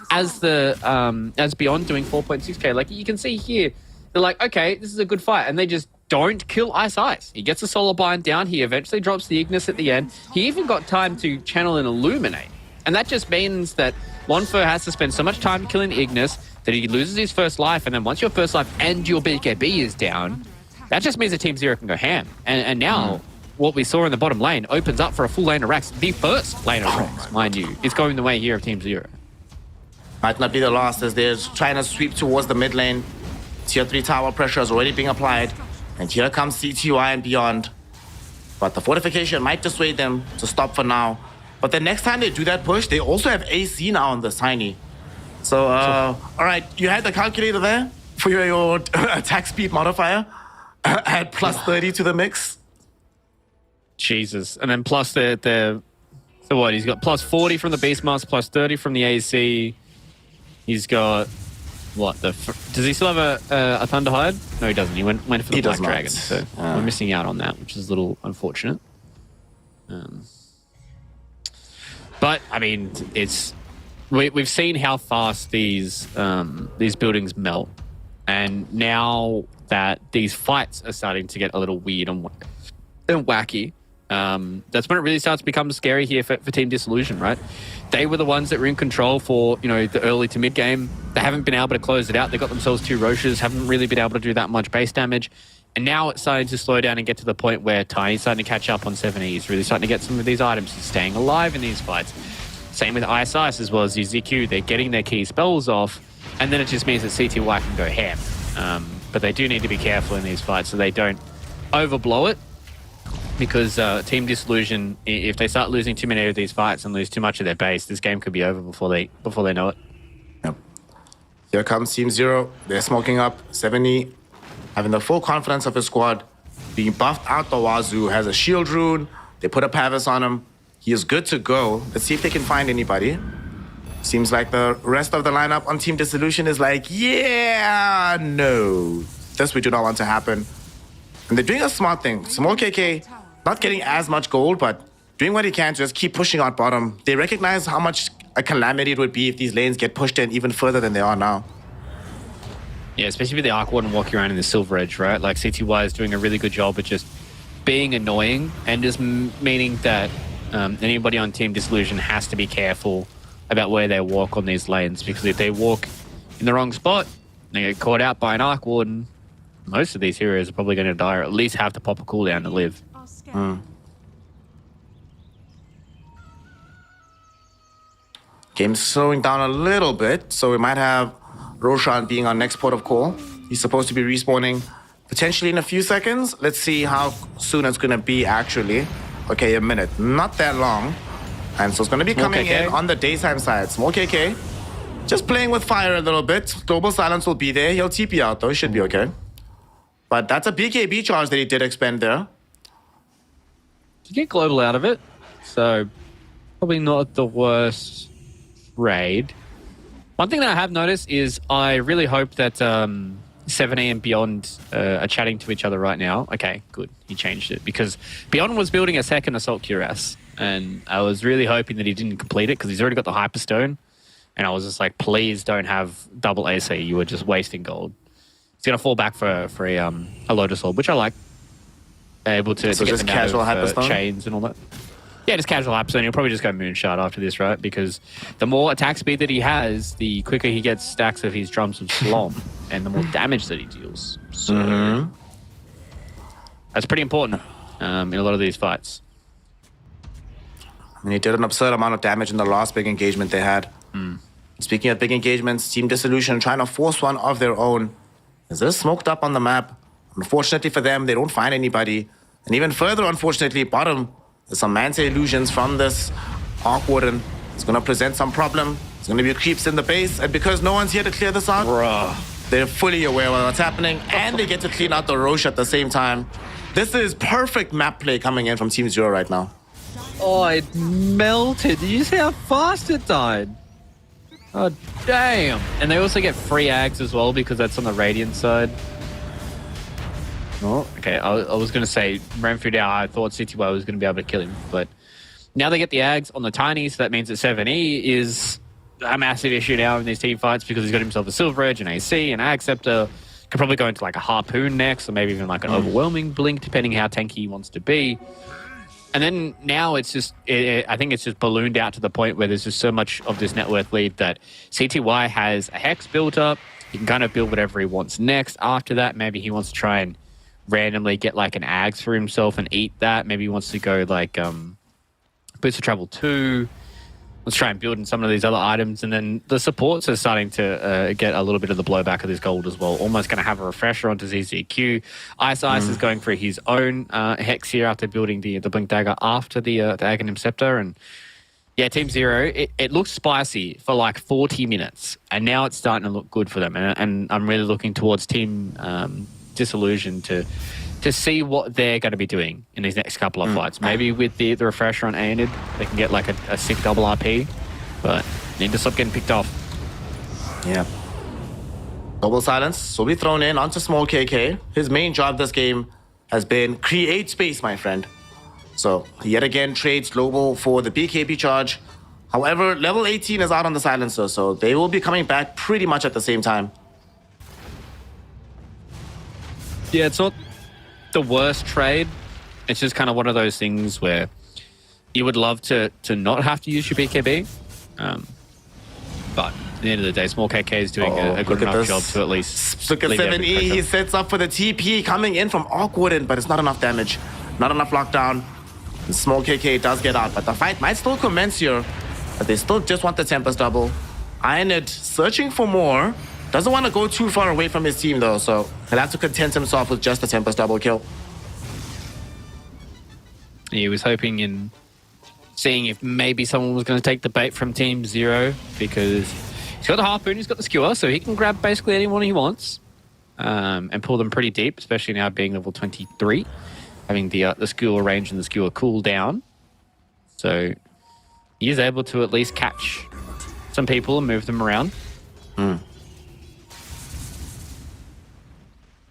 As Beyond doing 4.6k. Like, you can see here, they're like, okay, this is a good fight, and they just don't kill Ice. He gets a solar bind down, he eventually drops the Ignis at the end. He even got time to channel and illuminate. And that just means that Lonfo has to spend so much time killing the Ignis that he loses his first life, and then once your first life and your BKB is down, that just means that Team Zero can go ham. And now, what we saw in the bottom lane opens up for a full lane of Rax. The first lane of Rax, mind you. It's going the way here of Team Zero. Might not be the last as they're trying to sweep towards the mid lane. Tier 3 tower pressure is already being applied. And here comes CTY and Beyond. But the fortification might dissuade them to stop for now. But the next time they do that push, they also have AC now on the Tiny. So, all right, you had the calculator there for your attack speed modifier. Add plus 30 to the mix. Jesus. And then plus so what? He's got plus 40 from the Beastmaster, plus 30 from the AC. He's got what? Does he still have a Thunderhide? No, he doesn't. He went for the Black Dragon. So we're missing out on that, which is a little unfortunate. But I mean, we've seen how fast these buildings melt, and now that these fights are starting to get a little weird and wacky, that's when it really starts to become scary here for Team Disillusion, right? They were the ones that were in control for, the early to mid game. They haven't been able to close it out. They got themselves 2 Roches, haven't really been able to do that much base damage. And now it's starting to slow down and get to the point where Tiny's starting to catch up on 7E. He's really starting to get some of these items. He's staying alive in these fights. Same with Ice as well as ZQ. They're getting their key spells off, and then it just means that CTY can go ham. But they do need to be careful in these fights so they don't overblow it. because Team Disillusion, if they start losing too many of these fights and lose too much of their base, this game could be over before they know it. Yep. Here comes Team Zero. They're smoking up. 70 having the full confidence of his squad. Being buffed out the wazoo. Has a shield rune. They put a Pavis on him. He is good to go. Let's see if they can find anybody. Seems like the rest of the lineup on Team Dissolution is like, yeah, no. This we do not want to happen. And they're doing a smart thing. Small KK, not getting as much gold, but doing what he can to just keep pushing out bottom. They recognize how much a calamity it would be if these lanes get pushed in even further than they are now. Yeah, especially with the Arc Warden walking around in the Silver Edge, right? Like, CTY is doing a really good job at just being annoying and just meaning that anybody on Team Disillusion has to be careful about where they walk on these lanes, because if they walk in the wrong spot, they get caught out by an Arc Warden, most of these heroes are probably going to die or at least have to pop a cooldown to live. Game's slowing down a little bit, so we might have Roshan being our next port of call. He's supposed to be respawning potentially in a few seconds. Let's see how soon it's going to be actually. Okay, a minute. Not that long. And so it's going to be coming in on the daytime side. Small KK. Just playing with fire a little bit. Global Silence will be there. He'll TP out though. He should be okay. But that's a BKB charge that he did expend there. To get global out of it, so probably not the worst raid. One thing that I have noticed is I really hope that 7A and Beyond are chatting to each other right now. Okay, good. He changed it because Beyond was building a second Assault Cuirass, and I was really hoping that he didn't complete it because he's already got the Hyperstone. And I was just like, please don't have double AC. You were just wasting gold. He's going to fall back for a Lotus Orb, which I like. Able to get just them casual out of Hyperstone? chains and all that. Yeah, just casual Hyperstone. He'll probably just go Moonshot after this, right? Because the more attack speed that he has, the quicker he gets stacks of his Drums of Slom, and the more damage that he deals. So that's pretty important in a lot of these fights. And he did an absurd amount of damage in the last big engagement they had. Speaking of big engagements, Team Dissolution trying to force one of their own. Is this smoked up on the map? Unfortunately for them, they don't find anybody. And even further, unfortunately, bottom, there's some Manta illusions from this Arc Warden. It's going to present some problem. There's going to be creeps in the base. And because no one's here to clear this out, they're fully aware of what's happening. And they get to clean out the Roche at the same time. This is perfect map play coming in from Team Zero right now. Oh, it melted. Did you see how fast it died? Oh, damn. And they also get free Ags as well because that's on the Radiant side. Oh, okay. I was going to say, ran through down, I thought CTY was going to be able to kill him. But now they get the Ags on the Tiny, so that means that 7E is a massive issue now in these team fights because he's got himself a Silver Edge, an AC, an Ag Scepter. Could probably go into like a Harpoon next, or maybe even like an Overwhelming Blink, depending how tanky he wants to be. And then now it's just, I think it's just ballooned out to the point where there's just so much of this net worth lead that CTY has a Hex built up. He can kind of build whatever he wants next. After that, maybe he wants to try and randomly get like an Ags for himself and eat that. Maybe he wants to go like Boots of Travel 2. Let's try and build in some of these other items. And then the supports are starting to get a little bit of the blowback of this gold as well. Almost going to have a refresher onto ZZQ. Ice is going for his own Hex here after building the Blink Dagger after the Aghanim Scepter. And yeah, Team Zero, it looked spicy for like 40 minutes. And now it's starting to look good for them. And I'm really looking towards Team Disillusion to see what they're going to be doing in these next couple of fights. Maybe with the refresher on Aenid, they can get like a sick double RP, but need to stop getting picked off. Yeah. Global Silence will be thrown in onto Small KK. His main job this game has been create space, my friend. So he yet again trades Global for the BKB charge. However, level 18 is out on the Silencer, so they will be coming back pretty much at the same time. Yeah, it's not the worst trade. It's just kind of one of those things where you would love to not have to use your BKB. But at the end of the day, Small KK is doing a good enough job to at least look at lead 7E. He sets up for the TP coming in from Arc Warden, but it's not enough damage. Not enough lockdown. And Small KK does get out, but the fight might still commence here. But they still just want the Tempest double. Ionid searching for more. Doesn't want to go too far away from his team though, so he'll have to content himself with just a Tempest double kill. He was hoping and seeing if maybe someone was going to take the bait from Team Zero, because he's got the harpoon, he's got the skewer, so he can grab basically anyone he wants and pull them pretty deep, especially now being level 23, having the skewer range and the skewer cooldown. So he is able to at least catch some people and move them around.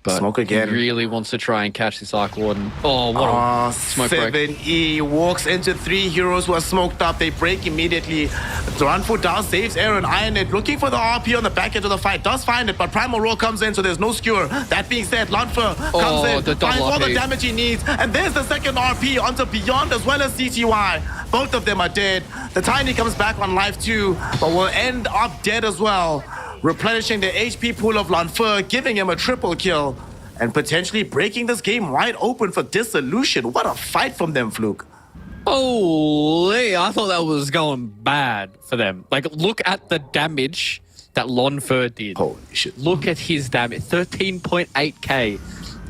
But Smoke again. he really wants to try and catch this Arc Warden. Oh, what a smoke break. 7E walks into 3 heroes who are smoked up. They break immediately. Ranfu down saves Aaron. Ironhead looking for the RP on the back end of the fight. Does find it, but Primal Roar comes in, so there's no skewer. That being said, Lanfer comes in, the double finds all the RP. damage he needs, and there's the second RP onto Beyond as well as CTY. Both of them are dead. The Tiny comes back on life too, but will end up dead as well, replenishing the HP pool of Lanfer, giving him a triple kill, and potentially breaking this game wide open for Dissolution. What a fight from them, Fluke. Holy, I thought that was going bad for them. Like, look at the damage that Lonfer did. Holy shit. Look at his damage, 13.8k.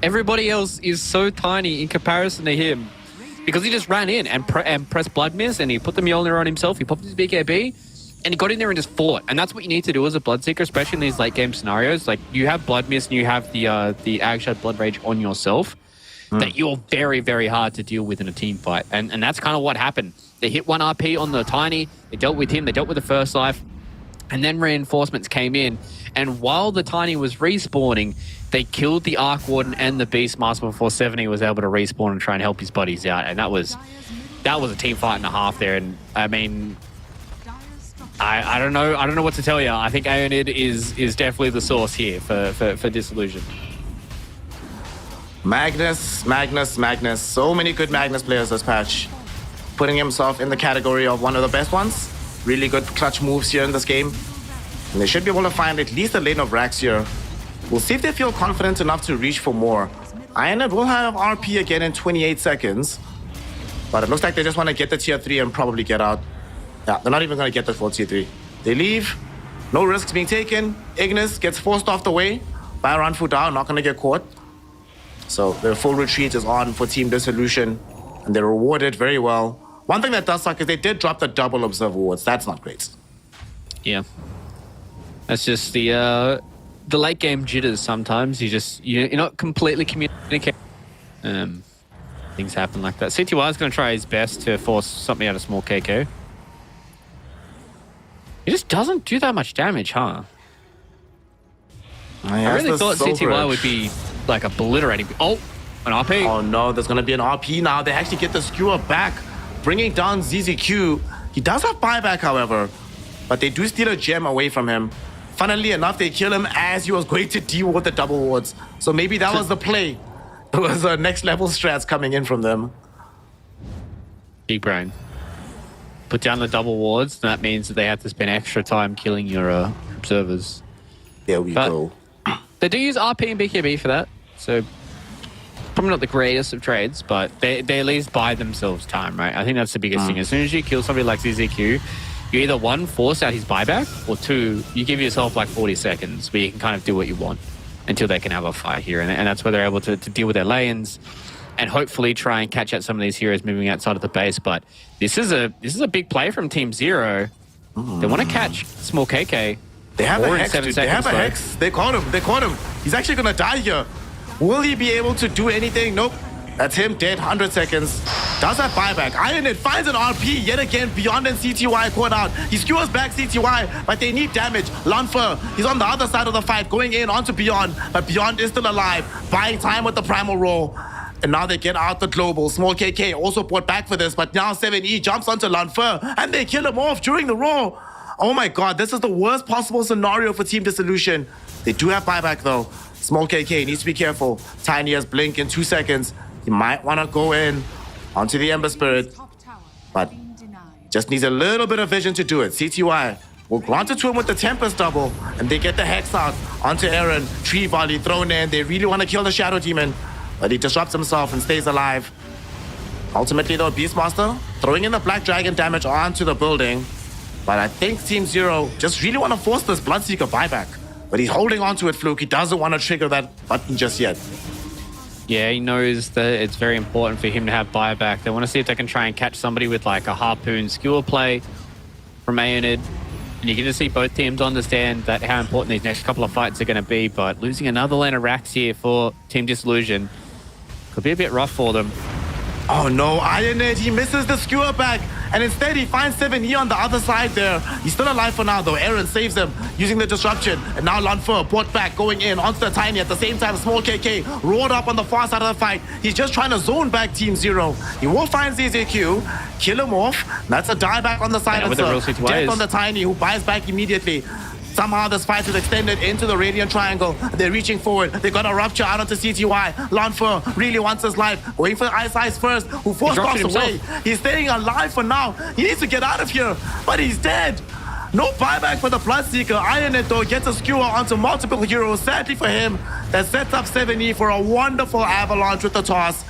Everybody else is so tiny in comparison to him because he just ran in and pressed Blood Mist, and he put the Mjolnir on himself, he popped his BKB, and he got in there and just fought. And that's what you need to do as a Bloodseeker, especially in these late game scenarios. Like, you have Blood Mist and you have the Agshad Blood Rage on yourself, that you're very, very hard to deal with in a team fight. And that's kind of what happened. They hit 1 RP on the Tiny, they dealt with him, they dealt with the first life, and then reinforcements came in. And while the Tiny was respawning, they killed the Arc Warden and the Beastmaster before 70 was able to respawn and try and help his buddies out. And that was a team fight and a half there. And I mean, I don't know what to tell you. I think Aeonid is definitely the source here for Dissolution. Magnus. So many good Magnus players this patch. Putting himself in the category of one of the best ones. Really good clutch moves here in this game. And they should be able to find at least a lane of Rax here. We'll see if they feel confident enough to reach for more. Ironhead will have RP again in 28 seconds. But it looks like they just want to get the tier 3 and probably get out. Yeah, they're not even going to get the full tier 3. They leave. No risks being taken. Ignis gets forced off the way by Ranfu down, not going to get caught. So their full retreat is on for Team Dissolution, and they're rewarded very well. One thing that does suck is they did drop the double observe awards. That's not great. Yeah. That's just the late game jitters sometimes. You're not completely communicating. Things happen like that. CTY is going to try his best to force something out of small KK. He just doesn't do that much damage, huh? I really thought CTY would be like obliterating. Oh, an RP. Oh no, there's going to be an RP now. They actually get the skewer back, bringing down ZZQ. He does have buyback, however, but they do steal a gem away from him. Funnily enough, they kill him as he was going to de-ward the double wards. So maybe that was the play. It was a next level strats coming in from them. Big brain. Put down the double wards, that means that they have to spend extra time killing your observers. There we go. They do use RP and BKB for that, so probably not the greatest of trades, but they at least buy themselves time, right? I think that's the biggest thing. As soon as you kill somebody like ZZQ, you either one, force out his buyback, or two, you give yourself like 40 seconds where you can kind of do what you want until they can have a fight here. And that's where they're able to deal with their lanes and hopefully try and catch out some of these heroes moving outside of the base. But this is a big play from Team Zero. They want to catch small KK. They have a Or in hex, 7 dude. They have a seconds, hex. They caught him. He's actually going to die here. Will he be able to do anything? Nope. That's him dead, 100 seconds. Does have buyback. Ironhead finds an RP yet again. Beyond and CTY caught out. He skewers back CTY, but they need damage. Lanfer, he's on the other side of the fight, going in onto Beyond, but Beyond is still alive, buying time with the Primal Roll. And now they get out the global. Small KK also brought back for this, but now 7E jumps onto Lanfer, and they kill him off during the roll. Oh my god, this is the worst possible scenario for Team Dissolution. They do have buyback though. Small KK needs to be careful. Tiny has blink in 2 seconds. He might want to go in onto the Ember Spirit, but just needs a little bit of vision to do it. CTY will grant it to him with the Tempest double, and they get the Hex out onto Aaron. Tree Volley thrown in. They really want to kill the Shadow Demon, but he disrupts himself and stays alive. Ultimately though, Beastmaster throwing in the Black Dragon damage onto the building, but I think Team Zero just really want to force this Bloodseeker buyback. But he's holding on to it, Fluke. He doesn't want to trigger that button just yet. Yeah, he knows that it's very important for him to have buyback. They want to see if they can try and catch somebody with like a harpoon skewer play from Aeonid. And you can just see both teams understand that how important these next couple of fights are going to be. But losing another lane of racks here for Team Disillusion could be a bit rough for them. Oh no, Aeonid, he misses the skewer back. And instead, he finds 7E on the other side there. He's still alive for now, though. Aaron saves him using the disruption. And now Lanfur, port back, going in onto the Tiny. At the same time, Small KK roared up on the far side of the fight. He's just trying to zone back Team Zero. He will find ZZQ, kill him off. That's a dieback on the silencer. Death on the Tiny, who buys back immediately. Somehow this fight is extended into the Radiant Triangle. They're reaching forward. They got a rupture out onto CTY. Lanfur really wants his life. Going for Ice first, who force drops away. He's staying alive for now. He needs to get out of here, but he's dead. No buyback for the Bloodseeker. Aeonid, though, gets a skewer onto multiple heroes. Sadly for him, that sets up 7E for a wonderful avalanche with the toss.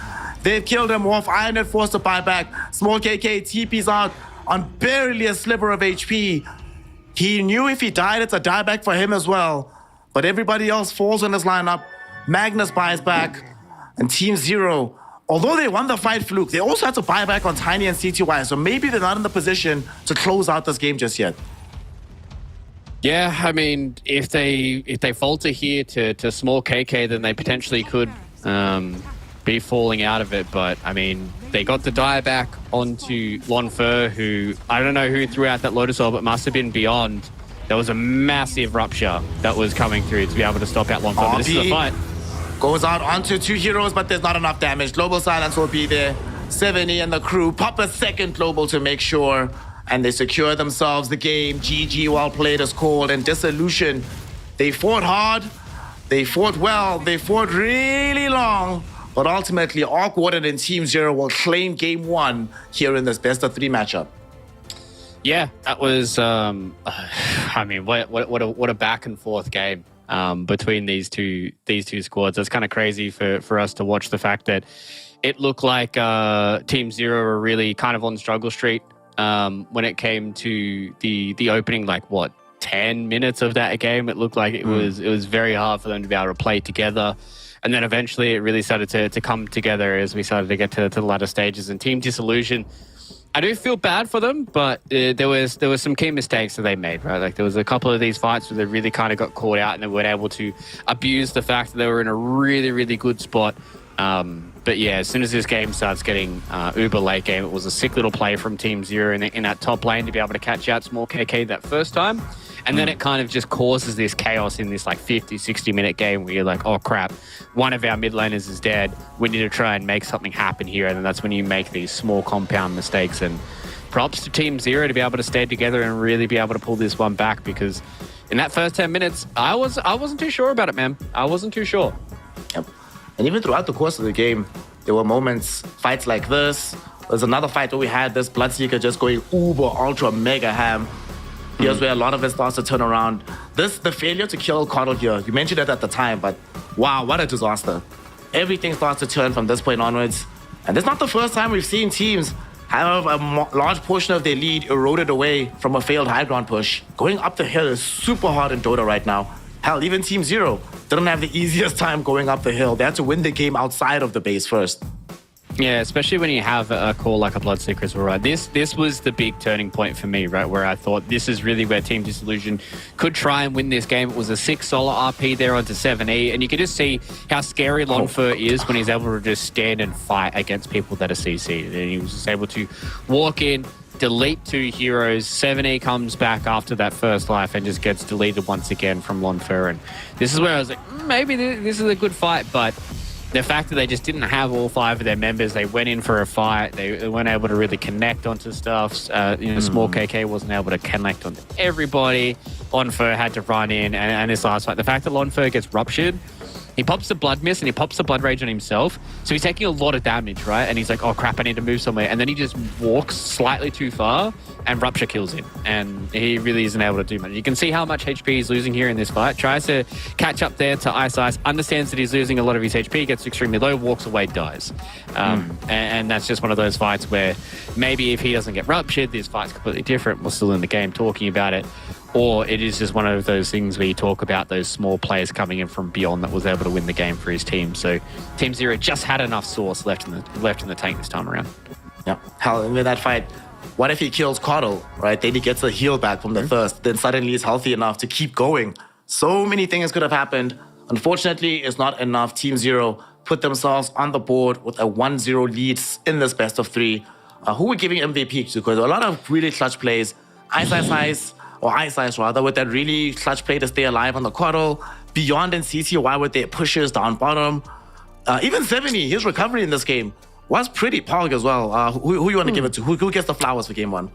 They've killed him off. Aeonid forced to buy back. Small KK TP's out on barely a sliver of HP. He knew if he died, it's a dieback for him as well. But everybody else falls in his lineup. Magnus buys back. And Team Zero, although they won the fight fluke, they also had to buy back on Tiny and CTY. So maybe they're not in the position to close out this game just yet. Yeah, I mean, if they falter here to Small KK, then they potentially could be falling out of it. But, I mean, they got the dieback onto Lanfur, who, I don't know who threw out that Lotus Orb, but must have been Beyond. There was a massive rupture that was coming through to be able to stop out Lanfur. But this is a fight. Goes out onto two heroes, but there's not enough damage. Global Silence will be there. 7E and the crew pop a second global to make sure. And they secure themselves the game. GG, well played, is called. And Dissolution, they fought hard. They fought well. They fought really long. But ultimately, Arc Warden and Team Zero will claim game one here in this best of 3 matchup. Yeah, that was, I mean, what a back and forth game between these two squads. It's kind of crazy for us to watch the fact that it looked like Team Zero were really kind of on struggle street when it came to the opening, 10 minutes of that game. It looked like it was very hard for them to be able to play together. And then eventually it really started to come together as we started to get to the latter stages. And Team Disillusion, I do feel bad for them, but there was some key mistakes that they made, right? Like there was a couple of these fights where they really kind of got caught out and they weren't able to abuse the fact that they were in a really, really good spot. But yeah, as soon as this game starts getting uber late game, it was a sick little play from Team Zero in that top lane to be able to catch out Small KK that first time. And then it kind of just causes this chaos in this 50, 60-minute game where you're like, oh crap, one of our mid laners is dead. We need to try and make something happen here. And then that's when you make these small compound mistakes. And props to Team Zero to be able to stay together and really be able to pull this one back, because in that first 10 minutes, I wasn't too sure about it, man. I wasn't too sure. Yep. And even throughout the course of the game, there were moments, fights like this. There's another fight where we had this Bloodseeker just going uber, ultra, mega ham. Here's where a lot of it starts to turn around. The failure to kill Coddle here, you mentioned it at the time, but wow, what a disaster. Everything starts to turn from this point onwards. And it's not the first time we've seen teams have a large portion of their lead eroded away from a failed high ground push. Going up the hill is super hard in Dota right now. Hell, even Team Zero didn't have the easiest time going up the hill. They had to win the game outside of the base first. Yeah, especially when you have a call like a Bloodseeker as well, right? This was the big turning point for me, right? Where I thought this is really where Team Disillusion could try and win this game. It was a 6 solo RP there onto 7E, and you can just see how scary Lanfur is when he's able to just stand and fight against people that are CC'd. And he was just able to walk in, delete 2 heroes. 7E comes back after that first life and just gets deleted once again from Lanfur. And this is where I was like, maybe this is a good fight, but the fact that they just didn't have all 5 of their members, they went in for a fight, they weren't able to really connect onto stuff. Small KK wasn't able to connect on everybody. Lanfur had to run in, and this last fight, the fact that Lanfur gets ruptured, he pops the Blood Mist and he pops the Blood Rage on himself. So he's taking a lot of damage, right? And he's like, oh crap, I need to move somewhere. And then he just walks slightly too far and Rupture kills him. And he really isn't able to do much. You can see how much HP he's losing here in this fight. Tries to catch up there to Ice, understands that he's losing a lot of his HP, gets extremely low, walks away, dies. And that's just one of those fights where maybe if he doesn't get ruptured, this fight's completely different. We're still in the game talking about it. Or it is just one of those things where you talk about those small players coming in from beyond that was able to win the game for his team. So Team Zero just had enough sauce left in the tank this time around. Yeah. Hell, in that fight, what if he kills Coddle, right? Then he gets a heal back from the thirst. Then suddenly he's healthy enough to keep going. So many things could have happened. Unfortunately, it's not enough. Team Zero put themselves on the board with a 1-0 lead in this best of 3. Who we're giving MVP to? Because a lot of really clutch plays. Ice rather, with that really clutch play to stay alive on the Coddle. Beyond and CTY with their pushes down bottom. Even 70, his recovery in this game was pretty pog as well. Who you want to give it to? Who gets the flowers for game 1?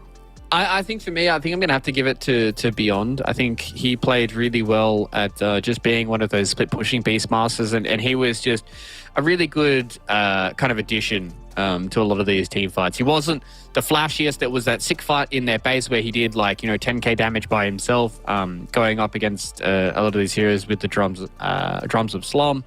I think for me, I think I'm going to have to give it to Beyond. I think he played really well at just being one of those split pushing Beastmasters, and he was just a really good kind of addition to a lot of these team fights. He wasn't the flashiest. There was that sick fight in their base where he did 10k damage by himself, going up against a lot of these heroes with the drums of Slom.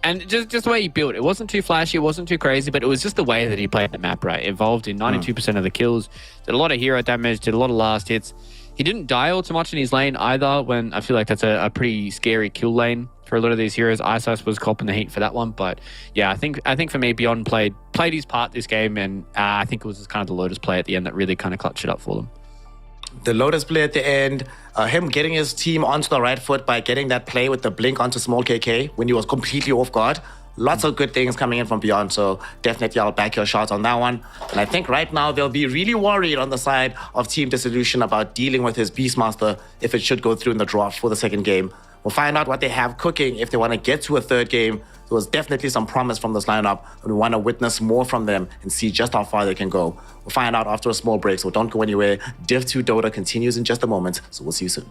And just the way he built, it wasn't too flashy, it wasn't too crazy, but it was just the way that he played the map, right? Involved in 92% of the kills, did a lot of hero damage, did a lot of last hits. He didn't die all too much in his lane either, when I feel like that's a pretty scary kill lane for a lot of these heroes. Ice was copping the heat for that one, but yeah, I think for me, Beyond played his part this game, and I think it was just kind of the Lotus play at the end that really kind of clutched it up for them. The Lotus play at the end, him getting his team onto the right foot by getting that play with the blink onto small KK when he was completely off guard. Lots of good things coming in from Beyond, so definitely I'll back your shots on that one. And I think right now they'll be really worried on the side of Team Dissolution about dealing with his Beastmaster if it should go through in the draft for the second game. We'll find out what they have cooking if they want to get to a third game. There was definitely some promise from this lineup, and we want to witness more from them and see just how far they can go. We'll find out after a small break, so don't go anywhere. Div 2 Dota continues in just a moment, so we'll see you soon.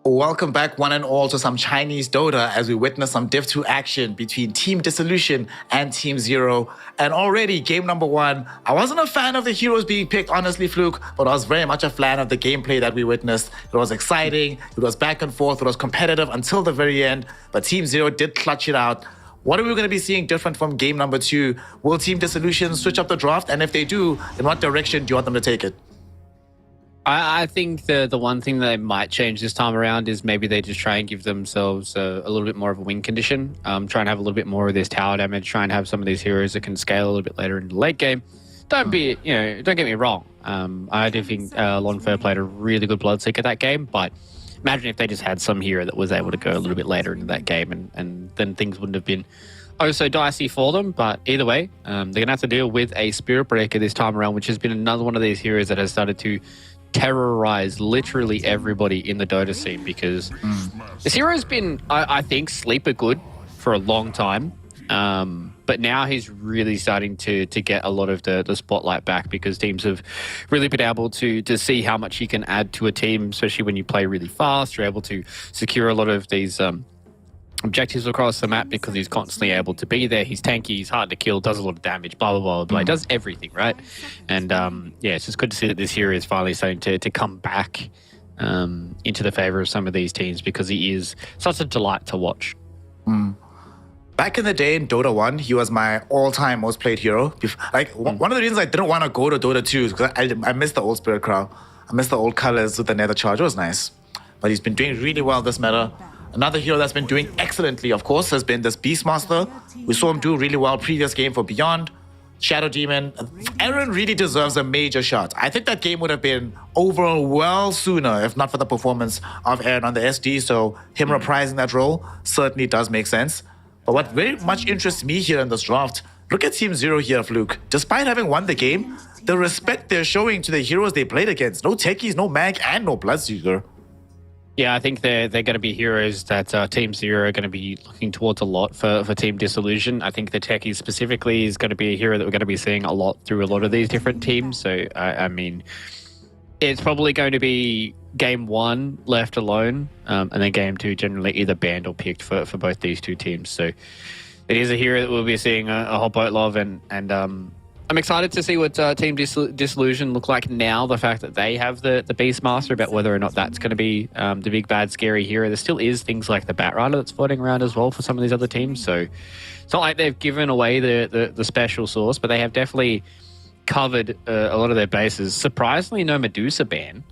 Welcome back, one and all, to some Chinese Dota as we witness some Div 2 action between Team Dissolution and Team Zero. And already, game number 1, I wasn't a fan of the heroes being picked, honestly, Fluke, but I was very much a fan of the gameplay that we witnessed. It was exciting, it was back and forth, it was competitive until the very end, but Team Zero did clutch it out. What are we going to be seeing different from game number 2? Will Team Dissolution switch up the draft? And if they do, in what direction do you want them to take it? I think the one thing that they might change this time around is maybe they just try and give themselves a little bit more of a win condition. Try and have a little bit more of this tower damage. Try and have some of these heroes that can scale a little bit later in the late game. Don't get me wrong. I do think Lonfair played a really good Bloodseeker that game, but imagine if they just had some hero that was able to go a little bit later into that game, and then things wouldn't have been so dicey for them. But either way, they're going to have to deal with a Spirit Breaker this time around, which has been another one of these heroes that has started to terrorize literally everybody in the Dota scene, because this hero has been, I think, sleeper good for a long time. But now he's really starting to get a lot of the spotlight back, because teams have really been able to see how much he can add to a team, especially when you play really fast. You're able to secure a lot of these objectives across the map because he's constantly able to be there. He's tanky, he's hard to kill, does a lot of damage, blah, blah, blah, blah. He does everything, right? And yeah, it's just good to see that this hero is finally starting to come back into the favor of some of these teams, because he is such a delight to watch. Back in the day in Dota 1, he was my all-time most played hero. One of the reasons I didn't want to go to Dota 2 is because I missed the old Spirit Crown. I missed the old colors with the Nether Charge. It was nice. But he's been doing really well this meta. Another hero that's been doing excellently, of course, has been this Beastmaster. We saw him do really well previous game for Beyond. Shadow Demon. Aaron really deserves a major shot. I think that game would have been over well sooner if not for the performance of Aaron on the SD, so him reprising that role certainly does make sense. But what very much interests me here in this draft, look at Team Zero here, Fluke. Despite having won the game, the respect they're showing to the heroes they played against. No techies, no mag, and no Bloodseeker. Yeah, I think they're going to be heroes that Team Zero are going to be looking towards a lot for Team Dissolution. I think the Techie specifically is going to be a hero that we're going to be seeing a lot through a lot of these different teams. So, I mean, it's probably going to be game 1 left alone, and then game 2 generally either banned or picked for both these two teams. So it is a hero that we'll be seeing a whole boatload of, and I'm excited to see what Team Dissolution look like now. The fact that they have the Beastmaster, about whether or not that's going to be the big bad scary hero. There still is things like the Batrider that's floating around as well for some of these other teams. So it's not like they've given away the special sauce, but they have definitely covered a lot of their bases. Surprisingly, no Medusa ban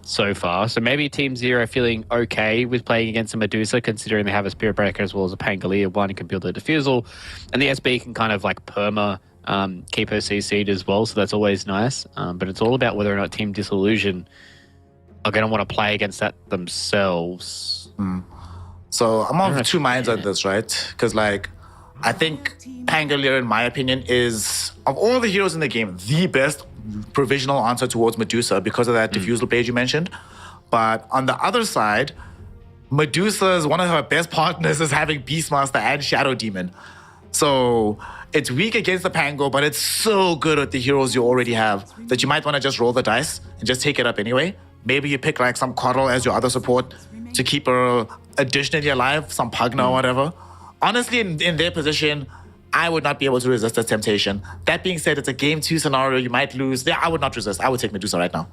so far. So maybe Team Zero feeling okay with playing against a Medusa, considering they have a Spirit Breaker as well as a Pangolier. One can build a Diffusal, and the SB can kind of like perma keep her CC'd as well, so that's always nice. But it's all about whether or not Team Dissolution are going to want to play against that themselves. So I'm of two minds on this, right? Because I think Pangolier, in my opinion, is, of all the heroes in the game, the best provisional answer towards Medusa because of that diffusal page you mentioned. But on the other side, Medusa is one of her best partners is having Beastmaster and Shadow Demon. So it's weak against the Pango, but it's so good with the heroes you already have that you might want to just roll the dice and just take it up anyway. Maybe you pick like some Coddle as your other support to keep her additionally alive, some Pugna or whatever. Honestly, in their position, I would not be able to resist the temptation. That being said, it's a game 2 scenario. You might lose. Yeah, I would not resist. I would take Medusa right now.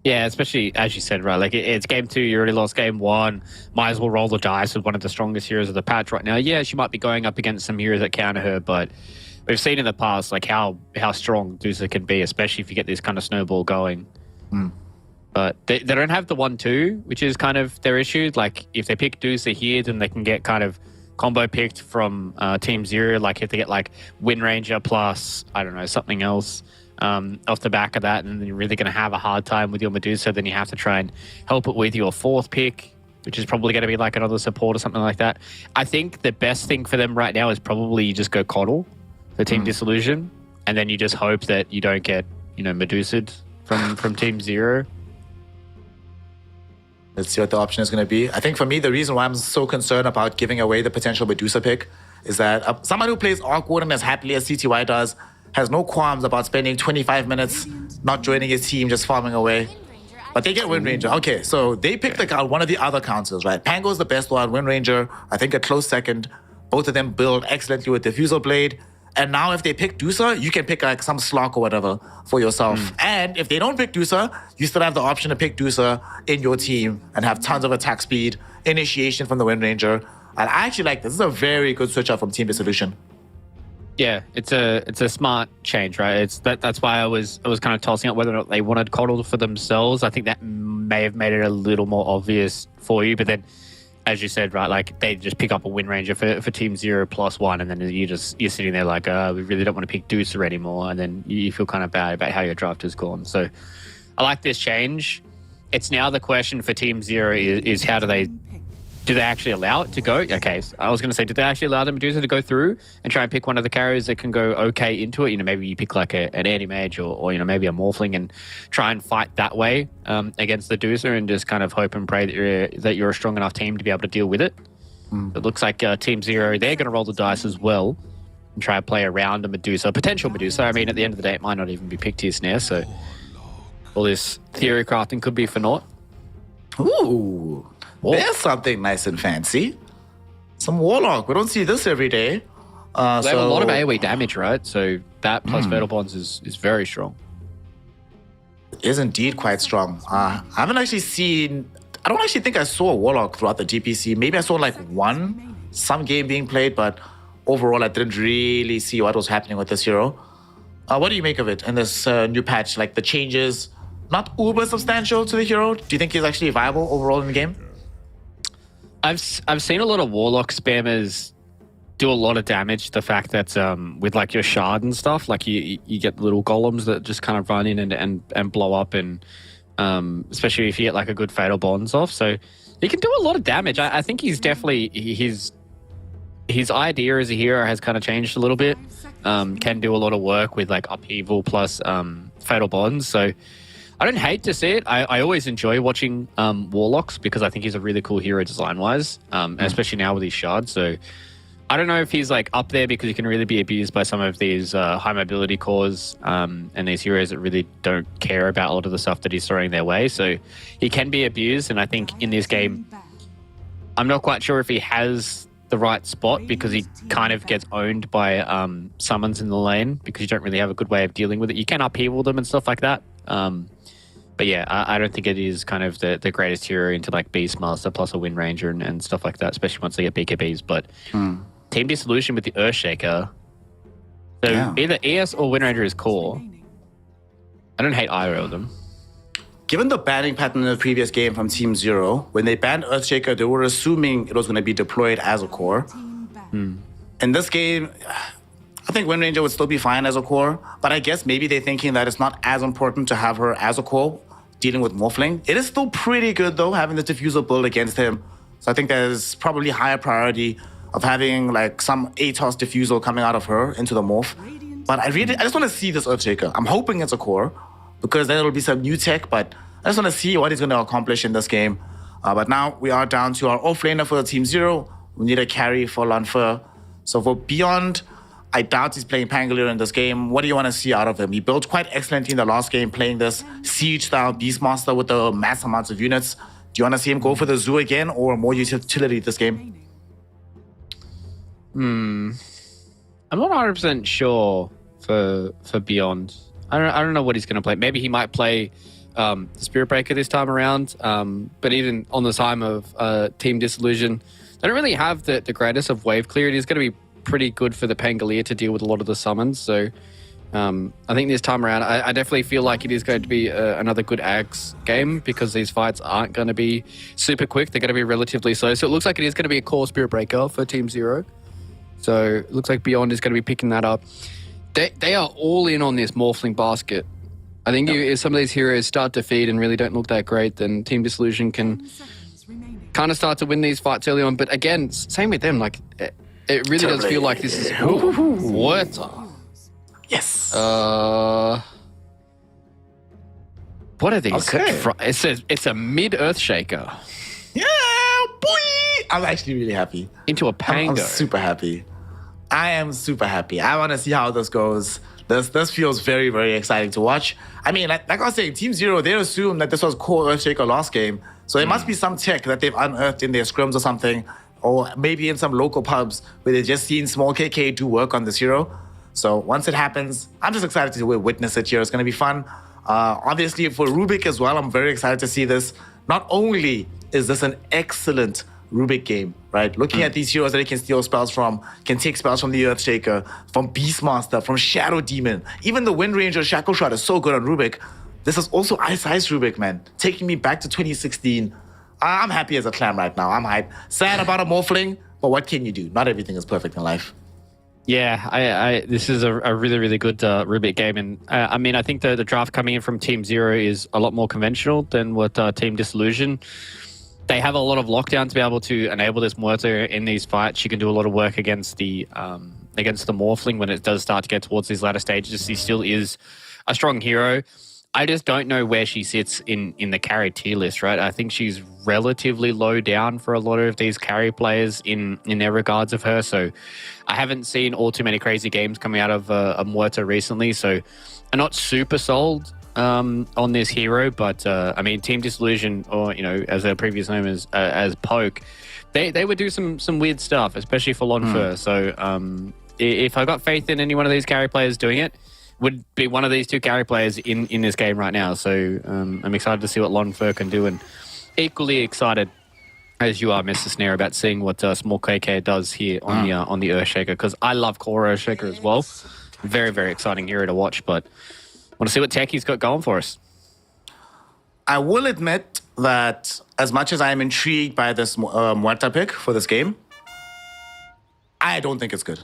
Yeah, especially as you said, right? Like it's game 2, you already lost game 1. Might as well roll the dice with one of the strongest heroes of the patch right now. Yeah, she might be going up against some heroes that counter her, but we've seen in the past like how strong Medusa can be, especially if you get this kind of snowball going. But they don't have the 1-2, which is kind of their issue. Like if they pick Medusa here, then they can get kind of combo picked from Team Zero. Like if they get like Wind Ranger plus, I don't know, something else off the back of that, and then you're really going to have a hard time with your Medusa, then you have to try and help it with your 4th pick, which is probably going to be like another support or something like that. I think the best thing for them right now is probably you just go Coddle for Team Dissolution, and then you just hope that you don't get, Medusa'd from Team Zero. Let's see what the option is going to be. I think for me, the reason why I'm so concerned about giving away the potential Medusa pick is that someone who plays Arc Warden as happily as CTY does has no qualms about spending 25 minutes not joining his team, just farming away. But they get Wind Ranger. Okay, so they picked one of the other counters, right? Pango's the best one. Wind Ranger, I think a close second. Both of them build excellently with Diffusal Blade. And now if they pick Deucer, you can pick like some Slock or whatever for yourself. And if they don't pick Deucer, you still have the option to pick Deucer in your team and have tons of attack speed, initiation from the Wind Ranger. And I actually like this. This is a very good switch up from Team Dissolution. Yeah, it's a smart change, right? That's why I was kind of tossing up whether or not they wanted Coddle for themselves. I think that may have made it a little more obvious for you, but then, as you said, right, like they just pick up a Wind Ranger for Team 0 +1, and then you're sitting there like, we really don't want to pick Deucer anymore, and then you feel kind of bad about how your draft has gone. So I like this change. It's now the question for Team 0 is how do they actually allow it to go? Okay, so I was going to say, did they actually allow the Medusa to go through and try and pick one of the carriers that can go okay into it? You know, maybe you pick like an anti-mage or you know, maybe a Morphling and try and fight that way against the Deucer and just kind of hope and pray that you're a strong enough team to be able to deal with it. It looks like Team 0, they're going to roll the dice as well and try and play around a Medusa, potential Medusa. I mean, at the end of the day, it might not even be picked here snare, so all this theory crafting could be for naught. Ooh. There's something nice and fancy. Some Warlock. We don't see this every day. They have a lot of AoE damage, right? So that plus Fatal Bonds is very strong. Is indeed quite strong. I haven't actually seen... I don't actually think I saw a Warlock throughout the DPC. Maybe I saw like some game being played, but overall I didn't really see what was happening with this hero. What do you make of it in this new patch? Like the changes, not uber substantial to the hero. Do you think he's actually viable overall in the game? I've seen a lot of Warlock spammers do a lot of damage. The fact that with like your shard and stuff, like you get little golems that just kind of run in and blow up, and especially if you get like a good Fatal Bonds off. So he can do a lot of damage. I think he's definitely his idea as a hero has kind of changed a little bit. Can do a lot of work with like upheaval plus Fatal Bonds. So I don't hate to see it. I always enjoy watching Warlocks because I think he's a really cool hero design-wise, especially now with his shards. So I don't know if he's like up there because he can really be abused by some of these high mobility cores and these heroes that really don't care about a lot of the stuff that he's throwing their way. So he can be abused, and I think in this game, I'm not quite sure if he has the right spot because he kind of gets owned by summons in the lane because you don't really have a good way of dealing with it. You can upheaval them and stuff like that. But yeah, I don't think it is kind of the greatest hero into like Beastmaster plus a Wind Ranger and stuff like that, especially once they get BKBs. But Team Dissolution with the Earthshaker. So either ES or Wind Ranger is core. I don't hate either of them. Given the banning pattern in the previous game from Team 0, when they banned Earthshaker, they were assuming it was going to be deployed as a core. In this game, I think Wind Ranger would still be fine as a core, but I guess maybe they're thinking that it's not as important to have her as a core dealing with Morphling. It is still pretty good though, having the Diffusal build against him. So I think there's probably higher priority of having like some ATOS Diffusal coming out of her into the Morph. But I just want to see this Earthshaker. I'm hoping it's a core because then it'll be some new tech, but I just want to see what he's going to accomplish in this game. But now we are down to our offlaner for Team 0. We need a carry for Lanfur. So for Beyond, I doubt he's playing Pangolier in this game. What do you want to see out of him? He built quite excellently in the last game, playing this Siege-style Beastmaster with the mass amounts of units. Do you want to see him go for the Zoo again or more utility this game? I'm not 100% sure for Beyond. I don't know what he's going to play. Maybe he might play the Spirit Breaker this time around. But even on the time of Team Dissolution, they don't really have the greatest of wave clear. It is going to be pretty good for the Pangolier to deal with a lot of the summons. So I think this time around, I definitely feel like it is going to be another good Ags game because these fights aren't going to be super quick. They're going to be relatively slow. So it looks like it is going to be a core Spirit Breaker for Team 0. So it looks like Beyond is going to be picking that up. They are all in on this Morphling basket. I think if some of these heroes start to feed and really don't look that great, then Team Dissolution can kind of start to win these fights early on. But again, same with them. Like it really does feel like this is what? Yes. What are these? Okay. It says it's a mid Earthshaker. Yeah, boy. I'm actually really happy. Into a Pango. I'm super happy. I am super happy. I want to see how this goes. This feels very, very exciting to watch. I mean, like I was saying, Team Zero, they assumed that this was core Earthshaker last game. So there must be some tech that they've unearthed in their scrims or something, or maybe in some local pubs where they've just seen small KK do work on this hero. So once it happens, I'm just excited to witness it here. It's going to be fun. Obviously, for Rubik as well, I'm very excited to see this. Not only is this an excellent Rubik game, right? Looking at these heroes that he can steal spells from, can take spells from the Earthshaker, from Beastmaster, from Shadow Demon. Even the Wind Ranger Shackle Shot is so good on Rubik. This is also Ice Rubik, man. Taking me back to 2016. I'm happy as a clam right now. I'm hyped. Sad about a Morphling, but what can you do? Not everything is perfect in life. Yeah, this is a really, really good Rubik game. And I mean, I think the draft coming in from Team Zero is a lot more conventional than what Team Disillusion. They have a lot of lockdown to be able to enable this Muerto in these fights. She can do a lot of work against the Morphling when it does start to get towards these latter stages. He still is a strong hero. I just don't know where she sits in the carry tier list, right? I think she's relatively low down for a lot of these carry players in their regards of her. So I haven't seen all too many crazy games coming out of a Muerto recently. So I'm not super sold on this hero, but I mean, Team Disillusion, or as their previous name is as Poke, they would do some weird stuff, especially for Lonfer. So if I got faith in any one of these carry players doing it, would be one of these two carry players in this game right now. So I'm excited to see what Lonfer can do, and equally excited as you are, Mr. Snare, about seeing what Small KK does here on the Earthshaker, because I love core Earthshaker as well. Very, very exciting hero to watch, but want to see what Techie's got going for us. I will admit that as much as I am intrigued by this Muerta pick for this game, I don't think it's good.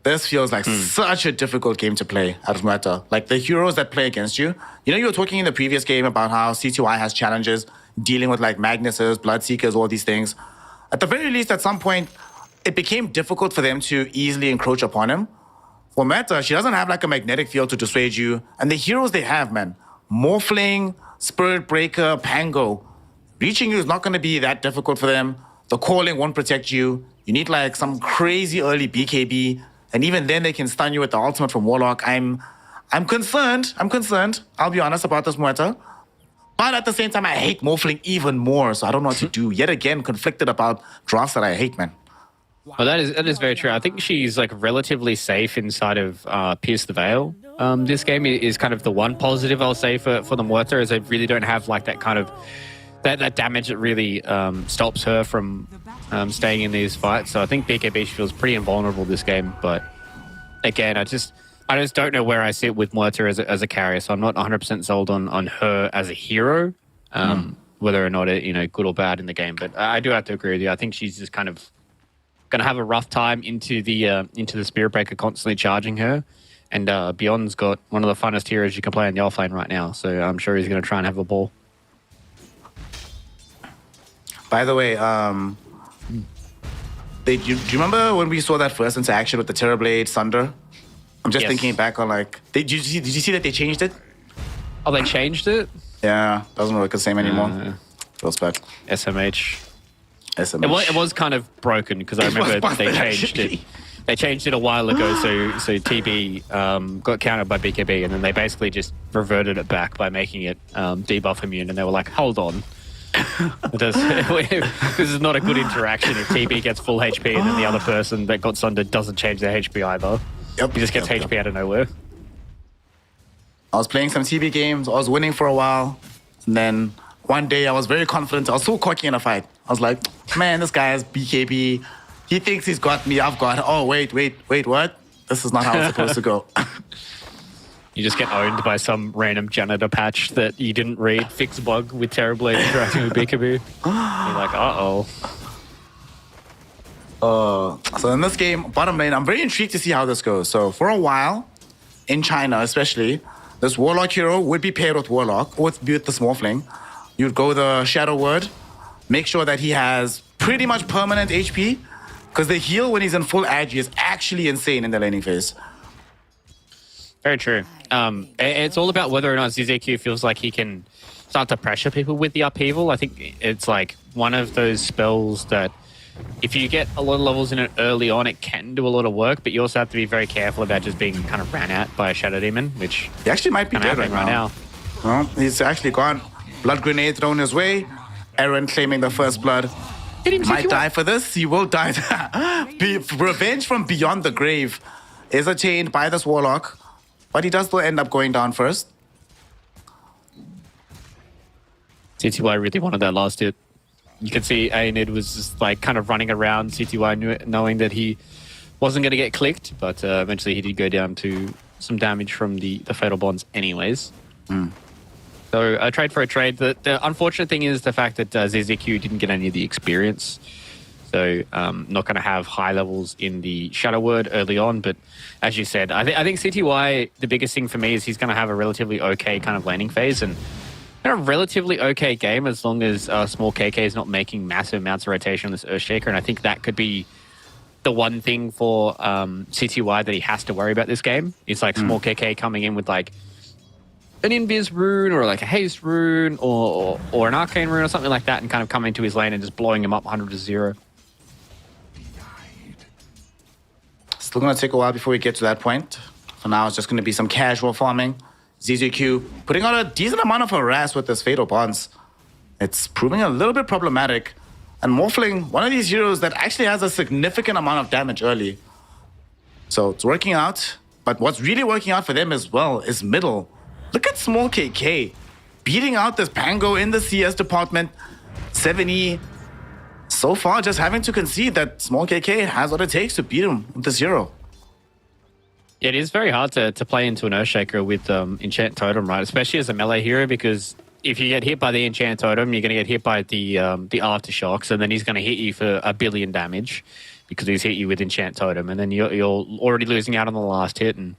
This feels like such a difficult game to play at Muerta. Like the heroes that play against you. You were talking in the previous game about how C2I has challenges dealing with like Magnuses, Bloodseekers, all these things. At the very least, at some point, it became difficult for them to easily encroach upon him. For Meta, she doesn't have like a magnetic field to dissuade you. And the heroes they have, man, Morphling, Spirit Breaker, Pango, reaching you is not going to be that difficult for them. The calling won't protect you. You need like some crazy early BKB. And even then they can stun you with the ultimate from Warlock. I'm concerned. I'll be honest about this Muerta. But at the same time, I hate Morphling even more. So I don't know what to do. Yet again, conflicted about drafts that I hate, man. Well, that is very true. I think she's like relatively safe inside of Pierce the Veil. This game is kind of the one positive I'll say for the Muerta, is they really don't have like that kind of that damage that really stops her from staying in these fights. So I think BKB feels pretty invulnerable this game. But again, I just don't know where I sit with Muerta as a carrier. So I'm not 100% sold on her as a hero, whether or not it good or bad in the game. But I do have to agree with you. I think she's just kind of going to have a rough time into the Spirit Breaker constantly charging her. And Beyond's got one of the funnest heroes you can play in the offlane right now. So I'm sure he's going to try and have a ball. By the way, do you remember when we saw that first interaction with the Terrorblade Sunder? I'm just thinking back on like, did you see that they changed it? Oh, they changed it? Yeah, doesn't look the same anymore. Feels bad. SMH. It was kind of broken because I remember they changed it. They changed it a while ago, so TB got countered by BKB, and then they basically just reverted it back by making it debuff immune, and they were like, hold on. This is not a good interaction if TB gets full HP and then the other person that got sundered doesn't change their HP either. Yep. He just gets HP out of nowhere. I was playing some TB games, I was winning for a while, and then one day I was very confident, I was so cocky in a fight. I was like, man, this guy has BKB. He thinks he's got me, I've got, oh, wait, what? This is not how it's supposed to go. You just get owned by some random janitor patch that you didn't read, fix bug with Terrorblade interacting with BKB. You're like, uh-oh. So in this game, bottom lane, I'm very intrigued to see how this goes. So for a while, in China especially, this Warlock hero would be paired with Warlock, or with the Morphling. You'd go the Shadow Word, make sure that he has pretty much permanent HP, because the heal when he's in full agi is actually insane in the laning phase. Very true. It's all about whether or not ZZQ feels like he can start to pressure people with the upheaval. I think it's like one of those spells that if you get a lot of levels in it early on, it can do a lot of work, but you also have to be very careful about just being kind of ran out by a Shadow Demon, which He actually might be kind of dead happening right now. Well, he's actually gone. Blood grenade thrown his way. Aaron claiming the first blood. Hit him, Might CT1. die for this. He will die. Revenge from beyond the grave is attained by this Warlock, but he does still end up going down first. CTY really wanted that last hit. You can see Aenid was just like kind of running around CTY knowing that he wasn't going to get clicked, but eventually he did go down to some damage from the Fatal Bonds anyways. So a trade for a trade. The unfortunate thing is the fact that ZZQ didn't get any of the experience. So not going to have high levels in the Shadow Word early on. But as you said, I think CTY, the biggest thing for me is he's going to have a relatively okay kind of landing phase. And a relatively okay game as long as small KK is not making massive amounts of rotation on this Earthshaker. And I think that could be the one thing for CTY that he has to worry about this game. It's like small KK coming in with like an Invis rune or like a Haste rune or an Arcane rune or something like that and kind of coming to his lane and just blowing him up 100 to 0. Still going to take a while before we get to that point. For now, it's just going to be some casual farming. ZZQ putting on a decent amount of harass with this Fatal Bonds. It's proving a little bit problematic. And Morphling, one of these heroes that actually has a significant amount of damage early. So it's working out. But what's really working out for them as well is middle. Look at small KK beating out this Pango in the CS department. 7E. So far, just having to concede that small KK has what it takes to beat him with this hero. Yeah, it is very hard to play into an Earthshaker with Enchant Totem, right? Especially as a melee hero, because if you get hit by the Enchant Totem, you're going to get hit by the Aftershocks, and then he's going to hit you for 1 billion damage because he's hit you with Enchant Totem, and then you're already losing out on the last hit, and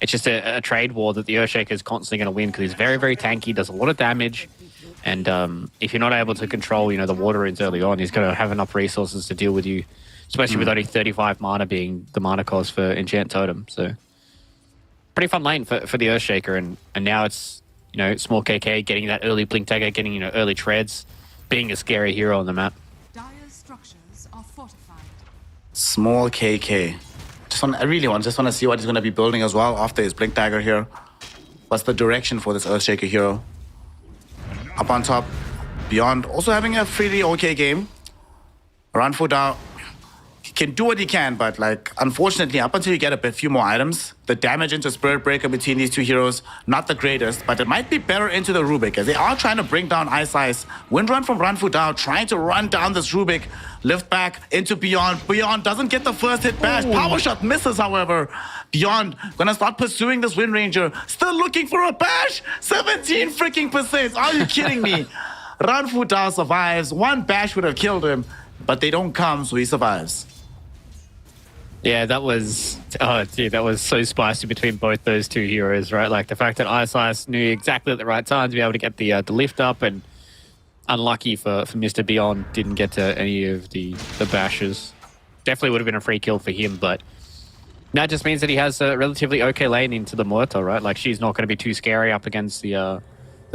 it's just a trade war that the Earthshaker is constantly going to win because he's very, very tanky, does a lot of damage, and if you're not able to control, the water runes early on, he's going to have enough resources to deal with you. Especially with only 35 mana being the mana cost for Enchant Totem. So, pretty fun lane for the Earthshaker. And now it's, small KK getting that early Blink Dagger, getting, early treads, being a scary hero on the map. Dire's structures are fortified. Small KK. I really want to see what he's going to be building as well after his Blink Dagger here. What's the direction for this Earthshaker hero? Up on top, Beyond also having a pretty okay game. Ranfudao can do what he can, but unfortunately, up until you get a few more items, the damage into Spirit Breaker between these two heroes, not the greatest, but it might be better into the Rubik, as they are trying to bring down Ice Ice. Wind Run from Ranfudao, trying to run down this Rubik, lift back into Beyond. Beyond doesn't get the first hit bash. Power Shot misses, however. Beyond gonna start pursuing this Wind Ranger, still looking for a bash. 17 freaking percent. Are you kidding me? Ranfudao survives. One bash would have killed him, but they don't come, so he survives. Yeah, that was so spicy between both those two heroes, right? Like the fact that Ice knew exactly at the right time to be able to get the lift up, and unlucky for Mr. Beyond didn't get to any of the bashes. Definitely would have been a free kill for him, but that just means that he has a relatively okay lane into the Muerto, right? Like she's not going to be too scary up against the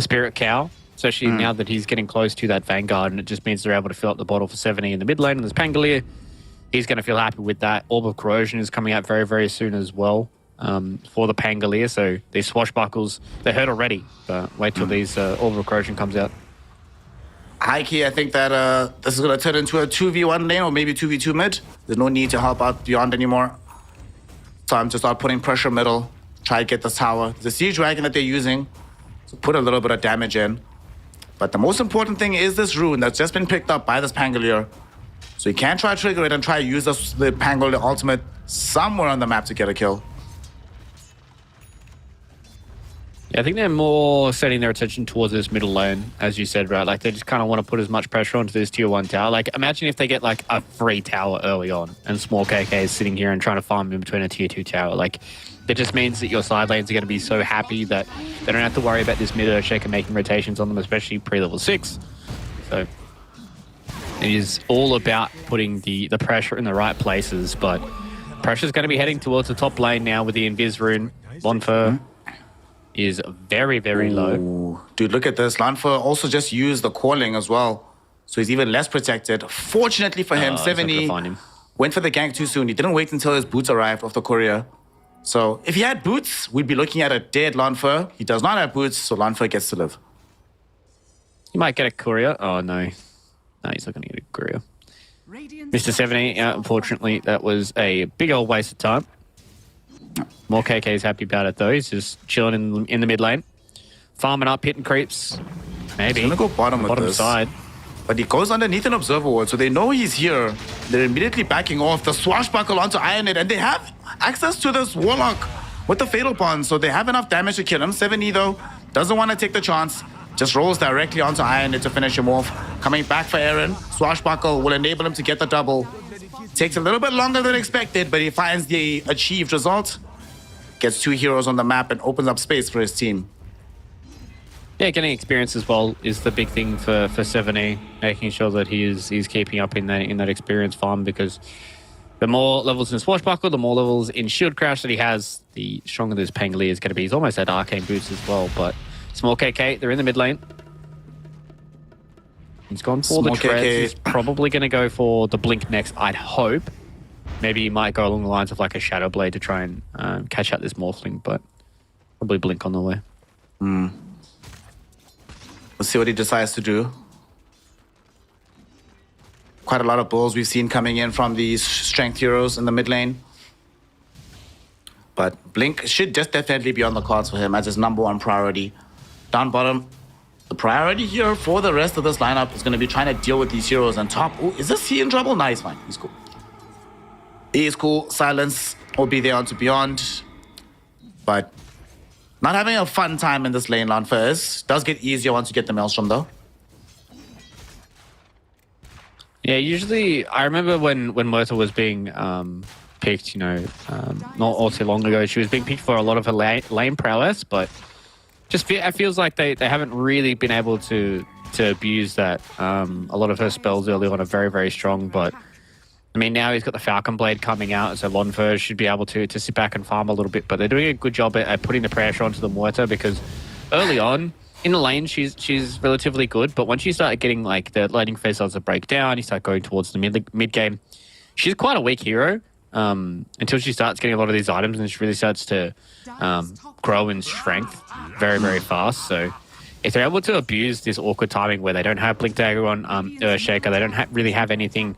Spirit Cow, especially now that he's getting close to that Vanguard, and it just means they're able to fill up the bottle for 70 in the mid lane, and there's Pangolier. He's going to feel happy with that. Orb of Corrosion is coming out very, very soon as well for the Pangolier. So these swashbuckles, they're hurt already. But wait till these Orb of Corrosion comes out. High key, I think that this is going to turn into a 2v1 lane or maybe 2v2 mid. There's no need to help out Beyond anymore. Time to start putting pressure middle. Try to get this tower. The Siege Dragon that they're using. So put a little bit of damage in. But the most important thing is this rune that's just been picked up by this Pangolier. So you can try to trigger it and try to use the Pangolier ultimate somewhere on the map to get a kill. Yeah, I think they're more setting their attention towards this middle lane, as you said, right? Like they just kind of want to put as much pressure onto this tier 1 tower. Like imagine if they get like a free tower early on and small KK is sitting here and trying to farm in between a tier 2 tower. Like it just means that your side lanes are going to be so happy that they don't have to worry about this mid Earthshaker making rotations on them, especially pre-level 6. So it is all about putting the pressure in the right places, but pressure's going to be heading towards the top lane now with the Invis rune. Lonfer is very, very low. Dude, look at this. Lanfa also just used the calling as well. So he's even less protected. Fortunately for him, he's not gonna 70 find him. went for the gank too soon. He didn't wait until his boots arrived off the courier. So if he had boots, we'd be looking at a dead Lanfur. He does not have boots, so Lanfur gets to live. He might get a courier. Oh, no. No, he's not going to get a courier. Mr. 70, unfortunately, that was a big old waste of time. More KK is happy about it, though. He's just chilling in the mid lane. Farming up, hitting creeps. Maybe. He's gonna go bottom with Bottom this. side. But he goes underneath an observer ward, so they know he's here. They're immediately backing off. The swashbuckle onto Iron It, and they have access to this Warlock with the Fatal Bond, so they have enough damage to kill him. 70, though, doesn't want to take the chance. Just rolls directly onto Iron It to finish him off. Coming back for Aaron. Swashbuckle will enable him to get the double. Takes a little bit longer than expected, but he finds the achieved result. Gets 2 heroes on the map and opens up space for his team. Yeah, getting experience as well is the big thing for 70, making sure that he's keeping up in that experience farm, because the more levels in Swashbuckle, the more levels in Shield Crash that he has, the stronger this Pangolier is going to be. He's almost at Arcane Boots as well, but Small KK, they're in the mid lane. He's gone for the treads. He's probably going to go for the blink next, I'd hope. Maybe he might go along the lines of like a Shadow Blade to try and catch out this Morphling, but probably blink on the way. Let's see what he decides to do. Quite a lot of bulls we've seen coming in from these strength heroes in the mid lane. But Blink should just definitely be on the cards for him as his #1 priority. Down bottom, the priority here for the rest of this lineup is going to be trying to deal with these heroes on top. Ooh, is this he in trouble? Nice, fine. He's cool. He is cool. Silence will be there onto Beyond. But not having a fun time in this lane, Lanfur is. Does get easier once you get the Maelstrom, though. Yeah, usually I remember when Myrtle was being picked, you know, not all too long ago, she was being picked for a lot of her lane prowess, but just it feels like they haven't really been able to abuse that. A lot of her spells early on are very, very strong, but I mean, now he's got the Falcon Blade coming out, so Lanfur should be able to sit back and farm a little bit, but they're doing a good job at putting the pressure onto the Muerta, because early on, in the lane, she's relatively good, but once you start getting like the lightning phase starts to break down, you start going towards the mid game, she's quite a weak hero until she starts getting a lot of these items, and she really starts to grow in strength very, very fast. So if they're able to abuse this awkward timing where they don't have Blink Dagger on Earthshaker, they don't really have anything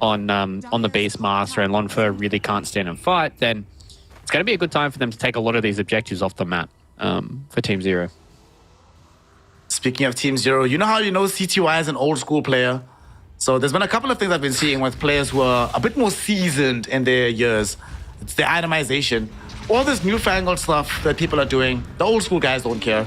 on the Beastmaster, and Lanfur really can't stand and fight, then it's going to be a good time for them to take a lot of these objectives off the map for Team Zero. Speaking of Team Zero, you know how you know CTY is an old school player? So there's been a couple of things I've been seeing with players who are a bit more seasoned in their years. It's the itemization. All this newfangled stuff that people are doing, the old school guys don't care.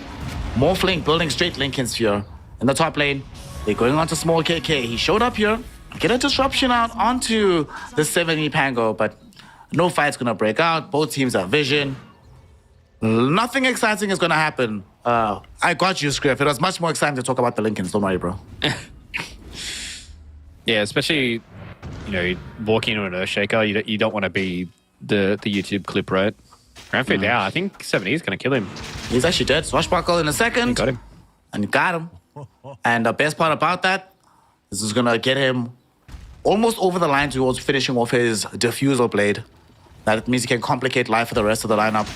Morphling building straight Lincoln Sphere. In the top lane, they're going on to small KK. He showed up here, get a disruption out onto the 70 Pango, but no fight's gonna break out. Both teams have vision. Nothing exciting is gonna happen. I got you, Scriff. It was much more exciting to talk about the Lincolns. Don't worry, bro. Yeah, especially, you know, walking into an Earthshaker, you don't want to be the YouTube clip, right? Ramford, yeah, I think 70 is going to kill him. He's actually dead. Swashbuckle in a second. He got him. And he got him. And the best part about that, this is going to get him almost over the line towards finishing off his Diffusal Blade. That means he can complicate life for the rest of the lineup.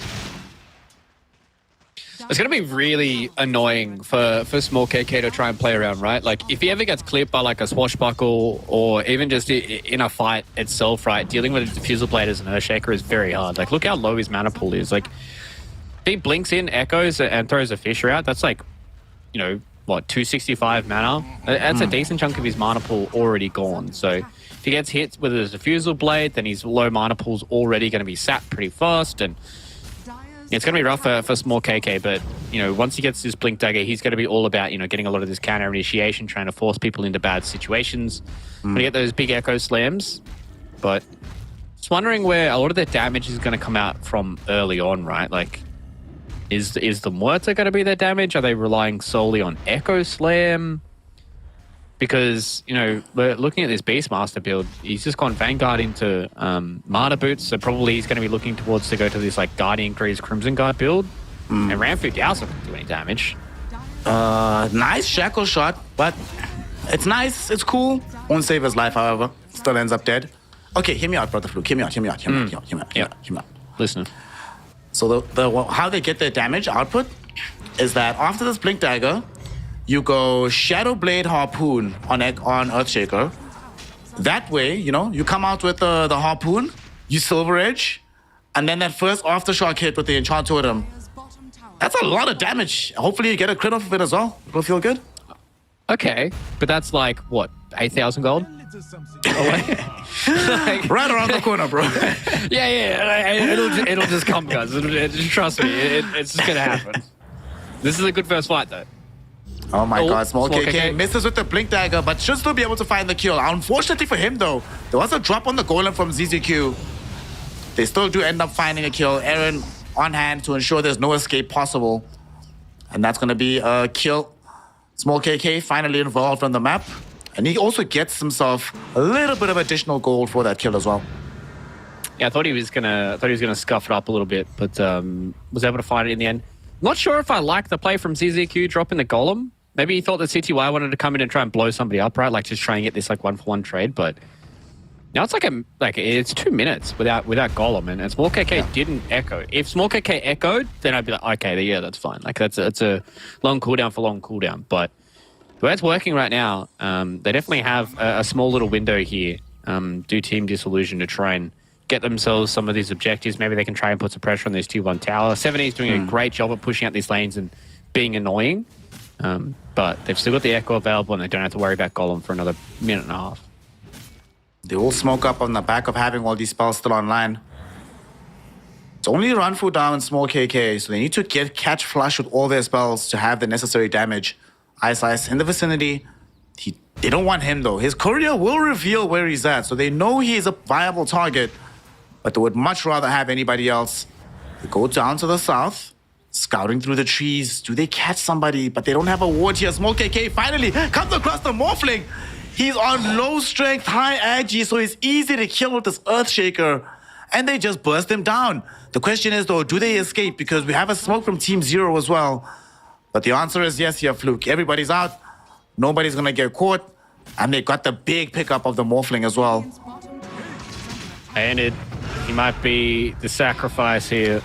It's going to be really annoying for small KK to try and play around, right? Like, if he ever gets clipped by, like, a Swashbuckle or even just in a fight itself, right, dealing with a Diffusal Blade as an Earthshaker is very hard. Like, look how low his mana pool is. Like, if he blinks in, echoes, and throws a Fisher out, that's like, you know, what, 265 mana? That's a decent chunk of his mana pool already gone. So if he gets hit with a Diffusal Blade, then his low mana pool's already going to be sapped pretty fast, and it's going to be rough for small KK, but, you know, once he gets his Blink Dagger, he's going to be all about, you know, getting a lot of this counter initiation, trying to force people into bad situations. When you get those big Echo Slams, but just wondering where a lot of their damage is going to come out from early on, right? Like, is the Muerta going to be their damage? Are they relying solely on Echo Slam? Because, you know, we're looking at this Beastmaster build, he's just gone Vanguard into Martyr Boots, so probably he's going to be looking towards to go to this, like, Guardian Grease Crimson Guard build. And Ramfu Dow's not going to do any damage. Nice Shackle shot, but It's nice, it's cool. Won't save his life, however. Still ends up dead. Okay, hear me out, Brother Fluke. Hear me out. Listening. So how they get their damage output is that after this Blink Dagger, you go Shadow Blade Harpoon on Earthshaker. That way, you come out with the Harpoon, you Silver Edge, and then that first Aftershock hit with the Enchant Totem. Dire's bottom tower That's a lot of damage. Hopefully you get a crit off of it as well. It'll feel good. Okay, but that's like what, 8,000 gold? Right around the corner, bro. Yeah. It'll just come, guys. Trust me, it's just gonna happen. This is a good first fight, though. Oh my God, Small Small KK KK. misses with the Blink Dagger, but should still be able to find the kill. Unfortunately for him, though, there was a drop on the Golem from ZZQ. They still do end up finding a kill. Aaron on hand to ensure there's no escape possible. And that's going to be a kill. Small KK finally involved on the map. And he also gets himself a little bit of additional gold for that kill as well. Yeah, I thought he was gonna scuff it up a little bit, but was able to find it in the end. Not sure if I like the play from ZZQ dropping the Golem. Maybe he thought that CTY wanted to come in and try and blow somebody up, right? Like just try and get this like 1-for-1 trade, but now it's it's 2 minutes without Golem, and Small KK didn't echo. If Small KK echoed, then I'd be like, okay, yeah, that's fine. Like it's a long cooldown for long cooldown. But the way it's working right now, they definitely have a small little window here. Do Team Disillusion to try and get themselves some of these objectives. Maybe they can try and put some pressure on this T1 tower. 70 is doing a great job of pushing out these lanes and being annoying. But they've still got the Echo available and they don't have to worry about Golem for another minute and a half. They will smoke up on the back of having all these spells still online. It's only Ranfu down and Small KK, so they need to catch flush with all their spells to have the necessary damage. Ice in the vicinity. They don't want him though. His courier will reveal where he's at, so they know he's a viable target, but they would much rather have anybody else. They go down to the south, scouting through the trees. Do they catch somebody? But they don't have a ward here. Small KK finally comes across the Morphling. He's on low strength, high agi, so he's easy to kill with this Earthshaker. And they just burst him down. The question is though, do they escape? Because we have a smoke from Team Zero as well. But the answer is yes here, Fluke. Everybody's out. Nobody's gonna get caught. And they got the big pickup of the Morphling as well. bottom tower And he might be the sacrifice here.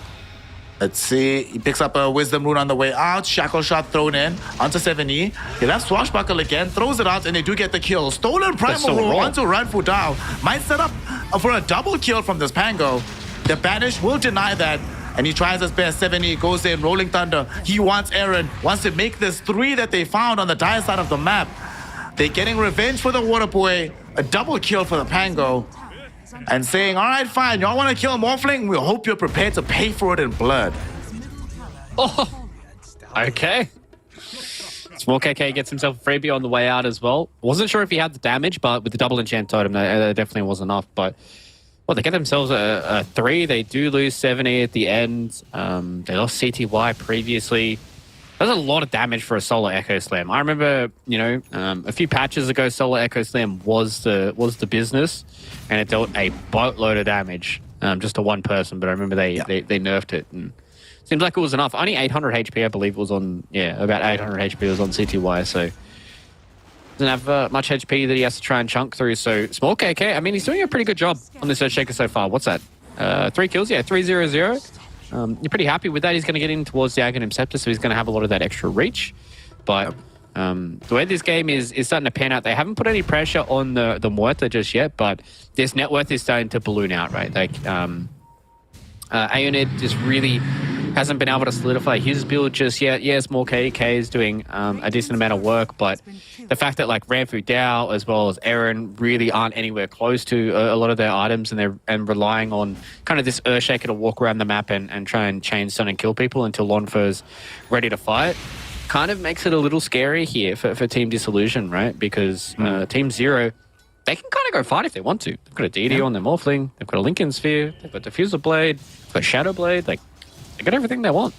Let's see. He picks up a Wisdom Rune on the way out. Shackle Shot thrown in onto 7E. He left Swashbuckle again, throws it out, and they do get the kill. Stolen Primal so Roll raw. onto Ranfu Dao. Might set up for a double kill from this Pango. The Banish will deny that, and he tries his best. 7E goes in, Rolling Thunder. He wants Aaron, wants to make this 3 that they found on the dire side of the map. They're getting revenge for the Water Boy. A double kill for the Pango. And saying, all right, fine, y'all want to kill Morphling? We hope you're prepared to pay for it in blood. Oh, okay. Small KK gets himself a freebie on the way out as well. Wasn't sure if he had the damage, but with the double enchant totem, that definitely was enough. But well, they get themselves a 3. They do lose 70 at the end. They lost CTY previously. That's a lot of damage for a solo Echo Slam. I remember, a few patches ago, solo Echo Slam was the business, and it dealt a boatload of damage just to one person. But I remember they nerfed it, and seems like it was enough. Only 800 HP, I believe, was on about 800 HP was on CTY. So doesn't have much HP that he has to try and chunk through. So Small KK, I mean, he's doing a pretty good job on this Earthshaker so far. What's that? 3 kills, 3-0-0. You're pretty happy with that. He's going to get in towards the Aghanim Scepter, so he's going to have a lot of that extra reach. But the way this game is starting to pan out, they haven't put any pressure on the Muerta just yet, but this net worth is starting to balloon out, right? Like, Aeonid just really hasn't been able to solidify his build just yet. Yeah, Small KK is doing a decent amount of work, but the fact that like Ranfu Dao as well as Aaron really aren't anywhere close to a lot of their items, and they're relying on kind of this Earthshaker to walk around the map and try and chain stun and kill people until Lonfer's ready to fight, kind of makes it a little scary here for Team Disillusion, right? Because Team Zero, they can kind of go fight if they want to. They've got a DD on their Morphling, they've got a Lincoln Sphere, they've got Diffuser Blade, they've got Shadow Blade, like they got everything they want.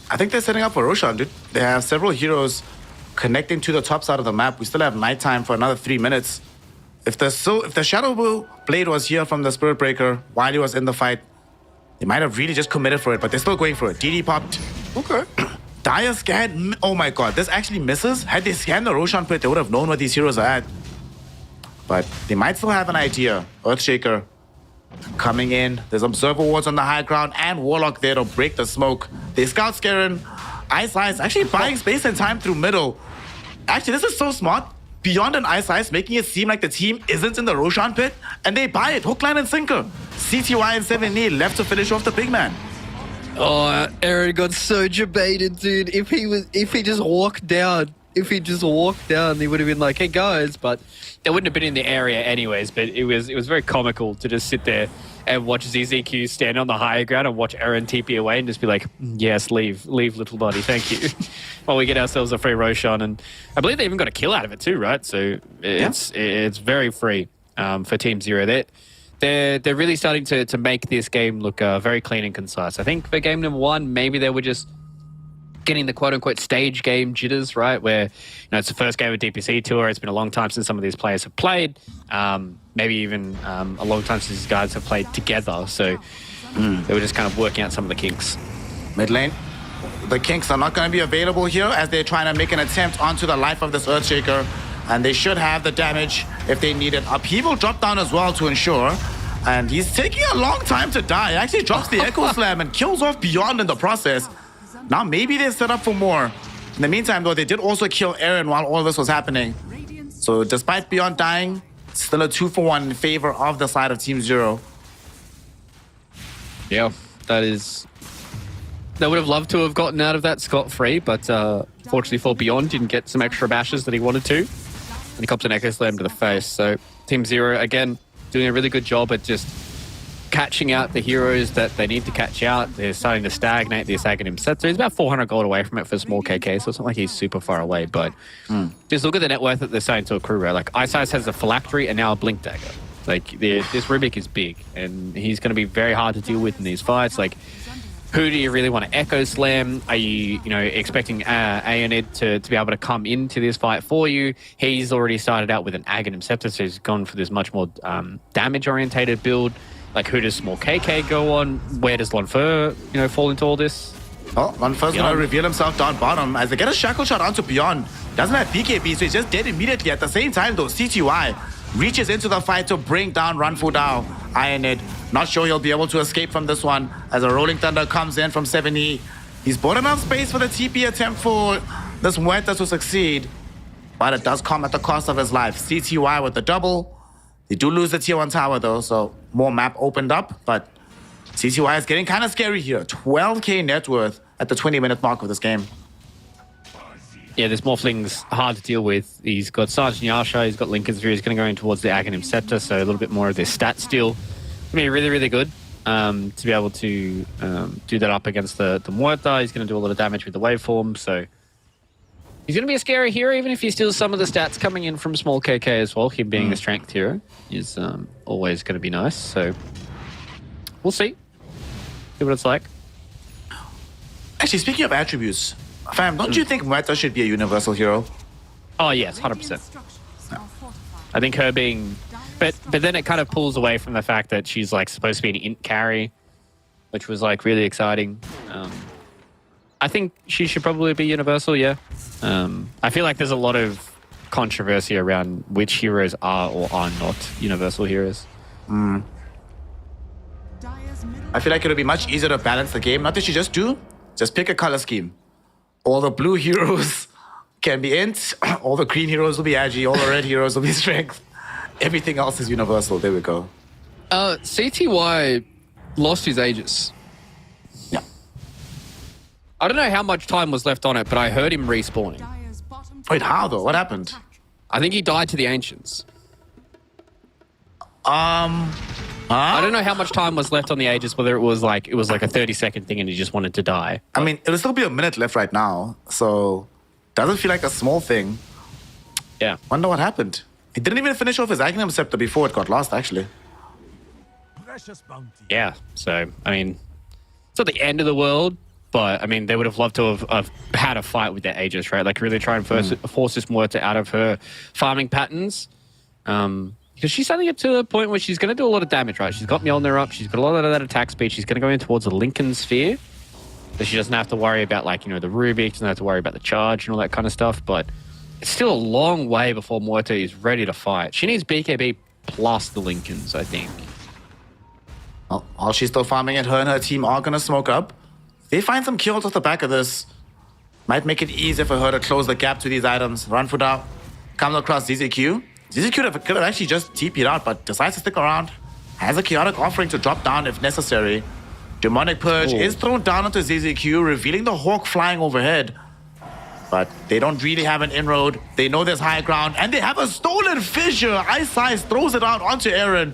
I think they're setting up for Roshan, dude. They have several heroes connecting to the top side of the map. We still have nighttime for another 3 minutes. If the Shadow Blade was here from the Spirit Breaker while he was in the fight, they might have really just committed for it, but they're still going for it. DD popped. Okay. Dire scan. Oh my god, this actually misses. Had they scanned the Roshan pit, they would have known what these heroes are at. But they might still have an idea. Earthshaker coming in. There's Observer Wards on the high ground and Warlock there to break the smoke. They scout Scarin. Ice actually buying space and time through middle. Actually, this is so smart. Beyond an Ice, making it seem like the team isn't in the Roshan pit, and they buy it, hook, line, and sinker. CTY and 7E left to finish off the big man. Oh, Aaron got so debated, dude. If he just walked down, he would have been like, "Hey guys," but They wouldn't have been in the area anyways, but it was very comical to just sit there and watch ZZQ stand on the higher ground and watch Aaron TP away and just be like, yes, leave, little buddy, thank you. While we get ourselves a free Roshan. And I believe they even got a kill out of it too, right? So it's very free for Team Zero. They're really starting to make this game look very clean and concise. I think for game number one, maybe they were just getting the quote-unquote stage game jitters, right? Where, it's the first game of DPC Tour. It's been a long time since some of these players have played. Maybe even a long time since these guys have played together. So they were just kind of working out some of the kinks. Mid lane. The kinks are not going to be available here as they're trying to make an attempt onto the life of this Earthshaker. And they should have the damage if they need it. Upheaval drop down as well to ensure. And he's taking a long time to die. He actually drops the Echo Slam and kills off Beyond in the process. Now maybe they're set up for more. In the meantime, though, they did also kill Aaron while all this was happening. So despite Beyond dying, still a 2-for-1 in favor of the side of Team Zero. Yeah, that is... They would have loved to have gotten out of that scot-free, but fortunately for Beyond, didn't get some extra bashes that he wanted to. And he cops an Echo Slam to the face. So Team Zero, again, doing a really good job at just catching out the heroes that they need to catch out. They're starting to stagnate the Aghanim Scepter. He's about 400 gold away from it for small KK, so it's not like he's super far away, but just look at the net worth that they're starting to accrue, right? Like, Ice has a Phylactery and now a Blink Dagger. Like, this Rubik is big, and he's going to be very hard to deal with in these fights. Like, who do you really want to Echo Slam? Are you, expecting Aeonid to be able to come into this fight for you? He's already started out with an Aghanim Scepter, so he's gone for this much more damage-orientated build. Like, who does small KK go on? Where does Lonfer, fall into all this? Oh, Lonfer's going to reveal himself down bottom as they get a Shackle Shot onto Beyond. Doesn't have BKB, so he's just dead immediately. At the same time, though, CTY reaches into the fight to bring down Ranfu Dao. Ionid, not sure he'll be able to escape from this one as a Rolling Thunder comes in from 7E. He's bought enough space for the TP attempt for this Muerta to succeed, but it does come at the cost of his life. CTY with the double. They do lose the tier 1 tower though, so more map opened up, but CTY is getting kind of scary here. 12k net worth at the 20-minute mark of this game. Yeah, this Morphling's hard to deal with. He's got Sergeant Yasha, he's got Lincoln's Fury, he's going to go in towards the Aghanim Scepter, so a little bit more of their stat steal. It's going to be really, really good to be able to do that up against the Muerta. He's going to do a lot of damage with the waveform, so he's going to be a scary hero, even if he steals some of the stats coming in from small KK as well. Him being a strength hero is always going to be nice, so we'll see. See what it's like. Actually, speaking of attributes, fam, don't you think Muerta should be a universal hero? Oh, yes, 100%. I think her being... But then it kind of pulls away from the fact that she's like supposed to be an int carry, which was like really exciting. I think she should probably be universal, yeah. I feel like there's a lot of controversy around which heroes are or are not universal heroes. I feel like it would be much easier to balance the game. Not that you just pick a color scheme. All the blue heroes can be int, all the green heroes will be agi, all the red heroes will be strength. Everything else is universal. There we go. CTY lost his Aegis. Yeah. I don't know how much time was left on it, but I heard him respawning. Wait, how though? What happened? I think he died to the Ancients. Huh? I don't know how much time was left on the Aegis, whether it was like a 30-second thing and he just wanted to die. I mean, it'll still be a minute left right now, so doesn't feel like a small thing. Yeah. Wonder what happened. He didn't even finish off his Aghanim Scepter before it got lost, actually. Precious bounty. Yeah, so, I mean, it's not the end of the world, but, I mean, they would have loved to have had a fight with their Aegis, right? Like, really try and force this Muerta out of her farming patterns. Because she's starting to get to the point where she's going to do a lot of damage, right? She's got Mjolnir up, she's got a lot of that attack speed, she's going to go in towards the Lincoln Sphere. So she doesn't have to worry about like, the Rubik, doesn't have to worry about the charge and all that kind of stuff. But it's still a long way before Muerta is ready to fight. She needs BKB plus the Lincolns, I think. Well, while she's still farming it, her and her team are going to smoke up. They find some kills off the back of this. Might make it easier for her to close the gap to these items. Run foot out. Comes across ZZQ. ZZQ could have actually just TP'd out, but decides to stick around. Has a chaotic offering to drop down if necessary. Demonic Purge is thrown down onto ZZQ, revealing the Hawk flying overhead. But they don't really have an inroad. They know there's high ground, and they have a stolen fissure. Ice Ice throws it out onto Aaron.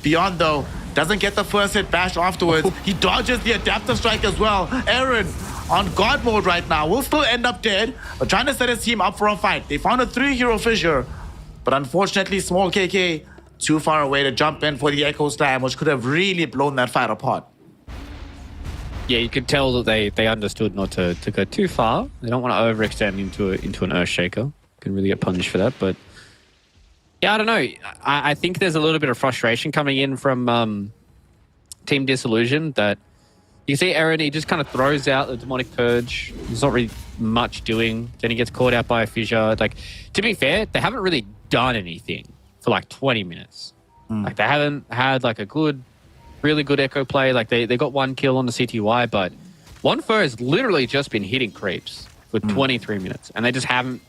Beyond, though, doesn't get the first hit bash afterwards. He dodges the adaptive strike as well. Aaron on God mode right now will still end up dead, but trying to set his team up for a fight. They found a 3-hero fissure, but unfortunately, Small KK too far away to jump in for the Echo Slam, which could have really blown that fight apart. Yeah, you could tell that they understood not to go too far. They don't want to overextend into an Earthshaker. Can really get punished for that, but yeah, I don't know. I think there's a little bit of frustration coming in from Team Disillusion that you see Aaron, he just kind of throws out the Demonic Purge. He's not really much doing. Then he gets caught out by a fissure. Like, to be fair, they haven't really done anything for like 20 minutes. Like, they haven't had like a really good echo play. Like, they got 1 kill on the CTY, but Lonfer has literally just been hitting creeps for 23 minutes, and they just haven't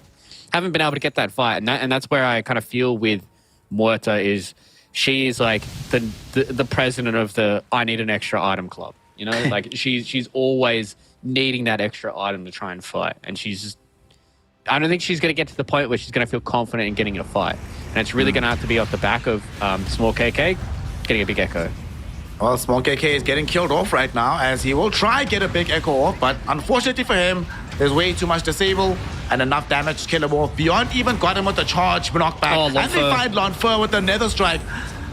been able to get that fight. And that's where I kind of feel with Muerta is she is like the president of the I need an extra item club. Like she's always needing that extra item to try and fight. And I don't think she's going to get to the point where she's going to feel confident in getting a fight. And it's really going to have to be off the back of Small KK getting a big echo. Well, Small KK is getting killed off right now as he will try get a big echo off, but unfortunately for him, there's way too much disable and enough damage to kill him off. Beyond even got him with the charge knockback. And they find Lonfer with the Nether Strike.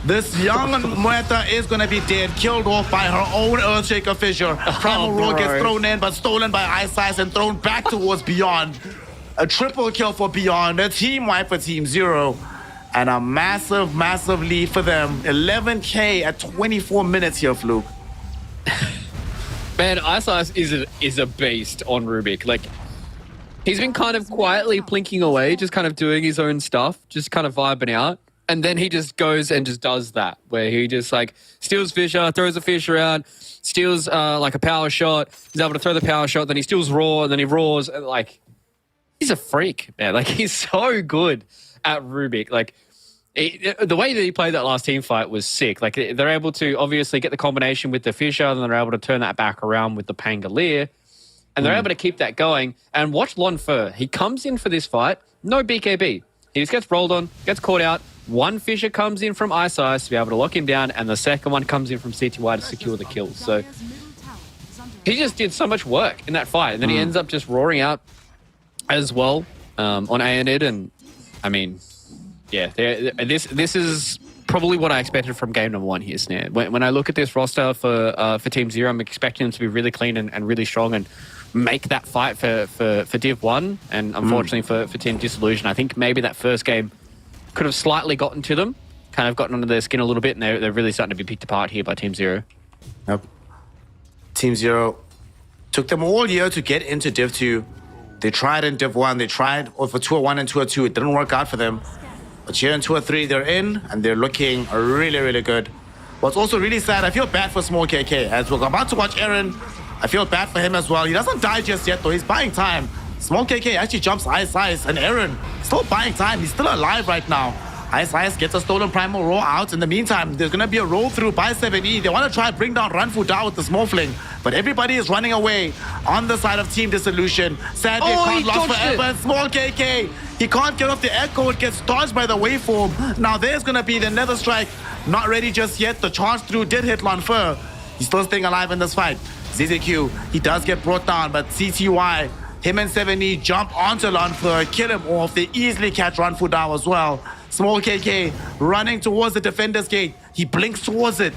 This young Muerta is going to be dead, killed off by her own Earthshaker fissure. Primal Roar gets thrown in, but stolen by Ice Ice and thrown back towards Beyond. A triple kill for Beyond, a team wipe for Team Zero, and a massive, massive lead for them. 11K at 24 minutes here, Fluke. Man, Ice Ice is a beast on Rubik. Like, he's been kind of quietly plinking away, just kind of doing his own stuff, just kind of vibing out. And then he just goes and just does that, where he just like steals fissure, throws a fissure out, steals like a power shot. He's able to throw the power shot, then he steals roar, and then he roars. And like, he's a freak, man. Like, he's so good at Rubik. Like, the way that he played that last team fight was sick. Like, they're able to obviously get the combination with the fissure, and they're able to turn that back around with the Pangolier. And they're able to keep that going. And watch Lonfer. He comes in for this fight, no BKB. He just gets rolled on, gets caught out. One fissure comes in from Ice Ice to be able to lock him down, and the second one comes in from CTY to secure the kills. So he just did so much work in that fight, and then he ends up just roaring out as well on Aeonid. And I mean, yeah, this is probably what I expected from game number 1 here, Snare. When I look at this roster for Team Zero, I'm expecting them to be really clean and really strong and make that fight for Div 1. And unfortunately for Team Disillusion, I think maybe that first game could have slightly gotten to them, kind of gotten under their skin a little bit, and they're really starting to be picked apart here by Team Zero. Yep. Team Zero took them all year to get into Div 2. They tried in Div 1, they tried for Tour 1 and Tour 2. It didn't work out for them. But here in Tour 3, they're in, and they're looking really, really good. What's also really sad, I feel bad for Small KK. As we're about to watch Aaron, I feel bad for him as well. He doesn't die just yet, though. He's buying time. Small KK actually jumps Ice Ice, and Aaron still buying time. He's still alive right now. Ice Ice gets a stolen Primal Roar out. In the meantime, there's going to be a roll through by 7E. They want to try and bring down Ranfu Da with the small fling, but everybody is running away on the side of Team Dissolution. Sadly, can't last forever. Small KK, he can't get off the echo. It gets dodged by the waveform. Now there's going to be the Nether Strike. Not ready just yet. The charge through did hit Lonfer. He's still staying alive in this fight. ZZQ, he does get brought down, but CTY, him and 7E jump onto Lonfer, kill him off. They easily catch Ranfu Da as well. Small KK running towards the defender's gate. He blinks towards it,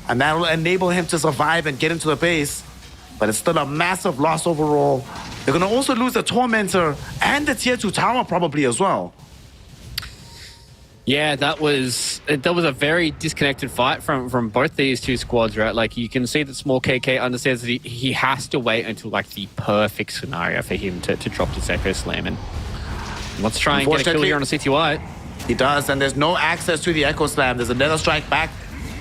and that will enable him to survive and get into the base. But it's still a massive loss overall. They're going to also lose the Tormentor and the Tier 2 tower probably as well. Yeah, that was a very disconnected fight from both these two squads, right? Like you can see that Small KK understands that he has to wait until like the perfect scenario for him to drop this Echo Slam, and let's try and get a kill here on a CTY. He does, and there's no access to the Echo Slam. There's another strike back.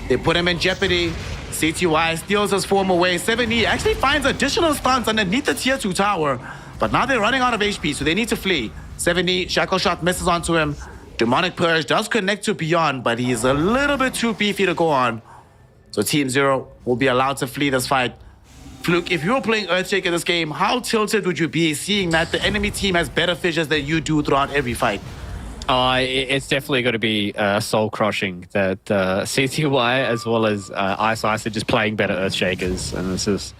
They put him in jeopardy. CTY steals his form away. 7E actually finds additional stuns underneath the tier 2 tower, but now they're running out of HP, so they need to flee. 7E, Shackle Shot misses onto him. Demonic Purge does connect to Beyond, but he's a little bit too beefy to go on. So Team Zero will be allowed to flee this fight. Fluke, if you were playing Earthshaker this game, how tilted would you be seeing that the enemy team has better fissures than you do throughout every fight? It's definitely got to be soul crushing that CTY as well as Ice are just playing better Earthshakers, and this is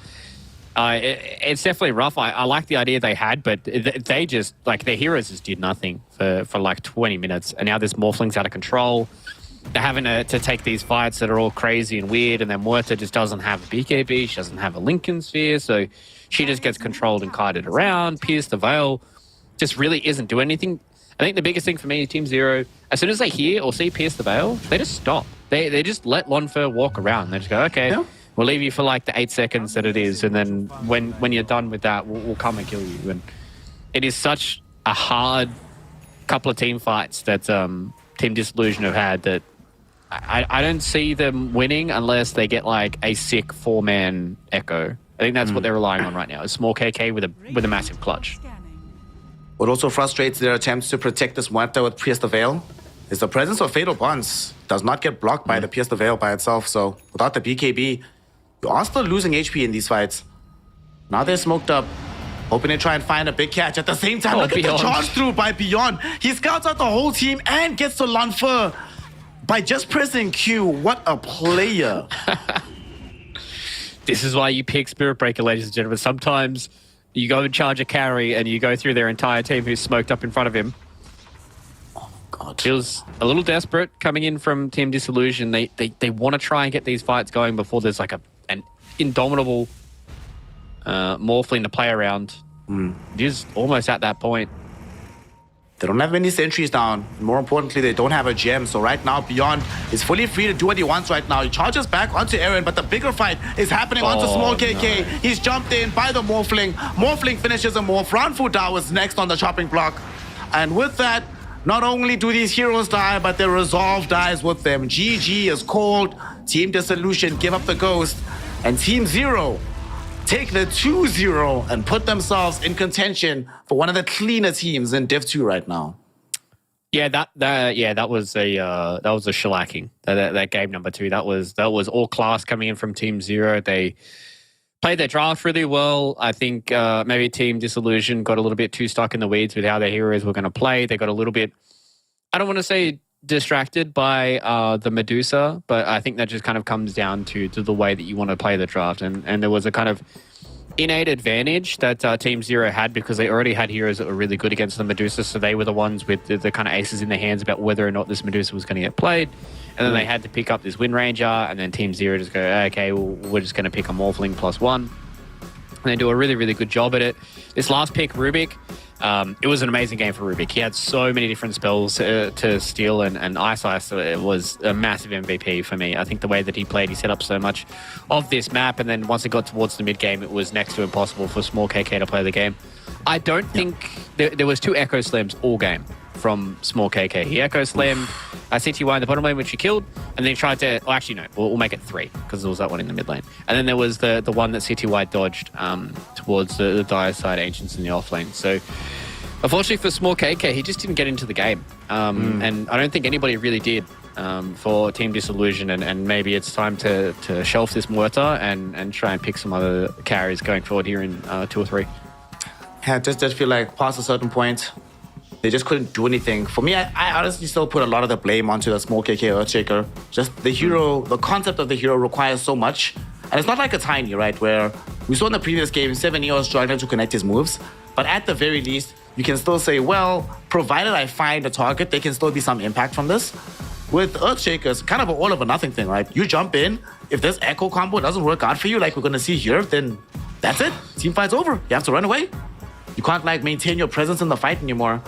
it's definitely rough. I like the idea they had, but they just like their heroes just did nothing for like 20 minutes, and now this Morphling's out of control. They're having to take these fights that are all crazy and weird, and then Muerta just doesn't have a BKB, she doesn't have a Lincoln Sphere, so she just gets controlled and kited around. Pierce the Veil just really isn't doing anything. I think the biggest thing for me, Team Zero, as soon as they hear or see Pierce the Veil, they just stop. They just let Lonfer walk around. They just go, okay, yeah, we'll leave you for like the 8 seconds that it is, and then when you're done with that, we'll come and kill you. And it is such a hard couple of team fights that Team Disillusion have had that I don't see them winning unless they get like a sick 4-man Echo. I think that's what they're relying on right now. A Small KK with a massive clutch. What also frustrates their attempts to protect this Muerta with Pierce the Veil is the presence of Fatal Bonds does not get blocked by the Pierce the Veil by itself. So without the BKB, you are still losing HP in these fights. Now they're smoked up, hoping to try and find a big catch. At the same time, look at the charge through by Beyond. He scouts out the whole team and gets to Lonfer by just pressing Q. What a player. This is why you pick Spirit Breaker, ladies and gentlemen. Sometimes you go and charge a carry and you go through their entire team who's smoked up in front of him. Oh, God. Feels a little desperate coming in from Team Disillusion. They want to try and get these fights going before there's like an indomitable Morphling to play around. It is almost at that point. They don't have any sentries down. More importantly, they don't have a gem. So right now, Beyond is fully free to do what he wants right now. He charges back onto Aaron, but the bigger fight is happening onto Small KK. No. He's jumped in by the Morphling. Morphling finishes a Morph. Ranfu Dao is next on the chopping block. And with that, not only do these heroes die, but their resolve dies with them. GG is called. Team Dissolution give up the ghost. And Team Zero take the 2-0 and put themselves in contention for one of the cleaner teams in Div 2 right now. Yeah, that was a shellacking. That game number 2. That was all class coming in from Team Zero. They played their draft really well. I think maybe Team Disillusion got a little bit too stuck in the weeds with how their heroes were going to play. They got a little bit, I don't want to say distracted by the Medusa, but I think that just kind of comes down to the way that you want to play the draft. And there was a kind of innate advantage that Team Zero had because they already had heroes that were really good against the Medusa, so they were the ones with the kind of aces in their hands about whether or not this Medusa was going to get played. And then they had to pick up this Wind Ranger, and then Team Zero just go, okay, well, we're just going to pick a Morphling +1. And they do a really, really good job at it. This last pick, Rubik, it was an amazing game for Rubik. He had so many different spells to steal, and Ice it was a massive MVP for me. I think the way that he played, he set up so much of this map, and then once it got towards the mid-game, it was next to impossible for Small KK to play the game. I don't think there was 2 Echo Slams all game from Small KK. He Echo Slammed CTY in the bottom lane, which he killed, and then he tried to, well, actually no, we'll make it 3, because there was that one in the mid lane. And then there was the one that CTY dodged towards the Dire side Ancients in the off lane. So unfortunately for Small KK, he just didn't get into the game. And I don't think anybody really did for Team Disillusion, and maybe it's time to shelf this Muerta and try and pick some other carries going forward here in 2 or 3. Yeah, just feel like past a certain point, they just couldn't do anything. For me, I honestly still put a lot of the blame onto the Small KK Earthshaker. Just the hero, the concept of the hero requires so much. And it's not like a Tiny, right? Where we saw in the previous game, 7E was struggling to connect his moves. But at the very least, you can still say, well, provided I find a target, there can still be some impact from this. With Earthshakers, kind of an all of or nothing thing, right? You jump in, if this Echo combo doesn't work out for you, like we're going to see here, then that's it. Team fight's over. You have to run away. You can't like maintain your presence in the fight anymore.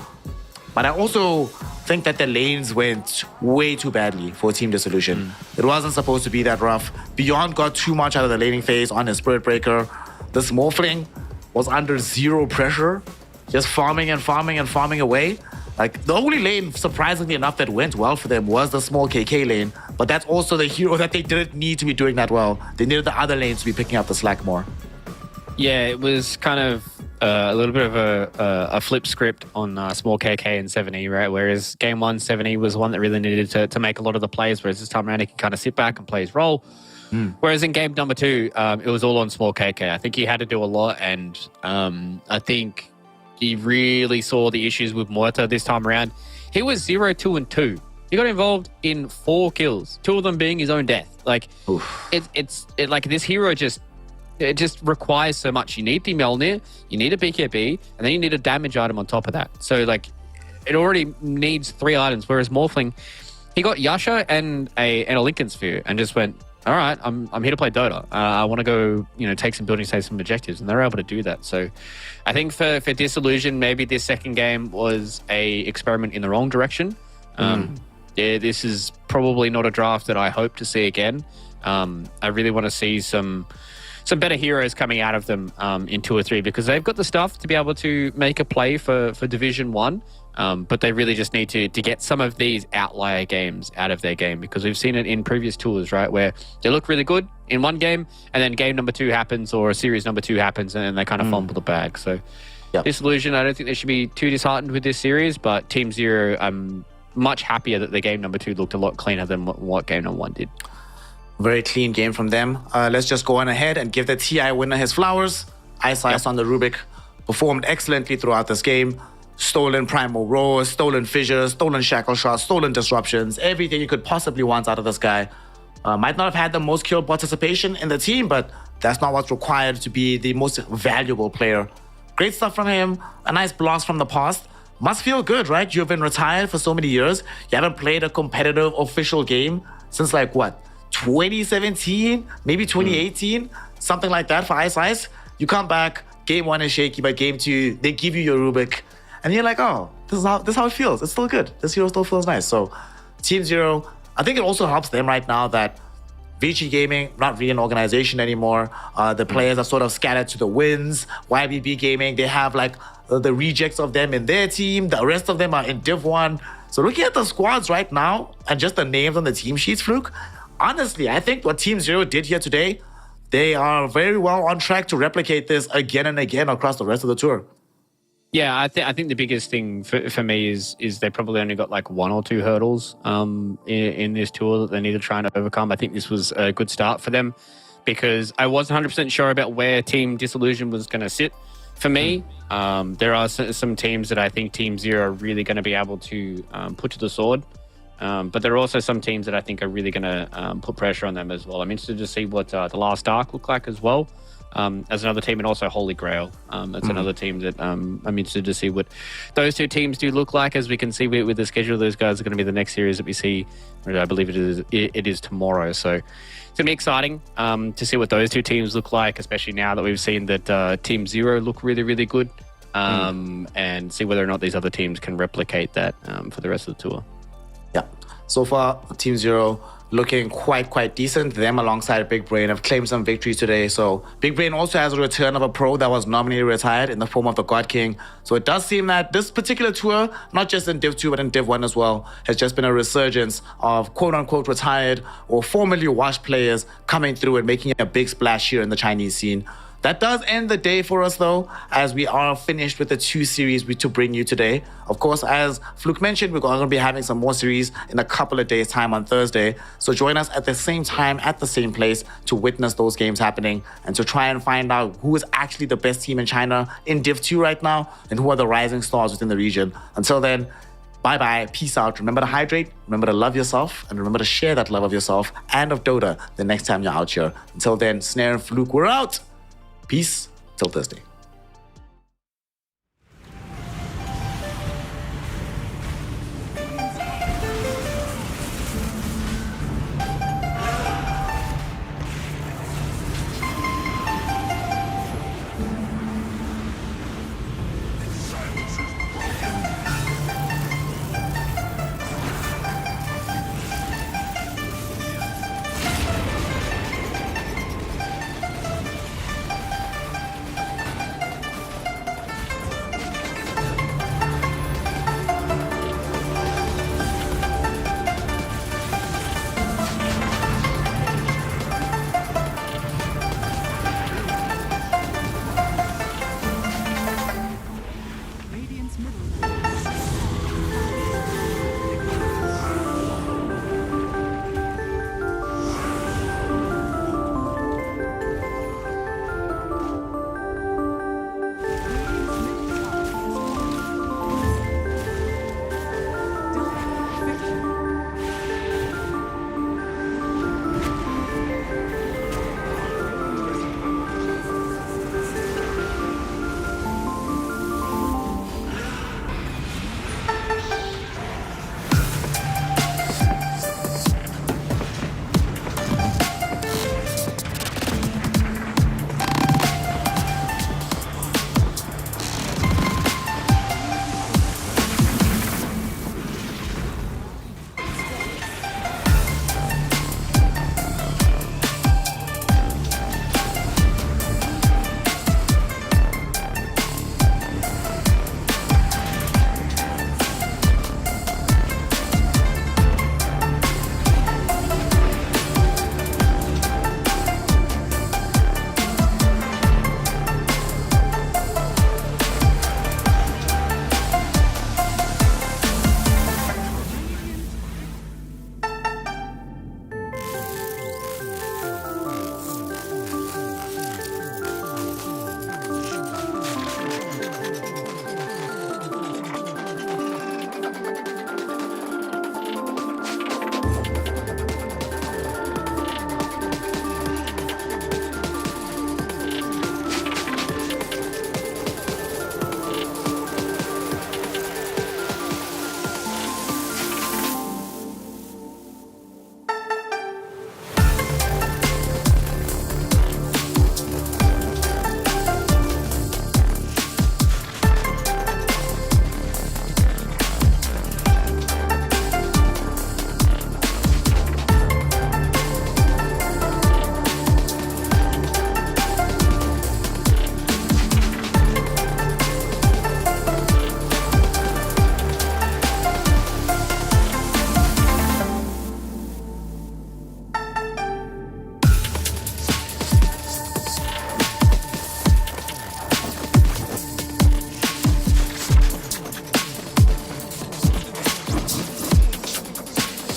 But I also think that the lanes went way too badly for Team Dissolution. It wasn't supposed to be that rough. Beyond got too much out of the laning phase on his Spirit Breaker. This Morphling was under zero pressure, just farming and farming and farming away. Like, the only lane, surprisingly enough, that went well for them was the small KK lane. But that's also the hero that they didn't need to be doing that well. They needed the other lanes to be picking up the slack more. Yeah, it was kind of a little bit of a flip script on small KK and 7E, right? Whereas game 1, 7E was the one that really needed to make a lot of the plays, whereas this time around he can kind of sit back and play his role. Whereas in game number 2, it was all on small KK. I think he had to do a lot, and I think he really saw the issues with Morta this time around. He was 0, 2, and 2. He got involved in 4 kills, 2 of them being his own death. Like, it's like this hero just requires so much. You need the Mjolnir, you need a BKB, and then you need a damage item on top of that. So, like, it already needs 3 items, whereas Morphling, he got Yasha and a Lincoln Sphere and just went, all right, I'm here to play Dota. I want to go, take some buildings, take some objectives, and they're able to do that. So I think for Disillusion, maybe this second game was a experiment in the wrong direction. Yeah, this is probably not a draft that I hope to see again. I really want to see some better heroes coming out of them in 2 or 3, because they've got the stuff to be able to make a play for Division 1. But they really just need to get some of these outlier games out of their game, because we've seen it in previous tours, right, where they look really good in one game and then game number 2 happens, or series number 2 happens, and then they kind of fumble the bag. So Disillusion, I don't think they should be too disheartened with this series, but Team Zero, I'm much happier that the game number 2 looked a lot cleaner than what game number 1 did. Very clean game from them. Let's just go on ahead and give the TI winner his flowers. Ice on the Rubik performed excellently throughout this game. Stolen Primal Roars, stolen Fissures, stolen Shackle Shots, stolen Disruptions, everything you could possibly want out of this guy. Might not have had the most kill participation in the team, but that's not what's required to be the most valuable player. Great stuff from him, a nice blast from the past. Must feel good, right? You've been retired for so many years. You haven't played a competitive official game since, like, what, 2017, maybe 2018, something like that for Ice. You come back, game 1 is shaky, but game 2, they give you your Rubik, and you're like, oh, this is how it feels. It's still good. This hero still feels nice. So Team Zero, I think it also helps them right now that VG Gaming, not really an organization anymore. The players are sort of scattered to the winds. YBB Gaming, they have like the rejects of them in their team. The rest of them are in Div 1. So looking at the squads right now and just the names on the team sheets, Fluke, honestly, I think what Team Zero did here today, they are very well on track to replicate this again and again across the rest of the tour. Yeah, I think the biggest thing for me is they probably only got like 1 or 2 hurdles in this tour that they need to try and overcome. I think this was a good start for them, because I wasn't 100% sure about where Team Disillusion was going to sit. For me, there are some teams that I think Team Zero are really going to be able to put to the sword. But there are also some teams that I think are really going to put pressure on them as well. I'm interested to see what the Last Ark look like as well. As another team, and also Holy Grail. That's another team that I'm interested to see what those 2 teams do look like. As we can see with the schedule, those guys are going to be the next series that we see. I believe it is tomorrow. So it's going to be exciting to see what those 2 teams look like, especially now that we've seen that Team Zero look really, really good, and see whether or not these other teams can replicate that for the rest of the tour. Yeah. So far, Team Zero looking quite decent. Them alongside Big Brain have claimed some victories today. So Big Brain also has a return of a pro that was nominally retired in the form of the God King. So it does seem that this particular tour, not just in Div 2 but in Div 1 as well, has just been a resurgence of quote-unquote retired or formerly washed players coming through and making a big splash here in the Chinese scene. That does end the day for us, though, as we are finished with the 2 series to bring you today. Of course, as Fluke mentioned, we're going to be having some more series in a couple of days' time on Thursday. So join us at the same time, at the same place, to witness those games happening and to try and find out who is actually the best team in China in Div 2 right now and who are the rising stars within the region. Until then, bye-bye, peace out. Remember to hydrate, remember to love yourself, and remember to share that love of yourself and of Dota the next time you're out here. Until then, Snare and Fluke, we're out. Peace till Thursday.